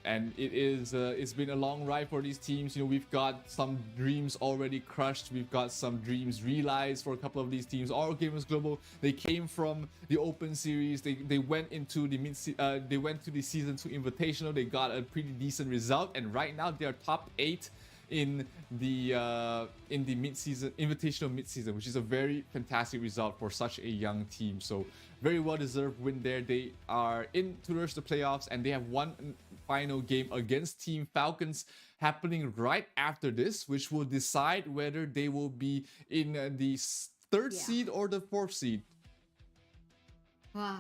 and it's been a long ride for these teams. You know, we've got some dreams already crushed, we've got some dreams realized for a couple of these teams. All Gamers Global, they came from the Open Series, they went into the they went to the Season 2 Invitational, they got a pretty decent result, and right now they are top 8 in the mid-season invitational mid-season, which is a very fantastic result for such a young team. So very well deserved win there. They are in towards the playoffs, and they have one final game against Team Falcons happening right after this, which will decide whether they will be in the third seed or the 4th seed. Wow.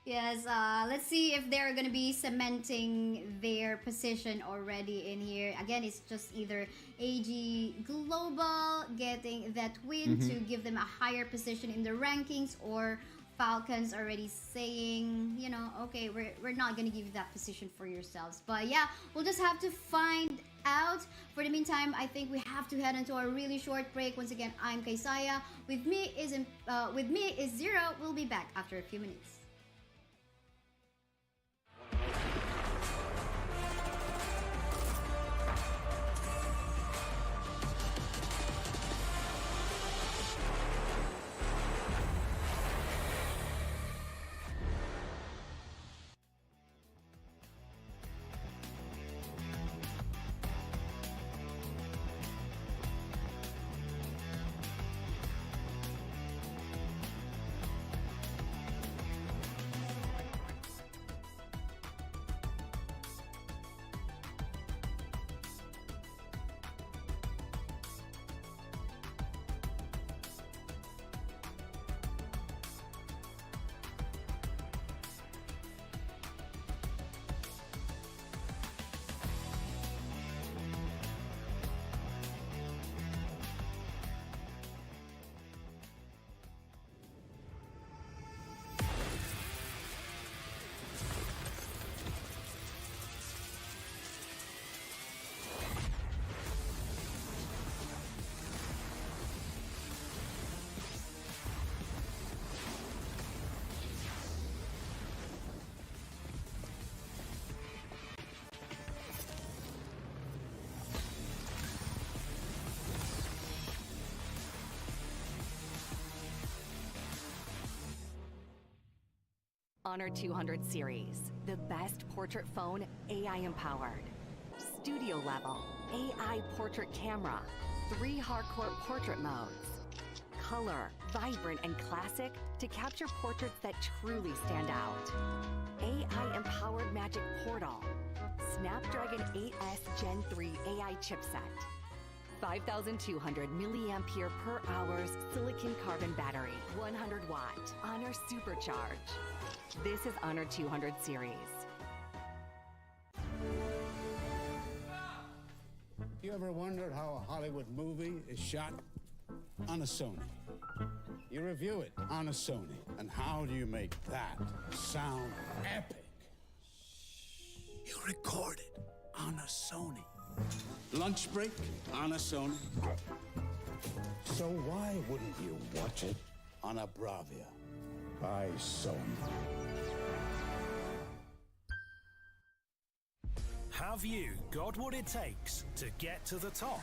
Yes, let's see if they're going to be cementing their position already in here. Again, it's just either AG Global getting that win to give them a higher position in the rankings, or Falcons already saying, you know, okay, we're not going to give you that position for yourselves. But yeah, we'll just have to find out. For the meantime, I think we have to head into a really short break. Once again, I'm Kaisaya. With me is Zero. We'll be back after a few minutes. Honor 200 series, the best portrait phone AI empowered. Studio level, AI portrait camera, 3 hardcore portrait modes. Color, vibrant and classic to capture portraits that truly stand out. AI empowered magic portal. Snapdragon 8S Gen 3 AI chipset. 5,200 milliampere per hour silicon carbon battery, 100 watt, Honor Supercharge. This is Honor 200 series. You ever wondered how a Hollywood movie is shot? On a Sony. You review it on a Sony. And how do you make that sound epic? You record it on a Sony. Lunch break on a Sony. So why wouldn't you watch it on a Bravia by Sony? Have you got what it takes to get to the top?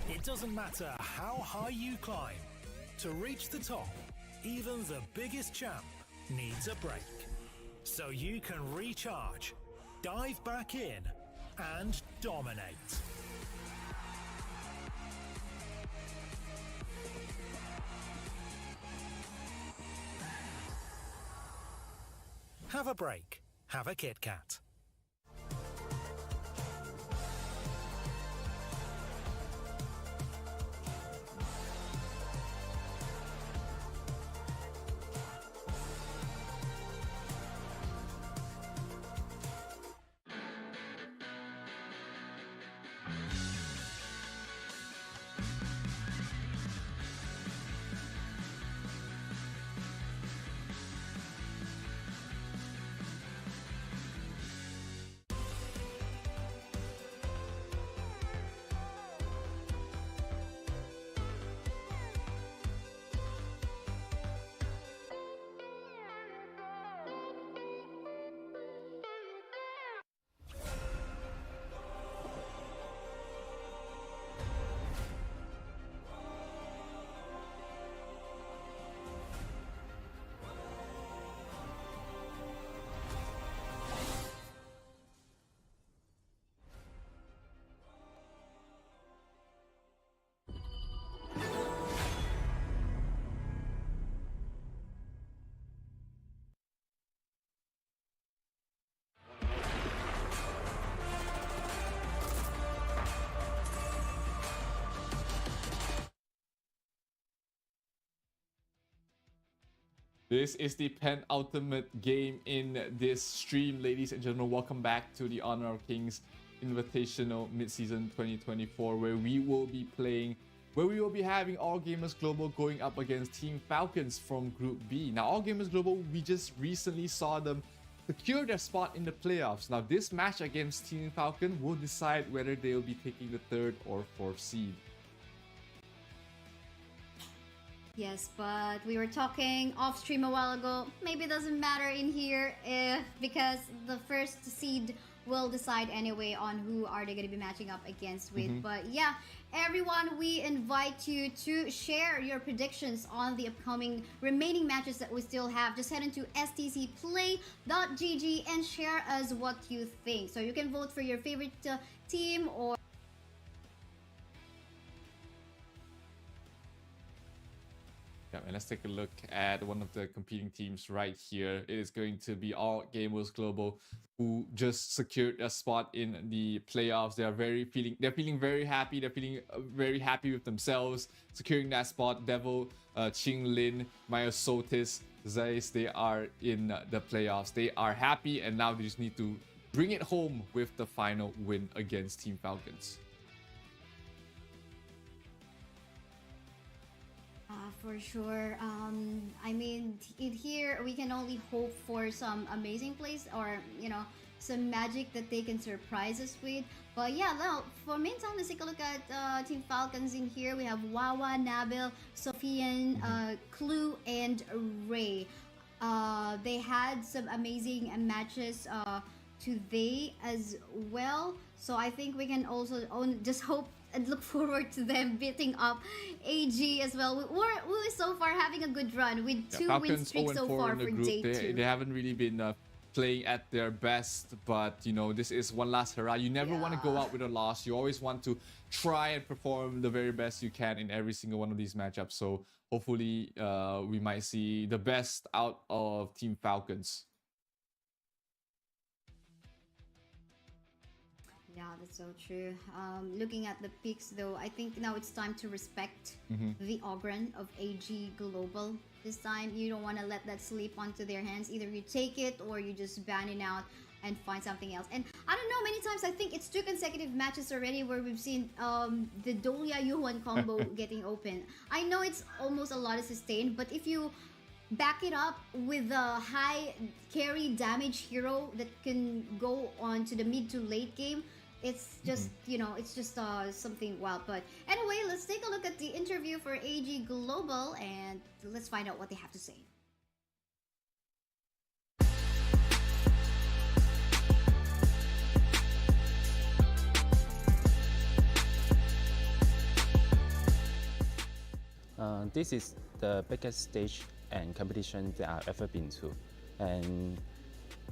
It doesn't matter how high you climb. To reach the top, even the biggest champ needs a break. So you can recharge dive back in and dominate. Have a break. Have a Kit Kat. This is the penultimate game in this stream, ladies and gentlemen. Welcome back to the Honor of Kings Invitational Midseason 2024, where we will be having All Gamers Global going up against Team Falcons from Group B. Now, All Gamers Global, we just recently saw them secure their spot in the playoffs. Now, this match against Team Falcon will decide whether they will be taking the 3rd or 4th seed. Yes, but we were talking off stream a while ago. Maybe it doesn't matter in here because the first seed will decide anyway on who are they going to be matching up against with. But yeah, everyone, we invite you to share your predictions on the upcoming remaining matches that we still have. Just head into stcplay.gg and share us what you think. So you can vote for your favorite team or Yeah, and let's take a look at one of the competing teams right here. It is going to be All Gamers Global, who just secured a spot in the playoffs. They're feeling very happy. They're feeling very happy with themselves, securing that spot. Devil, Ching Lin, Myosotis, Zeiss, they are in the playoffs. They are happy, and now they just need to bring it home with the final win against Team Falcons. For sure. I mean, in here we can only hope for some amazing plays or, you know, some magic that they can surprise us with. But yeah, now for meantime, let's take a look at Team Falcons in here. We have Wawa, Nabil, Sofian, Clue, and Ray. They had some amazing matches today as well. So I think we can also just hope and look forward to them beating up AG as well. We're so far having a good run with two win streaks so far for day 2. They haven't really been playing at their best, but you know, this is one last hurrah. You never want to go out with a loss. You always want to try and perform the very best you can in every single one of these matchups. So hopefully we might see the best out of Team Falcons. Yeah, that's so true. Looking at the picks though, I think now it's time to respect the Ogren of AG Global. This time, you don't want to let that slip onto their hands. Either you take it or you just ban it out and find something else. And I don't know, many times, I think it's 2 consecutive matches already where we've seen the Dolia Yuan combo getting open. I know it's almost a lot of sustain, but if you back it up with a high carry damage hero that can go on to the mid to late game, it's just, you know, it's just something wild. But anyway, let's take a look at the interview for AG Global and let's find out what they have to say. This is the biggest stage and competition that I've ever been to. And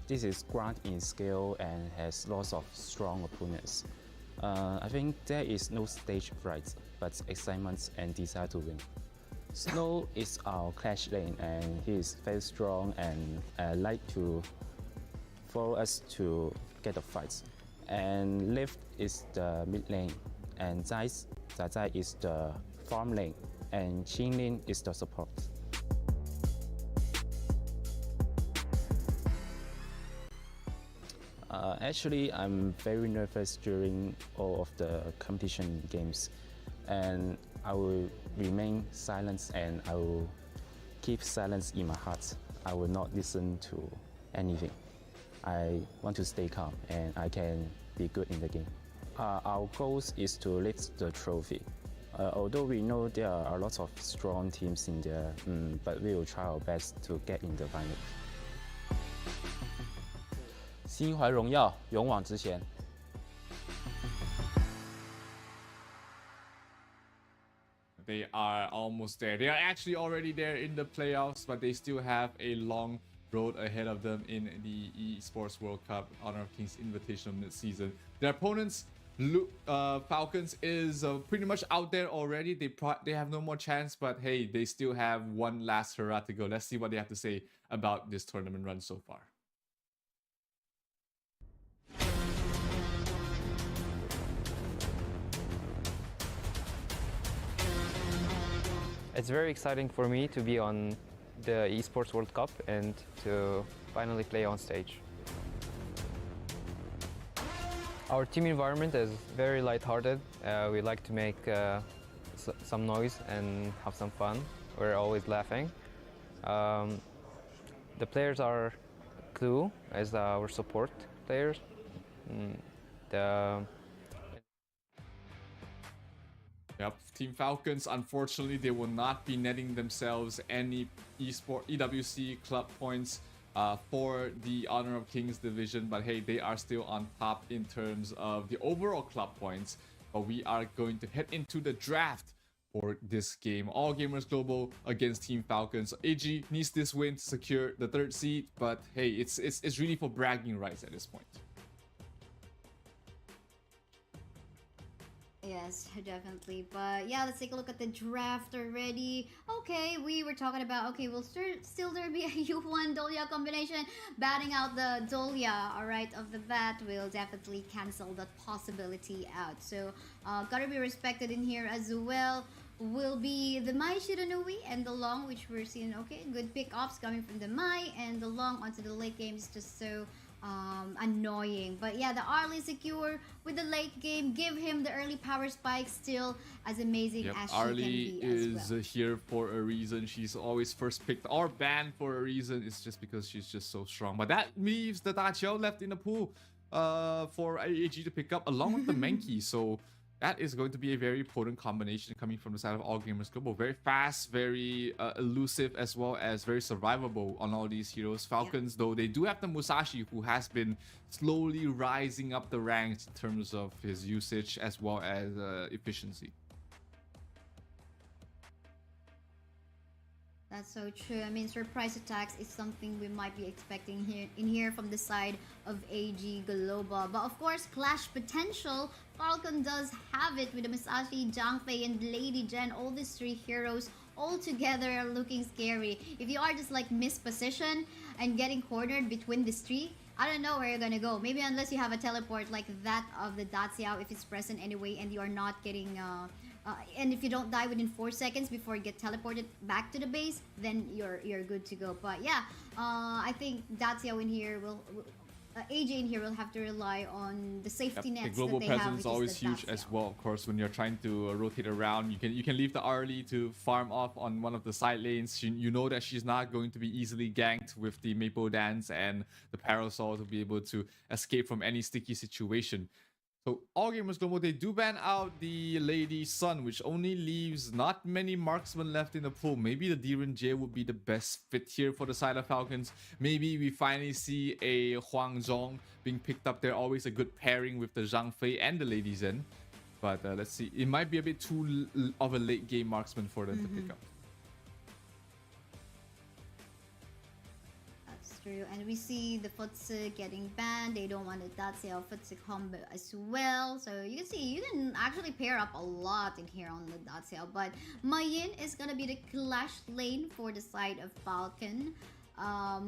this is grand in scale and has lots of strong opponents. I think there is no stage fright, but excitement and desire to win. Snow is our clash lane, and he is very strong and like to follow us to get the fights. And Lift is the mid lane, and Zai is the farm lane, and Qinglin is the support. Actually, I'm very nervous during all of the competition games, and I will remain silent and I will keep silence in my heart. I will not listen to anything. I want to stay calm and I can be good in the game. Our goal is to lift the trophy. Although we know there are a lot of strong teams in there, but we will try our best to get in the final. 心怀荣耀，勇往直前。They are almost there. They are actually already there in the playoffs, but they still have a long road ahead of them in the Esports World Cup Honor of Kings Invitational mid-season. Their opponents, Falcons, is pretty much out there already. They have no more chance, but hey, they still have one last hurrah to go. Let's see what they have to say about this tournament run so far. It's very exciting for me to be on the Esports World Cup and to finally play on stage. Our team environment is very lighthearted. We like to make some noise and have some fun. We're always laughing. The players are Clue as our support players. Yep, Team Falcons, unfortunately, they will not be netting themselves any EWC club points for the Honor of Kings division, but hey, they are still on top in terms of the overall club points. But we are going to head into the draft for this game. All Gamers Global against Team Falcons. AG needs this win to secure the 3rd seed, but hey, it's really for bragging rights at this point. Yes, definitely. But yeah, let's take a look at the draft already. Okay, we were talking about, okay, will still there be a U1 Dolia combination? Batting out the Dolia, alright, of the bat will definitely cancel that possibility out. So, gotta be respected in here as well. Will be the Mai Shiranui and the Long, which we're seeing, okay, good pick-offs coming from the Mai, and the Long onto the late game is just so annoying. But yeah, the Arlie secure with the late game, give him the early power spike, still as amazing as she Arlie can be is as well. here for a reason. She's always first picked or banned for a reason. It's just because she's just so strong. But that leaves the Da Qiao left in the pool for AAG to pick up along with the Menki. So that is going to be a very potent combination coming from the side of All Gamers Global. Very fast, very elusive, as well as very survivable on all these heroes. Falcons, though, they do have the Musashi, who has been slowly rising up the ranks in terms of his usage as well as efficiency. That's so true. I mean, surprise attacks is something we might be expecting here from the side of AG Global. But of course, clash potential, Falcon does have it with the Musashi, Zhang Fei, and Lady Jen. All these 3 heroes all together are looking scary. If you are just like mispositioned and getting cornered between these 3, I don't know where you're gonna go. Maybe unless you have a teleport like that of the Da Qiao, if it's present anyway, and you are not getting and if you don't die within 4 seconds before you get teleported back to the base, then you're good to go. But yeah, I think Da Qiao in here will AJ in here will have to rely on the safety nets. The global that they presence have, is always huge as well. Of course, when you're trying to rotate around, you can leave the Arlie to farm off on one of the side lanes. You know that she's not going to be easily ganked with the Maple Dance and the Parasol to be able to escape from any sticky situation. So All Gamers Global, they do ban out the Lady Sun, which only leaves not many marksmen left in the pool. Maybe the Diren Jie would be the best fit here for the side of Falcons. Maybe we finally see a Huang Zhong being picked up there. Always a good pairing with the Zhang Fei and the Lady Zen. But let's see. It might be a bit too of a late game marksman for them to pick up. That's true. And we see the Futsu getting banned. They don't want the Dacia Futsu combo as well. So you can see you can actually pair up a lot in here on the Dacia. But Mayin is gonna be the clash lane for the side of Falcon.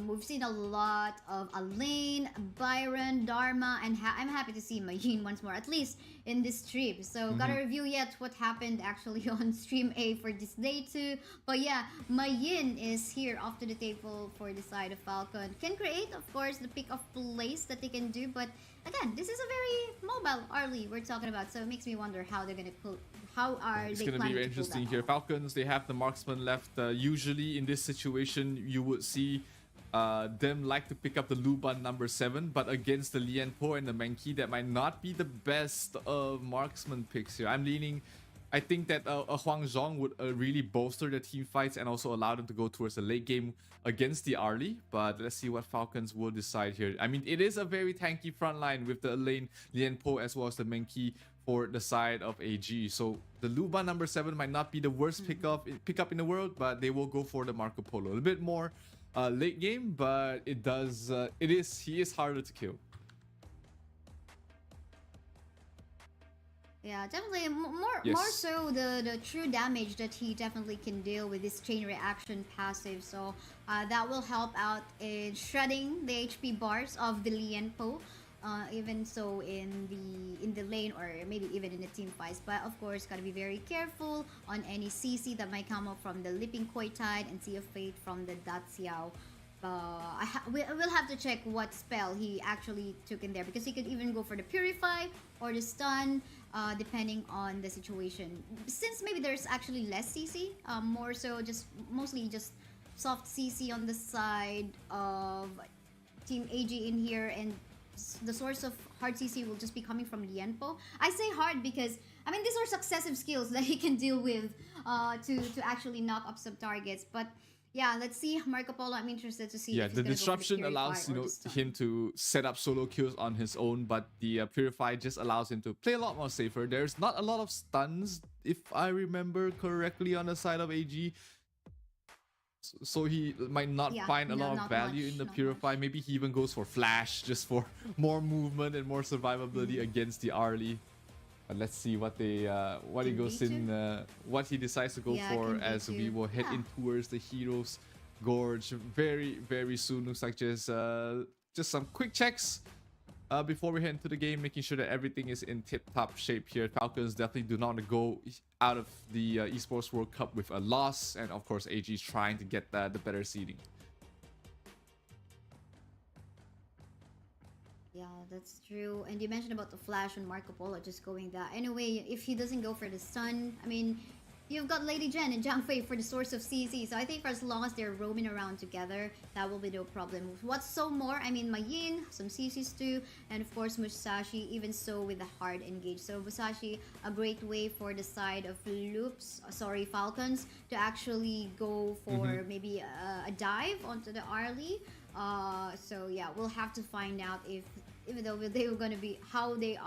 We've seen a lot of Alain, Byron, Dharma, and I'm happy to see Mayin once more, at least in this stream. So gotta review yet what happened actually on stream A for this day too. But yeah, Mayin is here off to the table for the side of Falcon. Can create, of course, the pick of place that they can do, but again, this is a very mobile early we're talking about, so it makes me wonder how they're gonna pull. How are it's they going to be planning interesting to pull here. that off? Falcons, they have the marksman left. Usually in this situation, you would see them like to pick up the Luban number 7, but against the Lianpo and the Menki, that might not be the best marksman picks here. I think that a Huang Zhong would really bolster the team fights and also allow them to go towards the late game against the Arlie. But let's see what Falcons will decide here. I mean, it is a very tanky front line with the Lane, Lianpo, as well as the Menki for the side of AG. So the Luba number 7 might not be the worst pickup in the world, but they will go for the Marco Polo. A little bit more late game, but he is harder to kill. Yeah, definitely more so the true damage that he definitely can deal with this chain reaction passive. So that will help out in shredding the HP bars of the Lianpo. Even so in the lane or maybe even in the team fights, but of course gotta be very careful on any CC that might come up from the Leaping Koi Tide and Sea of Fate from the Daciao. We'll have to check what spell he actually took in there, because he could even go for the Purify or the Stun, depending on the situation. Since maybe there's actually less CC, more so mostly just soft CC on the side of Team AG in here, and the source of hard CC will just be coming from Lianpo. I say hard because, I mean, these are successive skills that he can deal with to actually knock up some targets. But yeah, let's see Marco Polo. I'm interested to see. Yeah, if the disruption allows him to set up solo kills on his own, but the Purify just allows him to play a lot more safer. There's not a lot of stuns, if I remember correctly, on the side of AG. So he might not find a lot of value in the Purify. Maybe he even goes for Flash just for more movement and more survivability against the Arlie. But let's see what he decides to go for as we will head in towards the Heroes Gorge very, very soon. Looks like just some quick checks before we head into the game, making sure that everything is in tip-top shape here. Falcons definitely do not go out of the Esports World Cup with a loss, and of course AG is trying to get the better seeding. Yeah, that's true. And you mentioned about the Flash and Marco Polo just going that. Anyway, if he doesn't go for the stun, I mean, you've got Lady Jen and Zhang Fei for the source of CC. So I think for as long as they're roaming around together, that will be no problem. What's so more? I mean, Mayin, some CCs too, and of course Musashi, even so with the hard engage. So Musashi, a great way for the side of Falcons to actually go for maybe a dive onto the Arlie. So yeah, we'll have to find out even though they were going to be how they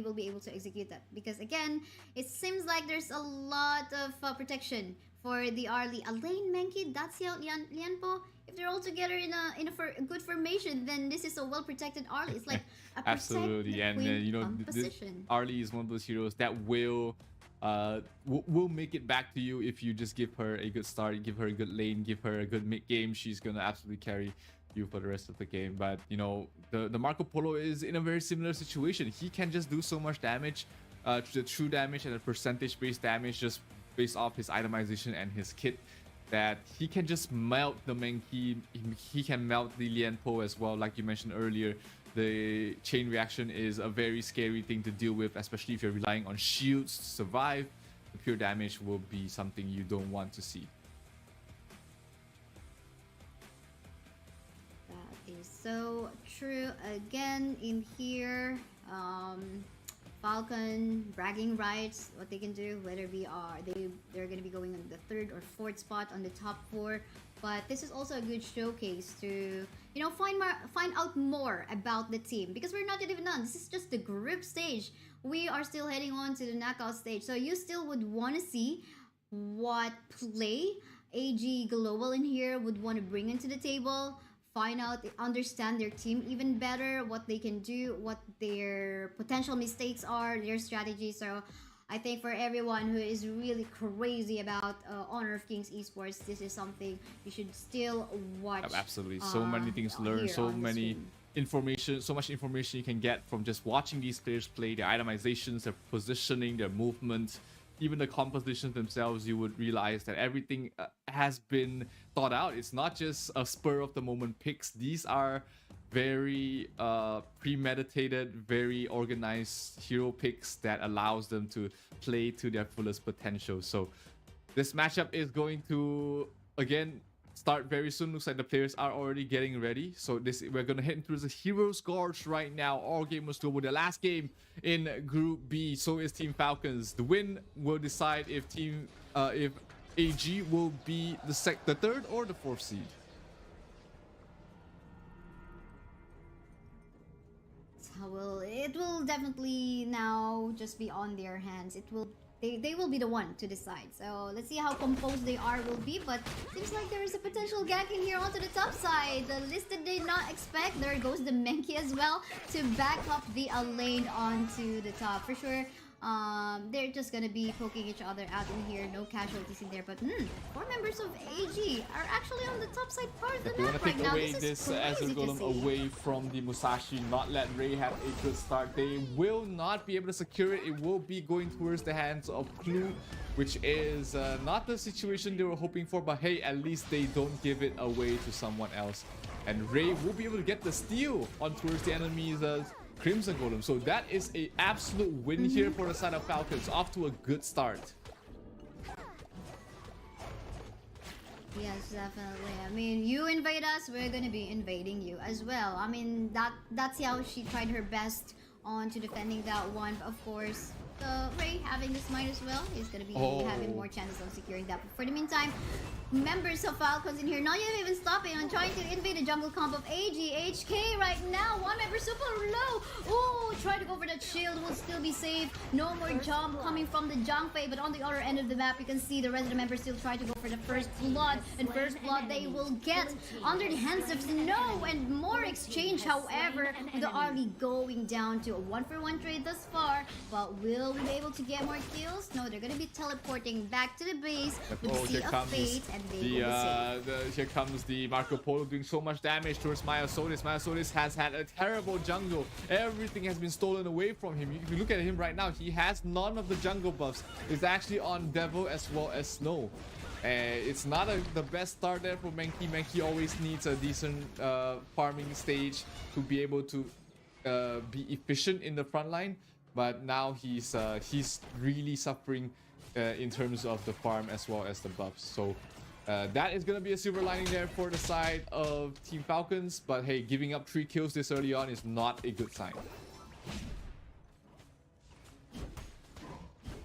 will be able to execute that, because again it seems like there's a lot of protection for the Arlie. Alain, Menki, Dacia, Lianpo, if they're all together in a good formation, then this is a well protected Arlie. It's like a absolutely, and Arlie is one of those heroes that will make it back to you if you just give her a good start, give her a good lane, give her a good mid game. She's gonna absolutely carry you for the rest of the game. But you know, the Marco Polo is in a very similar situation. He can just do so much damage, the true damage and the percentage based damage just based off his itemization and his kit, that he can just melt the Menki. He can melt the Lianpo as well. Like you mentioned earlier, the chain reaction is a very scary thing to deal with, especially if you're relying on shields to survive. The pure damage will be something you don't want to see. So true. Again in here, Falcon bragging rights, what they can do, whether they're going to be going on the 3rd or 4th spot on the top 4. But this is also a good showcase to, you know, find out more about the team, because we're not yet even done. This is just the group stage. We are still heading on to the knockout stage, so you still would want to see what play AG Global in here would want to bring into the table find out, understand their team even better, what they can do, what their potential mistakes are, their strategies. So I think for everyone who is really crazy about Honor of Kings esports, this is something you should still watch. Absolutely, so many things to learn, so many information, so much information you can get from just watching these players play, their itemizations, their positioning, their movement, even the compositions themselves. You would realize that everything has been thought out. It's not just a spur of the moment picks. These are very premeditated, very organized hero picks that allows them to play to their fullest potential. So this matchup is going to again start very soon. Looks like the players are already getting ready. So we're gonna head into the Heroes Gorge right now. All Gamers Global, the last game in Group B. So is Team Falcons. The win will decide if if AG will be the third or the fourth seed. It will definitely now just be on their hands. They will be the one to decide. So let's see how composed they will be. But seems like there is a potential gank in here onto the top side. The list that they did not expect. There goes the Menki as well to back up the lane onto the top. For sure, they're just gonna be poking each other out in here. No casualties in there. But 4 members of AG are actually on the top side part of the They want map to right take now. away this Azure Golem away from the Musashi, not let Ray have a good start. They will not be able to secure it. It will be going towards the hands of Clue, which is not the situation they were hoping for, but hey, at least they don't give it away to someone else. And Ray will be able to get the steal on towards the enemy's Crimson Golem. So that is an absolute win here for the side of Falcons. Off to a good start. Yes, definitely. I mean, you invade us, we're gonna be invading you as well. I mean, that's how she tried her best on to defending that one. But of course, Ray having this might as well is gonna be having more chances of securing that. But for the meantime, members of Falcons in here not even stopping on trying to invade the jungle comp of HK right now. One member super low. Oh, try to go for that shield, will still be safe. No more jump coming from the Zhangfei, but on the other end of the map you can see the resident members still try to go for the first blood, and first blood they will get under the hands of Snow, and more exchange. However, the Arlie going down to a 1-for-1 trade thus far, but will we be able to get more kills? No, they're gonna be teleporting back to the base with the Sea of Fate, and here comes the Marco Polo doing so much damage towards Maya Solis. Maya Solis has had a terrible jungle. Everything has been stolen away from him. If you look at him right now, he has none of the jungle buffs. He's actually on Devil as well as Snow. It's not the best start there for Menki. Menki always needs a decent farming stage to be able to be efficient in the front line. But now he's really suffering in terms of the farm as well as the buffs. So that is going to be a silver lining there for the side of Team Falcons. But hey, giving up 3 kills this early on is not a good sign.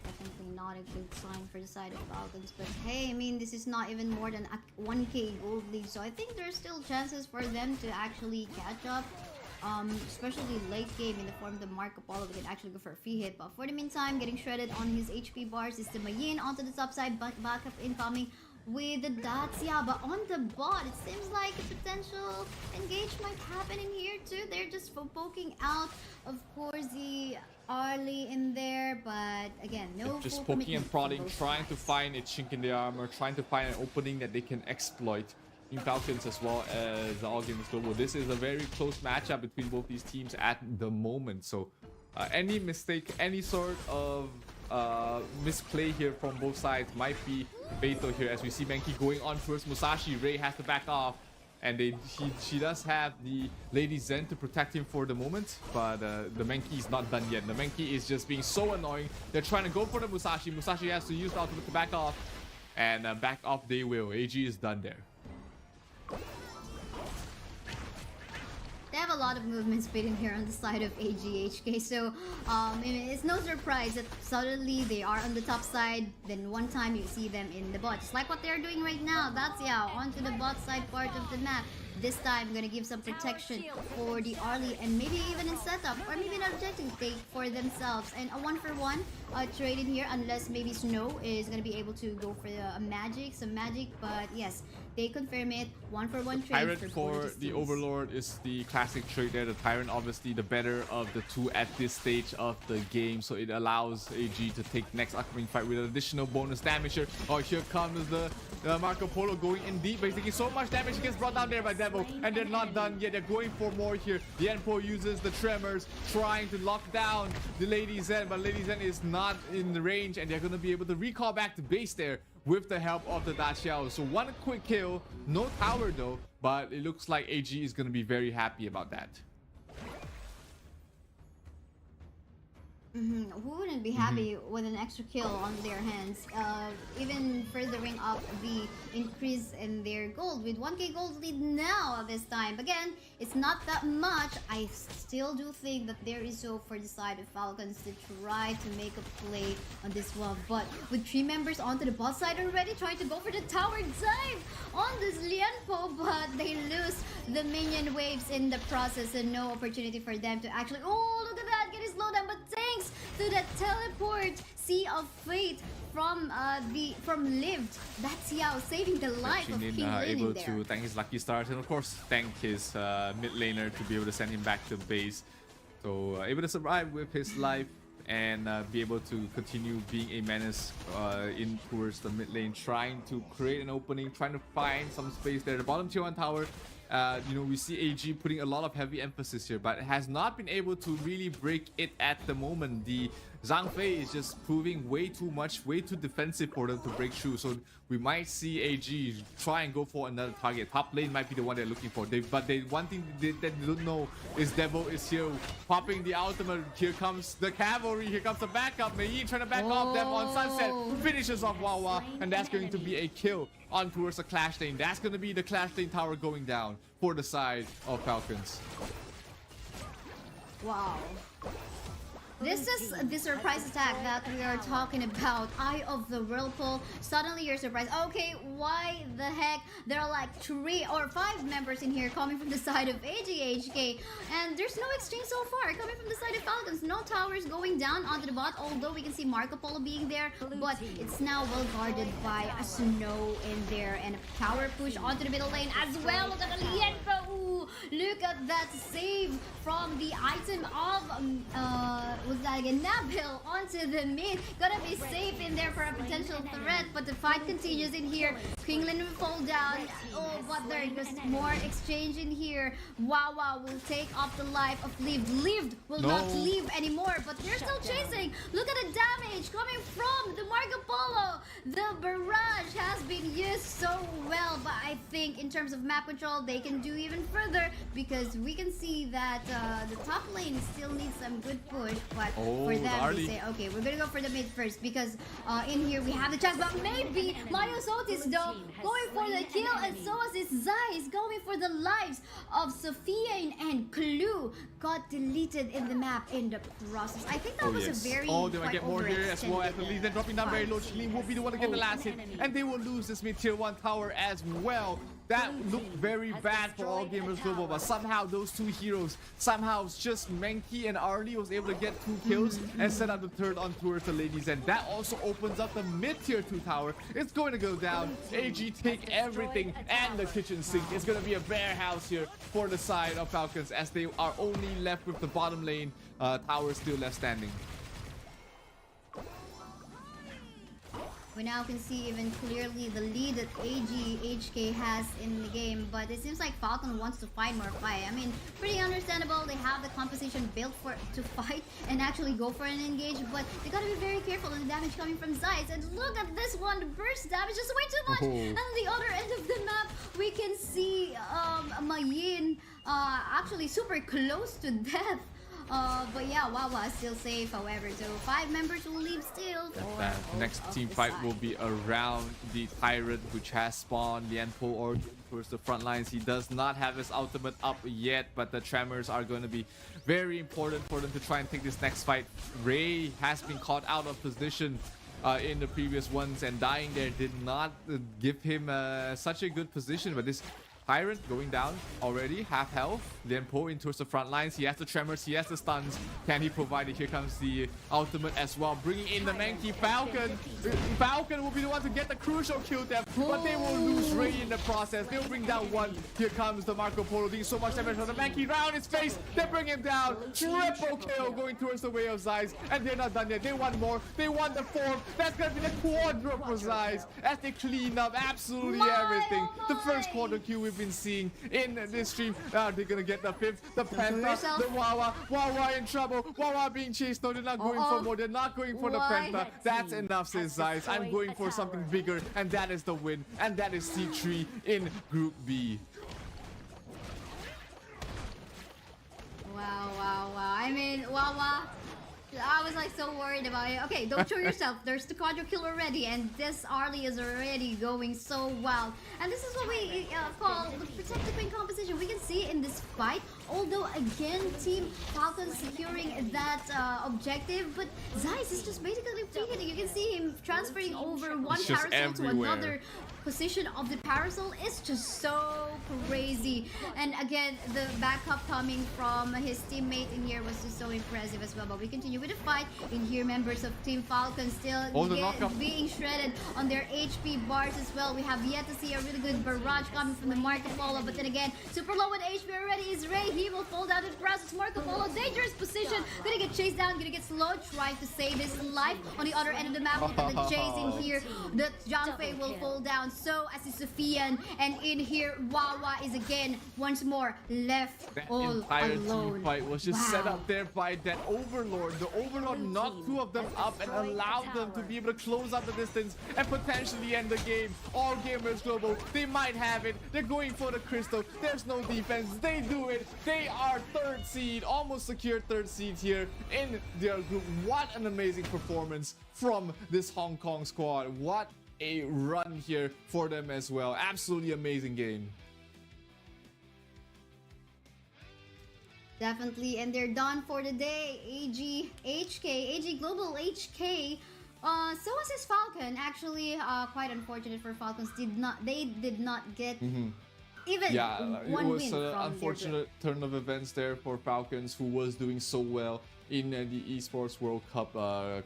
Definitely not a good sign for the side of Falcons. But hey, I mean, this is not even more than a 1k gold lead. So I think there's still chances for them to actually catch up. Especially late game in the form of the Marco Polo, we can actually go for a free hit. But for the meantime, getting shredded on his HP bars is the Mayin onto the top side, backup incoming with the Dacia. But on the bot, it seems like a potential engage might happen in here too. They're just poking out, of course, the Arlie in there, but again, no. Just poking and prodding, trying to find a chink in the armor, trying to find an opening that they can exploit. Team Falcons as well as All Gamers Global. This is a very close matchup between both these teams at the moment. So any mistake, any sort of misplay here from both sides might be fatal here, as we see Menki going on towards Musashi. Ray has to back off, and she does have the Lady Zen to protect him for the moment, but the Menki is not done yet. The Menki is just being so annoying. They're trying to go for the Musashi. Musashi has to use the ultimate to back off, and back off they will. AG is done there. They have a lot of movement speed in here on the side of AGHK, so it's no surprise that suddenly they are on the top side, then one time you see them in the bot, just like what they're doing right now. That's onto the bot side part of the map. This time, gonna give some protection for the early and maybe even in setup or maybe an objective take for themselves. And a 1-for-1 trade in here, unless maybe Snow is gonna be able to go for some magic. But yes, they confirm it. 1-for-1 trade. Tyrant for the Overlord is the classic trade there. The Tyrant obviously the better of the two at this stage of the game, so it allows AG to take next upcoming fight with an additional bonus damage here. Oh, here comes the Marco Polo going in deep, basically so much damage. He gets brought down there by Devil, and they're not done yet. They're going for more here. The Enpo uses the Tremors, trying to lock down the Lady Zen, but Lady Zen is not in the range, and they're going to be able to recall back to base there with the help of the Da Xiao. So one quick kill, no tower though, but it looks like AG is going to be very happy about that. Who wouldn't be happy with an extra kill on their hands? Even furthering up the increase in their gold with 1k gold lead now this time. Again, it's not that much. I still do think that there is hope for the side of Falcons to try to make a play on this one. But with 3 members onto the bot side already, trying to go for the tower dive on this Lianpo, but they lose the minion waves in the process and no opportunity for them to actually... Oh, look at that! Get his slowdown, but thanks to the teleport Sea of Fate from Lived. That's Xiao saving the life of King Lin able in there. to thank his lucky stars and of course thank his mid laner to be able to send him back to base. So able to survive with his life and be able to continue being a menace in towards the mid lane, trying to create an opening, trying to find some space there. The bottom tier 1 tower, you know, we see AG putting a lot of heavy emphasis here, but has not been able to really break it at the moment. The Zhang Fei is just proving way too much, way too defensive for them to break through. So we might see AG try and go for another target. Top lane might be the one they're looking for. One thing that they don't know is Devil is here popping the ultimate. Here comes the cavalry. Here comes the backup. Mei trying to back off them on Sunset. Finishes off Wawa, and that's going to be a kill on towards the Clash lane. That's going to be the Clash lane tower going down for the side of Falcons. Wow. This is the surprise attack that we are talking about. Eye of the Whirlpool. Suddenly you're surprised. Okay, why the heck? There are like 3 or 5 members in here coming from the side of AGHK. And there's no exchange so far coming from the side of Falcons. No towers going down onto the bot, although we can see Marco Polo being there. But it's now well guarded by a Snow in there. And a tower push onto the middle lane as well. Look at the Lienpo. Ooh, look at that save from the item of... was that again? Nabil onto the mid. Gonna be safe in there for a potential threat, but the fight continues in here. Kringlin will fall down. Oh, but there is more exchange in here. Wawa will take off the life of Lived. Lived will not leave anymore, but they're still chasing. Look at the damage coming from the Marco Polo. The barrage has been used so well, but I think in terms of map control, they can do even further because we can see that the top lane still needs some good push. But for them, they say, okay, we're gonna go for the mid first because in here we have the chance. But maybe Mario Sotis, though, going for the kill, and so is Zeiss going for the lives of Sophia and Clue. Got deleted in the map in the process. I think that was a very they might get more here as well. As the lead then dropping down very low. Chilin will be the one to get the last hit, and they will lose this mid tier 1 tower as well. That looked very bad for All Gamers Global, but somehow those 2 heroes, somehow just Menki and Arlie was able to get 2 kills and set up the third on towards the ladies, and that also opens up the mid tier 2 tower. It's going to go down. AG take everything and the kitchen sink. It's going to be a bear house here for the side of Falcons as they are only left with the bottom lane tower still left standing. We now can see even clearly the lead that AGHK has in the game, but it seems like Falcon wants to find more fight. I mean, pretty understandable. They have the composition built to fight and actually go for an engage, but they gotta be very careful in the damage coming from Zeiss. And look at this one, the burst damage is way too much. And on the other end of the map, we can see Mayin actually super close to death. But yeah, Wawa is still safe, however, so 5 members will leave still. Next team fight will be around the Tyrant, which has spawned Lianpo or towards the front lines. He does not have his ultimate up yet, but the Tremors are going to be very important for them to try and take this next fight. Ray has been caught out of position in the previous ones, and dying there did not give him such a good position, but this Tyrant going down already, half health. Lianpo in towards the front lines. He has the tremors, he has the stuns. Can he provide it? Here comes the ultimate as well, bringing in the Mankey Falcon. Falcon will be the one to get the crucial kill there, but they will lose Ray in the process. They'll bring down one. Here comes the Marco Polo doing so much damage on the Mankey round his face. They bring him down. Triple kill going towards the way of Zeiss, and they're not done yet. They want more. They want the fourth. That's gonna be the quadra for Zeiss as they clean up absolutely everything. The first quarter kill we've been seeing in this stream. They're gonna get the fifth, the Penta, the Wawa. Wawa in trouble. Wawa being chased. No, they're not going for more. They're not going for the Penta. That's enough, says Zeiss. I'm going for something bigger, and that is the win. And that is C3 in Group B. Wow, wow, wow. I mean, Wawa, I was like so worried about it. Okay, don't show yourself. There's the quadra kill already, and this Arlie is already going so wild. And this is what we call the protective win composition. We can see it in this fight. Although again, Team Falcon securing that objective, but Zeiss is just basically free hitting. You can see him transferring over one parasol to another position of the parasol. Is just so crazy. And again, the backup coming from his teammate in here was just so impressive as well. But we continue with the fight. In here, members of Team Falcon still being shredded on their HP bars as well. We have yet to see a really good barrage coming from the Marco Polo, but then again, super low with HP already is Ray. He will fall down to the grass. It's Marco Polo, dangerous position. Gonna get chased down, gonna get slow, trying to save his life. On the other end of the map, look at the chase in here. The Zhang Fei will fall down. So as is Sophian, and in here, Wawa is again once more left all alone. Team fight was just set up there by that Overlord. The Overlord knocked two of them up and allowed them to be able to close out the distance and potentially end the game. All Gamers Global, they might have it. They're going for the crystal. There's no defense. They do it. They are third seed, almost secured third seed here in their group. What an amazing performance from this Hong Kong squad. What a run here for them as well. Absolutely amazing game. Definitely, and they're done for the day. AG Global HK. So was his Falcon. Actually, quite unfortunate for Falcons. They did not get even one win. It was an unfortunate turn of events there for Falcons, who was doing so well in the Esports World Cup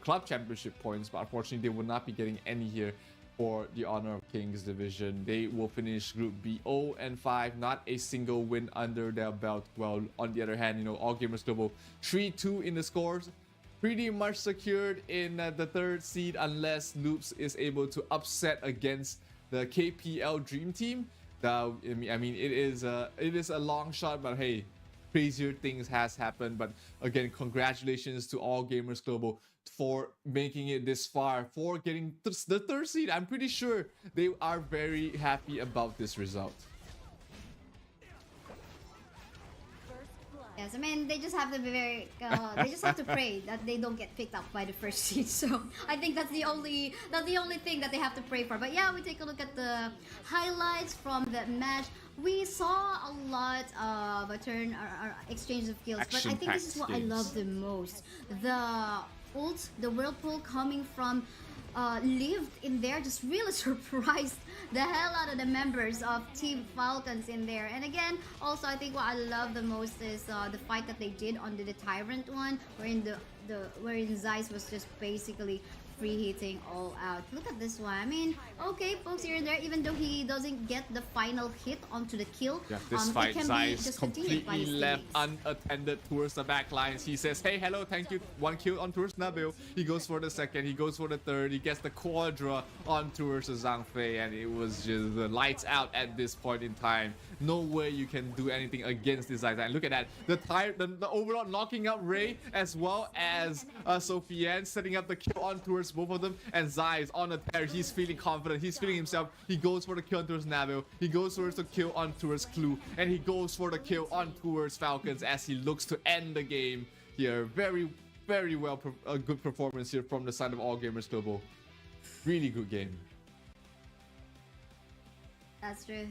Club Championship points, but unfortunately they will not be getting any here for the Honor of Kings division. They will finish Group B 0-5, not a single win under their belt. Well, on the other hand, you know, All Gamers Global 3-2 in the scores, pretty much secured in the third seed unless Loops is able to upset against the KPL Dream Team. I mean, it is a long shot, but hey, crazier things has happened. But again, congratulations to All Gamers Global for making it this far, for getting the third seed. I'm pretty sure they are very happy about this result. Yes, I mean, they just have to be very, they just have to pray that they don't get picked up by the first seed. So I think that's the only thing that they have to pray for. But yeah, we take a look at the highlights from that match. We saw a lot of exchange of kills, but I think this is what I love the most. The ult, the whirlpool coming from lived in there, just really surprised the hell out of the members of Team Falcons in there. And again, also I think what I love the most is the fight that they did on the Tyrant one, wherein Zeiss was just basically free hitting all out. Look at this one. I mean, okay, folks here and there, even though he doesn't get the final hit onto the kill. Yeah, this fight, Zeiss completely left unattended towards the back lines. He says, hey, hello, thank you. One kill on towards Nabil. He goes for the second, he goes for the third, he gets the quadra on towards Zhang Fei, and it was just the lights out at this point in time. No way you can do anything against this Zeiss. And look at that, the overall knocking out Ray as well as Sophian, setting up the kill on towards both of them, and Zeiss on a tear. He's feeling confident, he's feeling himself. He goes for the kill on towards Nabil, he goes towards the kill on towards Clue, and he goes for the kill on towards Falcons as he looks to end the game here. Very, very well, a good performance here from the side of All Gamers Global. Really good game. That's true.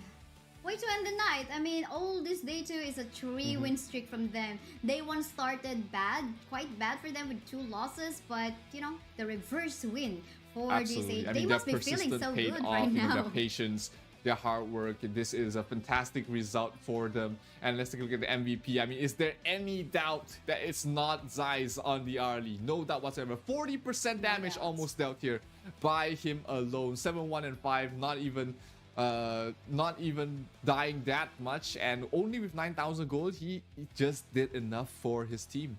Way to end the night. I mean, all this day 2 is a 3-win streak from them. Day 1 started bad, quite bad for them with 2 losses, but you know, the reverse win for Absolutely. this. They must be feeling so good right now. Their patience their hard work. This is a fantastic result for them. And let's take a look at the MVP. I mean, is there any doubt that it's not Zeiss on the early? No doubt whatsoever. 40% damage almost dealt here by him alone. 7-1 and 5, not even dying that much, and only with 9,000 gold, he just did enough for his team.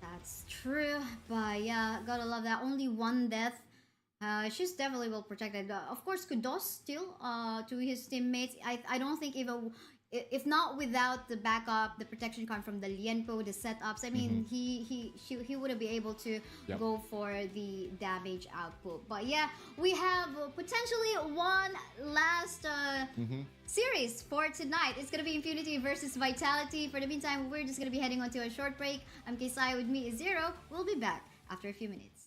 That's true, but yeah, gotta love that. Only one death. She's definitely well protected. Of course, kudos still to his teammates. I don't think even if not without the backup, the protection card from the Lienpo, the setups, I mean, he wouldn't be able to go for the damage output. But yeah, we have potentially one last series for tonight. It's gonna be Impunity versus Vitality. For the meantime, we're just gonna be heading on to a short break. I'm Kisai, with me is Zero. We'll be back after a few minutes.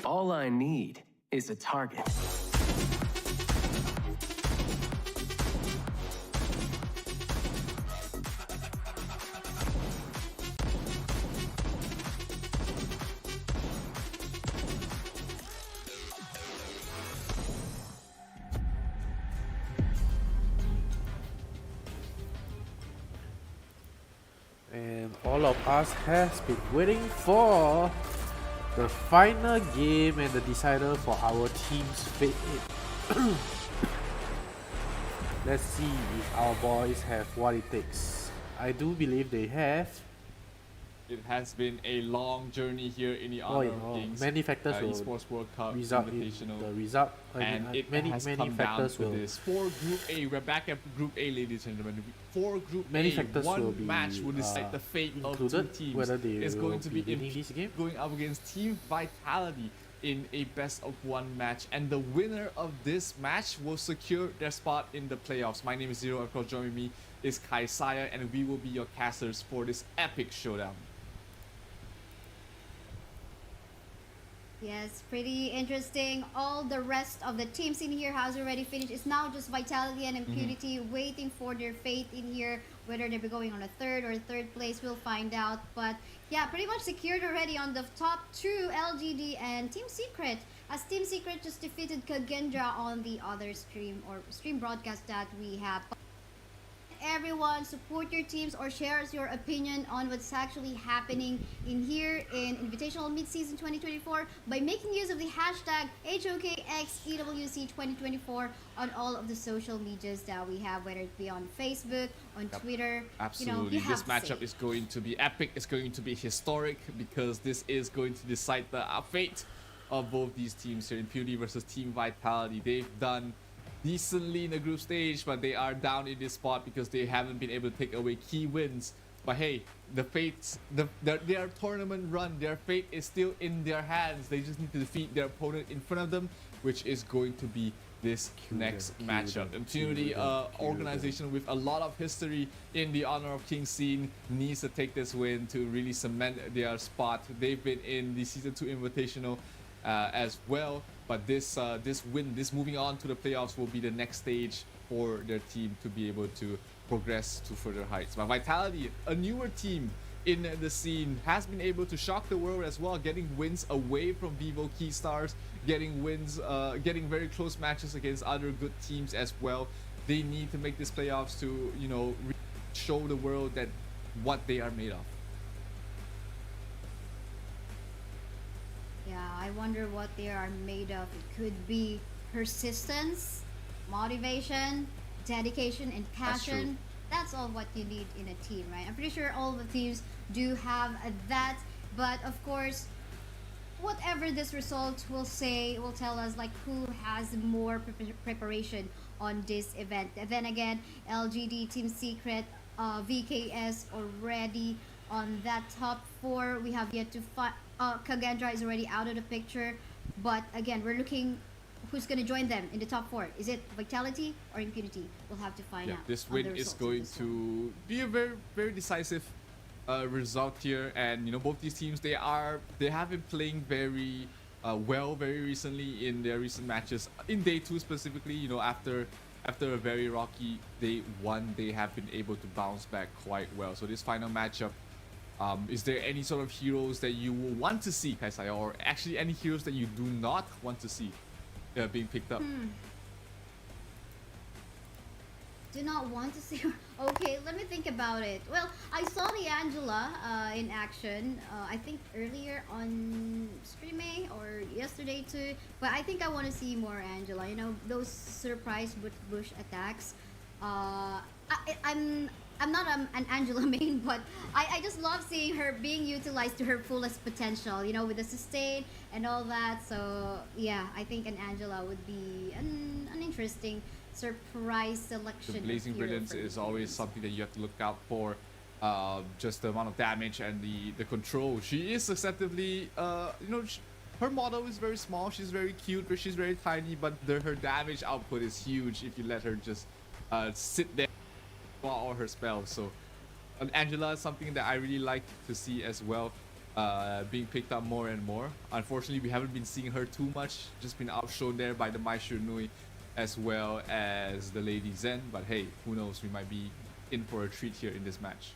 All I need is a target. And all of us has been waiting for the final game and the decider for our team's fate. Let's see if our boys have what it takes. I do believe they have. It has been a long journey here in the Honor of Kings. Many factors will Esports World Cup result in Invitational. the result. And it many has many come down factors to will. this. For Group A, we're back at Group A, ladies and gentlemen. For Group Many A, factors will one be, match will decide the fate of two included, teams. whether they It's will going to be be winning this game. going up against Team Vitality in a best of one match, and the winner of this match will secure their spot in the playoffs. My name is Zero, of course joining me is Kaisaya, and we will be your casters for this epic showdown. Yes, pretty interesting. All the rest of the teams in here has already finished. It's now just Vitality and Impunity waiting for their fate in here. Whether they'll be going on a third or third place, we'll find out. But yeah, pretty much secured already on the top two, LGD and Team Secret. As Team Secret just defeated Kagendra on the other stream or stream broadcast that we have. Everyone, support your teams or share us your opinion on what's actually happening in here in Invitational Mid-Season 2024 by making use of the hashtag HOKXEWC 2024 on all of the social medias that we have, whether it be on Facebook, on Twitter. Absolutely. This matchup is going to be epic. It's going to be historic because this is going to decide the fate of both these teams here. Impunity versus Team Vitality. They've done decently in the group stage, but they are down in this spot because they haven't been able to take away key wins. But hey, the fates, their tournament run, their fate is still in their hands. They just need to defeat their opponent in front of them, which is going to be this next matchup. Impunity, organization with a lot of history in the Honor of Kings scene, needs to take this win to really cement their spot. They've been in the Season 2 Invitational as well. But this win, this moving on to the playoffs will be the next stage for their team to be able to progress to further heights. But Vitality, a newer team in the scene, has been able to shock the world as well, getting wins away from Vivo Keystars, getting wins, getting very close matches against other good teams as well. They need to make this playoffs to, you know, show the world that what they are made of. Yeah, I wonder what they are made of. It could be persistence, motivation, dedication, and passion. That's all what you need in a team, right? I'm pretty sure all the teams do have that. But of course, whatever this result will say, will tell us like who has more preparation on this event. Then again, LGD, Team Secret, VKS already on that top four. We have yet to fight. Kagendra is already out of the picture, but again, we're looking who's going to join them in the top four. Is it Vitality or Impunity? We'll have to find out. This win is going to be a very, very decisive result here, and you know, both these teams, they have been playing very well very recently in their recent matches. In day 2 specifically, you know, after a very rocky day 1, they have been able to bounce back quite well. So this final matchup, is there any sort of heroes that you will want to see, Kaisaya, or actually any heroes that you do not want to see being picked up? Do not want to see her. Okay, let me think about it. Well, I saw the Angela in action, I think earlier on Stream A or yesterday too, but I think I want to see more Angela. You know, those surprise bush attacks. I'm not an Angela main, but I just love seeing her being utilized to her fullest potential, you know, with the sustain and all that. So yeah, I think an Angela would be an interesting surprise selection. The Blazing Brilliance is always something that you have to look out for. Just the amount of damage and the control. She is susceptibly, you know, her model is very small. She's very cute, but she's very tiny. But her damage output is huge if you let her just sit there all her spells. So Angela is something that I really like to see as well, being picked up more and more. Unfortunately, we haven't been seeing her too much, just been outshone there by the Mai Shunui as well as the Lady Zen. But hey, who knows, we might be in for a treat here in this match.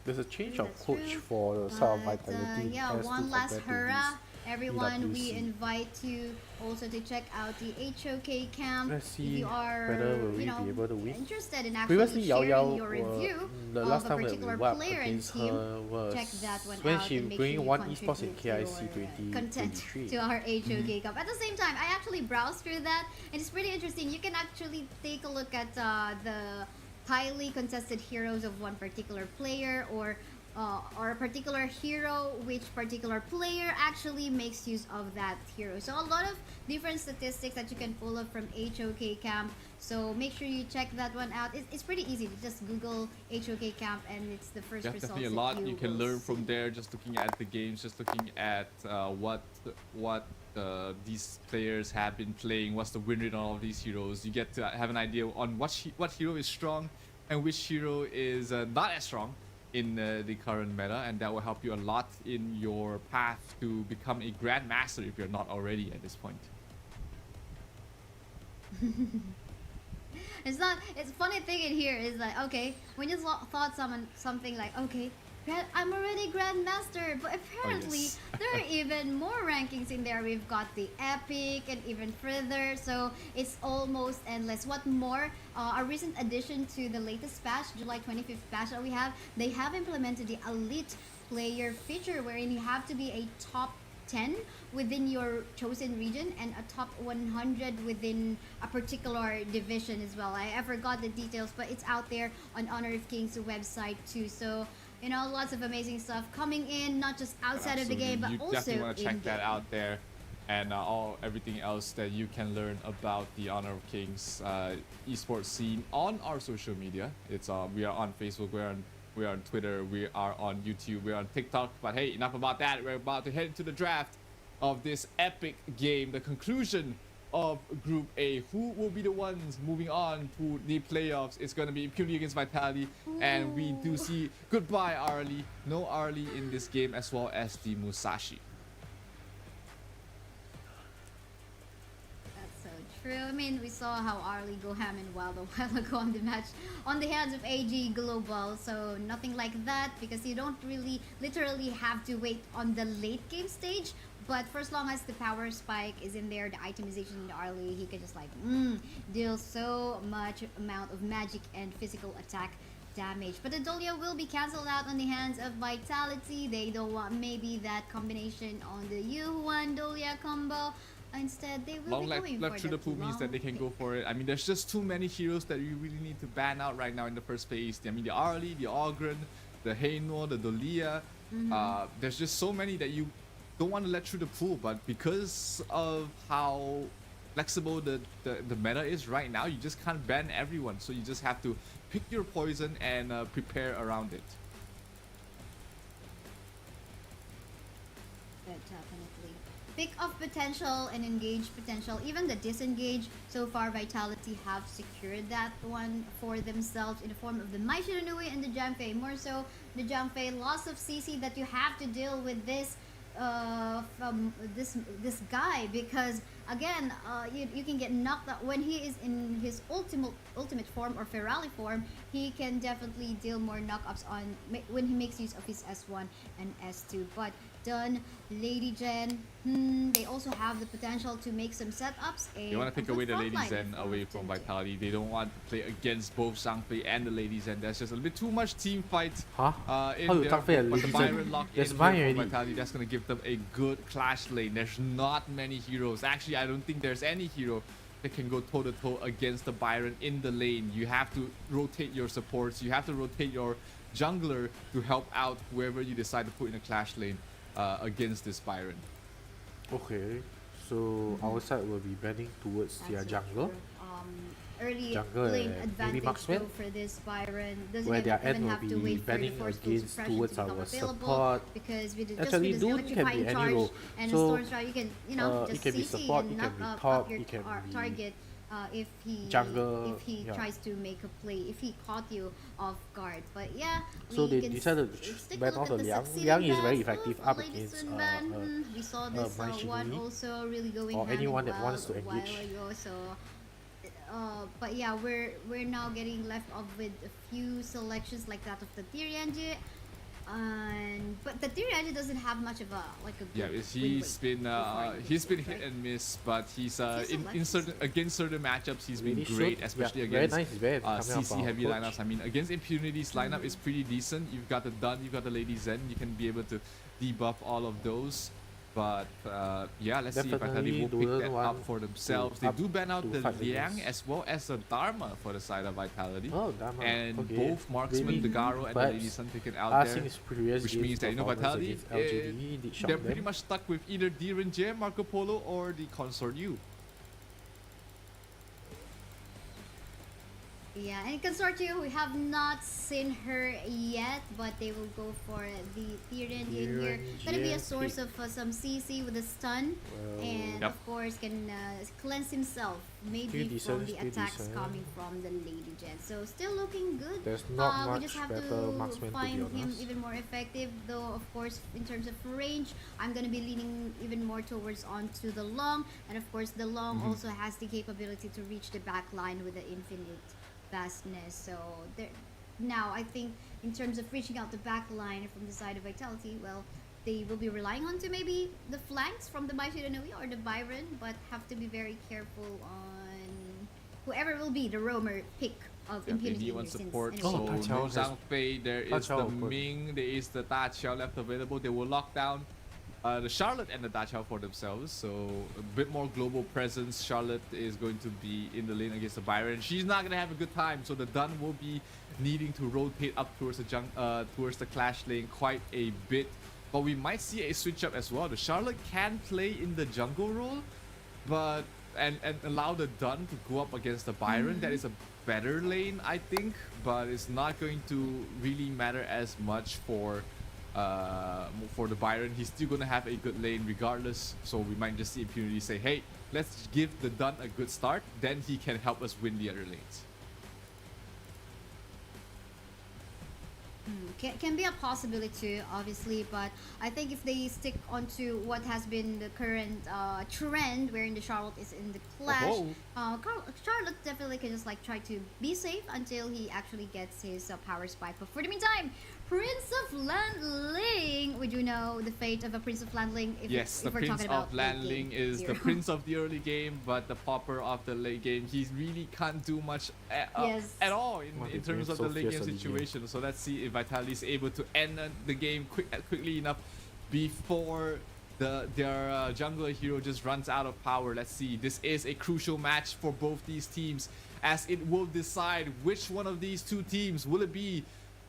There's a change of coach for South Vitality. Yeah, one last hurrah. Everyone, we invite you also to check out the HOK camp. Let's see if you are, whether will we you know, be able to win. interested in actually sharing your review the of last a time that we particular went player and against team, her was check that one when out she and make bring sure you one esports in contribute KIC your content 2023. to our HOK Cup. At the same time, I actually browsed through that, and it's pretty interesting. You can actually take a look at the highly contested heroes of one particular player, or a particular hero, which particular player actually makes use of that hero. So a lot of different statistics that you can pull up from HOK Camp. So make sure you check that one out. It's pretty easy to just Google HOK Camp, and it's the first results Definitely a that lot you can will learn see. from there, just looking at the games, just looking at what these players have been playing, what's the win rate on all of these heroes. You get to have an idea on what hero is strong and which hero is not as strong in the current meta, and that will help you a lot in your path to become a grandmaster if you're not already at this point. It's funny thing in here is like, okay, when you thought something like, okay, I'm already grandmaster, but apparently yes. there are even more rankings in there. We've got the epic and even further, so it's almost endless. What more, a recent addition to the latest patch, July 25th patch that we have, they have implemented the elite player feature, wherein you have to be a top 10 within your chosen region and a top 100 within a particular division as well. I forgot the details, but it's out there on Honor of Kings website too. So, you know, lots of amazing stuff coming in, not just outside of the game, but you also definitely want to check that in-game. out there, and everything else that you can learn about the Honor of Kings esports scene on our social media. It's we are on Facebook, we are on Twitter, we are on YouTube, we're on TikTok. But hey, enough about that. We're about to head into the draft of this epic game, the conclusion of Group A. Who will be the ones moving on to the playoffs? It's going to be Impunity against Vitality. Ooh. And we do see goodbye Arlie. No Arlie in this game, as well as the Musashi. True. I mean, we saw how Arlie go ham and wild a while ago on the match on the hands of AG Global. So nothing like that, because you don't really literally have to wait on the late game stage. But for as long as the power spike is in there, the itemization in the Arlie, he can just like deal so much amount of magic and physical attack damage. But the Dolia will be cancelled out on the hands of Vitality. They don't want maybe that combination on the Yuhuan Dolia combo. Instead, they will be going left for through the pool means that they can go for it. I mean, there's just too many heroes that you really need to ban out right now in the first phase. I mean, the Arlie, the Ogren, the Heino, the Dolia. There's just so many that you don't want to let through the pool, but because of how flexible the meta is right now, you just can't ban everyone. So you just have to pick your poison and prepare around it. Definitely. Pick of potential and engage potential. Even the disengage, so far Vitality have secured that one for themselves in the form of the Mai Shiranui and the Janfei. More so the Janfei, loss of CC that you have to deal with this from this guy, because again you can get knocked out when he is in his ultimate form or Ferali form. He can definitely deal more knockups on when he makes use of his S1 and S2. But done, Lady Jen, they also have the potential to make some setups. They want to take away the Lady Zen away from Vitality. They don't want to play against both Zhangfei and the Lady Zen. There's just a little bit too much team fight. How you Zhangfei and But the Lady Byron Zen? lock in There's here mine from already. Vitality. That's going to give them a good clash lane. There's not many heroes. Actually, I don't think there's any hero that can go toe-to-toe against the Byron in the lane. You have to rotate your supports. You have to rotate your jungler to help out whoever you decide to put in a clash lane against this Byron. Okay, so our side will be bending towards their jungle. Early Jungle lane and advantage maybe marksman, though for this Byron. Doesn't where their even end will have to be wait for the bending forceful against suppression towards to become our available, support. because with just Actually, with this Dune can be electrifying any charge role. and So, a storm strike, you can just it can be CC support, and it knock can be up top, your it can be target if he jungle, yeah. tries to make a play, if he caught you off guard. But yeah, So we they can decided take to a ban look off at the the Liang. succeeding Liang is very bans effective of up Lady against Sun Ban. We saw this Mai one Shiranui, also really going or hand in anyone that glove wants to a while engage. ago. So but yeah, we're now getting left off with a few selections like that of the Tyrianji. But the Tyrion doesn't have much of a good Yeah, win he's rate been he's been hit and miss, but he's in certain against certain matchups he's been Really great, should. especially Yeah, very against nice, very coming up CC from heavy coach. lineups. I mean, against Impunity's lineup is pretty decent. You've got the Dun, you've got the Lady Zen. You can be able to debuff all of those. But yeah, let's see if Vitality will pick that up for themselves. They do ban out the Liang as well as the Dharma for the side of Vitality. Oh, Dharma. And Okay. both Marksman, Maybe the Garo, and the perhaps Lady Sun taken out I've there. seen his previous Which games means that, performance Vitality, against LGD did shock they're pretty them. much stuck with either Direnje, Marco Polo, or the Consort U. Yeah, and Consortium, we have not seen her yet, but they will go for the Tyrion in here. Gonna be a source of some CC with a stun, and of course can cleanse himself, maybe from the attacks coming from the Lady Jen. So still looking good. There's not we just much have better to marksman, to be find him honest. even more effective, though of course in terms of range, I'm gonna be leaning even more towards onto the long, and of course the long also has the capability to reach the back line with the infinite vastness. So there, now I think in terms of reaching out the back line from the side of Vitality, well, they will be relying on to maybe the flanks from the Maishiranoe or the Byron, but have to be very careful on whoever will be the roamer pick of Impunity. Maybe one support. Anyway. So Ta no Chao has- Zhang Fei, there Ta is Chao, the of course. Ming, there is the Da Qiao left available. They will lock down the Charlotte and the Da Qiao for themselves. So a bit more global presence. Charlotte is going to be in the lane against the Byron. She's not gonna have a good time. So the Dun will be needing to rotate up towards the clash lane quite a bit. But we might see a switch up as well. The Charlotte can play in the jungle role, but and allow the Dun to go up against the Byron. That is a better lane, I think, but it's not going to really matter as much for the Byron. He's still gonna have a good lane regardless, so we might just see Impunity say, hey, let's give the Dun a good start, then he can help us win the other lanes. Can be a possibility, obviously, but I think if they stick onto what has been the current trend, wherein the Charlotte is in the clash, Charlotte definitely can just like try to be safe until he actually gets his power spike. But for the meantime, Prince of Landling, would you know the fate of a Prince of Landling? Yes, the we're Prince talking about of Landling is the zero. Prince of the early game, but the Popper of the late game. He really can't do much at all in terms of the late game situation. So let's see if Vitality is able to end the game quickly enough before their jungler hero just runs out of power. Let's see. This is a crucial match for both these teams, as it will decide which one of these two teams will it be.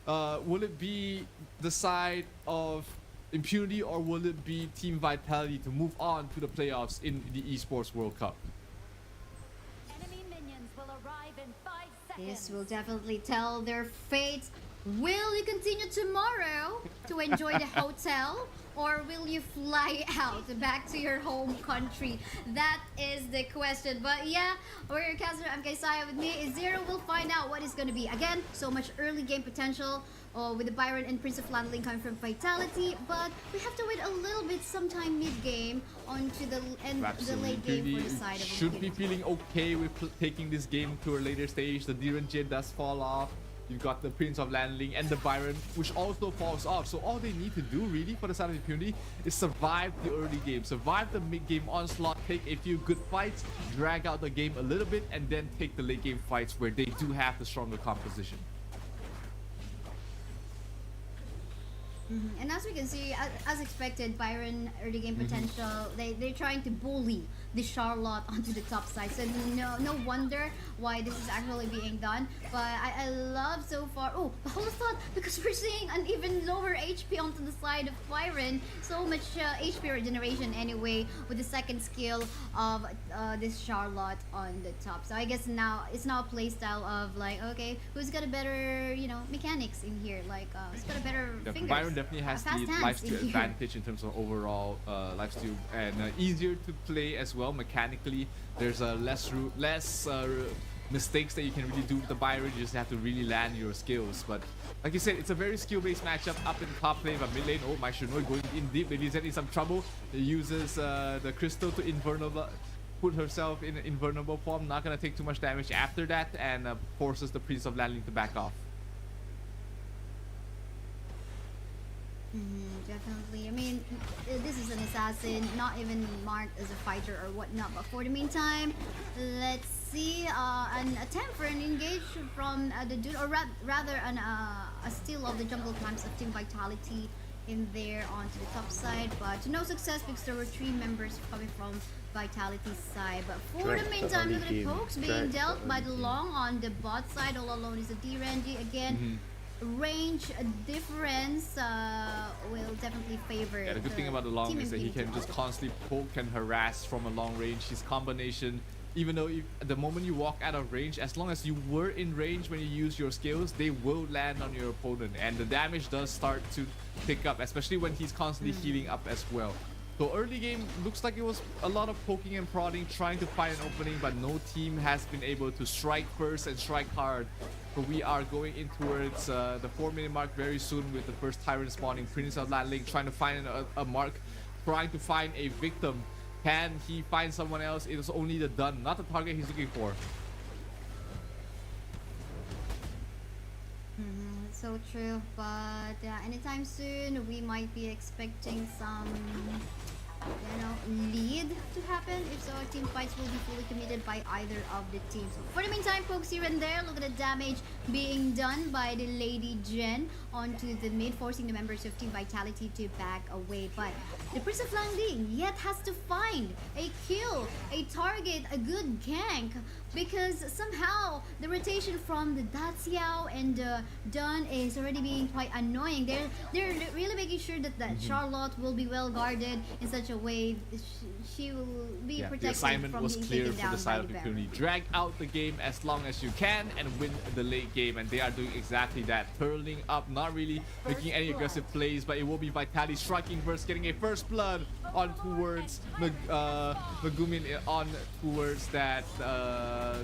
Will it be the side of Impunity, or will it be Team Vitality to move on to the playoffs in the Esports World Cup? Enemy minions will arrive in 5 seconds. This will definitely tell their fate. Will you continue tomorrow to enjoy the hotel, or will you fly out back to your home country? That is the question. But yeah, we're your caster. I'm Kaisaya. With me, Zero. We'll find out what is going to be. Again, so much early game potential with the Byron and Prince of Landling coming from Vitality, but we have to wait a little bit, sometime mid-game, onto the end, the late game for the side of should be Impunity. feeling okay with taking this game to a later stage. The Direnje does fall off. You've got the Prince of Landling and the Byron, which also falls off. So all they need to do really for the side of Impunity is survive the early game, survive the mid-game onslaught, take a few good fights, drag out the game a little bit, and then take the late game fights where they do have the stronger composition. And as we can see, as expected, Byron early game potential. They're trying to bully the Charlotte onto the top side. So no wonder why this is actually being done. But I love so far. Oh, the whole thought, because we're seeing an even lower HP onto the side of Byron. So much HP regeneration anyway with the second skill of this Charlotte on the top. So I guess now it's now a playstyle of like, okay, who's got a better mechanics in here? Like who's got a better fingers? Byron definitely has fast the hands in lifesteal here. advantage in terms of overall lifesteal, and easier to play as well mechanically. There's less mistakes that you can really do with the Byron. You just have to really land your skills. But like you said, it's a very skill-based matchup up in top lane. But mid lane, oh, my Shunoi going in deep. Lady Zen in some trouble. He uses the crystal to put herself in invulnerable form. Not gonna take too much damage after that, and forces the Prince of Landling to back off. Definitely. I mean, this is an assassin, not even marked as a fighter or whatnot. But for the meantime, let's see an attempt for an engage from the dude, or rather a steal of the jungle camps of Team Vitality in there onto the top side. But no success because there were 3 members coming from Vitality's side. But for the meantime, look at the pokes being dealt by the long on the bot side. All alone is a D-Renji again. Range difference will definitely favor. Yeah, the good thing about the long is that he can just constantly poke and harass from a long range. His combination, even though the moment you walk out of range, as long as you were in range when you use your skills, they will land on your opponent, and the damage does start to pick up, especially when he's constantly healing up as well. So early game looks like it was a lot of poking and prodding, trying to find an opening, but no team has been able to strike first and strike hard. So we are going in towards the 4-minute mark very soon with the first Tyrant spawning. Prince of Landling trying to find a mark, trying to find a victim. Can he find someone else? It is only the Dun, not the target he's looking for. So true, but anytime soon we might be expecting some lead to happen. If so, team fights will be fully committed by either of the teams. For the meantime, pokes here and there. Look at the damage being done by the Lady Jen onto the mid, forcing the members of Team Vitality to back away. But the Prince of Langding yet has to find a kill, a target, a good gank, because somehow the rotation from the Daxiao and the Dun is already being quite annoying. They're really making sure that Charlotte will be well guarded in such a way she will be protected. The assignment from was being clear taken for down the side by of the Impunity. Drag out the game as long as you can and win the late game, and they are doing exactly that. Turning up, not really making any aggressive plays, but it will be Vitality striking first, getting a first blood on towards Megumin, on towards that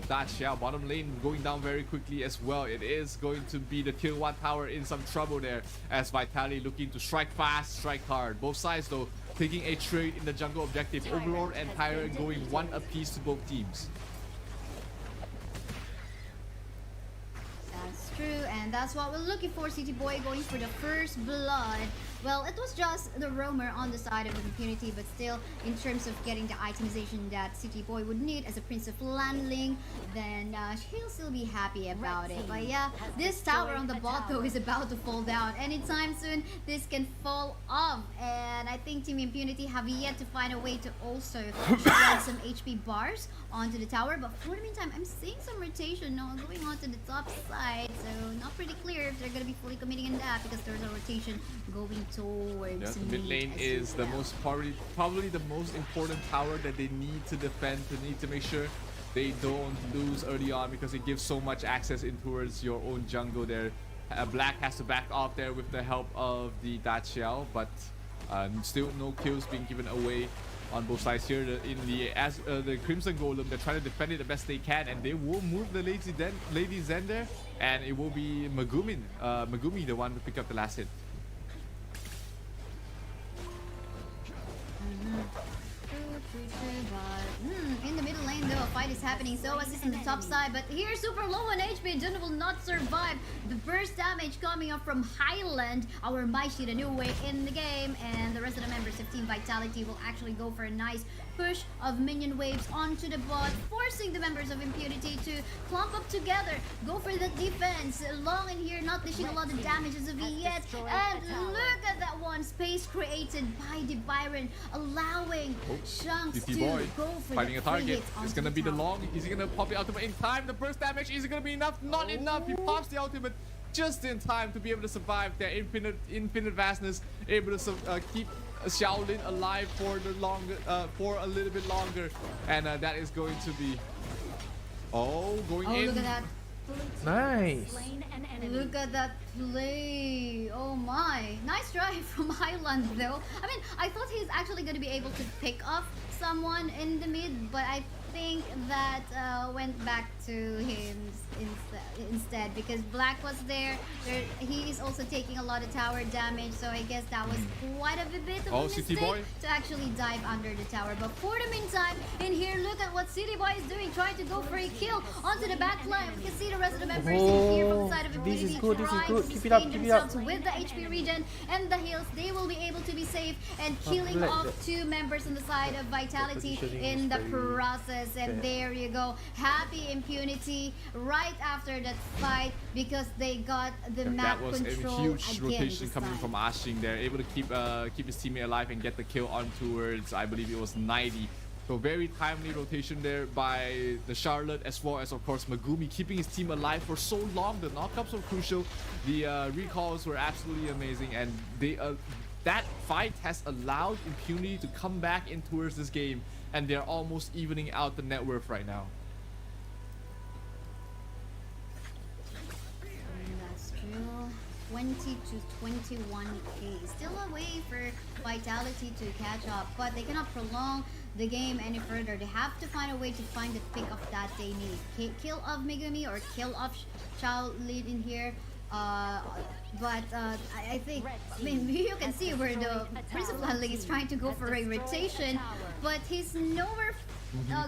Dacia. Bottom lane going down very quickly as well. It is going to be the Kill 1 tower in some trouble there, as Vitality looking to strike fast, strike hard. Both sides though taking a trade in the jungle objective. Overlord and Tyrant going 1 apiece to both teams. That's true, and that's what we're looking for. City Boy going for the first blood. Well, it was just the roamer on the side of the Impunity, but still, in terms of getting the itemization that City Boy would need as a Prince of Landling, then he'll still be happy about it. But yeah, this tower on the bot though is about to fall down. Anytime soon, this can fall off, and I think Team Impunity have yet to find a way to also add some HP bars onto the tower. But for the meantime, I'm seeing some rotation now going onto the top side, so not pretty clear if they're gonna be fully committing in that, because there's a rotation going towards the mid lane is the most probably the most important tower that they need to defend, to need to make sure they don't lose early on, because it gives so much access in towards your own jungle there. Black has to back off there with the help of the Daciao, but still no kills being given away on both sides here. The Crimson Golem, they're trying to defend it the best they can, and they will move the Lady Zen there, and it will be Megumi the one to pick up the last hit. But in the middle lane though, a fight is happening. So is on the top side, but here super low on HP. Jun will not survive the burst damage coming up from Highland. Our Maishi, the new way in the game, and the rest of the members of Team Vitality will actually go for a nice push of minion waves onto the bot, forcing the members of Impunity to clump up together, go for the defense. Long in here, not dishing a lot of damage as of yet. And look at that one, space created by the Byron, allowing Shanks to go for finding the a target. It's gonna be the top. long. Is he gonna pop the ultimate in time? The burst damage, is it gonna be enough? Not enough. He pops the ultimate just in time to be able to survive their infinite vastness, able to keep Shaolin alive for for a little bit longer, and that is going to be going in. Look at that. Nice. Look at that play. Oh my. Nice try from Highland though. I mean, I thought he's actually going to be able to pick off someone in the mid, but I think that went back to him instead, because Black was there. He is also taking a lot of tower damage, so I guess that was quite a bit of a mistake to actually dive under the tower. But for the meantime, in here, look at what City Boy is doing, trying to go for a kill onto the back line. We can see the rest of the members in here from the side of Impunity this is good. to Keep it up, sustain keep it up. themselves with the HP regen and the heals. They will be able to be safe and killing off 2 members on the side of Vitality in the process. And there you go. Happy Impunity right after that fight, because they got the map that was control a huge again rotation coming from Ashing there, able to keep his teammate alive and get the kill on towards, I believe it was 90. So very timely rotation there by the Charlotte, as well as of course Megumi, keeping his team alive for so long. The knockups were crucial, the recalls were absolutely amazing, and they that fight has allowed Impunity to come back in towards this game, and they're almost evening out the net worth right now. That's true. 20 to 21k. Still a way for Vitality to catch up, but they cannot prolong the game any further. They have to find a way to find the pick of that they need. Kill of Megumi or kill of Shao Lin in here. But I think, I mean, you can see where the Prince of Landling is trying to go for a rotation, but he's nowhere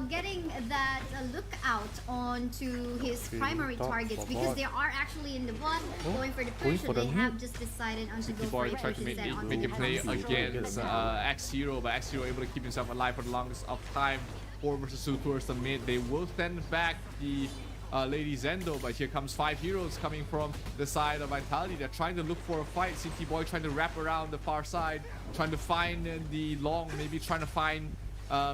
getting that lookout onto his primary targets, because they are actually in the bot going for the push, and they have just decided on to go for a push instead on make a play against X-Hero, but X-Hero able to keep himself alive for the longest of time. 4 versus 2 towards the mid. They will send back the Lady Zendo, but here comes 5 heroes coming from the side of Vitality. They're trying to look for a fight. CT Boy trying to wrap around the far side, trying to find the long, maybe trying to find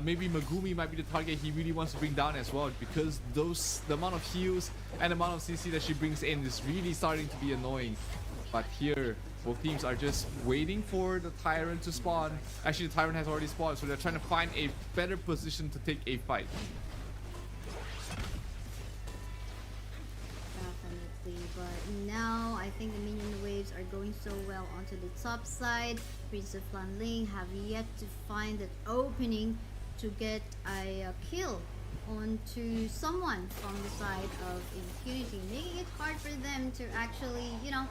maybe Megumi might be the target he really wants to bring down as well, because the amount of heals and the amount of CC that she brings in is really starting to be annoying. But here, both teams are just waiting for the Tyrant to spawn. Actually, the Tyrant has already spawned, so they're trying to find a better position to take a fight. Definitely, but now I think the minion waves are going so well onto the top side. Prince of Lanling have yet to find that opening to get a kill onto someone from the side of Impunity, making it hard for them to actually, you know,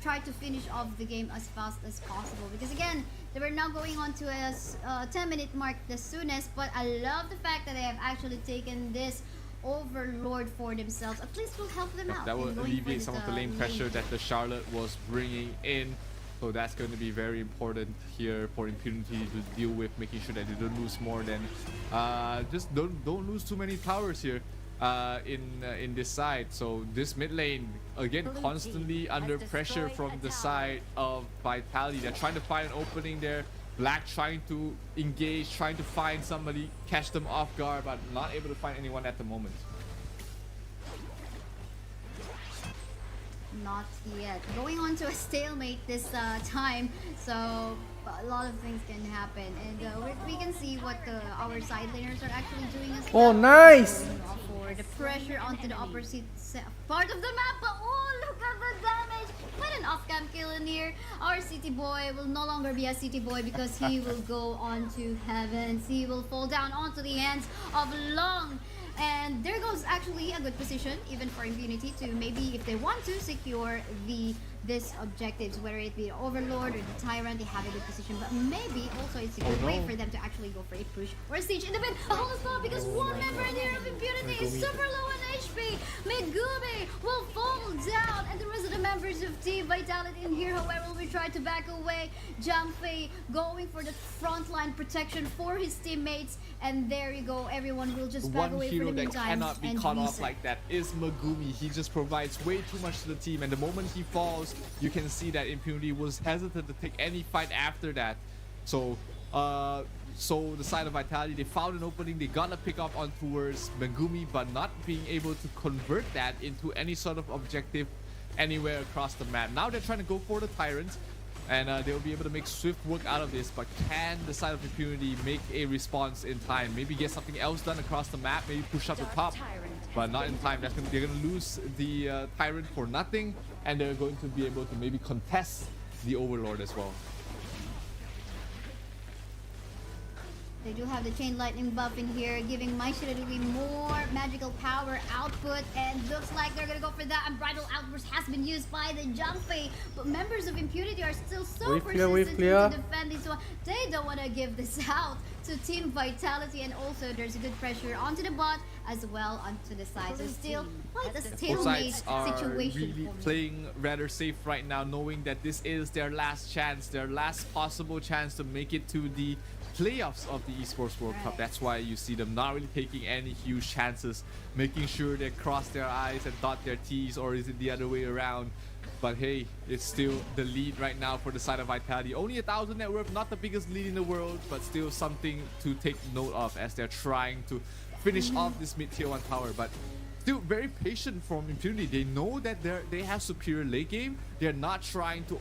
try to finish off the game as fast as possible, because again, they were now going on to a 10-minute mark the soonest. But I love the fact that they have actually taken this Overlord for themselves. At least will help them out. That will alleviate some of the lane pressure that the Charlotte was bringing in. So that's going to be very important here for Impunity to deal with, making sure that they don't lose more than just don't lose too many towers here in this side. So this mid lane again constantly under pressure from the side of Vitality. They're trying to find an opening there. Black trying to engage, trying to find somebody, catch them off guard, but not able to find anyone at the moment. Not yet. Going on to a stalemate this time, so a lot of things can happen, and we can see what our side laners are actually doing as well. Oh, nice! For the pressure onto the opposite part of the map, but oh, look at the damage! What an off-cam kill in here. Our City Boy will no longer be a City Boy, because he will go on to heavens. He will fall down onto the hands of Long. And there goes actually a good position, even for Impunity, to maybe, if they want to, secure this objectives, whether it be Overlord or the Tyrant. They have a good position, but maybe also it's a good way for them to actually go for a push or a siege in the mid. A whole spot, because one member in here of Impunity is super low on HP. Megumi will fall down, and the rest of the members of Team Vitality in here, however, will try to back away. Zhang Fei going for the frontline protection for his teammates, and there you go. Everyone will just back away for the That meantime. cannot be caught off like that is Megumi. He just provides way too much to the team, and the moment he falls, you can see that Impunity was hesitant to take any fight after that. So the side of Vitality, they found an opening, they got a pick up on towards Megumi, but not being able to convert that into any sort of objective anywhere across the map. Now they're trying to go for the Tyrant, and they'll be able to make swift work out of this, but can the side of Impunity make a response in time? Maybe get something else done across the map, maybe push up the top, but not in time. They're going to lose the Tyrant for nothing, and they're going to be able to maybe contest the Overlord as well. They do have the Chain Lightning buff in here, giving My Shirayuki more magical power output, and looks like they're gonna go for that. Unbridled Outburst has been used by the Zhangfei, but members of Impunity are still so persistent to defend this one. They don't want to give this out to Team Vitality, and also there's a good pressure onto the bot as well onto the side. So still quite a stalemate situation. Really playing rather safe right now, knowing that this is their last chance, their last possible chance to make it to the playoffs of the Esports World Cup. That's why you see them not really taking any huge chances, making sure they cross their I's and dot their T's, or is it the other way around? But hey, it's still the lead right now for the side of Vitality. Only 1,000 net worth, not the biggest lead in the world, but still something to take note of as they're trying to finish off this mid-tier 1 tower. But still very patient from Impunity. They know that they have superior late game. They're not trying to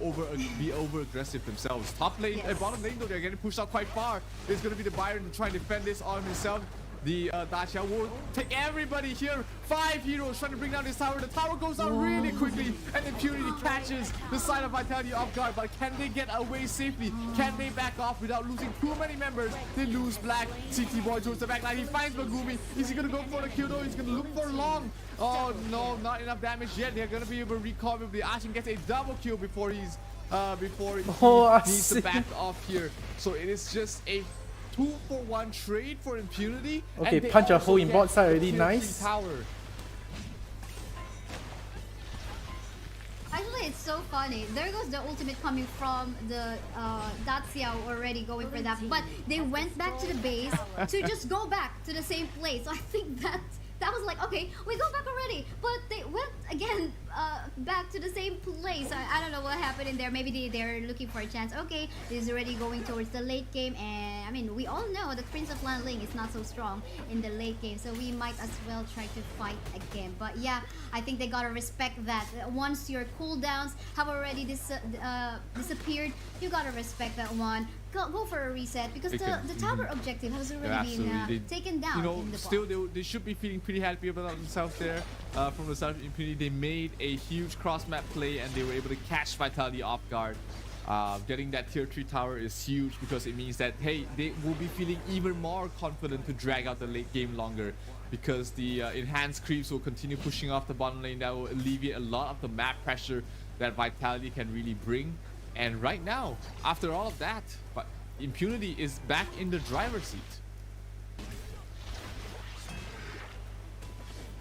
be over aggressive themselves. Top lane, bottom lane though, they're getting pushed out quite far. It's going to be the Byron to try and defend this on himself. The Dacia will take everybody here. 5 heroes trying to bring down this tower. The tower goes down really quickly, and Impunity catches the side of Vitality off guard. But can they get away safely? Can they back off without losing too many members? They lose Black. CT Boy towards the back line. He finds Megumi. Is he gonna go for the kill though? He's gonna look for Long. Oh no, not enough damage yet. They're gonna be able to recall him. The Ashen gets a double kill before he needs to back off here. So it is just a 2-for-1 trade for Impunity. Okay, punch a hole in bot side already. Nice. Actually, it's so funny. There goes the ultimate coming from the Dacia already going for that. But they went back to the base to just go back to the same place. So I think that was like, okay, we go back already. But they went again back to the same place. I don't know what happened in there. Maybe they're looking for a chance. Okay, this is already going towards the late game. And I mean, we all know that Prince of Lanling is not so strong in the late game. So we might as well try to fight again. But yeah, I think they gotta respect that. Once your cooldowns have already disappeared, you gotta respect that one. Go for a reset, because the tower objective has already been taken down. You know, in the still they should be feeling pretty happy about themselves there. From the side of Impunity, they made a huge cross-map play and they were able to catch Vitality off guard. Getting that tier 3 tower is huge, because it means that, hey, they will be feeling even more confident to drag out the late game longer, because the enhanced creeps will continue pushing off the bottom lane. That will alleviate a lot of the map pressure that Vitality can really bring. And right now, after all of that, but Impunity is back in the driver's seat.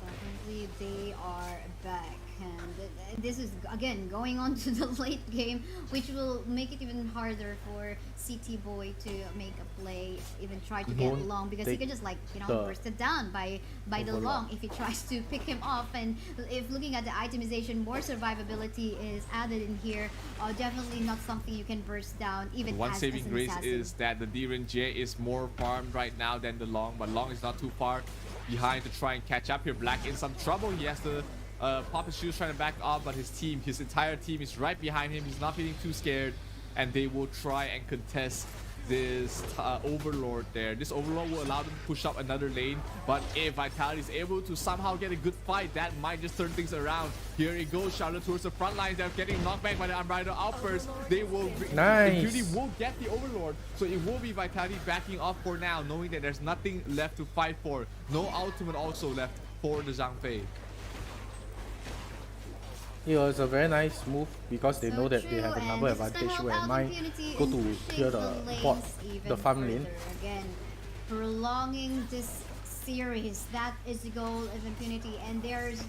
Definitely, they are back, and this is again going on to the late game, which will make it even harder for CT Boy to make a play, even try to get Long, because he can just, like, you know, burst it down by the Long if he tries to pick him off. And if looking at the itemization, more survivability is added in here. Definitely not something you can burst down even One as saving an grace assassin. is that the Diren J is more farmed right now than the Long, but Long is not too far behind to try and catch up here. Black in some trouble. He has to pop his shoes trying to back off, but his entire team is right behind him. He's not feeling too scared, and they will try and contest this Overlord there. This Overlord will allow them to push up another lane, but if Vitality is able to somehow get a good fight, that might just turn things around. Here it goes, Charlotte towards the front lines. They're getting knocked back by the Unbridled Outburst. They will Beauty will get the Overlord, so it will be Vitality backing off for now, knowing that there's nothing left to fight for. No ultimate also left for the Zhangfei. It was a very nice move, because they know that they have a number advantage where mine go to clear the bot, the farm lane. Again, prolonging this series, that is the goal of Impunity, and there's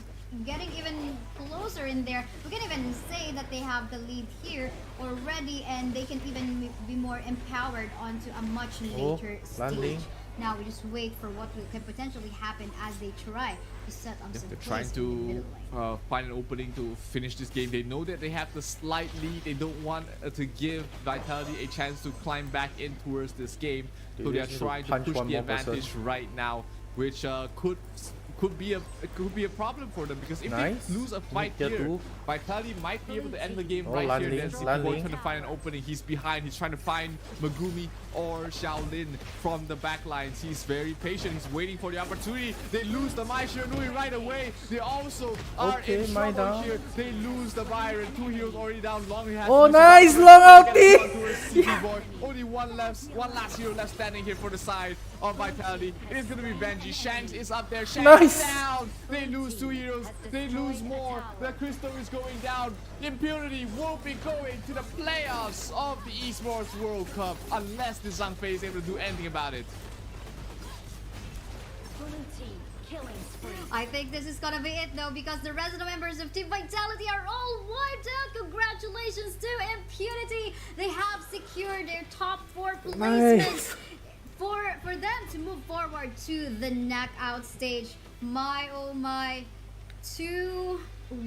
getting even closer in there. We can even say that they have the lead here already, and they can even be more empowered onto a much later stage. Now we just wait for what can potentially happen as they try to set on some They're trying to find an opening to finish this game. They know that they have the slight lead. They don't want to give Vitality a chance to climb back in towards this game. So they are trying to push the advantage right now, which could could be a problem for them, because if Nice. they lose a fight Mid here, two. Vitality might be able to end the game Oh, right landing, here. Then City Boy landing. trying to find an opening. He's behind. He's trying to find Megumi or Shaolin from the back lines. He's very patient. He's waiting for the opportunity. They lose the Mai Shiranui right away. They also are Okay, in Mai trouble down. here. They lose the Byron. 2 heroes already down. Long has Oh, to nice, survive. long They out get kick. down towards City Boy. Only one last hero left standing here for the side of Vitality. It is going to be Benji. Shanks is up there. Shanks Nice. is down. They lose 2 heroes. They lose more. The Crystal is going down. Impunity will be going to the playoffs of the Esports World Cup unless the Zhangfei is able to do anything about it. I think this is gonna be it though, because the rest of the members of Team Vitality are all wiped out. Congratulations to Impunity. They have secured their top 4 placements for them to move forward to the knockout stage. My oh my, 2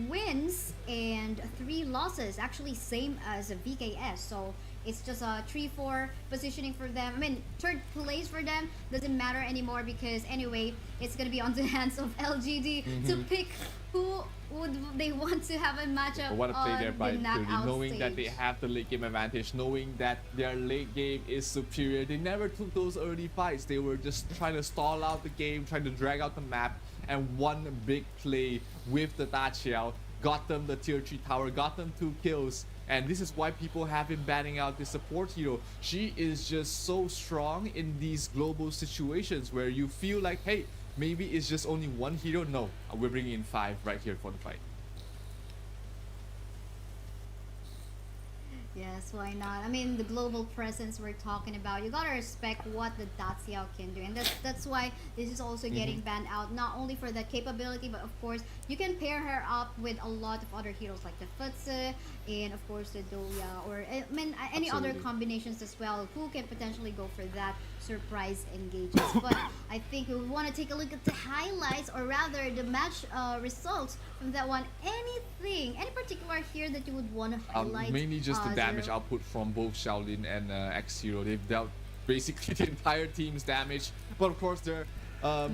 wins and 3 losses, actually same as a VKS, so it's just a 3-4 positioning for them. I mean, 3rd place for them doesn't matter anymore, because anyway, it's gonna be on the hands of LGD to pick who would they want to have a matchup But what a play on there by the Impunity, knockout knowing that they stage. have the late game advantage, knowing that their late game is superior. They never took those early fights. They were just trying to stall out the game, trying to drag out the map, and one big play with the Dachiao got them the tier 3 tower, got them 2 kills. And this is why people have been banning out the support hero. She is just so strong in these global situations where you feel like, hey, maybe it's just only one hero. No, we're bringing in 5 right here for the fight. Yes, why not? I mean, the global presence we're talking about, you gotta respect what the Daciao can do, and that's why this is also getting banned out. Not only for that capability, but of course you can pair her up with a lot of other heroes like the Futsu and of course the Doya, or I mean any other Absolutely. combinations as well, who can potentially go for that surprise engagements. But I think we want to take a look at the highlights, or rather the match results from that one. Any particular here that you would want to highlight? Mainly just the damage Zero? output from both Shaolin and X-Hero. They've dealt basically the entire team's damage. But of course,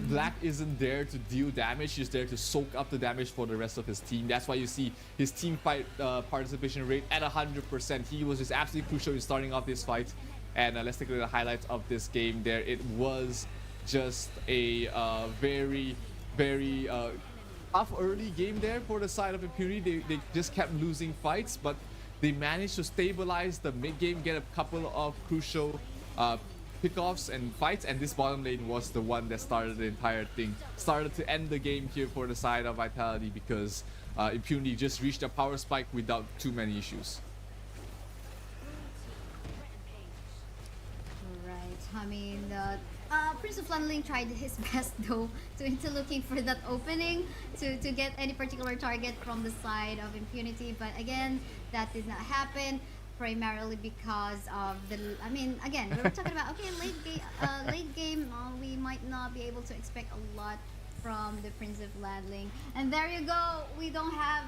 Black isn't there to deal damage. He's there to soak up the damage for the rest of his team. That's why you see his team fight participation rate at 100%. He was just absolutely crucial in starting off this fight. And let's take a look at the highlights of this game there. It was just a very tough early game there for the side of Impunity. They just kept losing fights, but they managed to stabilize the mid game, get a couple of crucial pickoffs and fights, and this bottom lane was the one that started the entire thing. Started to end the game here for the side of Vitality, because Impunity just reached a power spike without too many issues. Right. I mean, Prince of Lanling tried his best though into looking for that opening to get any particular target from the side of Impunity, but again, that did not happen. Primarily because of the, I mean, again, we were talking about, okay, late game, we might not be able to expect a lot from the Prince of Landling. And there you go, we don't have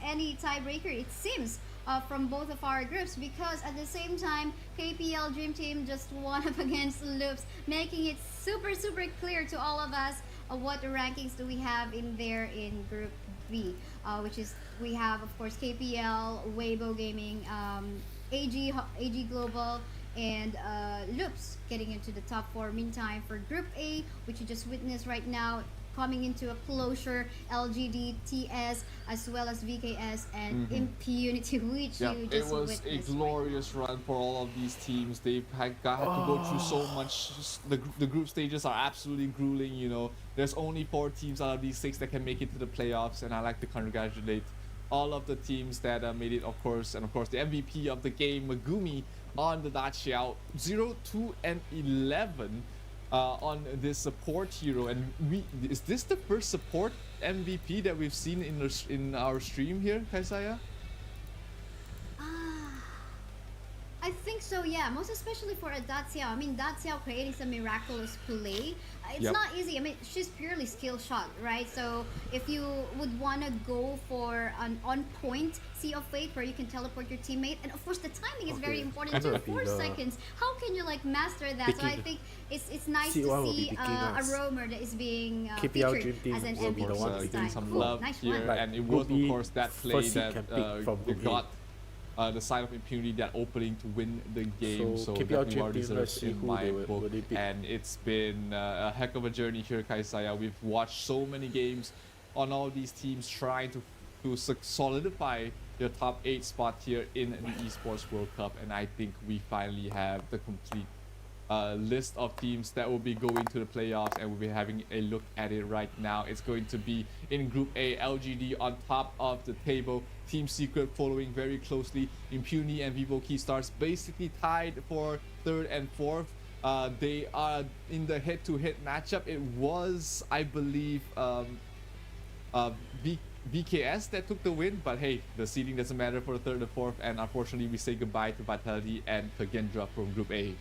any tiebreaker, it seems, from both of our groups, because at the same time, KPL Dream Team just won up against Loops, making it super clear to all of us what rankings do we have in there in Group B, which is, we have, of course, KPL, Weibo Gaming, AG Global, and Loops getting into the top 4. Meantime, for Group A, which you just witnessed right now, coming into a closure, LGD, TS, as well as VKS and Impunity, which you just it was a glorious run for all of these teams. They've had to go through so much. The group stages are absolutely grueling, you know. There's only 4 teams out of these 6 that can make it to the playoffs, and I like to congratulate all of the teams that made it, of course, and of course the MVP of the game, Megumi, on the Dachiao, 0, 2, and 11 on this support hero. And is this the first support MVP that we've seen in our stream here, Kaisaya? I think so, yeah. Most especially for a Daxiao. I mean, Daxiao creating some miraculous play. It's Yep. not easy. I mean, she's purely skill shot, right? So if you would want to go for an on-point Sea of Fate where you can teleport your teammate, and of course the timing is very Okay. important I'm too. happy 4 the seconds. How can you like master that? So I picking. think it's nice C1 to will be see picking a us. roamer that is being KPL Dream featured Team as an will be the MVP one this getting time. some Cool, love nice here, one. and it Group was B, of course that play first seed that can pick from Group A. got the side of Impunity that opening to win the game. So So KPL definitely Dream well Team, deserved let's see in who my they will book. they pick. And it's been a heck of a journey here, Kaisaya. We've watched so many games on all these teams trying to solidify your top 8 spot here in the Esports World Cup, and I think we finally have the complete list of teams that will be going to the playoffs, and we'll be having a look at it right now. It's going to be in Group A, LGD on top of the table, Team Secret following very closely, Impunity and Vivo Keystars basically tied for 3rd and 4th. They are in the head-to-head matchup. It was, I believe, VKS that took the win, but hey, the seeding doesn't matter for the 3rd and 4th, and unfortunately we say goodbye to Vitality and Kagendra from Group A.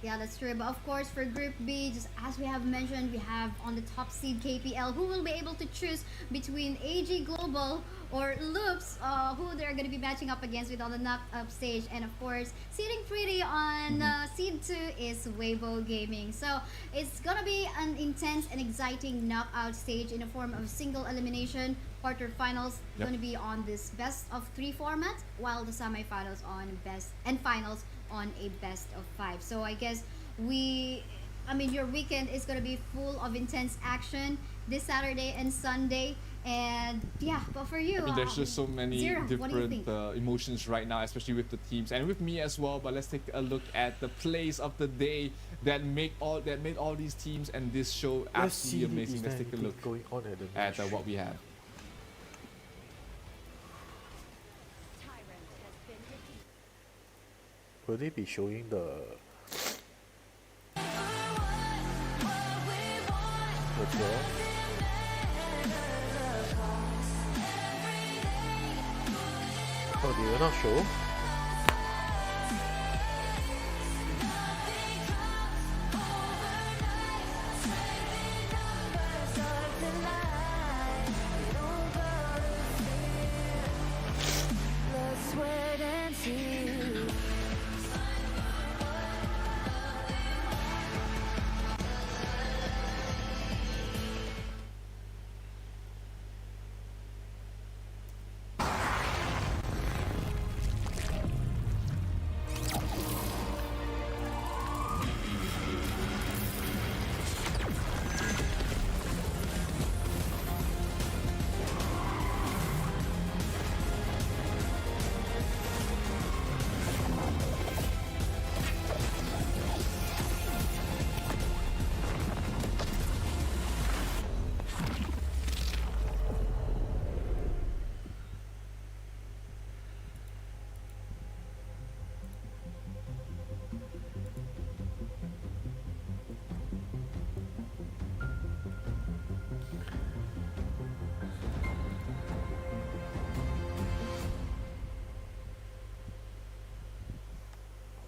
Yeah, that's true. But of course, for Group B, just as we have mentioned, we have on the top seed KPL, who will be able to choose between AG Global or Loops, who they're going to be matching up against with on the knockout stage. And of course, seeding pretty on seed 2 is Weibo Gaming. So it's going to be an intense and exciting knockout stage in the form of single elimination. Quarterfinals going to be on this best of 3 format, while the semifinals on best and finals on a best of 5. So I guess your weekend is going to be full of intense action this Saturday and Sunday. And yeah, but for you, I mean, there's just so many Zira, what do you different think? emotions right now, especially with the teams and with me as well. But let's take a look at the plays of the day that made all these teams and this show absolutely amazing. Let's take a look going on at what we have. Will they be showing the draw? Oh, they will not show?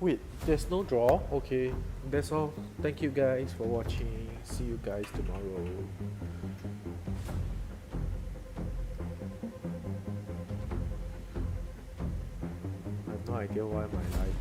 Wait, there's no draw? Okay, that's all. Thank you guys for watching. See you guys tomorrow. I have no idea why my life